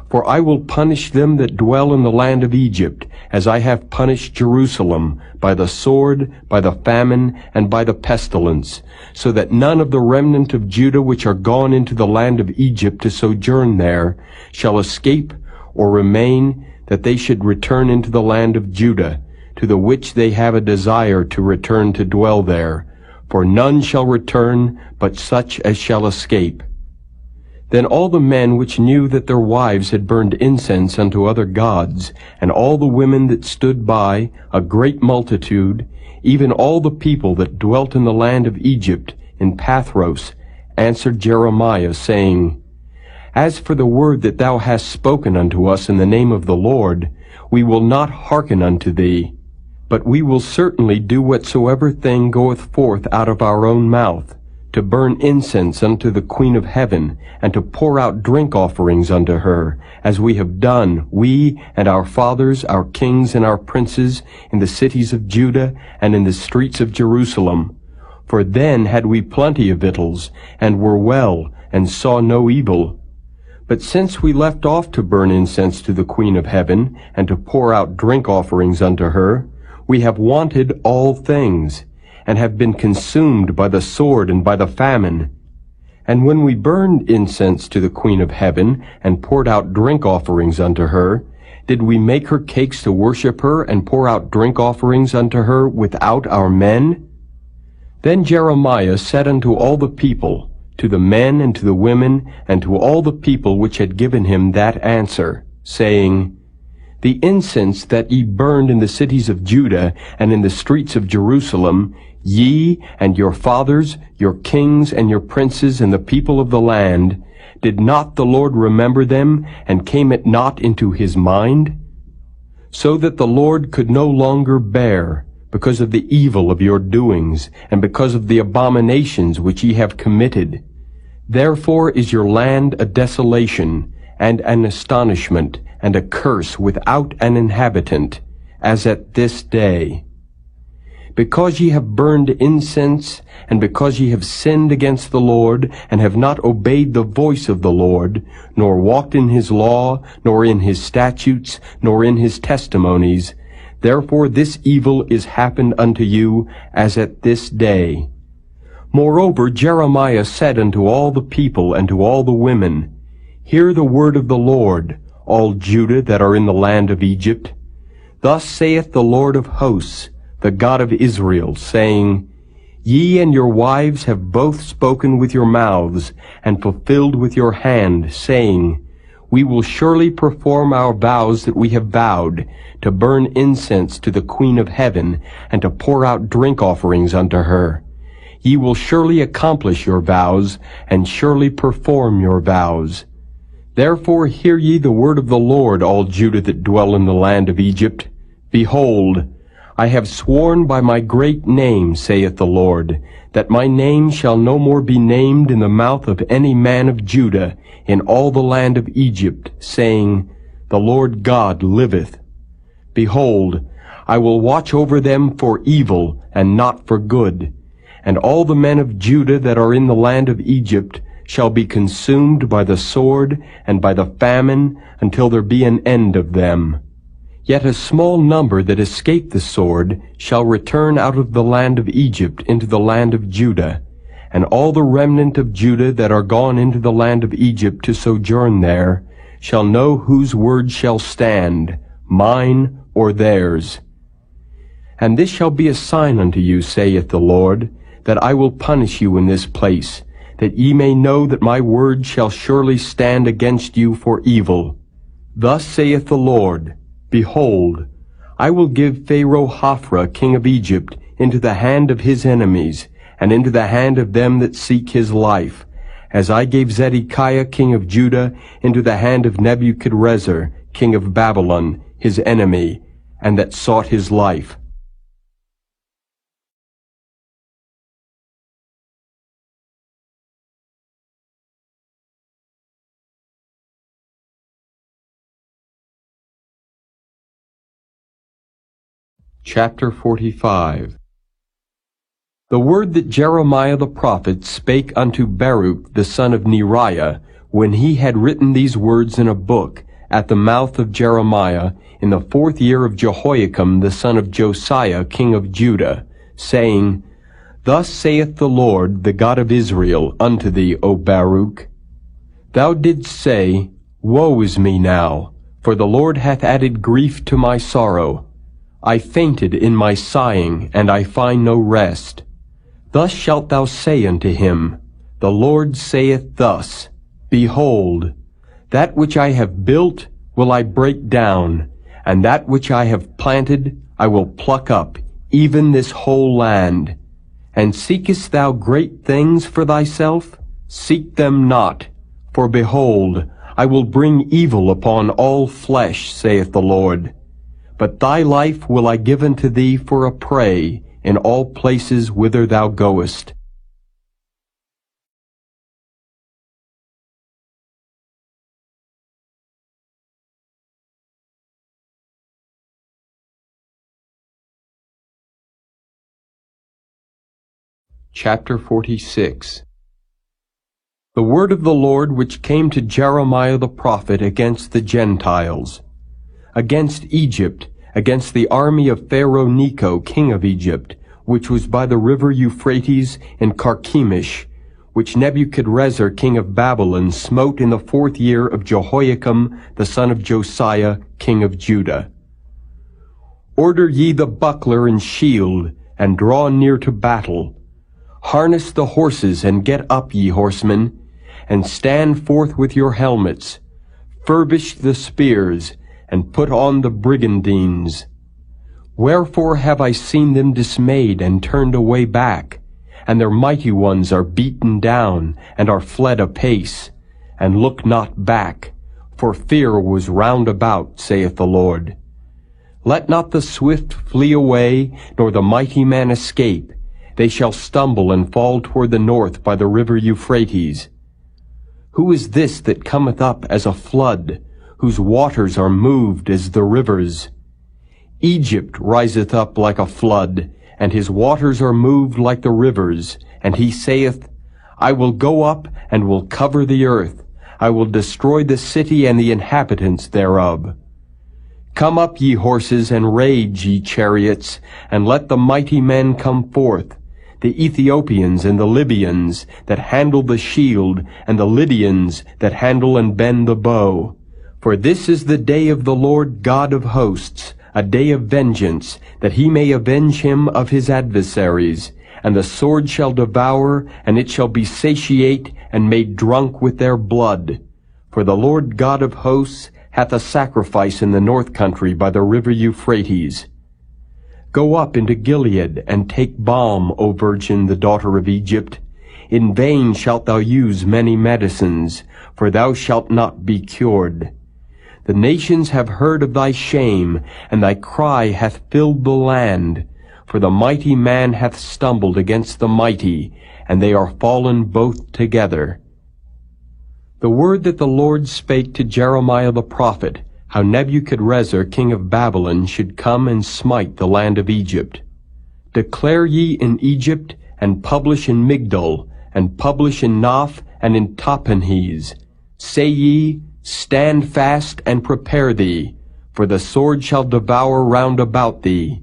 For I will punish them that dwell in the land of Egypt, as I have punished Jerusalem, by the sword, by the famine, and by the pestilence, so that none of the remnant of Judah which are gone into the land of Egypt to sojourn there shall escape or remain, that they should return into the land of Judah, to the which they have a desire to return to dwell there. For none shall return, but such as shall escape. Then all the men which knew that their wives had burned incense unto other gods, and all the women that stood by, a great multitude, even all the people that dwelt in the land of Egypt, in Pathros, answered Jeremiah, saying, As for the word that thou hast spoken unto us in the name of the Lord, we will not hearken unto thee, but we will certainly do whatsoever thing goeth forth out of our own mouth, to burn incense unto the Queen of Heaven, and to pour out drink offerings unto her, as we have done, we and our fathers, our kings and our princes, in the cities of Judah and in the streets of Jerusalem. For then had we plenty of victuals, and were well, and saw no evil. But since we left off to burn incense to the Queen of Heaven, and to pour out drink offerings unto her, we have wanted all things, and have been consumed by the sword and by the famine. And when we burned incense to the Queen of Heaven, and poured out drink offerings unto her, did we make her cakes to worship her, and pour out drink offerings unto her without our men? Then Jeremiah said unto all the people, to the men and to the women, and to all the people which had given him that answer, saying, The incense that ye burned in the cities of Judah and in the streets of Jerusalem, ye and your fathers, your kings and your princes and the people of the land, did not the Lord remember them, and came it not into his mind? So that the Lord could no longer bear, because of the evil of your doings, and because of the abominations which ye have committed. Therefore is your land a desolation, and an astonishment, and a curse without an inhabitant, as at this day. Because ye have burned incense, and because ye have sinned against the Lord, and have not obeyed the voice of the Lord, nor walked in his law, nor in his statutes, nor in his testimonies, therefore this evil is happened unto you, as at this day. Moreover Jeremiah said unto all the people and to all the women, Hear the word of the Lord, all Judah that are in the land of Egypt. Thus saith the Lord of hosts, the God of Israel, saying, Ye and your wives have both spoken with your mouths, and fulfilled with your hand, saying, We will surely perform our vows that we have vowed, to burn incense to the Queen of Heaven, and to pour out drink offerings unto her. Ye will surely accomplish your vows, and surely perform your vows. Therefore hear ye the word of the Lord, all Judah that dwell in the land of Egypt. Behold, I have sworn by my great name, saith the Lord, that my name shall no more be named in the mouth of any man of Judah in all the land of Egypt, saying, The Lord God liveth. Behold, I will watch over them for evil and not for good, and all the men of Judah that are in the land of Egypt shall be consumed by the sword and by the famine until there be an end of them. Yet a small number that escape the sword shall return out of the land of Egypt into the land of Judah, and all the remnant of Judah that are gone into the land of Egypt to sojourn there shall know whose word shall stand, mine or theirs. And this shall be a sign unto you, saith the Lord, that I will punish you in this place, that ye may know that my word shall surely stand against you for evil. Thus saith the Lord, Behold, I will give Pharaoh Hophra, king of Egypt, into the hand of his enemies, and into the hand of them that seek his life, as I gave Zedekiah, king of Judah, into the hand of Nebuchadrezzar, king of Babylon, his enemy, and that sought his life. Chapter 45. The word that Jeremiah the prophet spake unto Baruch the son of Neriah, when he had written these words in a book, at the mouth of Jeremiah, in the 4th year of Jehoiakim the son of Josiah king of Judah, saying, Thus saith the Lord, the God of Israel, unto thee, O Baruch, Thou didst say, Woe is me now, for the Lord hath added grief to my sorrow. I fainted in my sighing, and I find no rest. Thus shalt thou say unto him, The Lord saith thus, Behold, that which I have built will I break down, and that which I have planted I will pluck up, even this whole land. And seekest thou great things for thyself? Seek them not. For behold, I will bring evil upon all flesh, saith the Lord. But thy life will I give unto thee for a prey in all places whither thou goest. Chapter 46. The word of the Lord which came to Jeremiah the prophet against the Gentiles, against Egypt, against the army of Pharaoh Necho, king of Egypt, which was by the river Euphrates in Carchemish, which Nebuchadrezzar, king of Babylon, smote in the 4th year of Jehoiakim, the son of Josiah, king of Judah. Order ye the buckler and shield, and draw near to battle. Harness the horses, and get up, ye horsemen, and stand forth with your helmets. Furbish the spears, and put on the brigandines. Wherefore have I seen them dismayed and turned away back, and their mighty ones are beaten down, and are fled apace, and look not back, for fear was round about, saith the Lord. Let not the swift flee away, nor the mighty man escape. They shall stumble and fall toward the north by the river Euphrates. Who is this that cometh up as a flood, whose waters are moved as the rivers? Egypt riseth up like a flood, and his waters are moved like the rivers. And he saith, I will go up and will cover the earth. I will destroy the city and the inhabitants thereof. Come up, ye horses, and rage, ye chariots, and let the mighty men come forth, the Ethiopians and the Libyans that handle the shield, and the Lydians that handle and bend the bow. For this is the day of the Lord God of hosts, a day of vengeance, that he may avenge him of his adversaries. And the sword shall devour, and it shall be satiate, and made drunk with their blood. For the Lord God of hosts hath a sacrifice in the north country by the river Euphrates. Go up into Gilead, and take balm, O virgin, the daughter of Egypt. In vain shalt thou use many medicines, for thou shalt not be cured. The nations have heard of thy shame, and thy cry hath filled the land. For the mighty man hath stumbled against the mighty, and they are fallen both together. The word that the Lord spake to Jeremiah the prophet, how Nebuchadrezzar king of Babylon should come and smite the land of Egypt. Declare ye in Egypt, and publish in Migdol, and publish in Noph, and in Tahpanhes. Say ye, Stand fast and prepare thee, for the sword shall devour round about thee.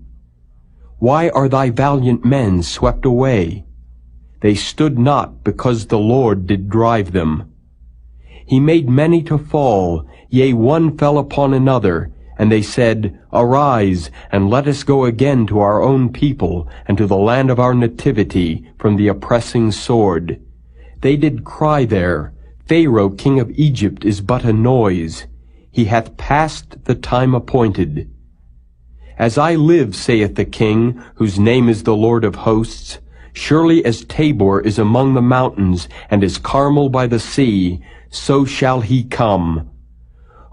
Why are thy valiant men swept away? They stood not, because the Lord did drive them. He made many to fall, yea, one fell upon another, and they said, Arise, and let us go again to our own people, and to the land of our nativity, from the oppressing sword. They did cry there, Pharaoh king of Egypt is but a noise. He hath passed the time appointed. As I live, saith the King, whose name is the Lord of hosts, surely as Tabor is among the mountains, and as Carmel by the sea, so shall he come.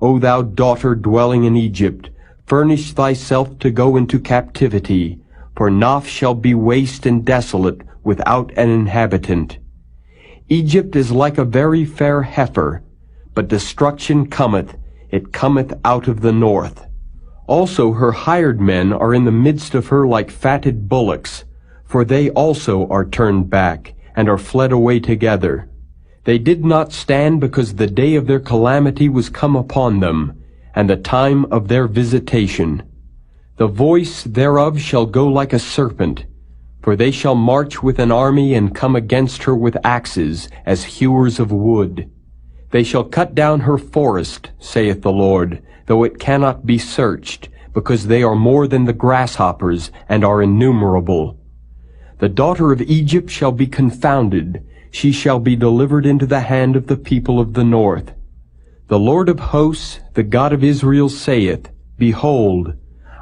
O thou daughter dwelling in Egypt, furnish thyself to go into captivity, for Noph shall be waste and desolate, without an inhabitant. Egypt is like a very fair heifer, but destruction cometh, it cometh out of the north. Also her hired men are in the midst of her like fatted bullocks, for they also are turned back, and are fled away together. They did not stand because the day of their calamity was come upon them, and the time of their visitation. The voice thereof shall go like a serpent, for they shall march with an army and come against her with axes, as hewers of wood. They shall cut down her forest, saith the Lord, though it cannot be searched, because they are more than the grasshoppers, and are innumerable. The daughter of Egypt shall be confounded, she shall be delivered into the hand of the people of the north. The Lord of hosts, the God of Israel, saith, Behold,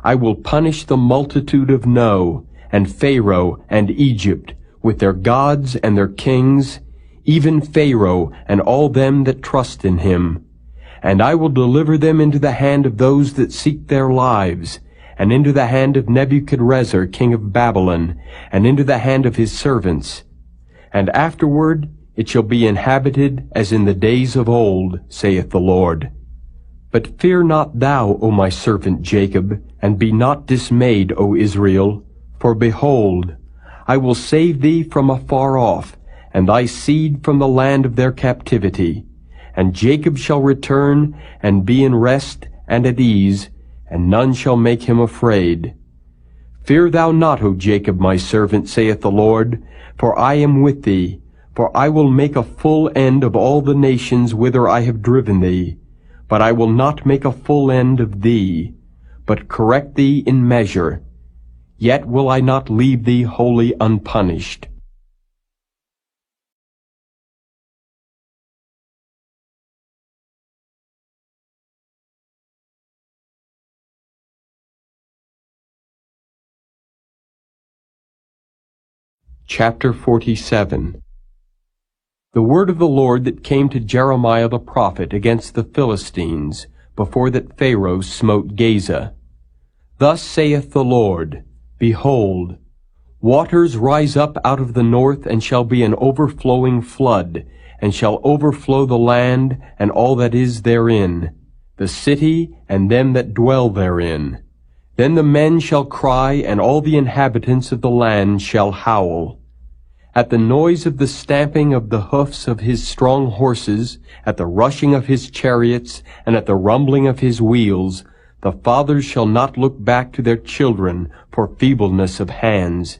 I will punish the multitude of No, and Pharaoh and Egypt, with their gods and their kings, even Pharaoh and all them that trust in him. And I will deliver them into the hand of those that seek their lives, and into the hand of Nebuchadrezzar king of Babylon, and into the hand of his servants. And afterward it shall be inhabited as in the days of old, saith the Lord. But fear not thou, O my servant Jacob, and be not dismayed, O Israel, for behold, I will save thee from afar off, and thy seed from the land of their captivity. And Jacob shall return, and be in rest and at ease, and none shall make him afraid. Fear thou not, O Jacob, my servant, saith the Lord, for I am with thee, for I will make a full end of all the nations whither I have driven thee. But I will not make a full end of thee, but correct thee in measure. Yet will I not leave thee wholly unpunished. Chapter 47. The word of the Lord that came to Jeremiah the prophet against the Philistines, before that Pharaoh smote Gaza. Thus saith the Lord, Behold, waters rise up out of the north, and shall be an overflowing flood, and shall overflow the land, and all that is therein, the city, and them that dwell therein. Then the men shall cry, and all the inhabitants of the land shall howl. At the noise of the stamping of the hoofs of his strong horses, at the rushing of his chariots, and at the rumbling of his wheels, the fathers shall not look back to their children for feebleness of hands,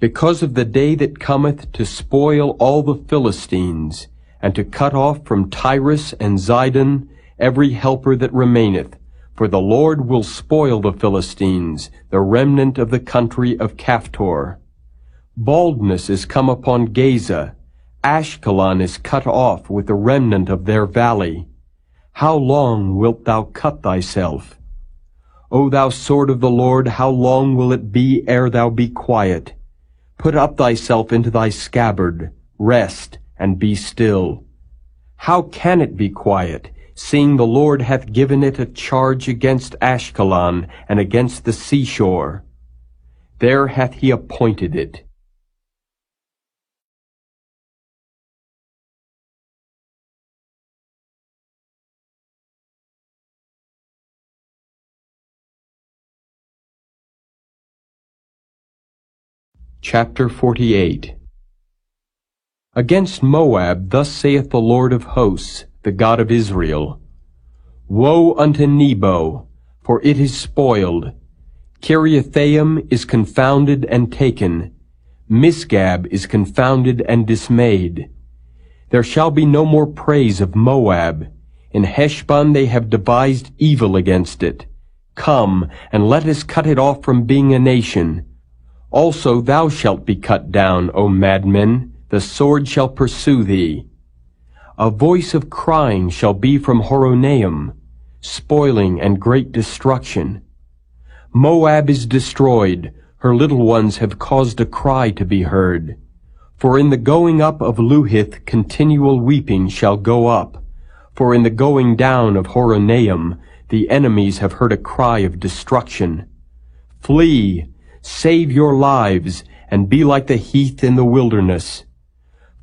because of the day that cometh to spoil all the Philistines, and to cut off from Tyrus and Zidon every helper that remaineth. For the Lord will spoil the Philistines, the remnant of the country of Caphtor. Baldness is come upon Gaza. Ashkelon is cut off with the remnant of their valley. How long wilt thou cut thyself? O thou sword of the Lord, how long will it be ere thou be quiet? Put up thyself into thy scabbard, rest, and be still. How can it be quiet, seeing the Lord hath given it a charge against Ashkelon and against the seashore? There hath he appointed it. Chapter 48. Against Moab thus saith the Lord of hosts, the God of Israel, Woe unto Nebo, for it is spoiled. Kiriathaim is confounded and taken. Misgab is confounded and dismayed. There shall be no more praise of Moab. In Heshbon they have devised evil against it. Come, and let us cut it off from being a nation. Also thou shalt be cut down, O madmen, the sword shall pursue thee. A voice of crying shall be from Horonaim, spoiling and great destruction. Moab is destroyed, her little ones have caused a cry to be heard. For in the going up of Luhith continual weeping shall go up. For in the going down of Horonaim the enemies have heard a cry of destruction. Flee, save your lives, and be like the heath in the wilderness.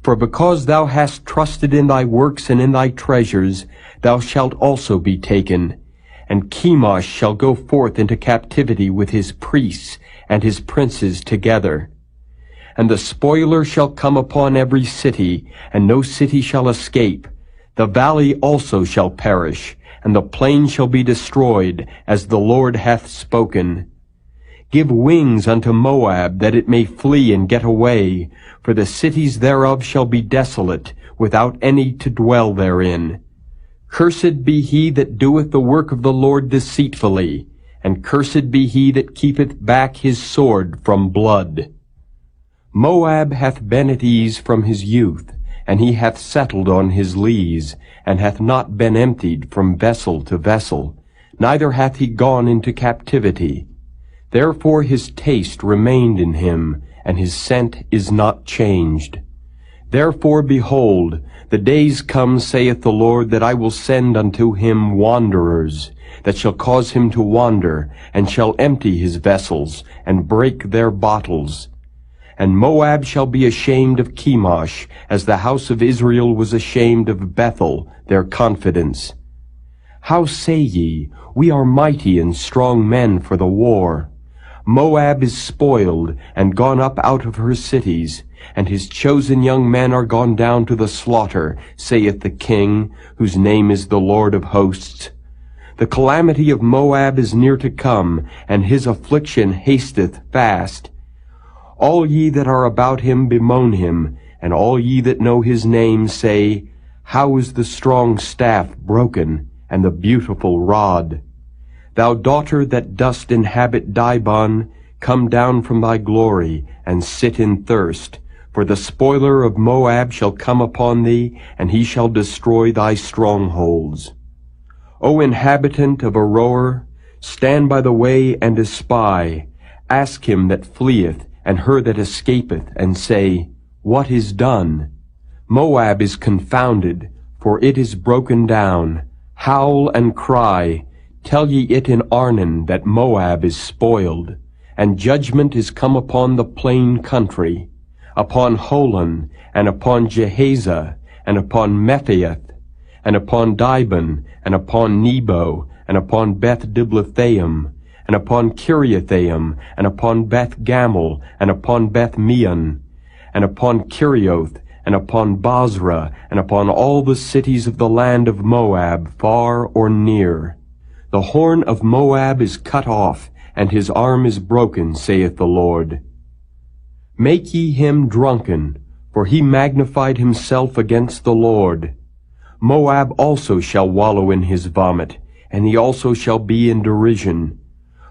For because thou hast trusted in thy works and in thy treasures, thou shalt also be taken. And Chemosh shall go forth into captivity with his priests and his princes together. And the spoiler shall come upon every city, and no city shall escape. The valley also shall perish, and the plain shall be destroyed, as the Lord hath spoken. Give wings unto Moab, that it may flee and get away, for the cities thereof shall be desolate, without any to dwell therein. Cursed be he that doeth the work of the Lord deceitfully, and cursed be he that keepeth back his sword from blood. Moab hath been at ease from his youth, and he hath settled on his lees, and hath not been emptied from vessel to vessel, neither hath he gone into captivity. Therefore his taste remained in him, and his scent is not changed. Therefore, behold, the days come, saith the Lord, that I will send unto him wanderers, that shall cause him to wander, and shall empty his vessels, and break their bottles. And Moab shall be ashamed of Chemosh, as the house of Israel was ashamed of Bethel, their confidence. How say ye, we are mighty and strong men for the war? Moab is spoiled, and gone up out of her cities, and his chosen young men are gone down to the slaughter, saith the King, whose name is the Lord of hosts. The calamity of Moab is near to come, and his affliction hasteth fast. All ye that are about him bemoan him, and all ye that know his name say, How is the strong staff broken, and the beautiful rod? Thou daughter that dost inhabit Dibon, come down from thy glory, and sit in thirst. For the spoiler of Moab shall come upon thee, and he shall destroy thy strongholds. O inhabitant of Aroer, stand by the way and espy. Ask him that fleeth, and her that escapeth, and say, What is done? Moab is confounded, for it is broken down. Howl and cry. Tell ye it in Arnon that Moab is spoiled, and judgment is come upon the plain country, upon Holon, and upon Jehaza, and upon Mephiath, and upon Dibon, and upon Nebo, and upon Beth-Diblathaim, and upon Kiriathaim, and upon Beth-Gamel, and upon Beth-Meon, and upon Kirioth, and upon Basra, and upon all the cities of the land of Moab, far or near. The horn of Moab is cut off, and his arm is broken, saith the Lord. Make ye him drunken, for he magnified himself against the Lord. Moab also shall wallow in his vomit, and he also shall be in derision.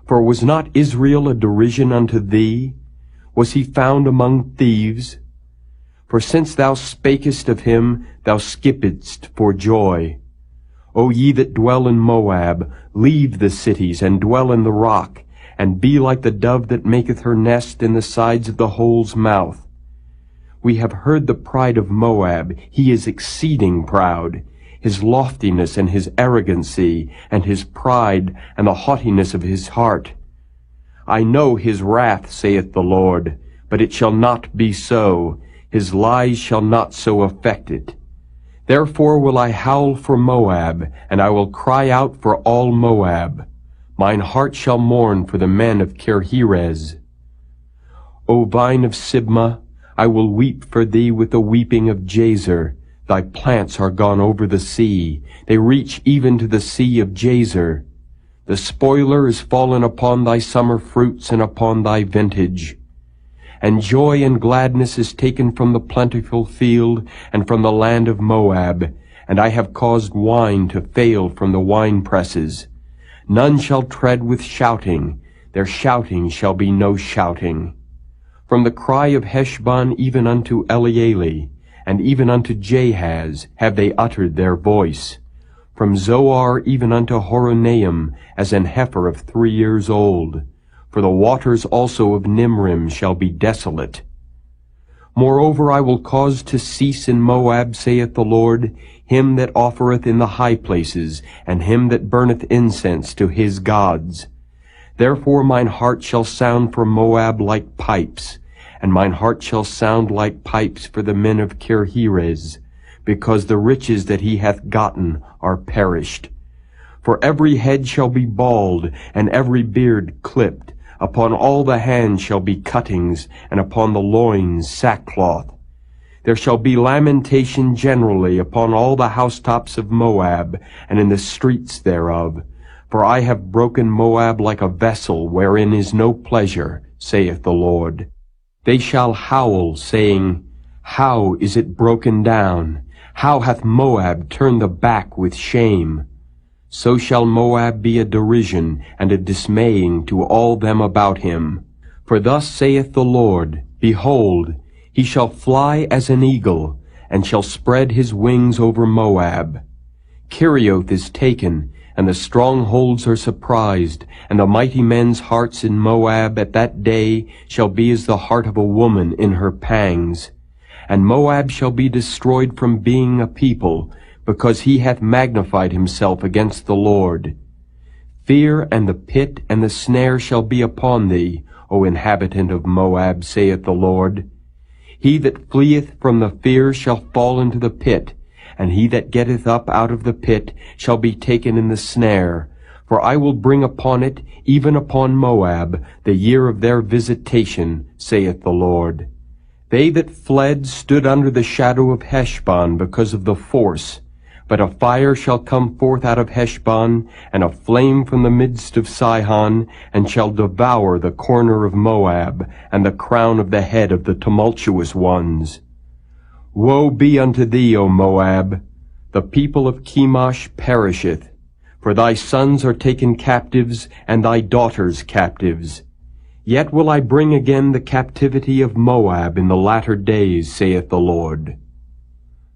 For was not Israel a derision unto thee? Was he found among thieves? For since thou spakest of him, thou skippedst for joy. O ye that dwell in Moab, leave the cities, and dwell in the rock, and be like the dove that maketh her nest in the sides of the hole's mouth. We have heard the pride of Moab, he is exceeding proud, his loftiness and his arrogancy, and his pride, and the haughtiness of his heart. I know his wrath, saith the Lord, but it shall not be so. His lies shall not so affect it. Therefore will I howl for Moab, and I will cry out for all Moab. Mine heart shall mourn for the men of Kirheres. O vine of Sibmah, I will weep for thee with the weeping of Jazer. Thy plants are gone over the sea. They reach even to the sea of Jazer. The spoiler is fallen upon thy summer fruits and upon thy vintage. And joy and gladness is taken from the plentiful field and from the land of Moab, and I have caused wine to fail from the winepresses. None shall tread with shouting, their shouting shall be no shouting. From the cry of Heshbon even unto Elealeh, and even unto Jahaz have they uttered their voice. From Zoar even unto Horonaim, as an heifer of 3 years old. For the waters also of Nimrim shall be desolate. Moreover, I will cause to cease in Moab, saith the Lord, him that offereth in the high places, and him that burneth incense to his gods. Therefore mine heart shall sound for Moab like pipes, and mine heart shall sound like pipes for the men of Kirheres, because the riches that he hath gotten are perished. For every head shall be bald, and every beard clipped. Upon all the hands shall be cuttings, and upon the loins sackcloth. There shall be lamentation generally upon all the housetops of Moab, and in the streets thereof. For I have broken Moab like a vessel wherein is no pleasure, saith the Lord. They shall howl, saying, How is it broken down? How hath Moab turned the back with shame? So shall Moab be a derision and a dismaying to all them about him. For thus saith the Lord, Behold, he shall fly as an eagle, and shall spread his wings over Moab. Kerioth is taken, and the strongholds are surprised, and the mighty men's hearts in Moab at that day shall be as the heart of a woman in her pangs. And Moab shall be destroyed from being a people, because he hath magnified himself against the Lord. Fear and the pit and the snare shall be upon thee, O inhabitant of Moab, saith the Lord. He that fleeth from the fear shall fall into the pit, and he that getteth up out of the pit shall be taken in the snare. For I will bring upon it, even upon Moab, the year of their visitation, saith the Lord. They that fled stood under the shadow of Heshbon because of the force. But a fire shall come forth out of Heshbon, and a flame from the midst of Sihon, and shall devour the corner of Moab, and the crown of the head of the tumultuous ones. Woe be unto thee, O Moab! The people of Chemosh perisheth, for thy sons are taken captives, and thy daughters captives. Yet will I bring again the captivity of Moab in the latter days, saith the Lord.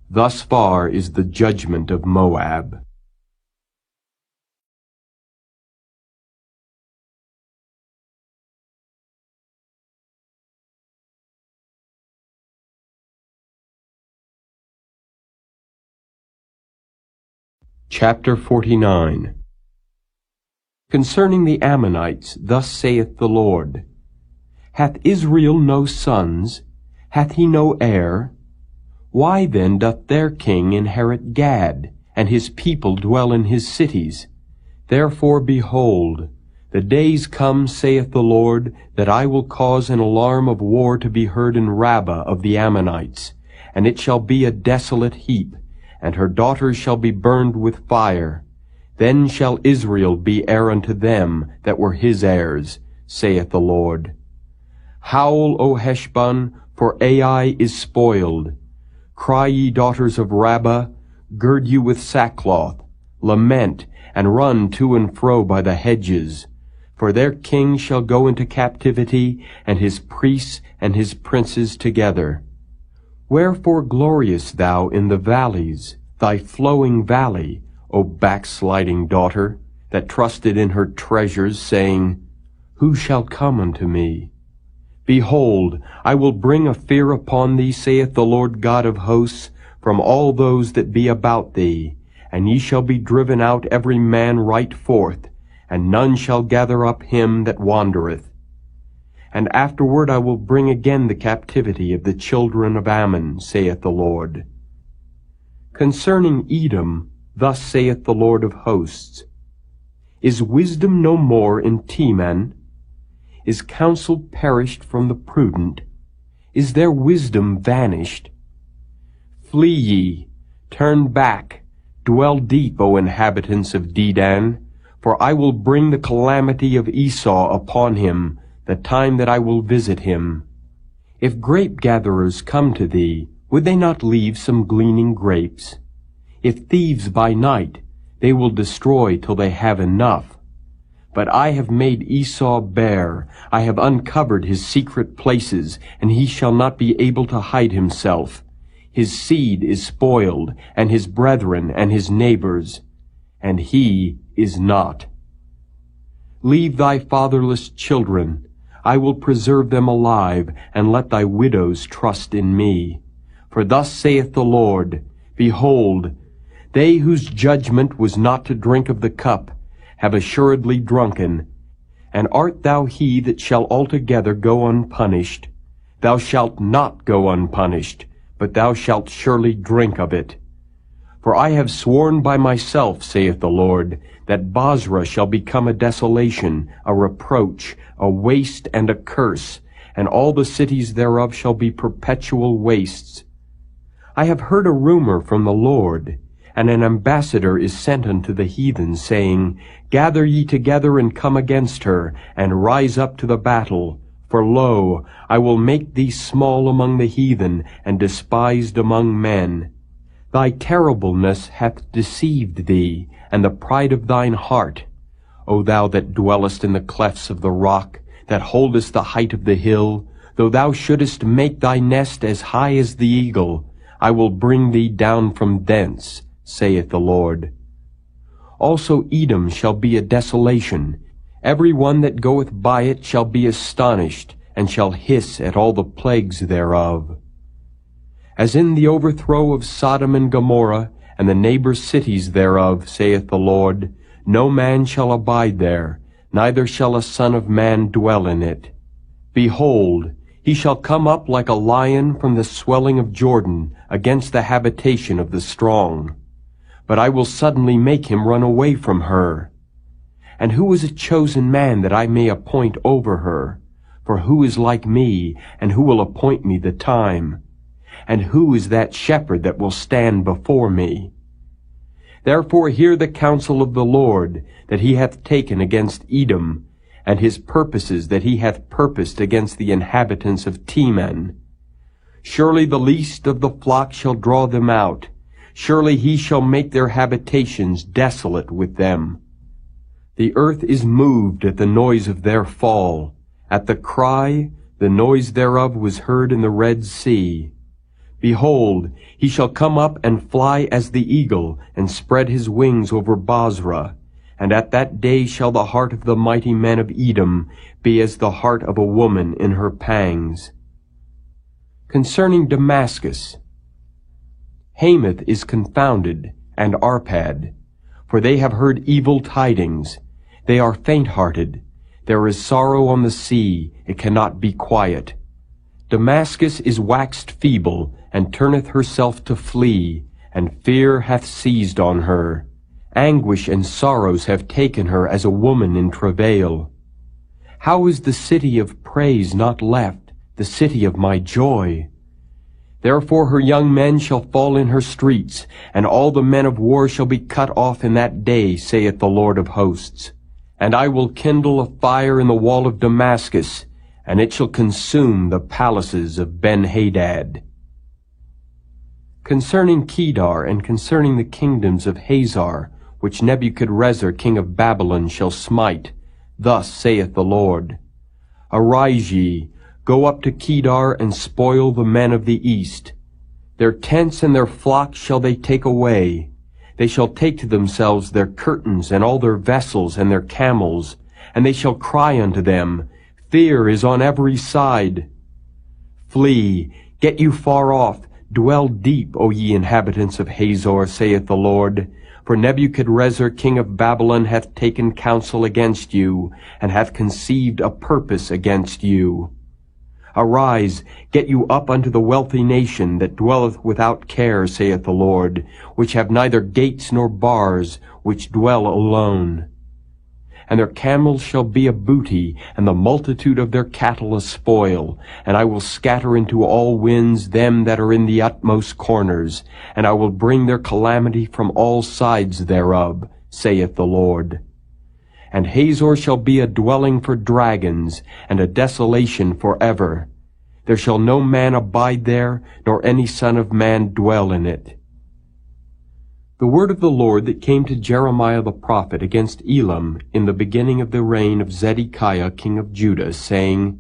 Thus far is the judgment of Moab. Chapter 49. Concerning the Ammonites, thus saith the Lord, Hath Israel no sons? Hath he no heir? Why then doth their king inherit Gad, and his people dwell in his cities? Therefore, behold, the days come, saith the Lord, that I will cause an alarm of war to be heard in Rabbah of the Ammonites, and it shall be a desolate heap, and her daughters shall be burned with fire. Then shall Israel be heir unto them that were his heirs, saith the Lord. Howl, O Heshbon, for Ai is spoiled. Cry, ye daughters of Rabbah, gird you with sackcloth, lament, and run to and fro by the hedges. For their king shall go into captivity, and his priests and his princes together. Wherefore gloriest thou in the valleys, thy flowing valley, O backsliding daughter, that trusted in her treasures, saying, Who shall come unto me? Behold, I will bring a fear upon thee, saith the Lord God of hosts, from all those that be about thee, and ye shall be driven out every man right forth, and none shall gather up him that wandereth. And afterward I will bring again the captivity of the children of Ammon, saith the Lord. Concerning Edom, thus saith the Lord of hosts, Is wisdom no more in Teman? Is counsel perished from the prudent? Is their wisdom vanished? Flee ye, turn back, dwell deep, O inhabitants of Dedan, For I will bring the calamity of Esau upon him, the time that I will visit him. If grape-gatherers come to thee, would they not leave some gleaning grapes? If thieves by night, they will destroy till they have enough. But I have made Esau bare, I have uncovered his secret places, and he shall not be able to hide himself. His seed is spoiled, and his brethren and his neighbors, and he is not. Leave thy fatherless children, I will preserve them alive, and let thy widows trust in me. For thus saith the Lord, Behold, they whose judgment was not to drink of the cup have assuredly drunken. And art thou he that shall altogether go unpunished? Thou shalt not go unpunished, but thou shalt surely drink of it. For I have sworn by myself, saith the Lord, that Bozrah shall become a desolation, a reproach, a waste, and a curse, and all the cities thereof shall be perpetual wastes. I have heard a rumor from the Lord, and an ambassador is sent unto the heathen, saying, Gather ye together and come against her, and rise up to the battle. For lo, I will make thee small among the heathen, and despised among men. Thy terribleness hath deceived thee, and the pride of thine heart. O thou that dwellest in the clefts of the rock, that holdest the height of the hill, though thou shouldest make thy nest as high as the eagle, I will bring thee down from thence, saith the Lord. Also Edom shall be a desolation. Every one that goeth by it shall be astonished, and shall hiss at all the plagues thereof. As in the overthrow of Sodom and Gomorrah, and the neighbor cities thereof, saith the Lord, no man shall abide there, neither shall a son of man dwell in it. Behold, he shall come up like a lion from the swelling of Jordan against the habitation of the strong. But I will suddenly make him run away from her. And who is a chosen man that I may appoint over her? For who is like me, and who will appoint me the time? And who is that shepherd that will stand before me? Therefore hear the counsel of the Lord, that he hath taken against Edom, and his purposes that he hath purposed against the inhabitants of Teman. Surely the least of the flock shall draw them out. Surely he shall make their habitations desolate with them. The earth is moved at the noise of their fall. At the cry, the noise thereof was heard in the Red Sea. Behold, he shall come up and fly as the eagle, and spread his wings over Bozrah. And at that day shall the heart of the mighty men of Edom be as the heart of a woman in her pangs. Concerning Damascus, Hamath is confounded, and Arpad, for they have heard evil tidings. They are faint-hearted. There is sorrow on the sea, it cannot be quiet. Damascus is waxed feeble, and turneth herself to flee, and fear hath seized on her. Anguish and sorrows have taken her as a woman in travail. How is the city of praise not left, the city of my joy? Therefore her young men shall fall in her streets, and all the men of war shall be cut off in that day, saith the Lord of hosts. And I will kindle a fire in the wall of Damascus, and it shall consume the palaces of Ben-Hadad. Concerning Kedar, and concerning the kingdoms of Hazar, which Nebuchadrezzar king of Babylon shall smite, thus saith the Lord, Arise ye, go up to Kedar, and spoil the men of the east. Their tents and their flocks shall they take away. They shall take to themselves their curtains, and all their vessels, and their camels, and they shall cry unto them, Fear is on every side. Flee, get you far off, dwell deep, O ye inhabitants of Hazor, saith the Lord. For Nebuchadrezzar king of Babylon hath taken counsel against you, and hath conceived a purpose against you. Arise, get you up unto the wealthy nation that dwelleth without care, saith the Lord, which have neither gates nor bars, which dwell alone. And their camels shall be a booty, and the multitude of their cattle a spoil. And I will scatter into all winds them that are in the utmost corners, and I will bring their calamity from all sides thereof, saith the Lord. And Hazor shall be a dwelling for dragons, and a desolation forever. There shall no man abide there, nor any son of man dwell in it. The word of the Lord that came to Jeremiah the prophet against Elam in the beginning of the reign of Zedekiah king of Judah, saying,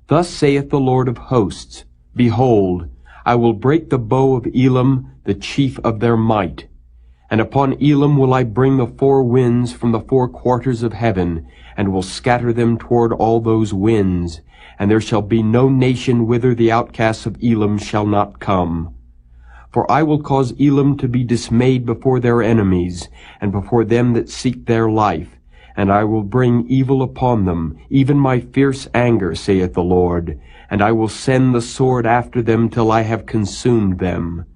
Thus saith the Lord of hosts, Behold, I will break the bow of Elam, the chief of their might. And upon Elam will I bring the four winds from the four quarters of heaven, and will scatter them toward all those winds. And there shall be no nation whither the outcasts of Elam shall not come. For I will cause Elam to be dismayed before their enemies, and before them that seek their life. And I will bring evil upon them, even my fierce anger, saith the Lord. And I will send the sword after them till I have consumed them.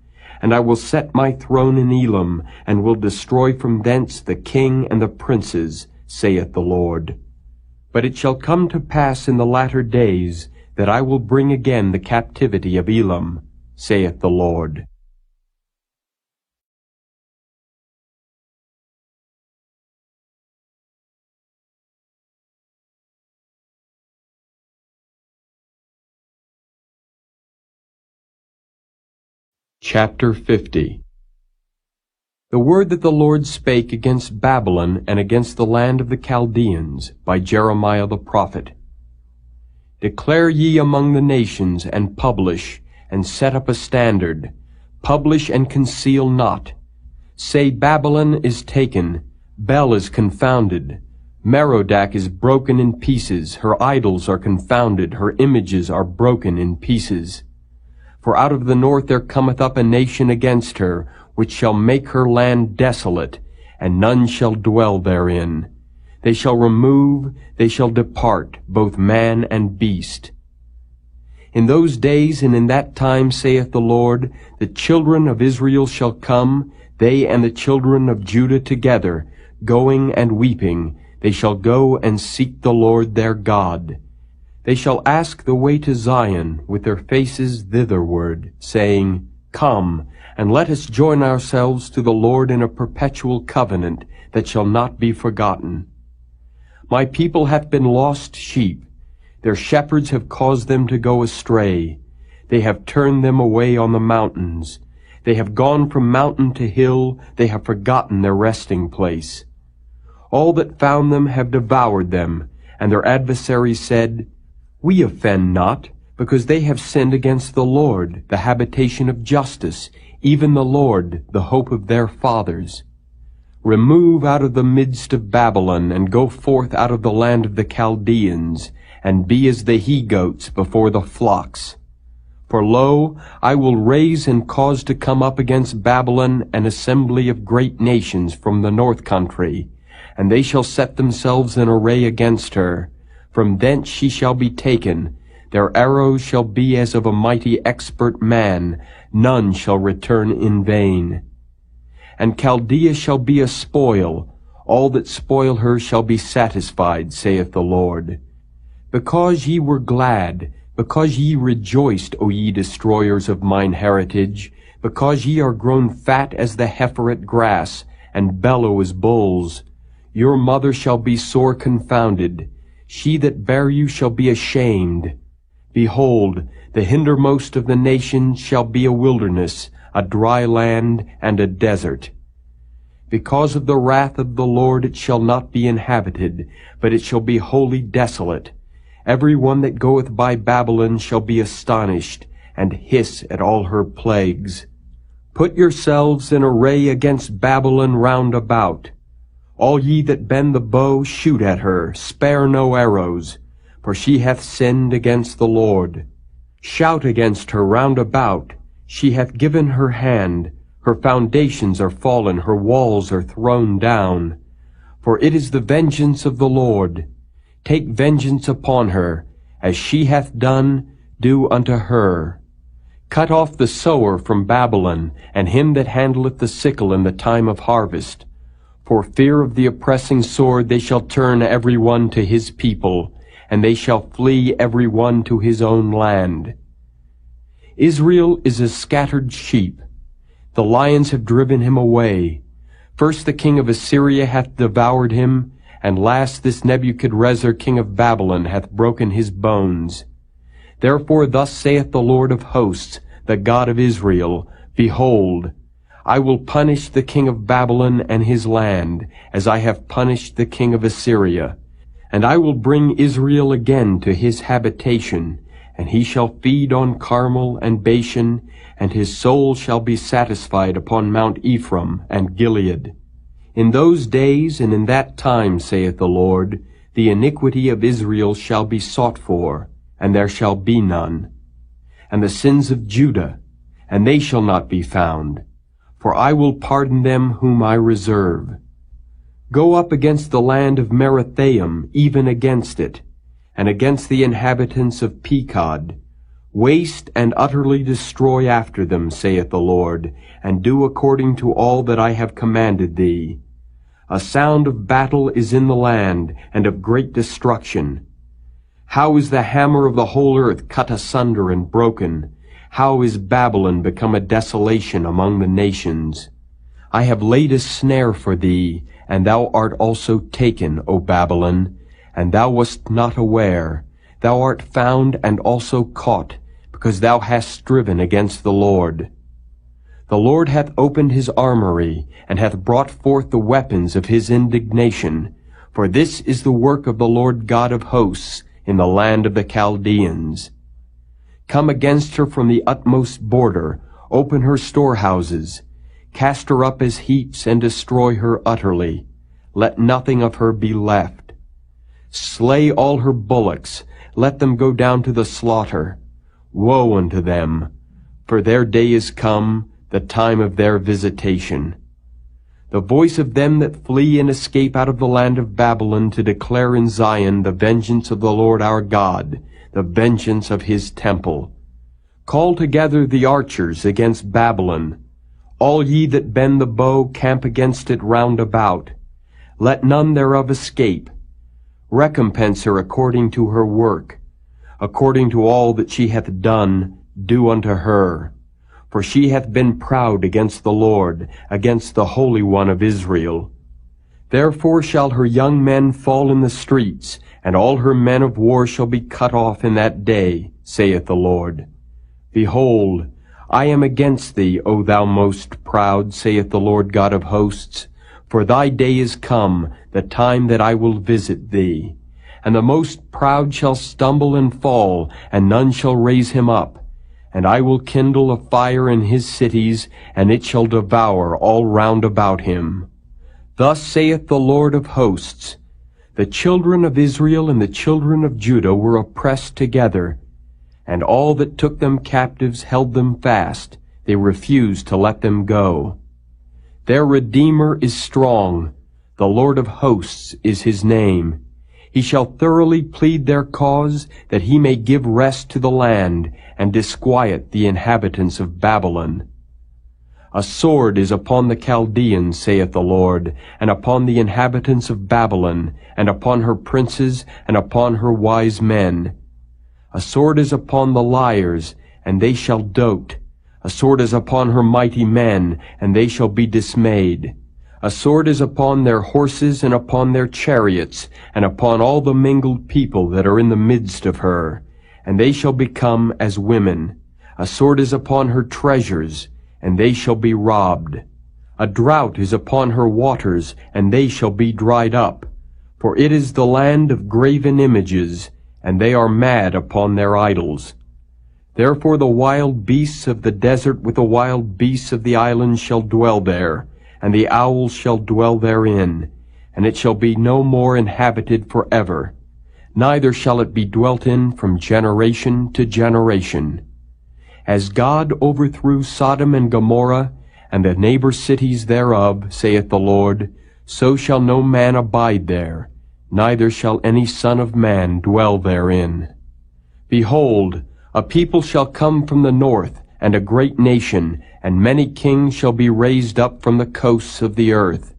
And I will set my throne in Elam, and will destroy from thence the king and the princes, saith the Lord. But it shall come to pass in the latter days, that I will bring again the captivity of Elam, saith the Lord. Chapter 50. The word that the Lord spake against Babylon and against the land of the Chaldeans by Jeremiah the prophet. Declare ye among the nations, and publish, and set up a standard. Publish and conceal not. Say, Babylon is taken, Bel is confounded. Merodach is broken in pieces, her idols are confounded, her images are broken in pieces. For out of the north there cometh up a nation against her, which shall make her land desolate, and none shall dwell therein. They shall remove, they shall depart, both man and beast. In those days and in that time, saith the Lord, the children of Israel shall come, they and the children of Judah together, going and weeping. They shall go and seek the Lord their God. They shall ask the way to Zion with their faces thitherward, saying, Come, and let us join ourselves to the Lord in a perpetual covenant that shall not be forgotten. My people hath been lost sheep. Their shepherds have caused them to go astray. They have turned them away on the mountains. They have gone from mountain to hill. They have forgotten their resting place. All that found them have devoured them, and their adversaries said, We offend not, because they have sinned against the Lord, the habitation of justice, even the Lord, the hope of their fathers. Remove out of the midst of Babylon, and go forth out of the land of the Chaldeans, and be as the he-goats before the flocks. For lo, I will raise and cause to come up against Babylon an assembly of great nations from the north country, and they shall set themselves in array against her. From thence she shall be taken. Their arrows shall be as of a mighty expert man. None shall return in vain. And Chaldea shall be a spoil. All that spoil her shall be satisfied, saith the Lord. Because ye were glad, because ye rejoiced, O ye destroyers of mine heritage, because ye are grown fat as the heifer at grass, and bellow as bulls, your mother shall be sore confounded. She that bare you shall be ashamed. Behold, the hindermost of the nations shall be a wilderness, a dry land, and a desert. Because of the wrath of the Lord it shall not be inhabited, but it shall be wholly desolate. Every one that goeth by Babylon shall be astonished, and hiss at all her plagues. Put yourselves in array against Babylon round about. All ye that bend the bow, shoot at her, spare no arrows, for she hath sinned against the Lord. Shout against her round about. She hath given her hand. Her foundations are fallen, her walls are thrown down. For it is the vengeance of the Lord. Take vengeance upon her. As she hath done, do unto her. Cut off the sower from Babylon, and him that handleth the sickle in the time of harvest. For fear of the oppressing sword they shall turn every one to his people, and they shall flee every one to his own land. Israel is a scattered sheep. The lions have driven him away. First the king of Assyria hath devoured him, and last this Nebuchadrezzar king of Babylon hath broken his bones. Therefore thus saith the Lord of hosts, the God of Israel, Behold, I will punish the king of Babylon and his land, as I have punished the king of Assyria. And I will bring Israel again to his habitation, and he shall feed on Carmel and Bashan, and his soul shall be satisfied upon Mount Ephraim and Gilead. In those days and in that time, saith the Lord, the iniquity of Israel shall be sought for, and there shall be none. And the sins of Judah, and they shall not be found, for I will pardon them whom I reserve. Go up against the land of Merathaim, even against it, and against the inhabitants of Pekod. Waste and utterly destroy after them, saith the Lord, and do according to all that I have commanded thee. A sound of battle is in the land, and of great destruction. How is the hammer of the whole earth cut asunder and broken? How is Babylon become a desolation among the nations? I have laid a snare for thee, and thou art also taken, O Babylon, and thou wast not aware. Thou art found and also caught, because thou hast striven against the Lord. The Lord hath opened his armory, and hath brought forth the weapons of his indignation. For this is the work of the Lord God of hosts in the land of the Chaldeans. Come against her from the utmost border, open her storehouses, cast her up as heaps, and destroy her utterly. Let nothing of her be left. Slay all her bullocks, let them go down to the slaughter. Woe unto them, for their day is come, the time of their visitation. The voice of them that flee and escape out of the land of Babylon, to declare in Zion the vengeance of the Lord our God, the vengeance of his temple. Call together the archers against Babylon. All ye that bend the bow, camp against it round about. Let none thereof escape. Recompense her according to her work. According to all that she hath done, do unto her. For she hath been proud against the Lord, against the Holy One of Israel. Therefore shall her young men fall in the streets, and all her men of war shall be cut off in that day, saith the Lord. Behold, I am against thee, O thou most proud, saith the Lord God of hosts. For thy day is come, the time that I will visit thee. And the most proud shall stumble and fall, and none shall raise him up. And I will kindle a fire in his cities, and it shall devour all round about him. Thus saith the Lord of hosts, the children of Israel and the children of Judah were oppressed together, and all that took them captives held them fast. They refused to let them go. Their Redeemer is strong. The Lord of hosts is his name. He shall thoroughly plead their cause, that he may give rest to the land, and disquiet the inhabitants of Babylon. A sword is upon the Chaldeans, saith the Lord, and upon the inhabitants of Babylon, and upon her princes, and upon her wise men. A sword is upon the liars, and they shall dote. A sword is upon her mighty men, and they shall be dismayed. A sword is upon their horses, and upon their chariots, and upon all the mingled people that are in the midst of her, and they shall become as women. A sword is upon her treasures, and they shall be robbed. A drought is upon her waters, and they shall be dried up. For it is the land of graven images, and they are mad upon their idols. Therefore the wild beasts of the desert with the wild beasts of the islands shall dwell there, and the owls shall dwell therein, and it shall be no more inhabited forever, neither shall it be dwelt in from generation to generation. As God overthrew Sodom and Gomorrah, and the neighbor cities thereof, saith the Lord, so shall no man abide there, neither shall any son of man dwell therein. Behold, a people shall come from the north, and a great nation, and many kings shall be raised up from the coasts of the earth.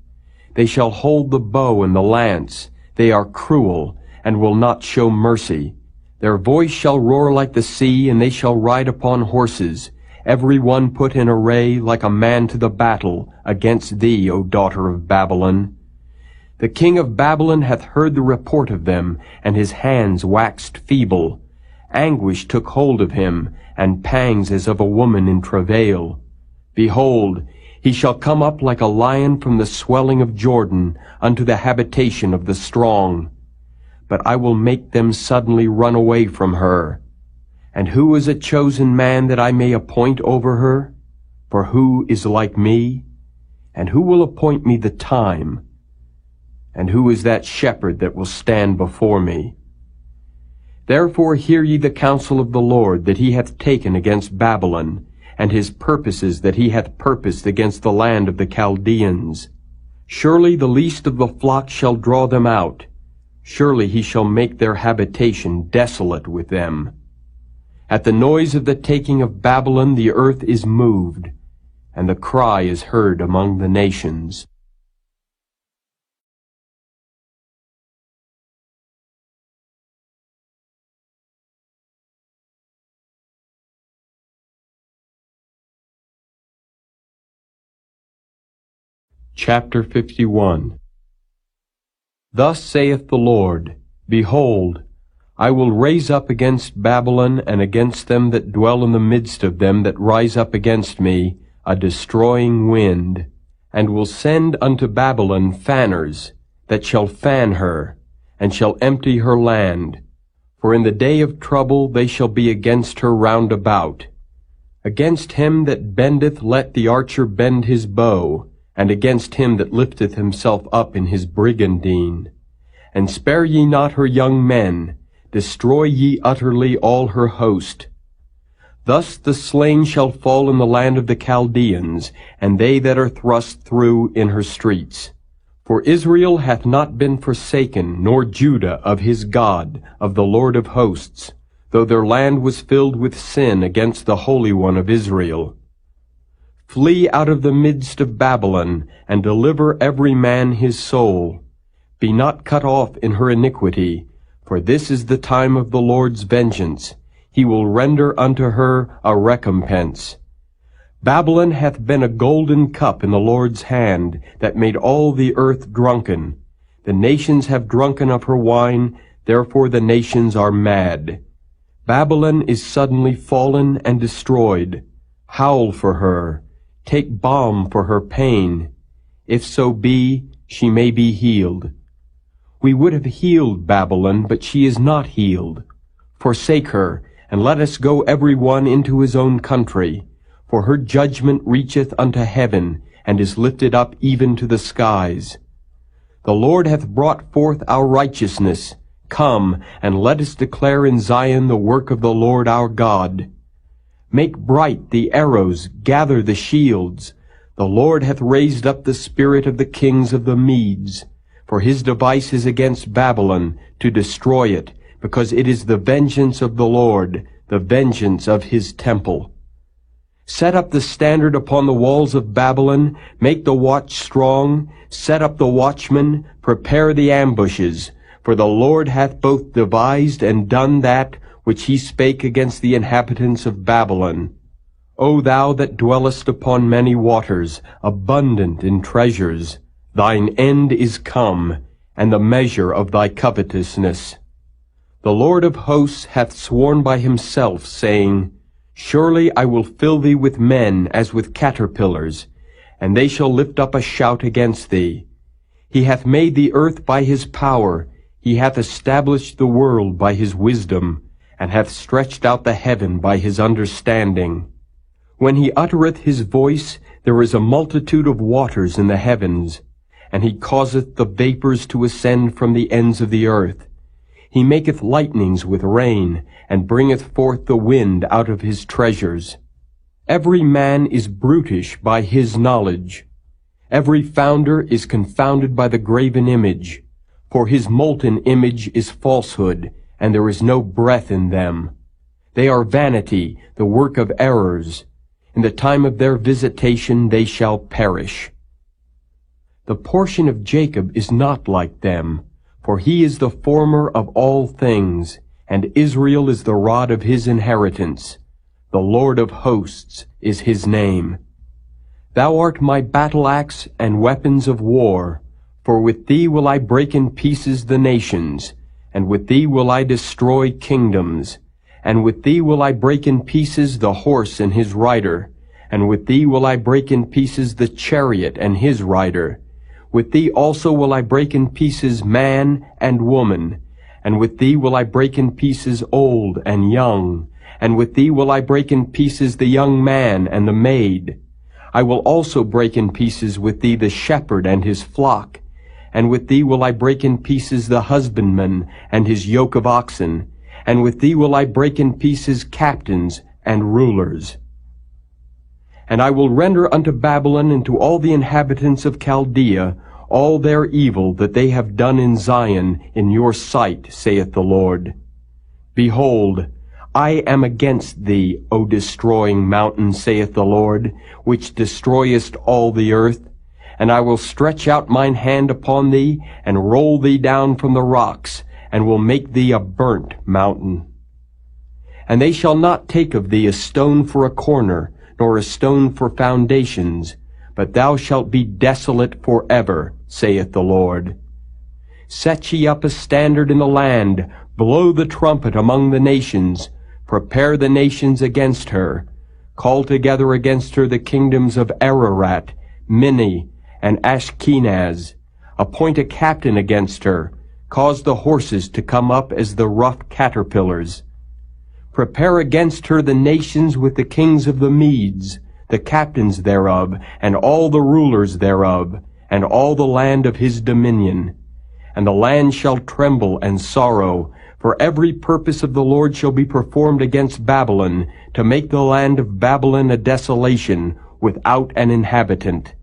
They shall hold the bow and the lance. They are cruel, and will not show mercy. Their voice shall roar like the sea, and they shall ride upon horses, every one put in array like a man to the battle, against thee, O daughter of Babylon. The king of Babylon hath heard the report of them, and his hands waxed feeble. Anguish took hold of him, and pangs as of a woman in travail. Behold, he shall come up like a lion from the swelling of Jordan unto the habitation of the strong. But I will make them suddenly run away from her. And who is a chosen man that I may appoint over her? For who is like me? And who will appoint me the time? And who is that shepherd that will stand before me? Therefore hear ye the counsel of the Lord that he hath taken against Babylon, and his purposes that he hath purposed against the land of the Chaldeans. Surely the least of the flock shall draw them out. Surely he shall make their habitation desolate with them. At the noise of the taking of Babylon the earth is moved, and the cry is heard among the nations. Chapter 51. Thus saith the Lord, Behold, I will raise up against Babylon and against them that dwell in the midst of them that rise up against me a destroying wind, and will send unto Babylon fanners, that shall fan her, and shall empty her land. For in the day of trouble they shall be against her round about. Against him that bendeth let the archer bend his bow, and against him that lifteth himself up in his brigandine. And spare ye not her young men, destroy ye utterly all her host. Thus the slain shall fall in the land of the Chaldeans, and they that are thrust through in her streets. For Israel hath not been forsaken, nor Judah of his God, of the Lord of hosts, though their land was filled with sin against the Holy One of Israel. Flee out of the midst of Babylon, and deliver every man his soul. Be not cut off in her iniquity, for this is the time of the Lord's vengeance. He will render unto her a recompense. Babylon hath been a golden cup in the Lord's hand, that made all the earth drunken. The nations have drunken of her wine, therefore the nations are mad. Babylon is suddenly fallen and destroyed. Howl for her. Take balm for her pain. If so be, she may be healed. We would have healed Babylon, but she is not healed. Forsake her, and let us go every one into his own country. For her judgment reacheth unto heaven, and is lifted up even to the skies. The Lord hath brought forth our righteousness. Come, and let us declare in Zion the work of the Lord our God. Make bright the arrows, gather the shields. The Lord hath raised up the spirit of the kings of the Medes. For his device is against Babylon, to destroy it, because it is the vengeance of the Lord, the vengeance of his temple. Set up the standard upon the walls of Babylon, make the watch strong, set up the watchmen, prepare the ambushes. For the Lord hath both devised and done that which he spake against the inhabitants of Babylon. O thou that dwellest upon many waters, abundant in treasures, thine end is come, and the measure of thy covetousness. The Lord of hosts hath sworn by himself, saying, Surely I will fill thee with men as with caterpillars, and they shall lift up a shout against thee. He hath made the earth by his power, he hath established the world by his wisdom, and hath stretched out the heaven by his understanding. When he uttereth his voice, there is a multitude of waters in the heavens, and he causeth the vapors to ascend from the ends of the earth. He maketh lightnings with rain, and bringeth forth the wind out of his treasures. Every man is brutish by his knowledge. Every founder is confounded by the graven image. For his molten image is falsehood, and there is no breath in them. They are vanity, the work of errors. In the time of their visitation they shall perish. The portion of Jacob is not like them, for he is the former of all things, and Israel is the rod of his inheritance. The Lord of hosts is his name. Thou art my battle-axe and weapons of war. For with thee will I break in pieces the nations, and with thee will I destroy kingdoms, and with thee will I break in pieces the horse and his rider, and with thee will I break in pieces the chariot and his rider. With thee also will I break in pieces man and woman, and with thee will I break in pieces old and young, and with thee will I break in pieces the young man and the maid. I will also break in pieces with thee the shepherd and his flock, and with thee will I break in pieces the husbandman and his yoke of oxen, and with thee will I break in pieces captains and rulers. And I will render unto Babylon and to all the inhabitants of Chaldea all their evil that they have done in Zion in your sight, saith the Lord. Behold, I am against thee, O destroying mountain, saith the Lord, which destroyest all the earth. And I will stretch out mine hand upon thee, and roll thee down from the rocks, and will make thee a burnt mountain. And they shall not take of thee a stone for a corner, nor a stone for foundations, but thou shalt be desolate forever, saith the Lord. Set ye up a standard in the land, blow the trumpet among the nations, prepare the nations against her, call together against her the kingdoms of Ararat, Minni, and Ashkenaz. Appoint a captain against her, cause the horses to come up as the rough caterpillars. Prepare against her the nations with the kings of the Medes, the captains thereof, and all the rulers thereof, and all the land of his dominion. And the land shall tremble and sorrow, for every purpose of the Lord shall be performed against Babylon, to make the land of Babylon a desolation, without an inhabitant.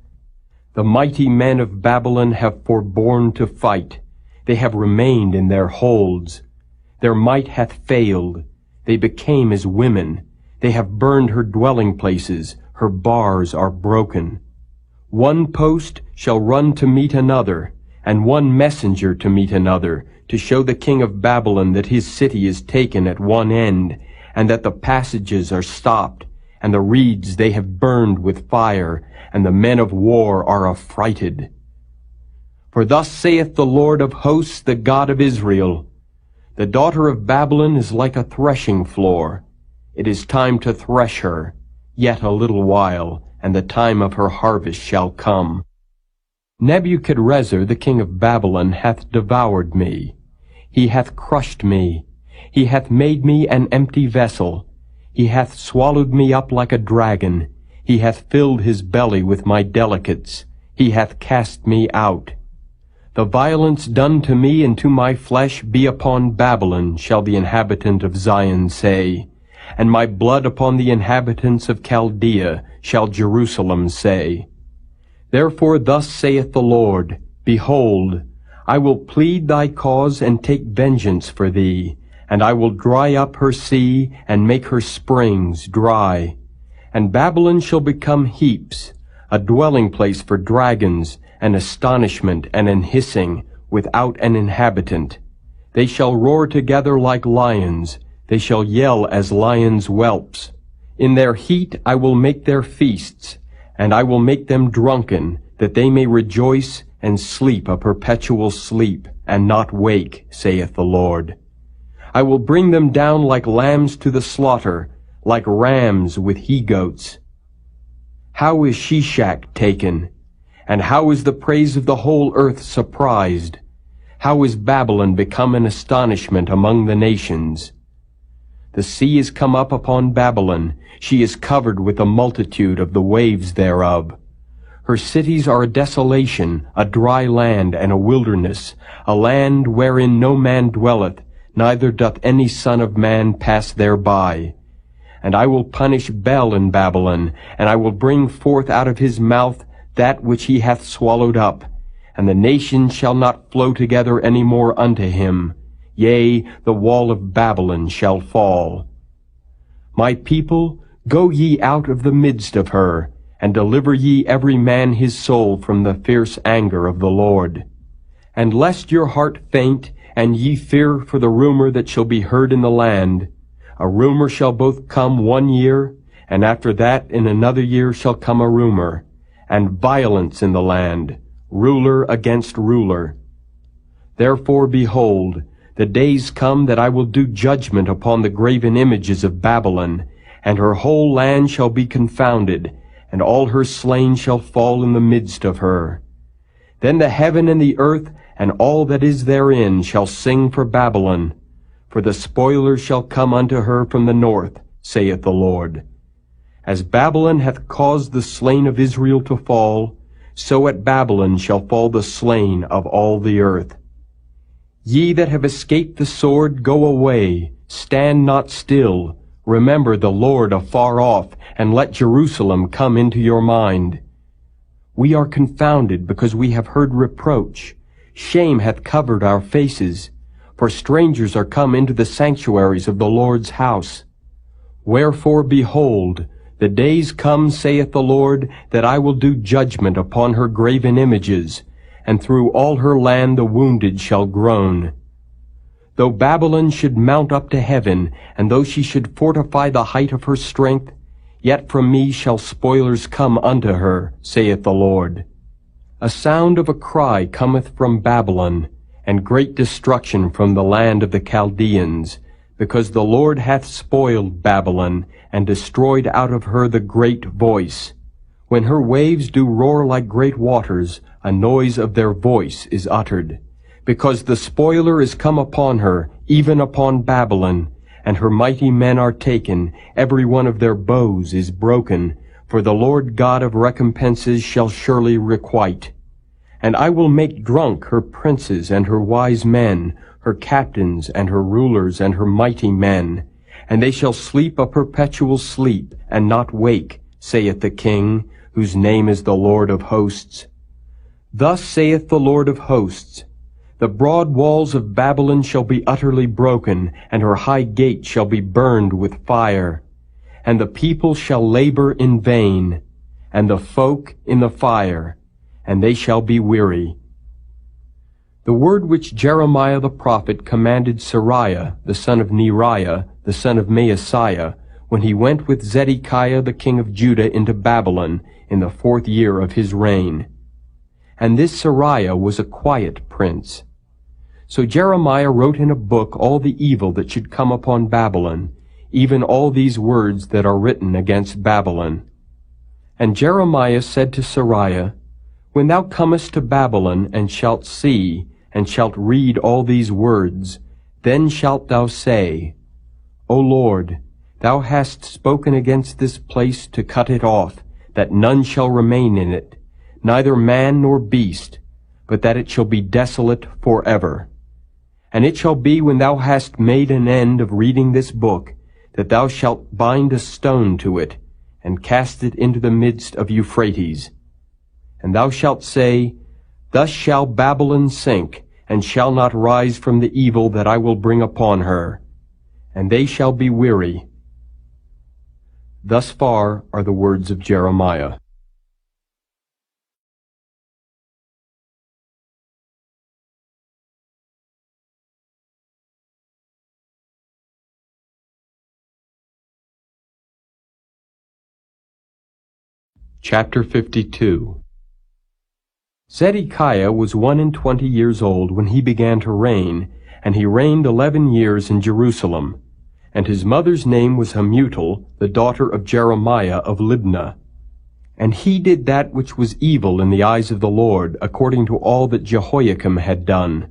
The mighty men of Babylon have forborne to fight. They have remained in their holds. Their might hath failed. They became as women. They have burned her dwelling places. Her bars are broken. One post shall run to meet another, and one messenger to meet another, to show the king of Babylon that his city is taken at one end, and that the passages are stopped, and the reeds they have burned with fire, and the men of war are affrighted. For thus saith the Lord of hosts, the God of Israel, the daughter of Babylon is like a threshing floor. It is time to thresh her, yet a little while, and the time of her harvest shall come. Nebuchadrezzar the king of Babylon hath devoured me. He hath crushed me. He hath made me an empty vessel. He hath swallowed me up like a dragon. He hath filled his belly with my delicates. He hath cast me out. The violence done to me and to my flesh be upon Babylon, shall the inhabitant of Zion say, and my blood upon the inhabitants of Chaldea, shall Jerusalem say. Therefore thus saith the Lord, Behold, I will plead thy cause and take vengeance for thee, and I will dry up her sea, and make her springs dry. And Babylon shall become heaps, a dwelling place for dragons, an astonishment and an hissing, without an inhabitant. They shall roar together like lions, they shall yell as lions' whelps. In their heat I will make their feasts, and I will make them drunken, that they may rejoice and sleep a perpetual sleep, and not wake, saith the Lord. I will bring them down like lambs to the slaughter, like rams with he-goats. How is Shishak taken? And how is the praise of the whole earth surprised? How is Babylon become an astonishment among the nations? The sea is come up upon Babylon. She is covered with the multitude of the waves thereof. Her cities are a desolation, a dry land, and a wilderness, a land wherein no man dwelleth, neither doth any son of man pass thereby. And I will punish Bel in Babylon, and I will bring forth out of his mouth that which he hath swallowed up, and the nations shall not flow together any more unto him. Yea, the wall of Babylon shall fall. My people, go ye out of the midst of her, and deliver ye every man his soul from the fierce anger of the Lord. And lest your heart faint, and ye fear for the rumor that shall be heard in the land, a rumor shall both come 1 year, and after that in another year shall come a rumor, and violence in the land, ruler against ruler. Therefore, behold, the days come that I will do judgment upon the graven images of Babylon, and her whole land shall be confounded, and all her slain shall fall in the midst of her. Then the heaven and the earth and all that is therein shall sing for Babylon, for the spoiler shall come unto her from the north, saith the Lord. As Babylon hath caused the slain of Israel to fall, so at Babylon shall fall the slain of all the earth. Ye that have escaped the sword, go away, stand not still, remember the Lord afar off, and let Jerusalem come into your mind. We are confounded because we have heard reproach. Shame hath covered our faces, for strangers are come into the sanctuaries of the Lord's house. Wherefore, behold, the days come, saith the Lord, that I will do judgment upon her graven images, and through all her land the wounded shall groan. Though Babylon should mount up to heaven, and though she should fortify the height of her strength, yet from me shall spoilers come unto her, saith the Lord. A sound of a cry cometh from Babylon, and great destruction from the land of the Chaldeans, because the Lord hath spoiled Babylon, and destroyed out of her the great voice. When her waves do roar like great waters, a noise of their voice is uttered. Because the spoiler is come upon her, even upon Babylon, and her mighty men are taken, every one of their bows is broken, for the Lord God of recompenses shall surely requite. And I will make drunk her princes and her wise men, her captains and her rulers and her mighty men, and they shall sleep a perpetual sleep, and not wake, saith the King, whose name is the Lord of hosts. Thus saith the Lord of hosts, the broad walls of Babylon shall be utterly broken, and her high gate shall be burned with fire. And the people shall labor in vain, and the folk in the fire, and they shall be weary. The word which Jeremiah the prophet commanded Seraiah, the son of Neriah, the son of Maaseiah, when he went with Zedekiah the king of Judah into Babylon in the 4th year of his reign. And this Seraiah was a quiet prince. So Jeremiah wrote in a book all the evil that should come upon Babylon, even all these words that are written against Babylon. And Jeremiah said to Seraiah, When thou comest to Babylon, and shalt see, and shalt read all these words, then shalt thou say, O Lord, thou hast spoken against this place to cut it off, that none shall remain in it, neither man nor beast, but that it shall be desolate forever. And it shall be, when thou hast made an end of reading this book, that thou shalt bind a stone to it, and cast it into the midst of Euphrates. And thou shalt say, Thus shall Babylon sink, and shall not rise from the evil that I will bring upon her. And they shall be weary. Thus far are the words of Jeremiah. Chapter 52. Zedekiah was 21 years old when he began to reign, and he reigned 11 years in Jerusalem. And his mother's name was Hamutal, the daughter of Jeremiah of Libnah. And he did that which was evil in the eyes of the Lord, according to all that Jehoiakim had done.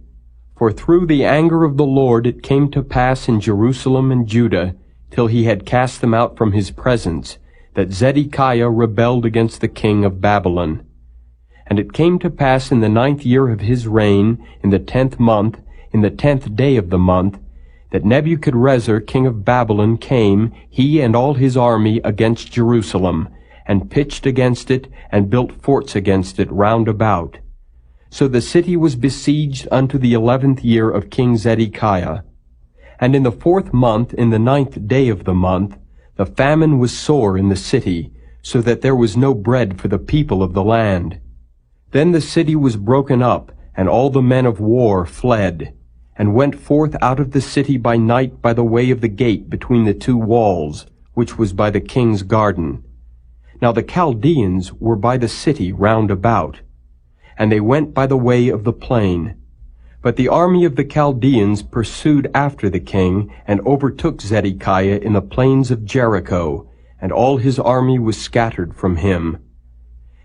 For through the anger of the Lord it came to pass in Jerusalem and Judah, till he had cast them out from his presence, that Zedekiah rebelled against the king of Babylon. And it came to pass in the 9th year of his reign, in the 10th month, in the 10th day of the month, that Nebuchadrezzar king of Babylon came, he and all his army, against Jerusalem, and pitched against it, and built forts against it round about. So the city was besieged unto the 11th year of King Zedekiah. And in the 4th month, in the 9th day of the month, the famine was sore in the city, so that there was no bread for the people of the land. Then the city was broken up, and all the men of war fled, and went forth out of the city by night by the way of the gate between the 2 walls, which was by the king's garden. Now the Chaldeans were by the city round about. and they went by the way of the plain. But the army of the Chaldeans pursued after the king, and overtook Zedekiah in the plains of Jericho, and all his army was scattered from him.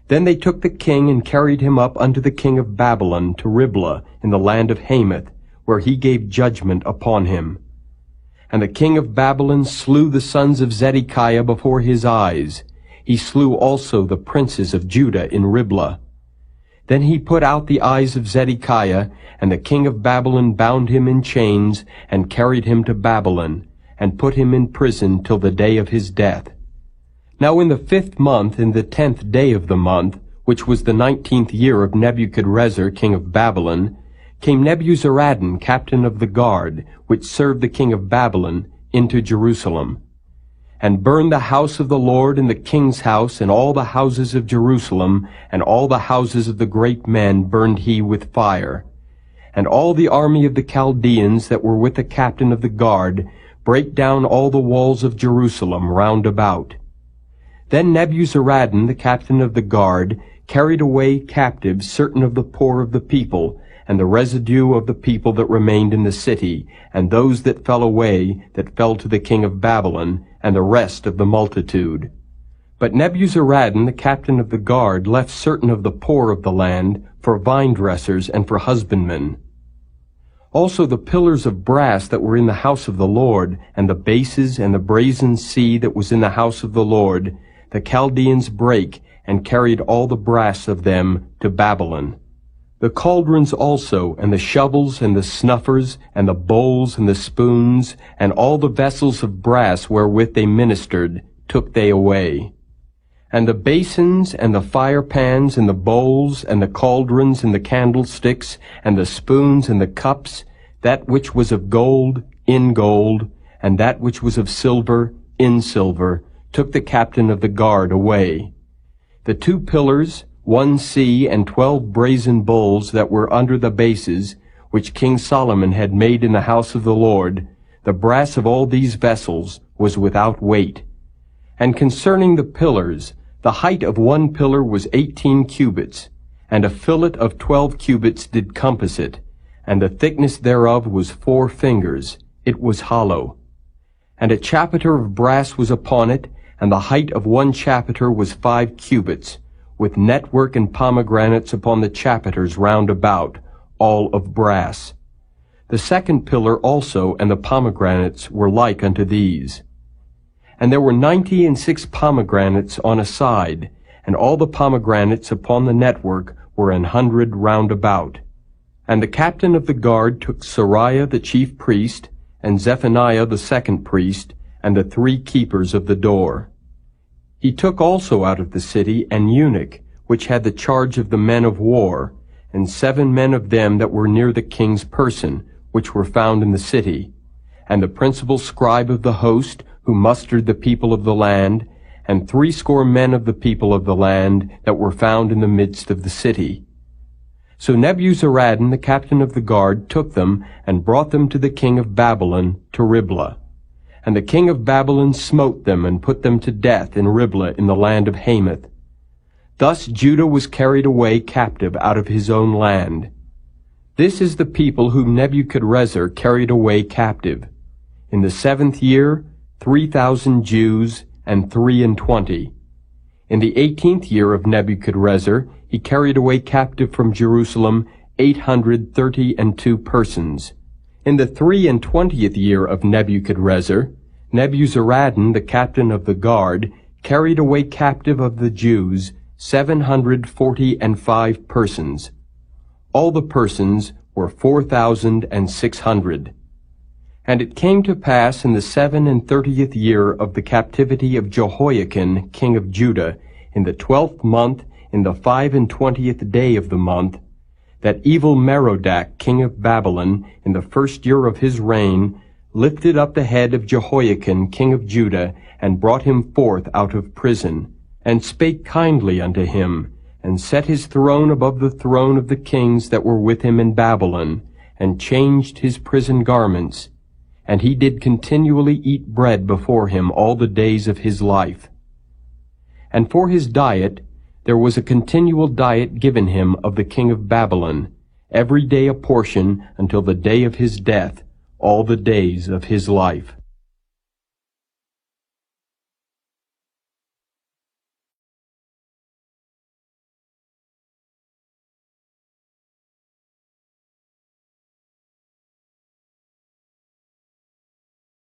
Then they took the king and carried him up unto the king of Babylon to Riblah in the land of Hamath, where he gave judgment upon him. And the king of Babylon slew the sons of Zedekiah before his eyes. He slew also the princes of Judah in Riblah. Then he put out the eyes of Zedekiah, and the king of Babylon bound him in chains, and carried him to Babylon, and put him in prison till the day of his death. Now in the 5th month, in the 10th day of the month, which was the 19th year of Nebuchadrezzar king of Babylon, came Nebuzaradan, captain of the guard, which served the king of Babylon, into Jerusalem, and burned the house of the Lord and the king's house, and all the houses of Jerusalem, and all the houses of the great men burned he with fire. And all the army of the Chaldeans that were with the captain of the guard brake down all the walls of Jerusalem round about. Then Nebuzaradan, the captain of the guard, carried away captive certain of the poor of the people, and the residue of the people that remained in the city, and those that fell away, that fell to the king of Babylon, and the rest of the multitude. But Nebuzaradan, the captain of the guard, left certain of the poor of the land for vine-dressers and for husbandmen. Also the pillars of brass that were in the house of the Lord, and the bases and the brazen sea that was in the house of the Lord, the Chaldeans brake, and carried all the brass of them to Babylon. The cauldrons also, and the shovels, and the snuffers, and the bowls, and the spoons, and all the vessels of brass wherewith they ministered, took they away. And the basins, and the firepans, and the bowls, and the cauldrons, and the candlesticks, and the spoons, and the cups, that which was of gold, in gold, and that which was of silver, in silver, took the captain of the guard away. The 2 pillars, 1 sea, and 12 brazen bulls that were under the bases, which King Solomon had made in the house of the Lord, the brass of all these vessels was without weight. And concerning the pillars, the height of 1 pillar was 18 cubits, and a fillet of 12 cubits did compass it, and the thickness thereof was 4 fingers, it was hollow. And a chapiter of brass was upon it, and the height of 1 chapiter was 5 cubits, with network and pomegranates upon the chapiters round about, all of brass. The 2nd pillar also and the pomegranates were like unto these. And there were 96 pomegranates on a side, and all the pomegranates upon the network were 100 round about. And the captain of the guard took Sariah the chief priest, and Zephaniah the 2nd priest, and the 3 keepers of the door. He took also out of the city an eunuch, which had the charge of the men of war, and 7 men of them that were near the king's person, which were found in the city, and the principal scribe of the host, who mustered the people of the land, and 80 men of the people of the land that were found in the midst of the city. So Nebuzaradan, the captain of the guard, took them, and brought them to the king of Babylon to Riblah. And the king of Babylon smote them, and put them to death in Riblah in the land of Hamath. Thus Judah was carried away captive out of his own land. This is the people whom Nebuchadrezzar carried away captive. In the 7th year, 3,000 Jews, and 23. In the 18th year of Nebuchadrezzar, he carried away captive from Jerusalem 832 persons. In the 23 year of Nebuchadrezzar, Nebuzaradan, the captain of the guard, carried away captive of the Jews 745 persons. All the persons were 4,600. And it came to pass in the 37th year of the captivity of Jehoiakim, king of Judah, in the 12th month, in the 25th day of the month, that evil Merodach, king of Babylon, in the 1st year of his reign, lifted up the head of Jehoiakim, king of Judah, and brought him forth out of prison, and spake kindly unto him, and set his throne above the throne of the kings that were with him in Babylon, and changed his prison garments, and he did continually eat bread before him all the days of his life. And for his diet, There was a continual diet given him of the king of Babylon, every day a portion until the day of his death, all the days of his life.